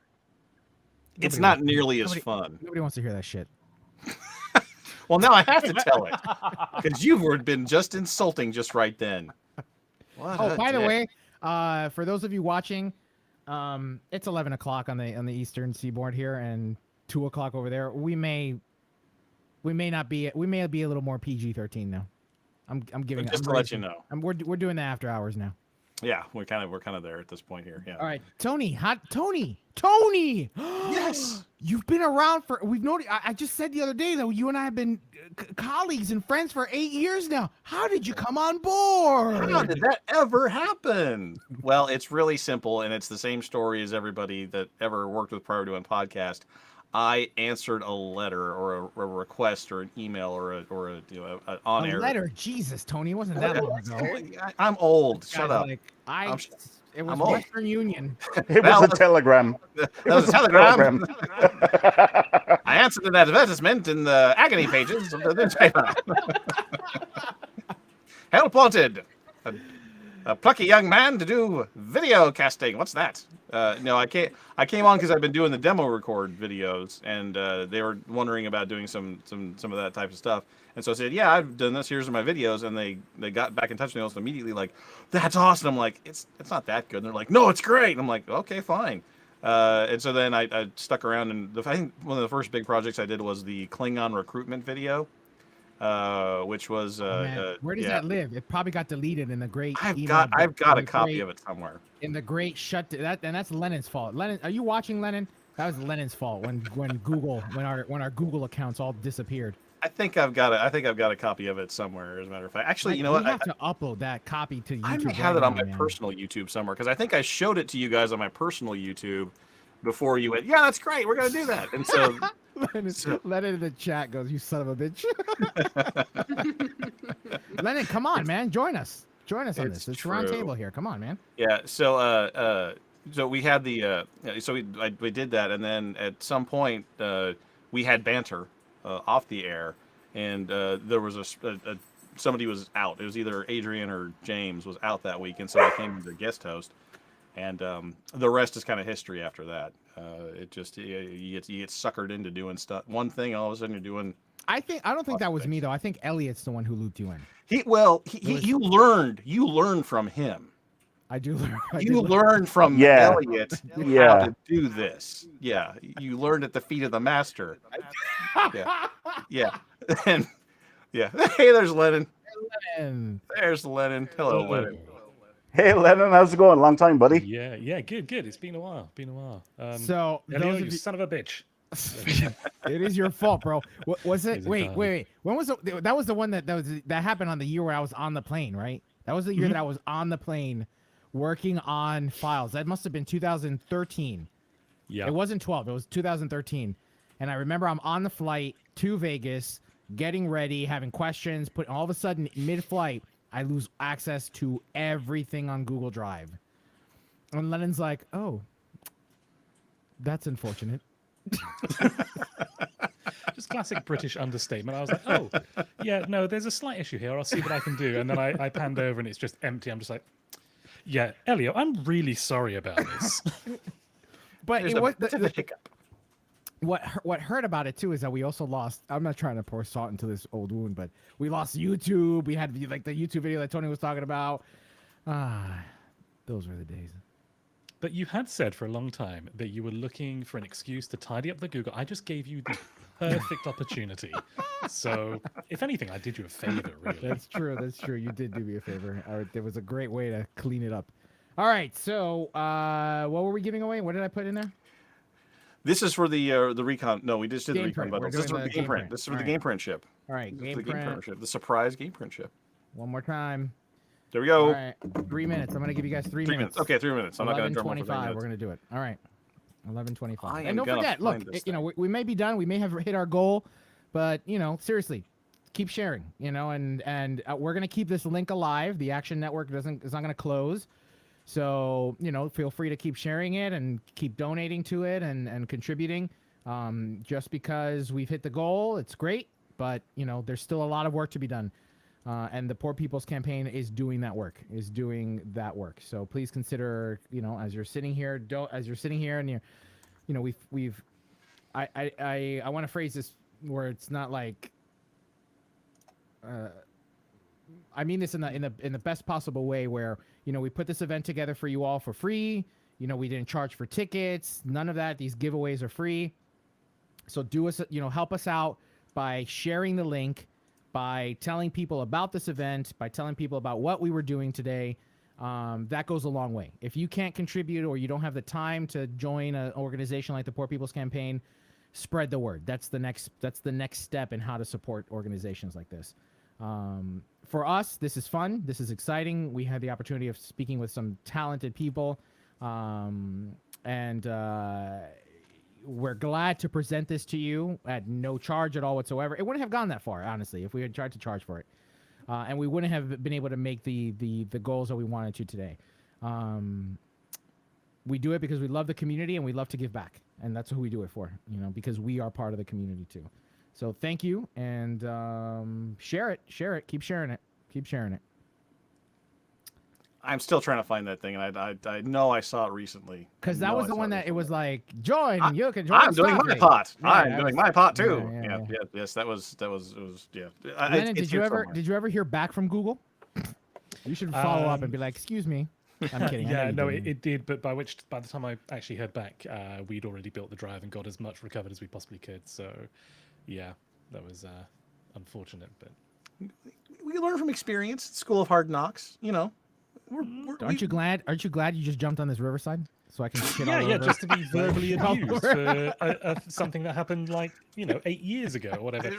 It's not nearly as fun. Nobody wants to hear that shit. Well, now I have to tell it because you've been just insulting just right then. What Oh, a by the dick. way, for those of you watching, it's 11 o'clock on the eastern seaboard here, and 2 o'clock over there. We may be a little more PG-13 now. I'm giving. Just I'm to let raising- you know. We're doing the after hours now. Yeah, we're kind of there at this point here. Yeah. All right, Tony. Tony. Yes. You've been around for. We've noticed. I just said the other day that you and I have been colleagues and friends for 8 years now. How did you come on board? How did that ever happen? Well, it's really simple, and it's the same story as everybody that ever worked with Priority One Podcast. I answered a letter or a request or an email or an on-air letter. Jesus, Tony, it wasn't that long ago. I'm old. Shut Guy's up. like, it was I'm old. Western Union. It was a telegram. That was a telegram. I answered an advertisement in the agony pages of the newspaper. Help wanted. A plucky young man to do video casting. What's that? No, I can't. I came on because I've been doing the demo record videos, and they were wondering about doing some of that type of stuff. And so I said, yeah, I've done this. Here's my videos, and they got back in touch with me almost immediately, like, that's awesome. I'm like, it's not that good. And they're like, no, it's great. And I'm like, okay, fine. And so then I stuck around, and I think one of the first big projects I did was the Klingon recruitment video. Which was where does that live? It probably got deleted in the great. I've got a copy of it somewhere. In the great that's Lennon's fault. Lennon, are you watching, Lennon? That was Lennon's fault when our Google accounts all disappeared. I think I've got a copy of it somewhere. As a matter of fact, actually, you know what? I have to upload that copy to YouTube. I may have it on my personal YouTube somewhere because I think I showed it to you guys on my personal YouTube before you went. Yeah, that's great. We're gonna do that. And so. Lennon in the chat goes, "You son of a bitch." Lennon, come on, man, join us on this. It's round table here. Come on, man. Yeah. So so we had the we did that, and then at some point we had banter off the air, and there was somebody was out. It was either Adrian or James was out that week, and so I came as a guest host, and the rest is kind of history after that. It just you get suckered into doing stuff. One thing, all of a sudden you're doing. I don't think that was me though. I think Elliot's the one who looped you in. You learned from him. I do learn. You learned from Elliot how to do this. Yeah, you learned at the feet of the master. Yeah. And yeah. Hey, there's Lennon. There's Lennon. Hello, Lennon. Hey, Lennon, how's it going? Long time, buddy. Yeah, good. It's been a while. So, Elio, you son of a bitch. It is your fault, bro. What was it? Wait. When was that? Was the one that happened on the year where I was on the plane, right? That was the year that I was on the plane working on files. That must have been 2013. Yeah. It wasn't 12. It was 2013. And I remember I'm on the flight to Vegas, getting ready, having questions. All of a sudden, mid-flight, I lose access to everything on Google Drive. And Lennon's like, oh, that's unfortunate. Just classic British understatement. I was like, oh, yeah, no, there's a slight issue here. I'll see what I can do. And then I panned over and it's just empty. I'm just like, yeah, Elio, I'm really sorry about this. But what hurt about it too is that we also lost. I'm not trying to pour salt into this old wound, but we lost YouTube. We had like the YouTube video that Tony was talking about. Those were the days. But you had said for a long time that you were looking for an excuse to tidy up the Google. I just gave you the perfect opportunity. So, if anything, I did you a favor, really. That's true. You did do me a favor. There was a great way to clean it up. All right. So, what were we giving away? What did I put in there? This is for the recon. No, we just did the recon bundles. This is for the game print. This is for the game print ship. All right, game print ship. The surprise game print ship. One more time. There we go. All right, 3 minutes. I'm gonna give you guys 3 minutes. Okay, 3 minutes. I'm not gonna drum 11:25. We're gonna do it. All right. 11:25. And don't forget, look, we may be done. We may have hit our goal, but seriously, keep sharing. And we're gonna keep this link alive. The Action Network is not gonna close. So, feel free to keep sharing it and keep donating to it and contributing. Just because we've hit the goal, it's great, but, there's still a lot of work to be done. And the Poor People's Campaign is doing that work, So please consider, as you're sitting here, and I want to phrase this where it's not like, I mean this in the best possible way where, we put this event together for you all for free. We didn't charge for tickets, none of that. These giveaways are free. So help us out by sharing the link, by telling people about this event, by telling people about what we were doing today. That goes a long way. If you can't contribute or you don't have the time to join an organization like the Poor People's Campaign, spread the word. That's the next step in how to support organizations like this. For us, this is fun. This is exciting. We had the opportunity of speaking with some talented people, and we're glad to present this to you at no charge at all whatsoever. It wouldn't have gone that far, honestly, if we had tried to charge for it, and we wouldn't have been able to make the goals that we wanted to today. We do it because we love the community and we love to give back, and that's who we do it for. Because we are part of the community too. So thank you, and share it, keep sharing it. I'm still trying to find that thing, and I know I saw it recently. Because I that know was I the saw one it that it recently. was like, join, you can join. I'm doing my Starfleet. pot. Yeah, I'm that doing was- my pot too. yeah, Yeah, yeah. yeah, yes, that was it was yeah. Lennon, It's did you here ever somewhere. hear back from Google? You should follow up and be like, excuse me. I'm kidding. I know Yeah, you no, didn't. it did, but by the time I actually heard back, we'd already built the drive and got as much recovered as we possibly could. So, yeah, that was unfortunate, but We learn from experience. School of Hard Knocks. You know, Aren't you glad? Aren't you glad you just jumped on this Riverside so I can shit all yeah, over? just to be verbally all abused over. for something that happened like 8 years ago or whatever.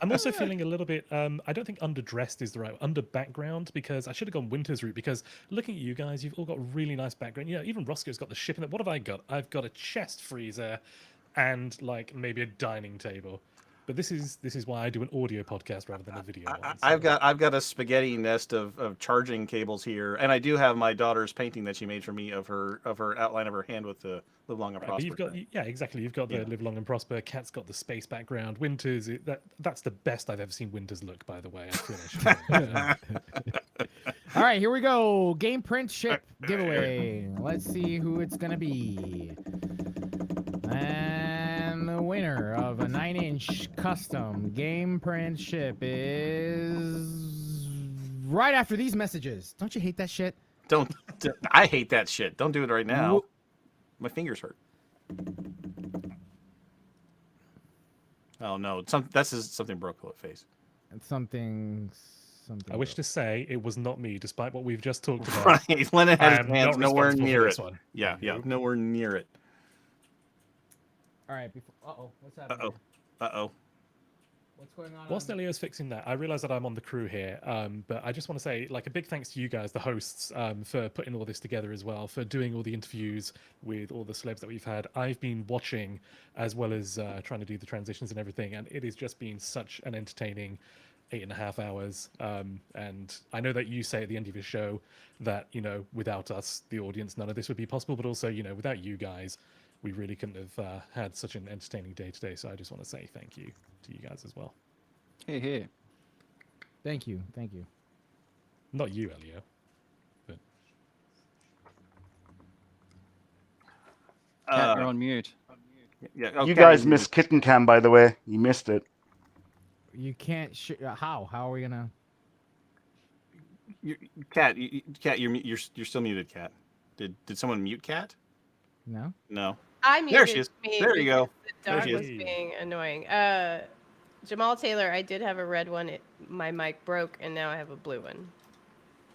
I'm also feeling a little bit. I don't think underdressed is the right under background, because I should have gone Winter's route. Because looking at you guys, you've all got really nice background. Even Roscoe's got the ship in it. What have I got? I've got a chest freezer and like maybe a dining table. But this is why I do an audio podcast rather than a video one. I've got a spaghetti nest of charging cables here, and I do have my daughter's painting that she made for me of her outline of her hand with the live long and Right, but prosper. you've got exactly. You've got the live long and prosper. Cat's got the space background. Winters that's the best I've ever seen Winters look. By the way, I finished. All right, here we go. Game print ship giveaway. Let's see who it's gonna be. And the winner of a 9-inch custom game print ship is right after these messages. Don't you hate that shit? I hate that shit. Don't do it right now. My fingers hurt. Oh no! Something broke the face. And something. I wish to say it was not me, despite what we've just talked about. Right, Lennon I had am his hands not nowhere responsible for near this it. one. Yeah, nowhere near it. All right. What's happening? What's going on? Whilst Elio's fixing that, I realize that I'm on the crew here, but I just want to say, like, a big thanks to you guys, the hosts, for putting all this together as well, for doing all the interviews with all the celebs that we've had. I've been watching as well as trying to do the transitions and everything, and it has just been such an entertaining 8.5 hours. And I know that you say at the end of your show that, without us, the audience, none of this would be possible, but also, without you guys, we really couldn't have had such an entertaining day today. So I just want to say thank you to you guys as well. Here. Thank you. Not you, Elio. But Cat, you're on mute. Yeah, You guys missed Kitten Cam, by the way. You missed it. You can't. How? How are we gonna? Cat, you're still muted, Cat. Did someone mute Cat? No. No. I muted There she is. me There you go. because The There dog she was is. being annoying. Jamal Taylor, I did have a red one. My mic broke, and now I have a blue one.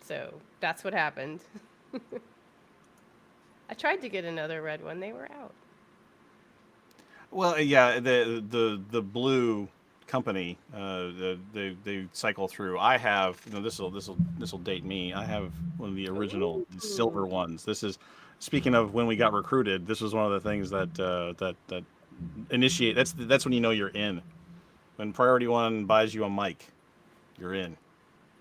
So that's what happened. I tried to get another red one. They were out. Well, yeah, the blue company, they cycle through. I have, this will date me. I have one of the original silver ones. This is, speaking of when we got recruited, this was one of the things that initiate. That's when you know you're in. When Priority One buys you a mic, you're in.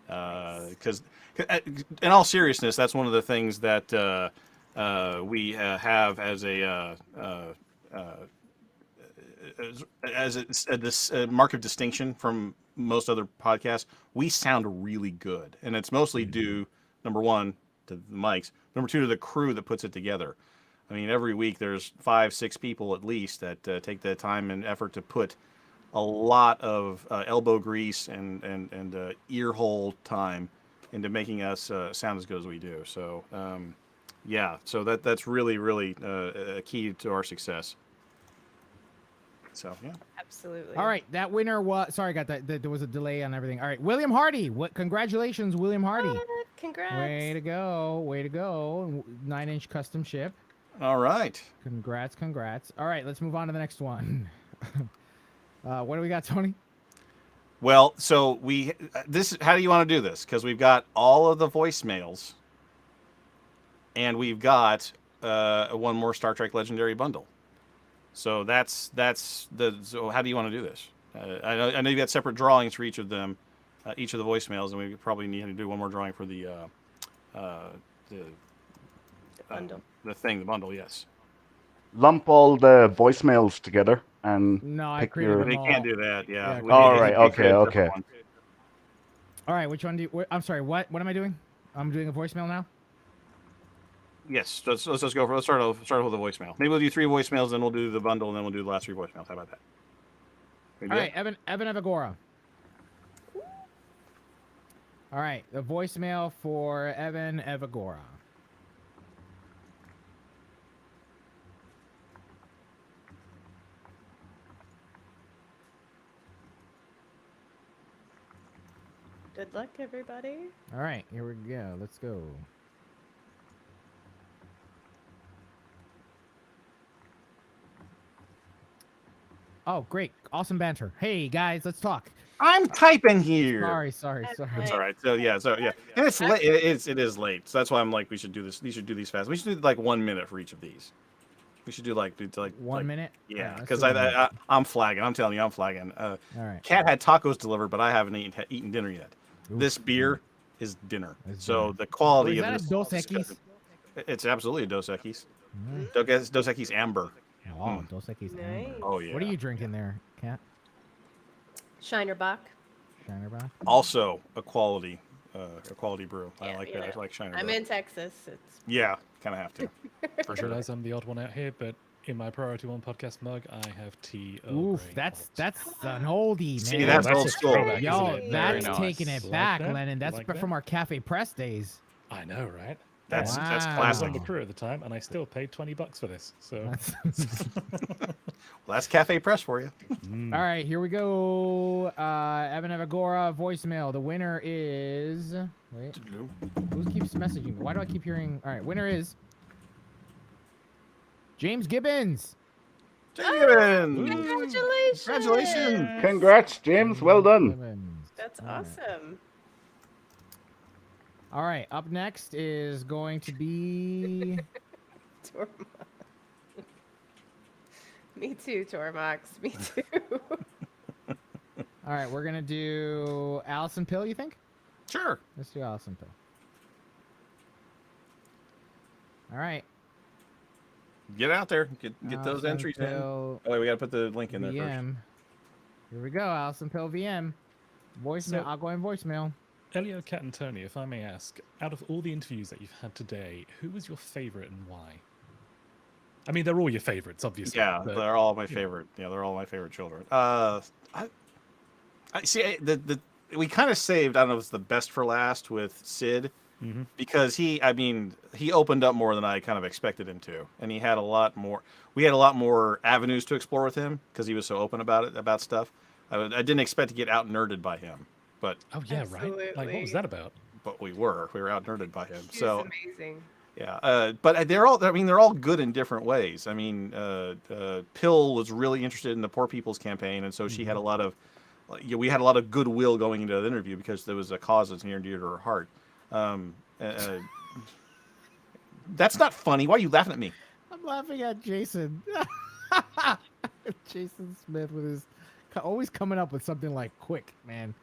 Because in all seriousness, that's one of the things that we have as a this mark of distinction from most other podcasts. We sound really good, and it's mostly due, number one, to the mics, number two, to the crew that puts it together. I mean, every week there's 5-6 people at least that take the time and effort to put a lot of elbow grease and ear hole time into making us sound as good as we do. So yeah, so that's really a key to our success. So yeah, absolutely. All right, that winner was. Sorry, I got that. There was a delay on everything. All right, William Hardy. Congratulations, William Hardy. Congrats. Way to go. 9-inch custom ship. All right. Congrats. All right, let's move on to the next one. What do we got, Tony? Well, so how do you want to do this? Because we've got all of the voicemails, and we've got one more Star Trek Legendary bundle. So so how do you want to do this? I know you got separate drawings for each of them, each of the voicemails, and we probably need to do one more drawing for the bundle. The bundle, yes. Lump all the voicemails together and No, I pick created your... them They all. can't do that. Yeah. Yeah, We all need to right. create Okay. separate ones. All right, which one do you? I'm sorry. What am I doing? I'm doing a voicemail now. Yes, let's go for. Let's start with the voicemail. Maybe we'll do 3 voicemails, then we'll do the bundle, and then we'll do the last 3 voicemails. How about that? All right, Evan Evagora. All right, the voicemail for Evan Evagora. Good luck, everybody. All right, here we go. Let's go. Oh, great. Awesome banter. Hey, guys, let's talk. I'm typing here. Sorry. It's all right. So yeah, and it's late. It is late. So that's why I'm like, we should do this. We should do these fast. We should do like 1 minute for each of these. We should do like 1 minute. Yeah, let's because do 1 minute. I'm flagging. I'm telling you, I'm flagging. All right. Cat had tacos delivered, but I haven't eaten dinner yet. Oof. This beer is dinner. It's So dinner. the quality Is of that this. a Dos Equis? It's absolutely a Dos Equis. Mm. Dos Equis Amber. Oh, Dos Equis. Nice. Oh yeah. What are you drinking there, Cat? Shinerbach. Shinerbach. Also a quality brew. I Yeah, like you that. I know, like Shiner. I'm in Texas. It's Yeah, kind of have to. For I sure. realize I'm the odd one out here, but in my Priority One podcast mug, I have tea. Oof, that's an oldie, man. See, that's old a school. throwback, Yo, isn't it? that's nice. taking it Like back, that? Lennon. That's Like from that? our Cafe Press days. I know, right? That's Wow. I was classic. on the crew at the time, and I still paid $20 for this. So Well, that's Cafe Press for you. All right, here we go. Evan Evagora voicemail. The winner is. Wait, who keeps messaging me? Why do I keep hearing? All right, winner is James Gibbons. Gibbons. Congratulations! Congratulations. Congrats, James. Well done. Gibbons. That's All right. awesome. All right, up next is going to be. Tormox. Me too, Tormox. Me too. All right, we're gonna do Allison Pill. You think? Sure. Let's do Allison Pill. All right. Get out there. Get those Allison entries in. Pill Oh wait, we gotta put the link in there first. VM. Here we go, Allison Pill VM. Voicemail. So- I'll go in voicemail. Elio, Cat, and Tony, if I may ask, out of all the interviews that you've had today, who was your favorite and why? I mean, they're all your favorites, obviously. Yeah, but- they're all my favorite. Yeah, they're all my favorite children. I see. We kind of saved. I don't know if it's the best for last with Sid, Mhm. because he opened up more than I kind of expected him to, and he had a lot more. We had a lot more avenues to explore with him because he was so open about stuff. I didn't expect to get out nerded by him, but Oh yeah, right. Like, what was that about? we were out nerded by him. She So was amazing. yeah, but they're all good in different ways. I mean, Pill was really interested in the poor people's campaign, and so she had a lot of, we had a lot of goodwill going into the interview because there was a cause that's near and dear to her heart. That's not funny. Why are you laughing at me? I'm laughing at Jason. Jason Smith with his always coming up with something like quick, man.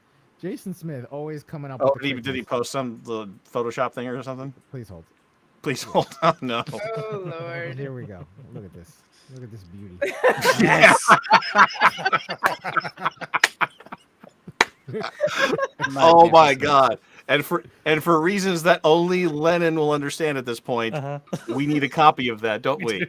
Jason Smith always coming up. Oh, with the did he quickness. post some the Photoshop thing or something? Please hold. Please hold on. No. Oh Lord. Here we go. Look at this. Look at this beauty. Yes. Oh my God! And for reasons that only Lennon will understand at this point, we need a copy of that, don't we?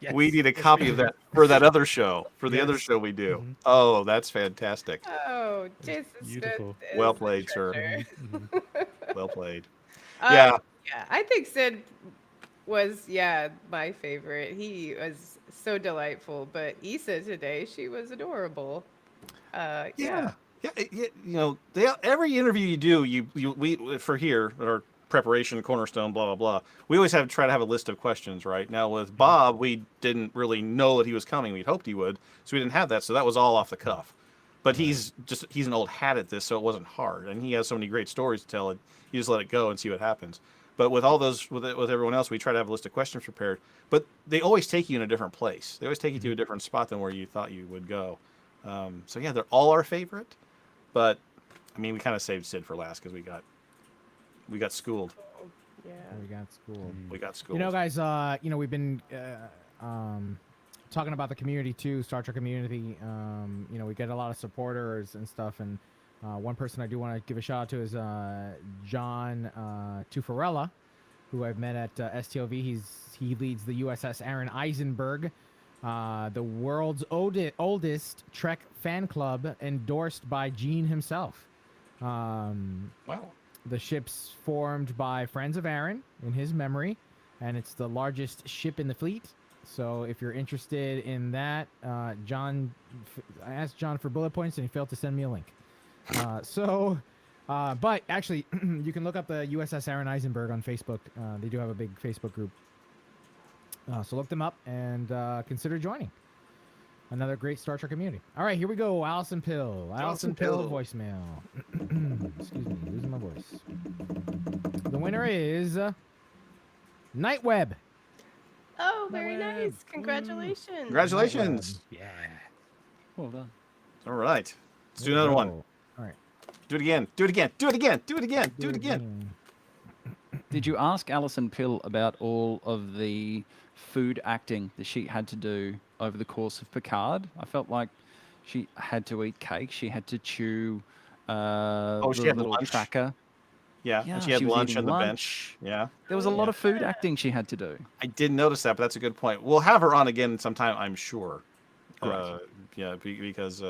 Yes. We need a copy of that for that other show. For the other show we do. Oh, that's fantastic. Oh, Jason Beautiful. Smith. Is Well the played, sir. treasure. Well played. Yeah, I think Sid was my favorite. He was so delightful. But Issa today, she was adorable. Yeah, you know, every interview you do, we for here our preparation cornerstone, blah blah blah. We always try to have a list of questions, right? Now with Bob, we didn't really know that he was coming. We'd hoped he would, so we didn't have that. So that was all off the cuff. But he's an old hat at this, so it wasn't hard, and he has so many great stories to tell. You just let it go and see what happens. But with all those, with everyone else, we try to have a list of questions prepared. But they always take you in a different place. They always take you to a different spot than where you thought you would go. So yeah, they're all our favorite. But I mean, we kind of saved Sid for last because we got schooled. Yeah. We got school. We got schooled. You know, guys. We've been talking about the community too, Star Trek community. We get a lot of supporters and stuff, and One person I do want to give a shout out to is John Tufarella, who I've met at STLV. He leads the USS Aaron Eisenberg, the world's oldest Trek fan club, endorsed by Gene himself. Wow. The ship's formed by friends of Aaron in his memory, and it's the largest ship in the fleet. So if you're interested in that, I asked John for bullet points, and he failed to send me a link. But actually, you can look up the USS Aaron Eisenberg on Facebook. They do have a big Facebook group. So look them up and consider joining. Another great Star Trek community. All right, here we go. Allison Pill. Allison Pill voicemail. Excuse me, losing my voice. The winner is Nightweb. Oh, very nice. Congratulations. Congratulations. Yeah. Well done. All right. Let's do another one. All right. Do it again. Do it again. Do it again. Do it again. Do it again. Did you ask Alison Pill about all of the food acting that she had to do over the course of Picard? I felt like she had to eat cake. She had to chew she the had little lunch. tracker. Yeah, Yeah, and she had she was lunch eating on the lunch. bench. Yeah. There was a lot of food acting she had to do. I didn't notice that, but that's a good point. We'll have her on again sometime, I'm sure. Right. Yeah, because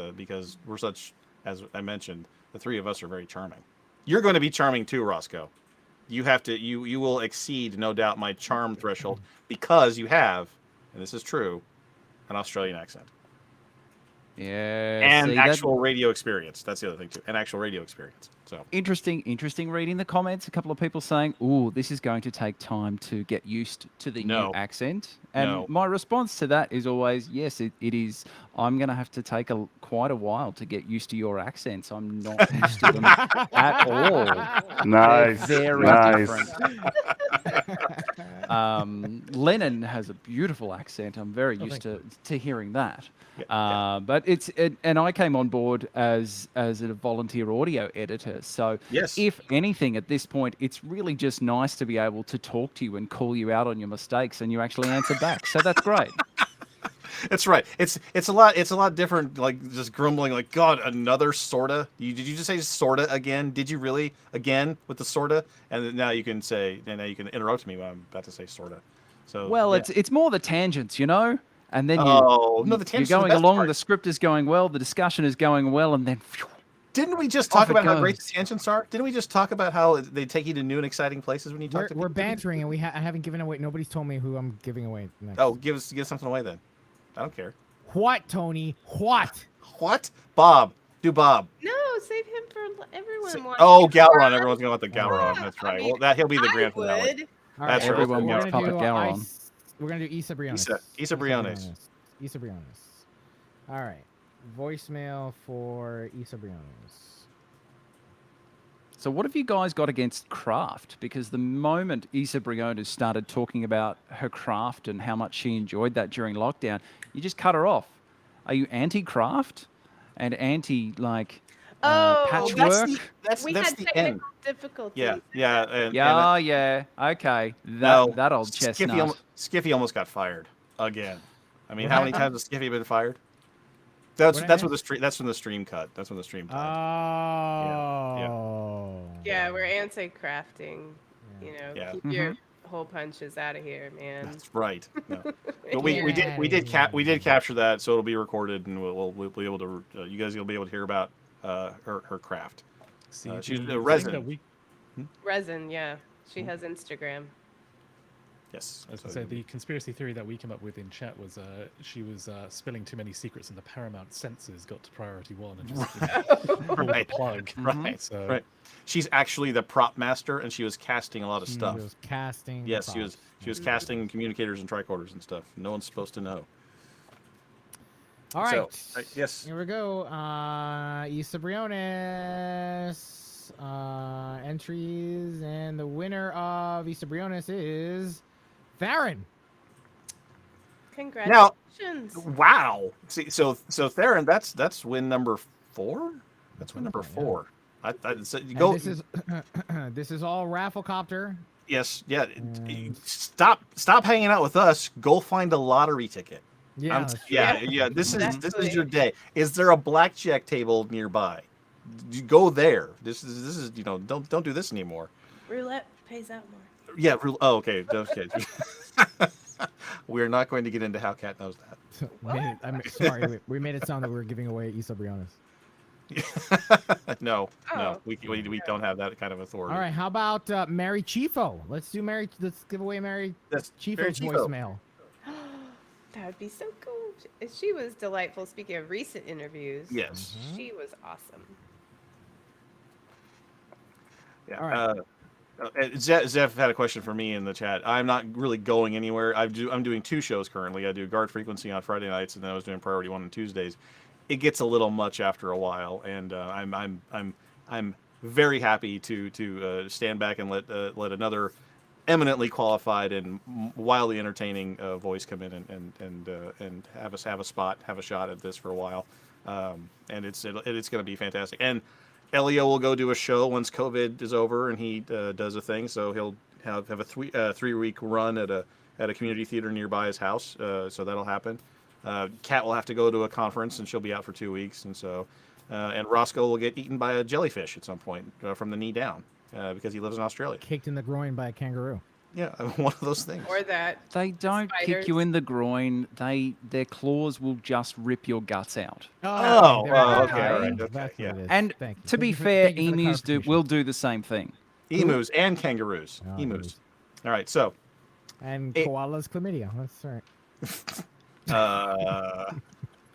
we're such, as I mentioned, the three of us are very charming. You're going to be charming too, Roscoe. You have to. You will exceed, no doubt, my charm threshold because you have, and this is true, an Australian accent Yeah. and see, that- actual radio experience. That's the other thing too, an actual radio experience. So Interesting reading the comments. A couple of people saying, "Ooh, this is going to take time to get used to the No. new accent." And No. my response to that is always, "Yes, it is. I'm going to have to take quite a while to get used to your accents. I'm not used to them at all. Nice. They're very Nice. different." Lennon has a beautiful accent. I'm very used to hearing that. But and I came on board as a volunteer audio editor. So Yes. if anything, at this point, it's really just nice to be able to talk to you and call you out on your mistakes, and you actually answer back. So that's great. that's right. It's a lot different. Like just grumbling, like God, another sorta. Did you just say sorta again? Did you really again with the sorta? And then now you can interrupt me when I'm about to say sorta. So Well, yeah. it's more the tangents, you know. And then the you're tangents are the going best along, part. the script is going well, the discussion is going well, and then Didn't we just Off talk it about how great goes. the tangents are? Didn't we just talk about how they take you to new and exciting places when you talk to We're people? bantering, and I haven't given away. Nobody's told me who I'm giving away next. Oh, give something away then. I don't care. What, Tony? What? What? Bob. Do Bob. No, save him for everyone. wants Oh, him Galron. for. Everyone's going to want the Galron. That's right. I mean, Well, he'll be the I grand finale. would. All That's right. everyone we're wants gonna Puppet do Galron. We're gonna do Issa Briones. Issa Briones. Issa Briones. All right. Voicemail for Issa Briones. So what have you guys got against craft? Because the moment Issa Briones started talking about her craft and how much she enjoyed that during lockdown, you just cut her off. Are you anti-craft and anti patchwork? We That's had the technical end. difficulties. Yeah. Okay. No, That old chestnut. Skiffy almost got fired again. I mean, how many times has Skiffy been fired? That's What when the stream. That's when the stream cut. That's when the stream cut. Oh. Yeah, we're anti-crafting. You know, Yeah. keep your hole punches out of here, man. That's right. No. But we did capture that, so it'll be recorded, and we'll be able to. You guys will be able to hear about her craft. See, She's the a thing resin. that we- Resin, yeah. She has Instagram. Yes. I was going to say, the conspiracy theory that we came up with in chat was she was spilling too many secrets, and the Paramount censors got to priority one and just pulled the Right. plug. Right. So, Right. She's actually the prop master, and she was casting a lot of stuff. She was casting. Yes, she props. was casting communicators and tricorders and stuff. No one's supposed to know. All right. So, yes. Here we go. Issa Briones entries, and the winner of Issa Briones is Theron. Congratulations. Wow. See, so Theron, that's win number 4. That's win number 4. So you And go. this is this is all Rafflecopter. Yes. Yeah. Stop hanging out with us. Go find a lottery ticket. Yeah. Yeah. This is your day. Is there a blackjack table nearby? Go there. This is don't do this anymore. Roulette pays out more. Yeah. Oh, okay. Okay. We're not going to get into how Kat knows that. Sorry, we made it sound that we were giving away Issa Briones. No, we don't have that kind of authority. All right, how about Mary Chifo? Let's give away Mary Chifo's voicemail. That would be so cool. She was delightful. Speaking of recent interviews, yes, she was awesome. Yeah. All right. Zeph had a question for me in the chat. I'm not really going anywhere. I'm doing 2 shows currently. I do Guard Frequency on Friday nights, and then I was doing Priority 1 on Tuesdays. It gets a little much after a while, and I'm very happy to stand back and let another eminently qualified and wildly entertaining voice come in and have a shot at this for a while, and it's going to be fantastic. And Elio will go do a show once COVID is over, and he does a thing. So he'll have a 3-week run at a community theater nearby his house. So that'll happen. Kat will have to go to a conference, and she'll be out for 2 weeks. And so, and Roscoe will get eaten by a jellyfish at some point from the knee down because he lives in Australia. Kicked in the groin by a kangaroo. Yeah, one of those things. Or that. They don't kick you in the groin. Their claws will just rip your guts out. Okay. All right. That's Yeah. what it is. And Thank you. to be Thank you fair, for the emus clarification. will do the same thing. Emus and kangaroos. Oh, Emus. All right. So. And koalas chlamydia. That's right.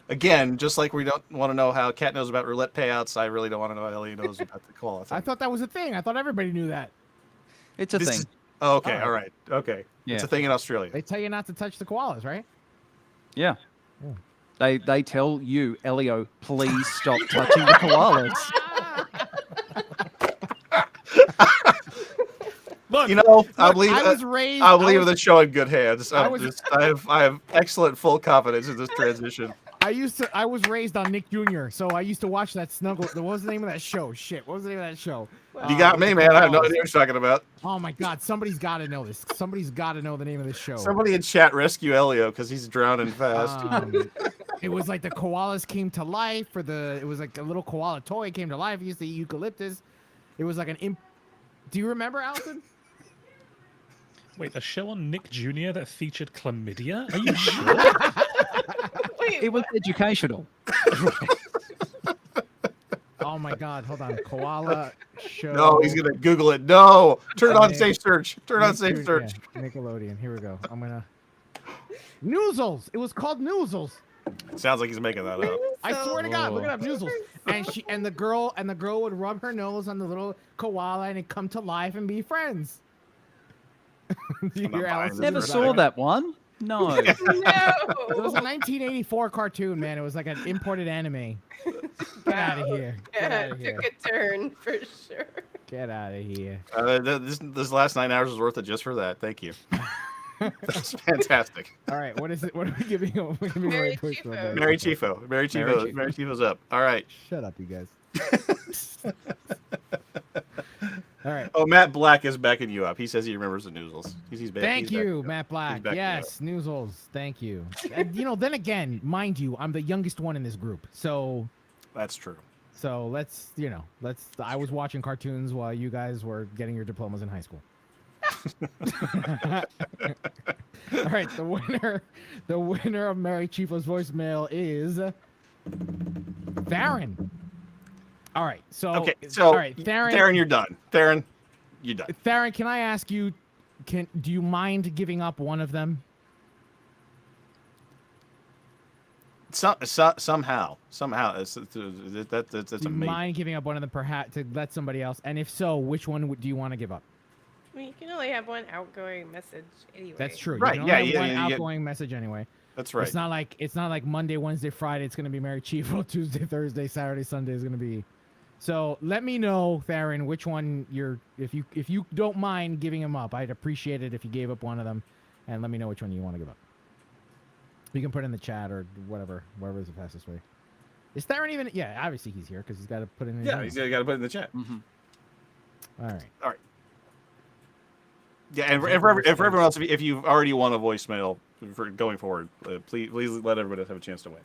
Again, just like we don't want to know how Kat knows about roulette payouts, I really don't want to know how Ellie knows about the koala thing. I thought that was a thing. I thought everybody knew that. It's a This thing. is- okay. All right. Okay. Yeah. It's a thing in Australia. They tell you not to touch the koalas, right? Yeah. Yeah. They tell you, Elio, please stop touching the koalas. Look, I believe I was raised. I believe this show in good hands. I I have excellent full confidence in this transition. I was raised on Nick Jr., so I used to watch that Snuggle. What was the name of that show? Shit, what was the name of that show? You got me, man. I have no idea what you're talking about. Oh my God, somebody's got to know this. Somebody's got to know the name of this show. Somebody in chat rescue Elio because he's drowning fast. It was like the koalas came to life, it was like a little koala toy came to life. He used to eat eucalyptus. It was like do you remember, Alton? Wait, a show on Nick Jr. that featured chlamydia? Are you sure? It was educational. Oh my God, hold on. Koala show. No, he's gonna Google it. No, turn on safe search. Turn on safe search. Yeah, Nickelodeon. Here we go. I'm gonna. Noozles. It was called Noozles. Sounds like he's making that up. I swear to God, look it up, Noozles. And the girl would rub her nose on the little koala and it'd come to life and be friends. Do you hear Alice? Never saw that one. No. It was a 1984 cartoon, man. It was like an imported anime. Get out of here. Get Yeah, out of it here. took a turn for sure. Get out of here. This last 9 hours was worth it just for that. Thank you. That's fantastic. All right, what is it? What are we giving? Mary Chifo. Mary Chifo's up. All right. Shut up, you guys. All right. Oh, Matt Black is backing you up. He says he remembers the Noozles. He's back. Thank he's you, back. Matt Black. backing you Yes, Noozles. Thank you. And, then again, mind you, I'm the youngest one in this group, so That's true. let's. I was watching cartoons while you guys were getting your diplomas in high school. All right, the winner of Mary Chifo's voicemail is Theron. All right, so Okay, so all right, Theron, you're done. Theron, you're done. Theron, can I ask you, do you mind giving up one of them? Somehow, that's Do you amazing. mind giving up one of them, perhaps, to let somebody else? And if so, which one do you want to give up? I mean, you can only have one outgoing message anyway. That's true. Right, You can yeah, only have one yeah. outgoing message anyway. That's right. It's not like Monday, Wednesday, Friday. It's gonna be Mary Chiefo. Tuesday, Thursday, Saturday, Sunday is gonna be. So let me know, Theron, which one if you don't mind giving them up. I'd appreciate it if you gave up one of them, and let me know which one you want to give up. You can put it in the chat or whatever is the fastest way. Is Theron even? Yeah, obviously he's here because he's got to put it in. Yeah, he's got to put it in the chat. Mm-hmm. All right. All right. Yeah, and for everyone else, if you've already won a voicemail for going forward, please let everybody else have a chance to win.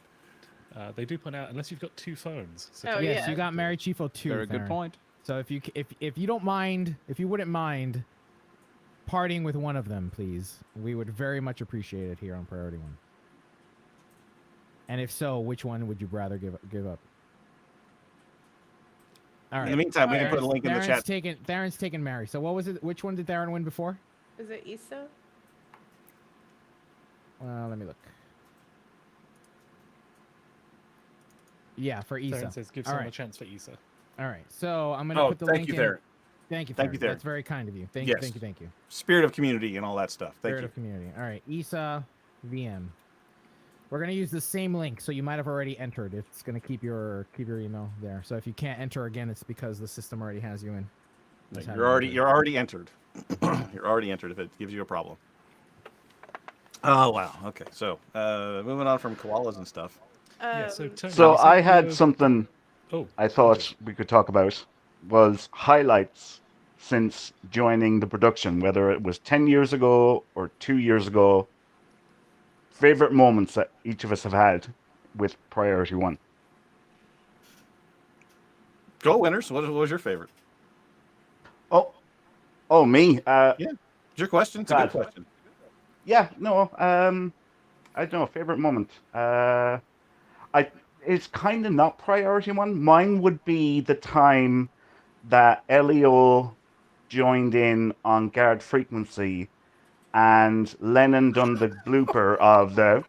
They do point out unless you've got 2 phones. So Oh, Yes, yeah. you got Mary Chiefo too. Very good Theron. point. So if you don't mind, if you wouldn't mind parting with one of them, please, we would very much appreciate it here on Priority One. And if so, which one would you rather give up? All right. In the meantime, we can put a link in the chat. Theron's taking Mary. So what was it? Which one did Theron win before? Is it Issa? Let me look. Yeah, for Issa. Theron says give All someone right. a chance for Issa. All right. So I'm gonna Oh, put the thank link you, in. Theron. Thank you, Thank you, Theron. That's very kind of you. Thank Yes. you. Spirit of community and all that stuff. Thank Spirit you. of community. All right, Issa VM. We're gonna use the same link, so you might have already entered. It's gonna keep your email there. So if you can't enter again, it's because the system already has you in. Just You're haven't already entered. you're already entered if it gives you a problem. Oh wow. Okay. So moving on from koalas and stuff. Yeah, so Tony, So you said I you had were- something Oh, I thought we could talk about was highlights since joining the production, whether it was 10 years ago or 2 years ago. Favorite moments that each of us have had with Priority One. Go winners. What was your favorite? Oh, me. Yeah. It's your question. It's a good God. question. Yeah, no. I don't know. Favorite moment. It's kind of not Priority One. Mine would be the time that Elio joined in on Guard Frequency, and Lennon done the blooper of the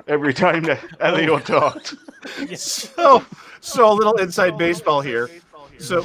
every time that Elio talked. So a little inside baseball here. So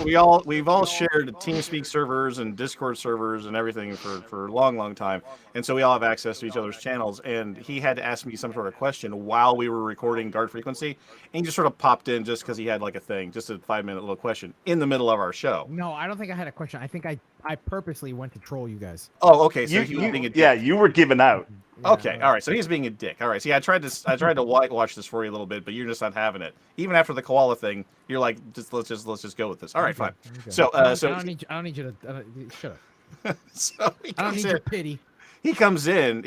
we've all shared TeamSpeak servers and Discord servers and everything for a long time, and so we all have access to each other's channels. And he had to ask me some sort of question while we were recording Guard Frequency, and he just sort of popped in just because he had like a thing, just a 5-minute little question in the middle of our show. No, I don't think I had a question. I think I purposely went to troll you guys. Oh, okay. So he was being a dick. Yeah, you were giving out. Okay, all right. So he's being a dick. All right. See, I tried to whitewash this for you a little bit, but you're just not having it. Even after the koala thing, you're like, let's just go with this. All right, fine. Okay. So I don't need you to shut up. so he I don't comes need your in. pity. He comes in,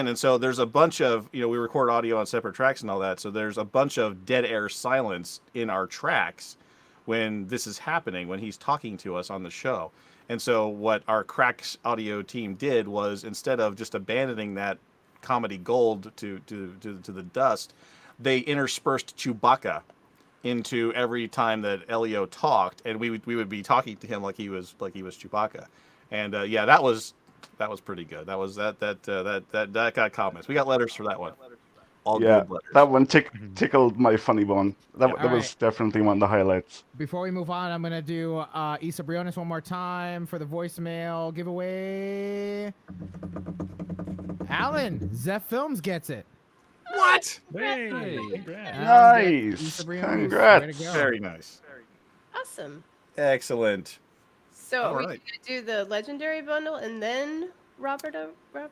and so there's a bunch of we record audio on separate tracks and all that. So there's a bunch of dead air silence in our tracks when this is happening, when he's talking to us on the show. And so what our Cracks audio team did was, instead of just abandoning that comedy gold to the dust, they interspersed Chewbacca into every time that Elio talked, and we would be talking to him like he was Chewbacca. And yeah, that was pretty good. That got comments. We got letters for that one. All Yeah, good letters. that one tickled my funny bone. That All was definitely one of the highlights. Before we move on, I'm gonna do Issa Briones one more time for the voicemail giveaway. Alan, Zeph Films gets it. What? Hey, congrats. Nice. Issa Briones. Congrats. Way to go. Very nice. Awesome. Excellent. So All are we right. gonna do the legendary bundle and then Robert?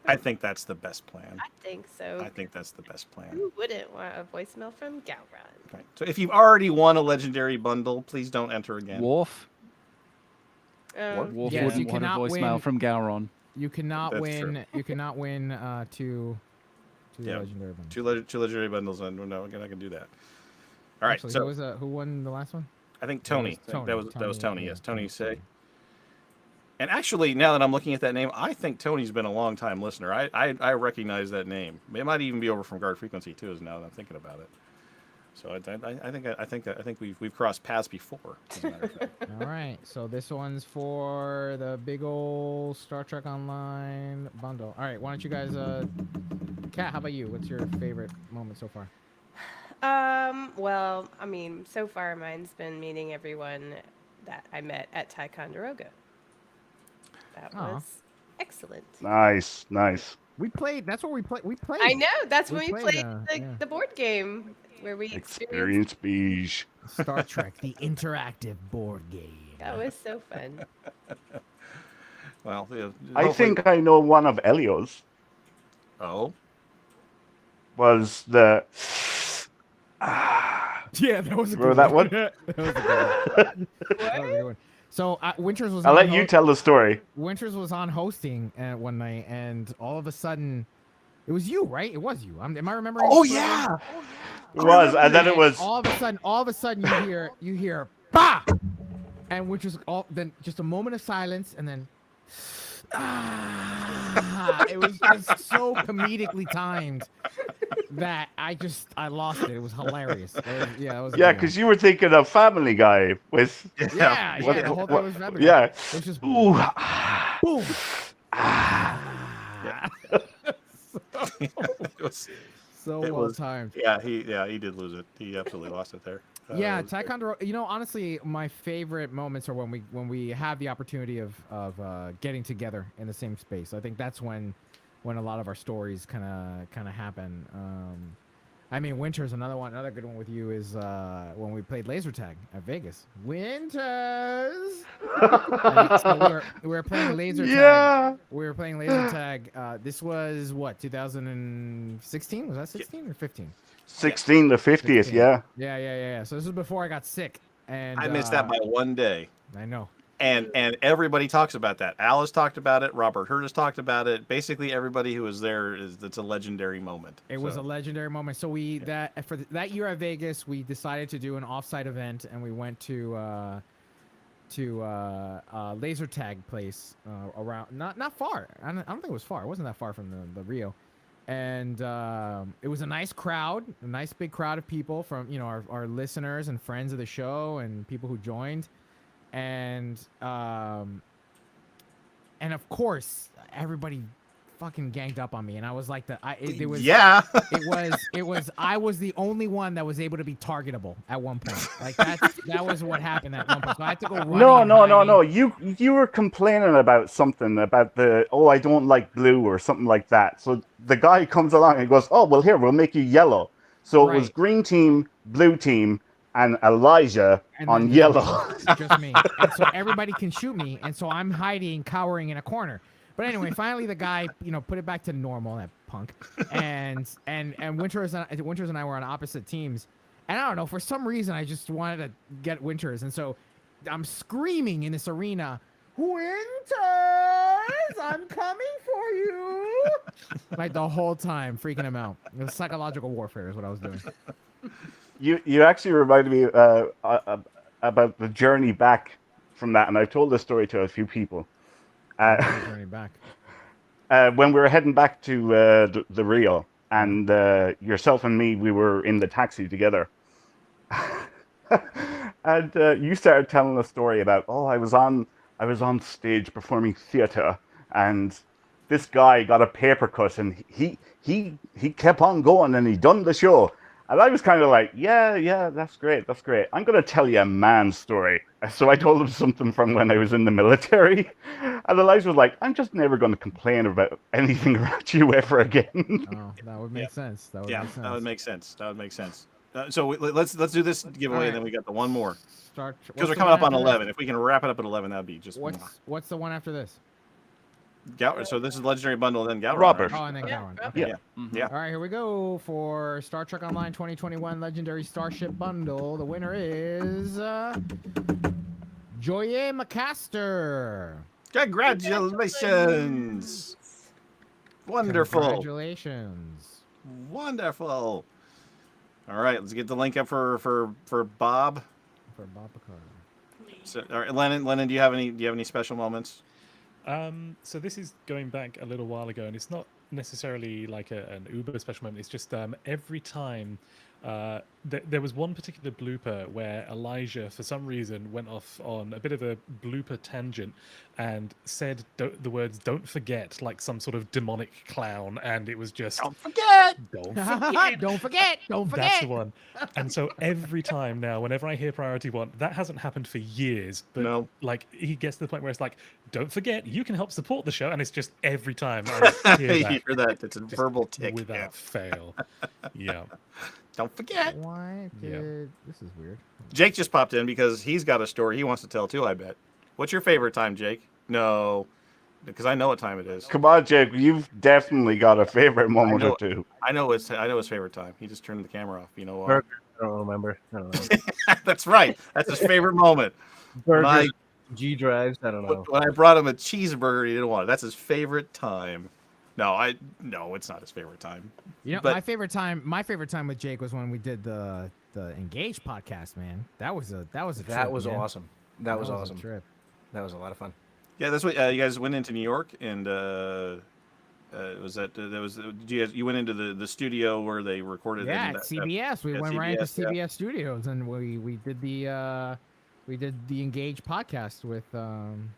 I think that's the best plan. I think so. I think that's the best plan. Who wouldn't want a voicemail from Galron? Right. So if you've already won a legendary bundle, please don't enter again. Worf. Um, Yes, Yes, wouldn't you want a cannot voicemail win. from Gowron. You cannot That's win. true. You cannot win two Yeah, legendary bundles. Two legendary bundles, and no, we're not gonna do that. All right, Actually, so who won the last one? I think That was Tony. Tony. That was Tony. Yeah, Yes, Tony say. And actually, now that I'm looking at that name, I think Tony's been a long time listener. I recognize that name. It might even be over from Guard Frequency too. Is now that I'm thinking about it. So I think we've crossed paths before. As a matter of fact. All right, so this one's for the big old Star Trek Online bundle. All right, why don't you guys, Kat, how about you? What's your favorite moment so far? Well, I mean, so far mine's been meeting everyone that I met at Ticonderoga. That Aw. was excellent. Nice. We played. That's what we played. We played. I know. That's We when we played, played the board game where we experienced. Experience beige. Star Trek, the interactive board game. That was so fun. Well, yeah, I hopefully- think I know one of Elio's Oh, was the. Yeah, that was a Remember good that one? that was a good one. That was a good one. So Winters was. I'll on let you tell the story. Winters was on hosting one night, and all of a sudden, it was you, right? It was you. Am I remembering? oh correctly? yeah. It was, and then it was. All of a sudden, you hear, bah! And which was then just a moment of silence, and then, it was just so comedically timed that I lost it. It was hilarious. It was Yeah, because you were thinking of Family Guy with. Yeah, the whole thing was Family Guy. Yeah. It was just Ooh. boom. It was So well timed. Yeah, he did lose it. He absolutely lost it there. Yeah, Taekwondo. Honestly, my favorite moments are when we have the opportunity of getting together in the same space. I think that's when a lot of our stories kind of happen. I mean, Winter's another good one with you is when we played laser tag at Vegas. Winters. So we were playing laser tag. Yeah. We were playing laser tag. This was what, 2016? Was that 16 or 15? 16, the 50th, 16. yeah. Yeah. So this is before I got sick, and I missed that by one day. I know. And everybody talks about that. Alice talked about it. Robert Hurt has talked about it. Basically, everybody who was there it's a legendary moment. It was a legendary moment. So for that year at Vegas, we decided to do an offsite event, and we went to a laser tag place around not far. I don't think it was far. It wasn't that far from the Rio. And it was a nice crowd, a nice big crowd of people from our listeners and friends of the show and people who joined, and of course everybody fucking ganged up on me, and I was like it was I was the only one that was able to be targetable at one point. Like that was what happened at one point. So I had to go running. No. You were complaining about something about I don't like blue or something like that. So the guy comes along and goes, oh well, here we'll make you yellow. So it was green team, blue team, and Elijah on yellow. Just me. And so everybody can shoot me, and so I'm hiding, cowering in a corner. But anyway, finally the guy, put it back to normal, that punk. And Winters and I were on opposite teams. And I don't know, for some reason I just wanted to get Winters. And so I'm screaming in this arena, Winters, I'm coming for you. Like the whole time, freaking him out. It was psychological warfare is what I was doing. You actually reminded me about the journey back from that. And I've told this story to a few people. Journey back. When we were heading back to the Rio, and yourself and me, we were in the taxi together, and you started telling a story about, I was on stage performing theater, and this guy got a paper cut, and he kept on going, and he done the show. And I was kind of like, yeah, that's great. I'm going to tell you a man story. So I told him something from when I was in the military. And Elijah was like, I'm just never going to complain about anything about you ever again. Oh, that would make sense. That would make sense. So let's do this giveaway, and then we got the one more. Because we're coming up on 11. If we can wrap it up at 11, that'd be just. What's the one after this? So this is Legendary Bundle, and then Galron. Robert. Oh, and then Galron. Okay. Yeah. All right, here we go for Star Trek Online 2021 Legendary Starship Bundle. The winner is Joye McCaster. Congratulations! Wonderful. Congratulations. Wonderful. All right, let's get the link up for Bob. For Bob Picard. So, all right, Lennon, do you have any special moments? So this is going back a little while ago, and it's not necessarily like an uber special moment. It's just every time there was one particular blooper where Elijah, for some reason, went off on a bit of a blooper tangent and said the words "don't forget" like some sort of demonic clown, and it was just don't forget. Don't forget. That's the one. And so every time now, whenever I hear Priority One, that hasn't happened for years, but like he gets to the point where it's like, don't forget, you can help support the show, and it's just every time I hear that. You hear that? It's a verbal tick without fail. Yeah. Don't forget. Why did this is weird. Jake just popped in because he's got a story he wants to tell too, I bet. What's your favorite time, Jake? No, because I know what time it is. Come on, Jake. You've definitely got a favorite moment or two. I know his favorite time. He just turned the camera off. You know why? Burger. I don't remember. I don't know. That's right. That's his favorite moment. Burger. G drives. I don't know. When I brought him a cheeseburger, he didn't want it. That's his favorite time. No, it's not his favorite time. You know, But- my favorite time with Jake was when we did the Engage podcast, man. That was a trip. That was man. awesome. That was a awesome. trip. That was a lot of fun. Yeah, that's what you guys went into New York, and was that there was you went into the studio where they recorded. Yeah, in at CBS. We went right into CBS, CBS Studios, and we did the Engage podcast with hold on,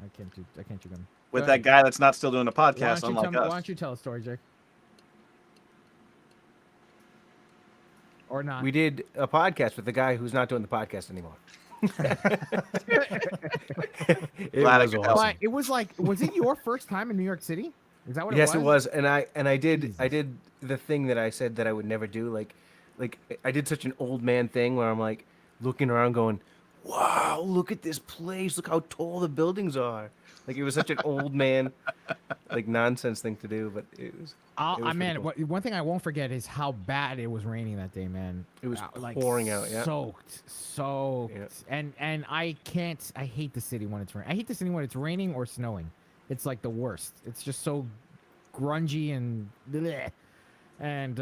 I can't do them. with Go that ahead. guy that's not still doing a Why podcast, don't, you unlike tell, us. why don't you tell a story, Jake? Or not? We did a podcast with the guy who's not doing the podcast anymore. It Glad I was could awesome. help. But it was like, was it your first time in New York City? Is that what Yes, it was? and I did the thing that I said that I would never do. Like I did such an old man thing where I'm like looking around, going, "Wow, look at this place! Look how tall the buildings are!" Like it was such an old man, like nonsense thing to do, but it was. Man, one thing I won't forget is how bad it was raining that day, man. It was like pouring out, yeah. soaked, Yeah. and I hate the city when it's raining. I hate the city when it's raining or snowing. It's like the worst. It's just so grungy and bleh. And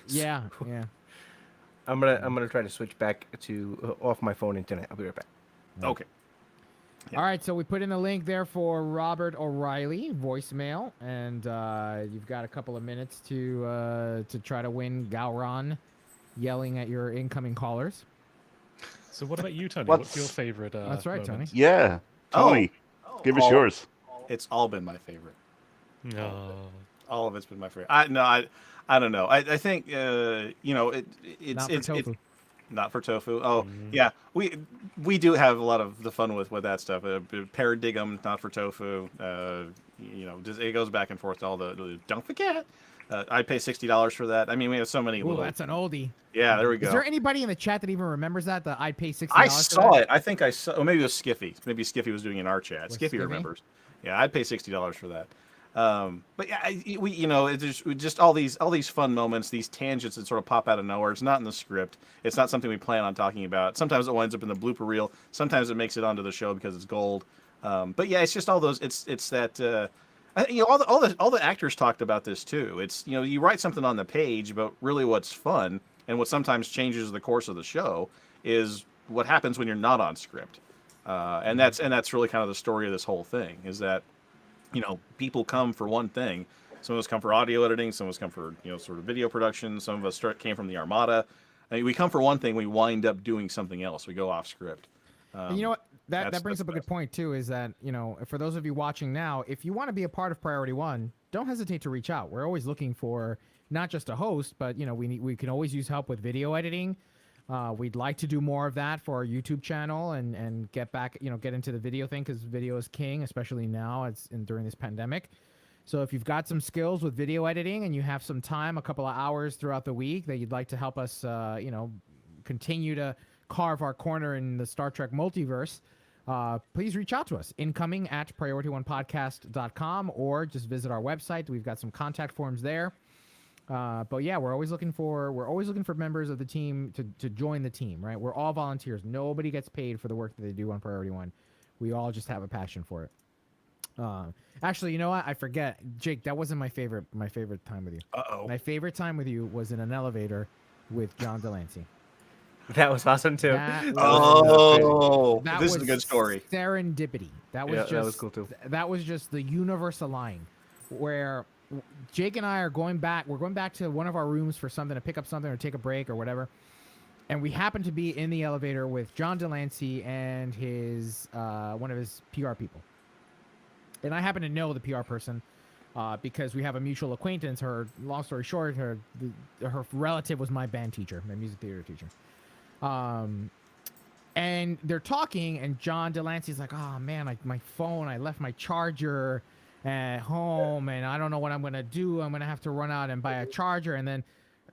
yeah. I'm gonna try to switch back to off my phone internet. I'll be right back. Okay. All right, so we put in a link there for Robert O'Reilly voicemail, and you've got a couple of minutes to try to win Gowron yelling at your incoming callers. So what about you, Tony? What's- What's your favorite? That's right, moment? Yeah, Tony, give us all- yours. It's all been my favorite. No. All of it's been my favorite. I don't know. I think Not for tofu. Not for tofu. Oh yeah, we do have a lot of the fun with that stuff. Paradigm, not for tofu. It goes back and forth to all the. Don't forget, I pay $60 for that. I mean, we have so many. Ooh, little, that's an oldie. Yeah, there we go. Is there anybody in the chat that even remembers that? That I'd pay $60. I for saw that? it. I think I saw. Or maybe it was Skiffy. Maybe Skiffy was doing it in our chat. Was Skiffy Skiffy? remembers. Yeah, I'd pay $60 for that. But yeah, it's just all these fun moments, these tangents that sort of pop out of nowhere. It's not in the script. It's not something we plan on talking about. Sometimes it winds up in the blooper reel. Sometimes it makes it onto the show because it's gold. But yeah, it's just all those. It's that. All the actors talked about this too. It's you write something on the page, but really what's fun and what sometimes changes the course of the show is what happens when you're not on script. And that's really kind of the story of this whole thing is that. People come for one thing. Some of us come for audio editing. Some of us come for, sort of video production. Some of us came from the Armada. I mean, we come for one thing. We wind up doing something else. We go off script. And you know what? That brings that's up a good point too. Is that for those of you watching now, if you want to be a part of Priority One, don't hesitate to reach out. We're always looking for not just a host, but we can always use help with video editing. We'd like to do more of that for our YouTube channel and get back, get into the video thing because video is king, especially now during this pandemic. So if you've got some skills with video editing and you have some time, a couple of hours throughout the week that you'd like to help us, continue to carve our corner in the Star Trek multiverse, please reach out to us. Incoming at PriorityOnePodcast.com or just visit our website. We've got some contact forms there. But yeah, we're always looking for members of the team to join the team, right? We're all volunteers. Nobody gets paid for the work that they do on Priority One. We all just have a passion for it. Actually, you know what? I forget. Jake, that wasn't my favorite time with you. Uh-oh. My favorite time with you was in an elevator with John Delancey. That was awesome too. That This is a good story. Serendipity. That was that was cool too. That was just the universe aligning, where Jake and I are going back. We're going back to one of our rooms for something to pick up something or take a break or whatever. And we happen to be in the elevator with John Delancey and his one of his PR people. And I happen to know the PR person because we have a mutual acquaintance. Her, long story short, her relative was my band teacher, my music theater teacher. And they're talking, and John Delancey's like, "Oh man, my phone. I left my charger at home, and I don't know what I'm gonna do. I'm gonna have to run out and buy a charger." And then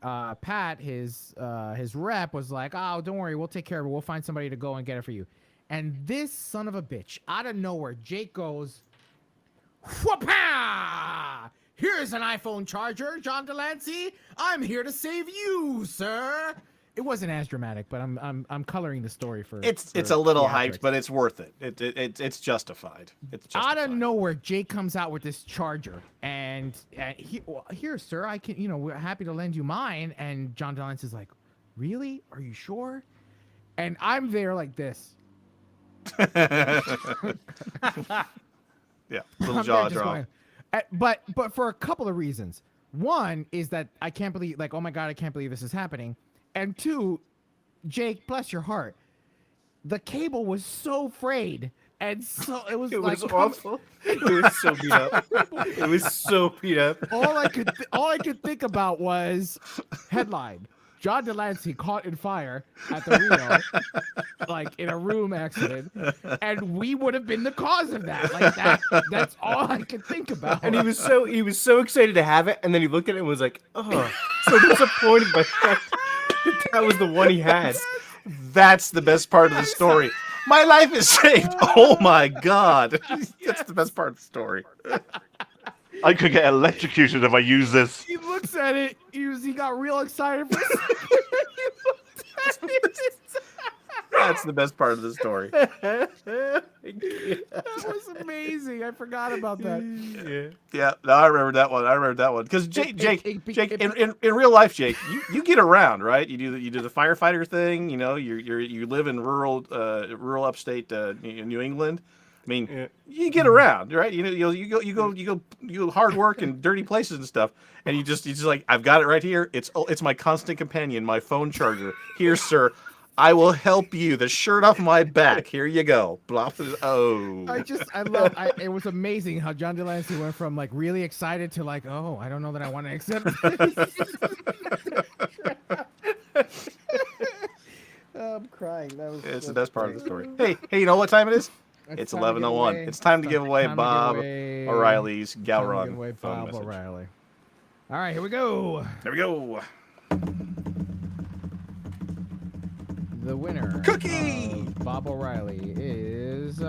Pat, his rep, was like, "Oh, don't worry, we'll take care of it. We'll find somebody to go and get it for you." And this son of a bitch, out of nowhere, Jake goes, "Whoop-ah! Here's an iPhone charger, John Delancey. I'm here to save you, sir." It wasn't as dramatic, but I'm coloring the story for. It's for a little theatrics. hyped, but it's worth it. It's justified. It's Out justified. of nowhere, Jake comes out with this charger, and here, sir, I can, we're happy to lend you mine. And John Delancey is like, really? Are you sure? And I'm there like this. Yeah, little I'm jaw there just drop. going, but for a couple of reasons. One is that I can't believe, like, oh my god, I can't believe this is happening. And two, Jake, bless your heart, the cable was so frayed, and so it was awful. It was so beat up. It was so beat up. all I could think about was headline: John Delancey caught in fire at the Rio, like in a room accident, and we would have been the cause of that. Like that's all I could think about. And he was so excited to have it, and then he looked at it and was like, "Oh, so disappointed by the fact that was the one he had." That's the best part of the story. My life is saved. Oh my god, that's the best part of the story. I could get electrocuted if I use this. He looks at it. He got real excited for a second. He looked at it. That's the best part of the story. That was amazing. I forgot about that. Yeah, no, I remember that one. Because Jake, in real life, Jake, you get around, right? You do the firefighter thing. You live in rural upstate New England. I mean, you get around, right? You go hard work in dirty places and stuff, and you just like, I've got it right here. It's my constant companion, my phone charger. Here, sir. I will help you. The shirt off my back. Here you go. Blah. Oh. It was amazing how John Delancey went from like really excited to like, oh, I don't know that I want to accept this. I'm crying. It's the best part of the story. Hey, you know what time it is? It's 11:01. It's time to give away Bob O'Reilly's Galron phone message. O'Reilly. All right, here we go. There we go. The winner, Cookie, of Bob O'Reilly is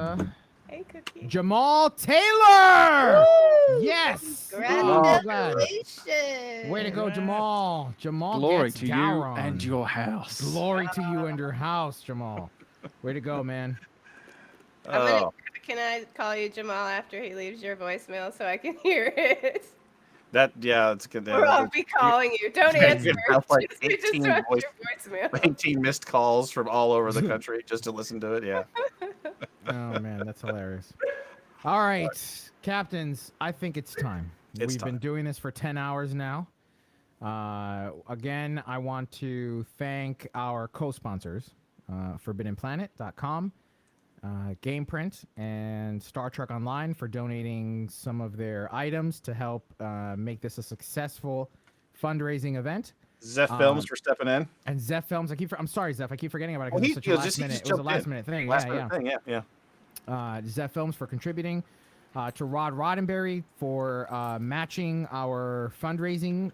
Hey, Cookie. Jamal Taylor. Woo! Yes. Congratulations. Way to go, Jamal. Jamal Glory gets to Galron. you and your house. Glory to you and your house, Jamal. Way to go, man. Can I call you Jamal after he leaves your voicemail so I can hear it? It's good. Or I'll be calling you. Don't answer. Like Just 18 your voicemail. 18 missed calls from all over the country just to listen to it. Yeah. Oh man, that's hilarious. All right, captains, I think it's time. We've been doing this for 10 hours now. Again, I want to thank our co-sponsors, ForbiddenPlanet.com, GamePrint, and Star Trek Online for donating some of their items to help make this a successful fundraising event. Zeph Films for stepping in. And Zeph Films, I'm sorry, Zeph, I keep forgetting about it because it's such a last minute. It was a last minute thing. Yeah. Zeph Films for contributing. To Rod Roddenberry for matching our fundraising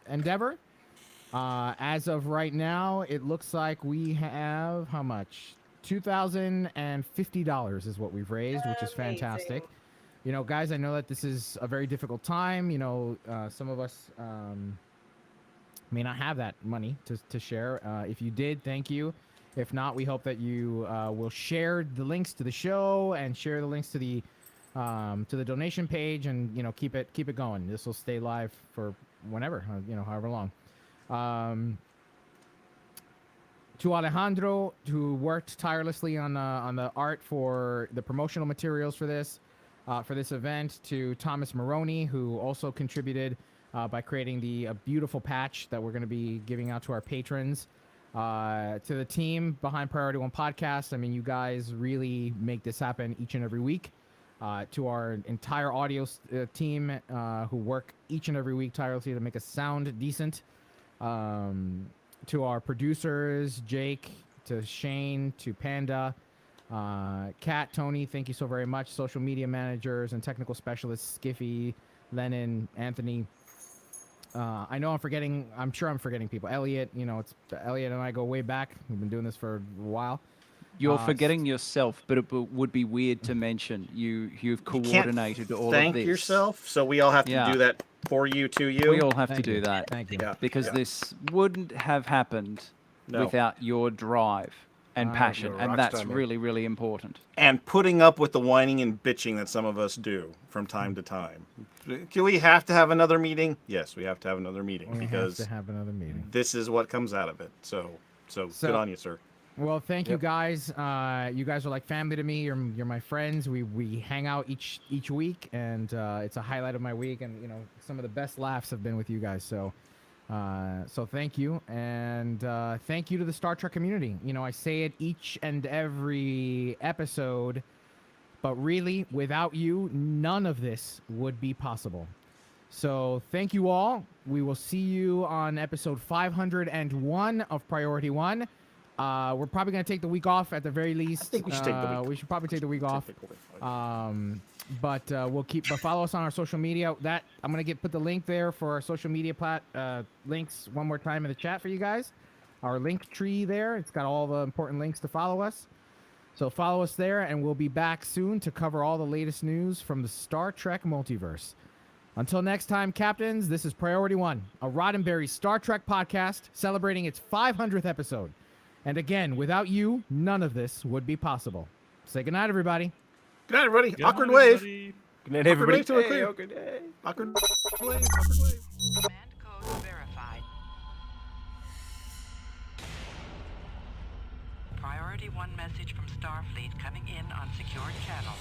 endeavor. As of right now, it looks like we have how much? $2,050 is what we've raised, which is fantastic. You know, guys, I know that this is a very difficult time. You know, some of us may not have that money to share. If you did, thank you. If not, we hope that you will share the links to the show and share the links to the donation page, and keep it going. This will stay live for whenever, however long. To Alejandro, who worked tirelessly on the art for the promotional materials for this event. To Thomas Maroney, who also contributed by creating the beautiful patch that we're going to be giving out to our patrons. To the team behind Priority One Podcast. I mean, you guys really make this happen each and every week. To our entire audio team who work each and every week tirelessly to make us sound decent. To our producers, Jake, to Shane, to Panda, Kat, Tony, thank you so very much. Social media managers and technical specialists, Skiffy, Lennon, Anthony. I know I'm sure I'm forgetting people. Elliot, Elliot and I go way back. We've been doing this for a while. You're forgetting yourself, but it would be weird to mention. You've coordinated all of Thank this. yourself. So we all have to do that for you, to you. We all have to do that. Thank you. Yeah. Because this wouldn't have happened No. without your drive and passion, you're a and rock that's star, man. really, really important. And putting up with the whining and bitching that some of us do from time to time. Do we have to have another meeting? Yes, we have to have another meeting We because have to have another meeting. this is what comes out of it. So good on you, sir. Well, thank you guys. You guys are like family to me. You're my friends. We hang out each week, and it's a highlight of my week. And some of the best laughs have been with you guys. So thank you, and thank you to the Star Trek community. I say it each and every episode, but really, without you, none of this would be possible. So thank you all. We will see you on episode 501 of Priority One. We're probably going to take the week off at the very least. I think we should take the week. We should probably take the week off. But we'll keep. But follow us on our social media. That I'm going to put the link there for our social media links one more time in the chat for you guys. Our link tree there. It's got all the important links to follow us. So follow us there, and we'll be back soon to cover all the latest news from the Star Trek multiverse. Until next time, Captains, this is Priority One, a Roddenberry Star Trek podcast celebrating its 500th episode. And again, without you, none of this would be possible. Say goodnight, everybody. Good night, everybody. Good Awkward night, wave. everybody. Good night, everybody. Wave to a Hey, clear. awkward day. Awkward wave. Awkward wave. Command code verified. Priority 1 message from Starfleet coming in on secured channel.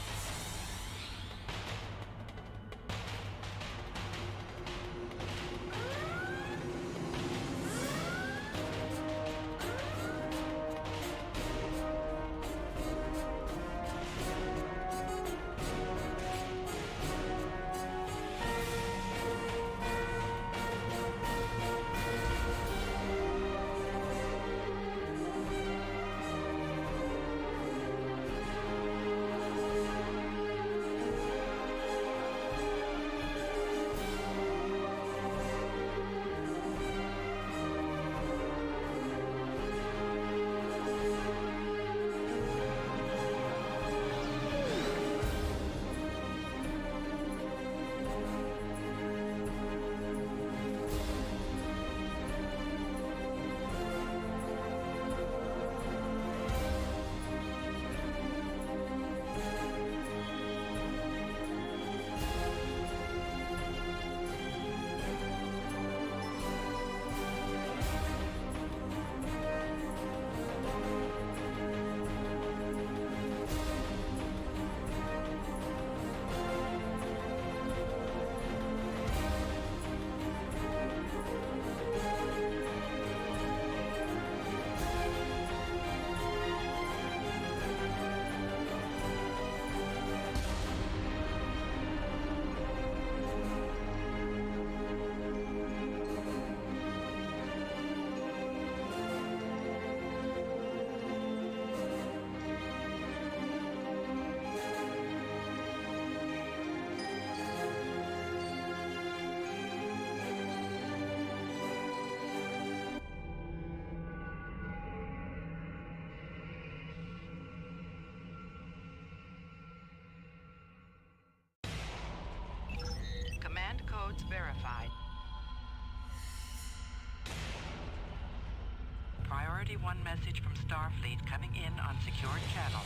Command codes verified. Priority 1 message from Starfleet coming in on secured channel.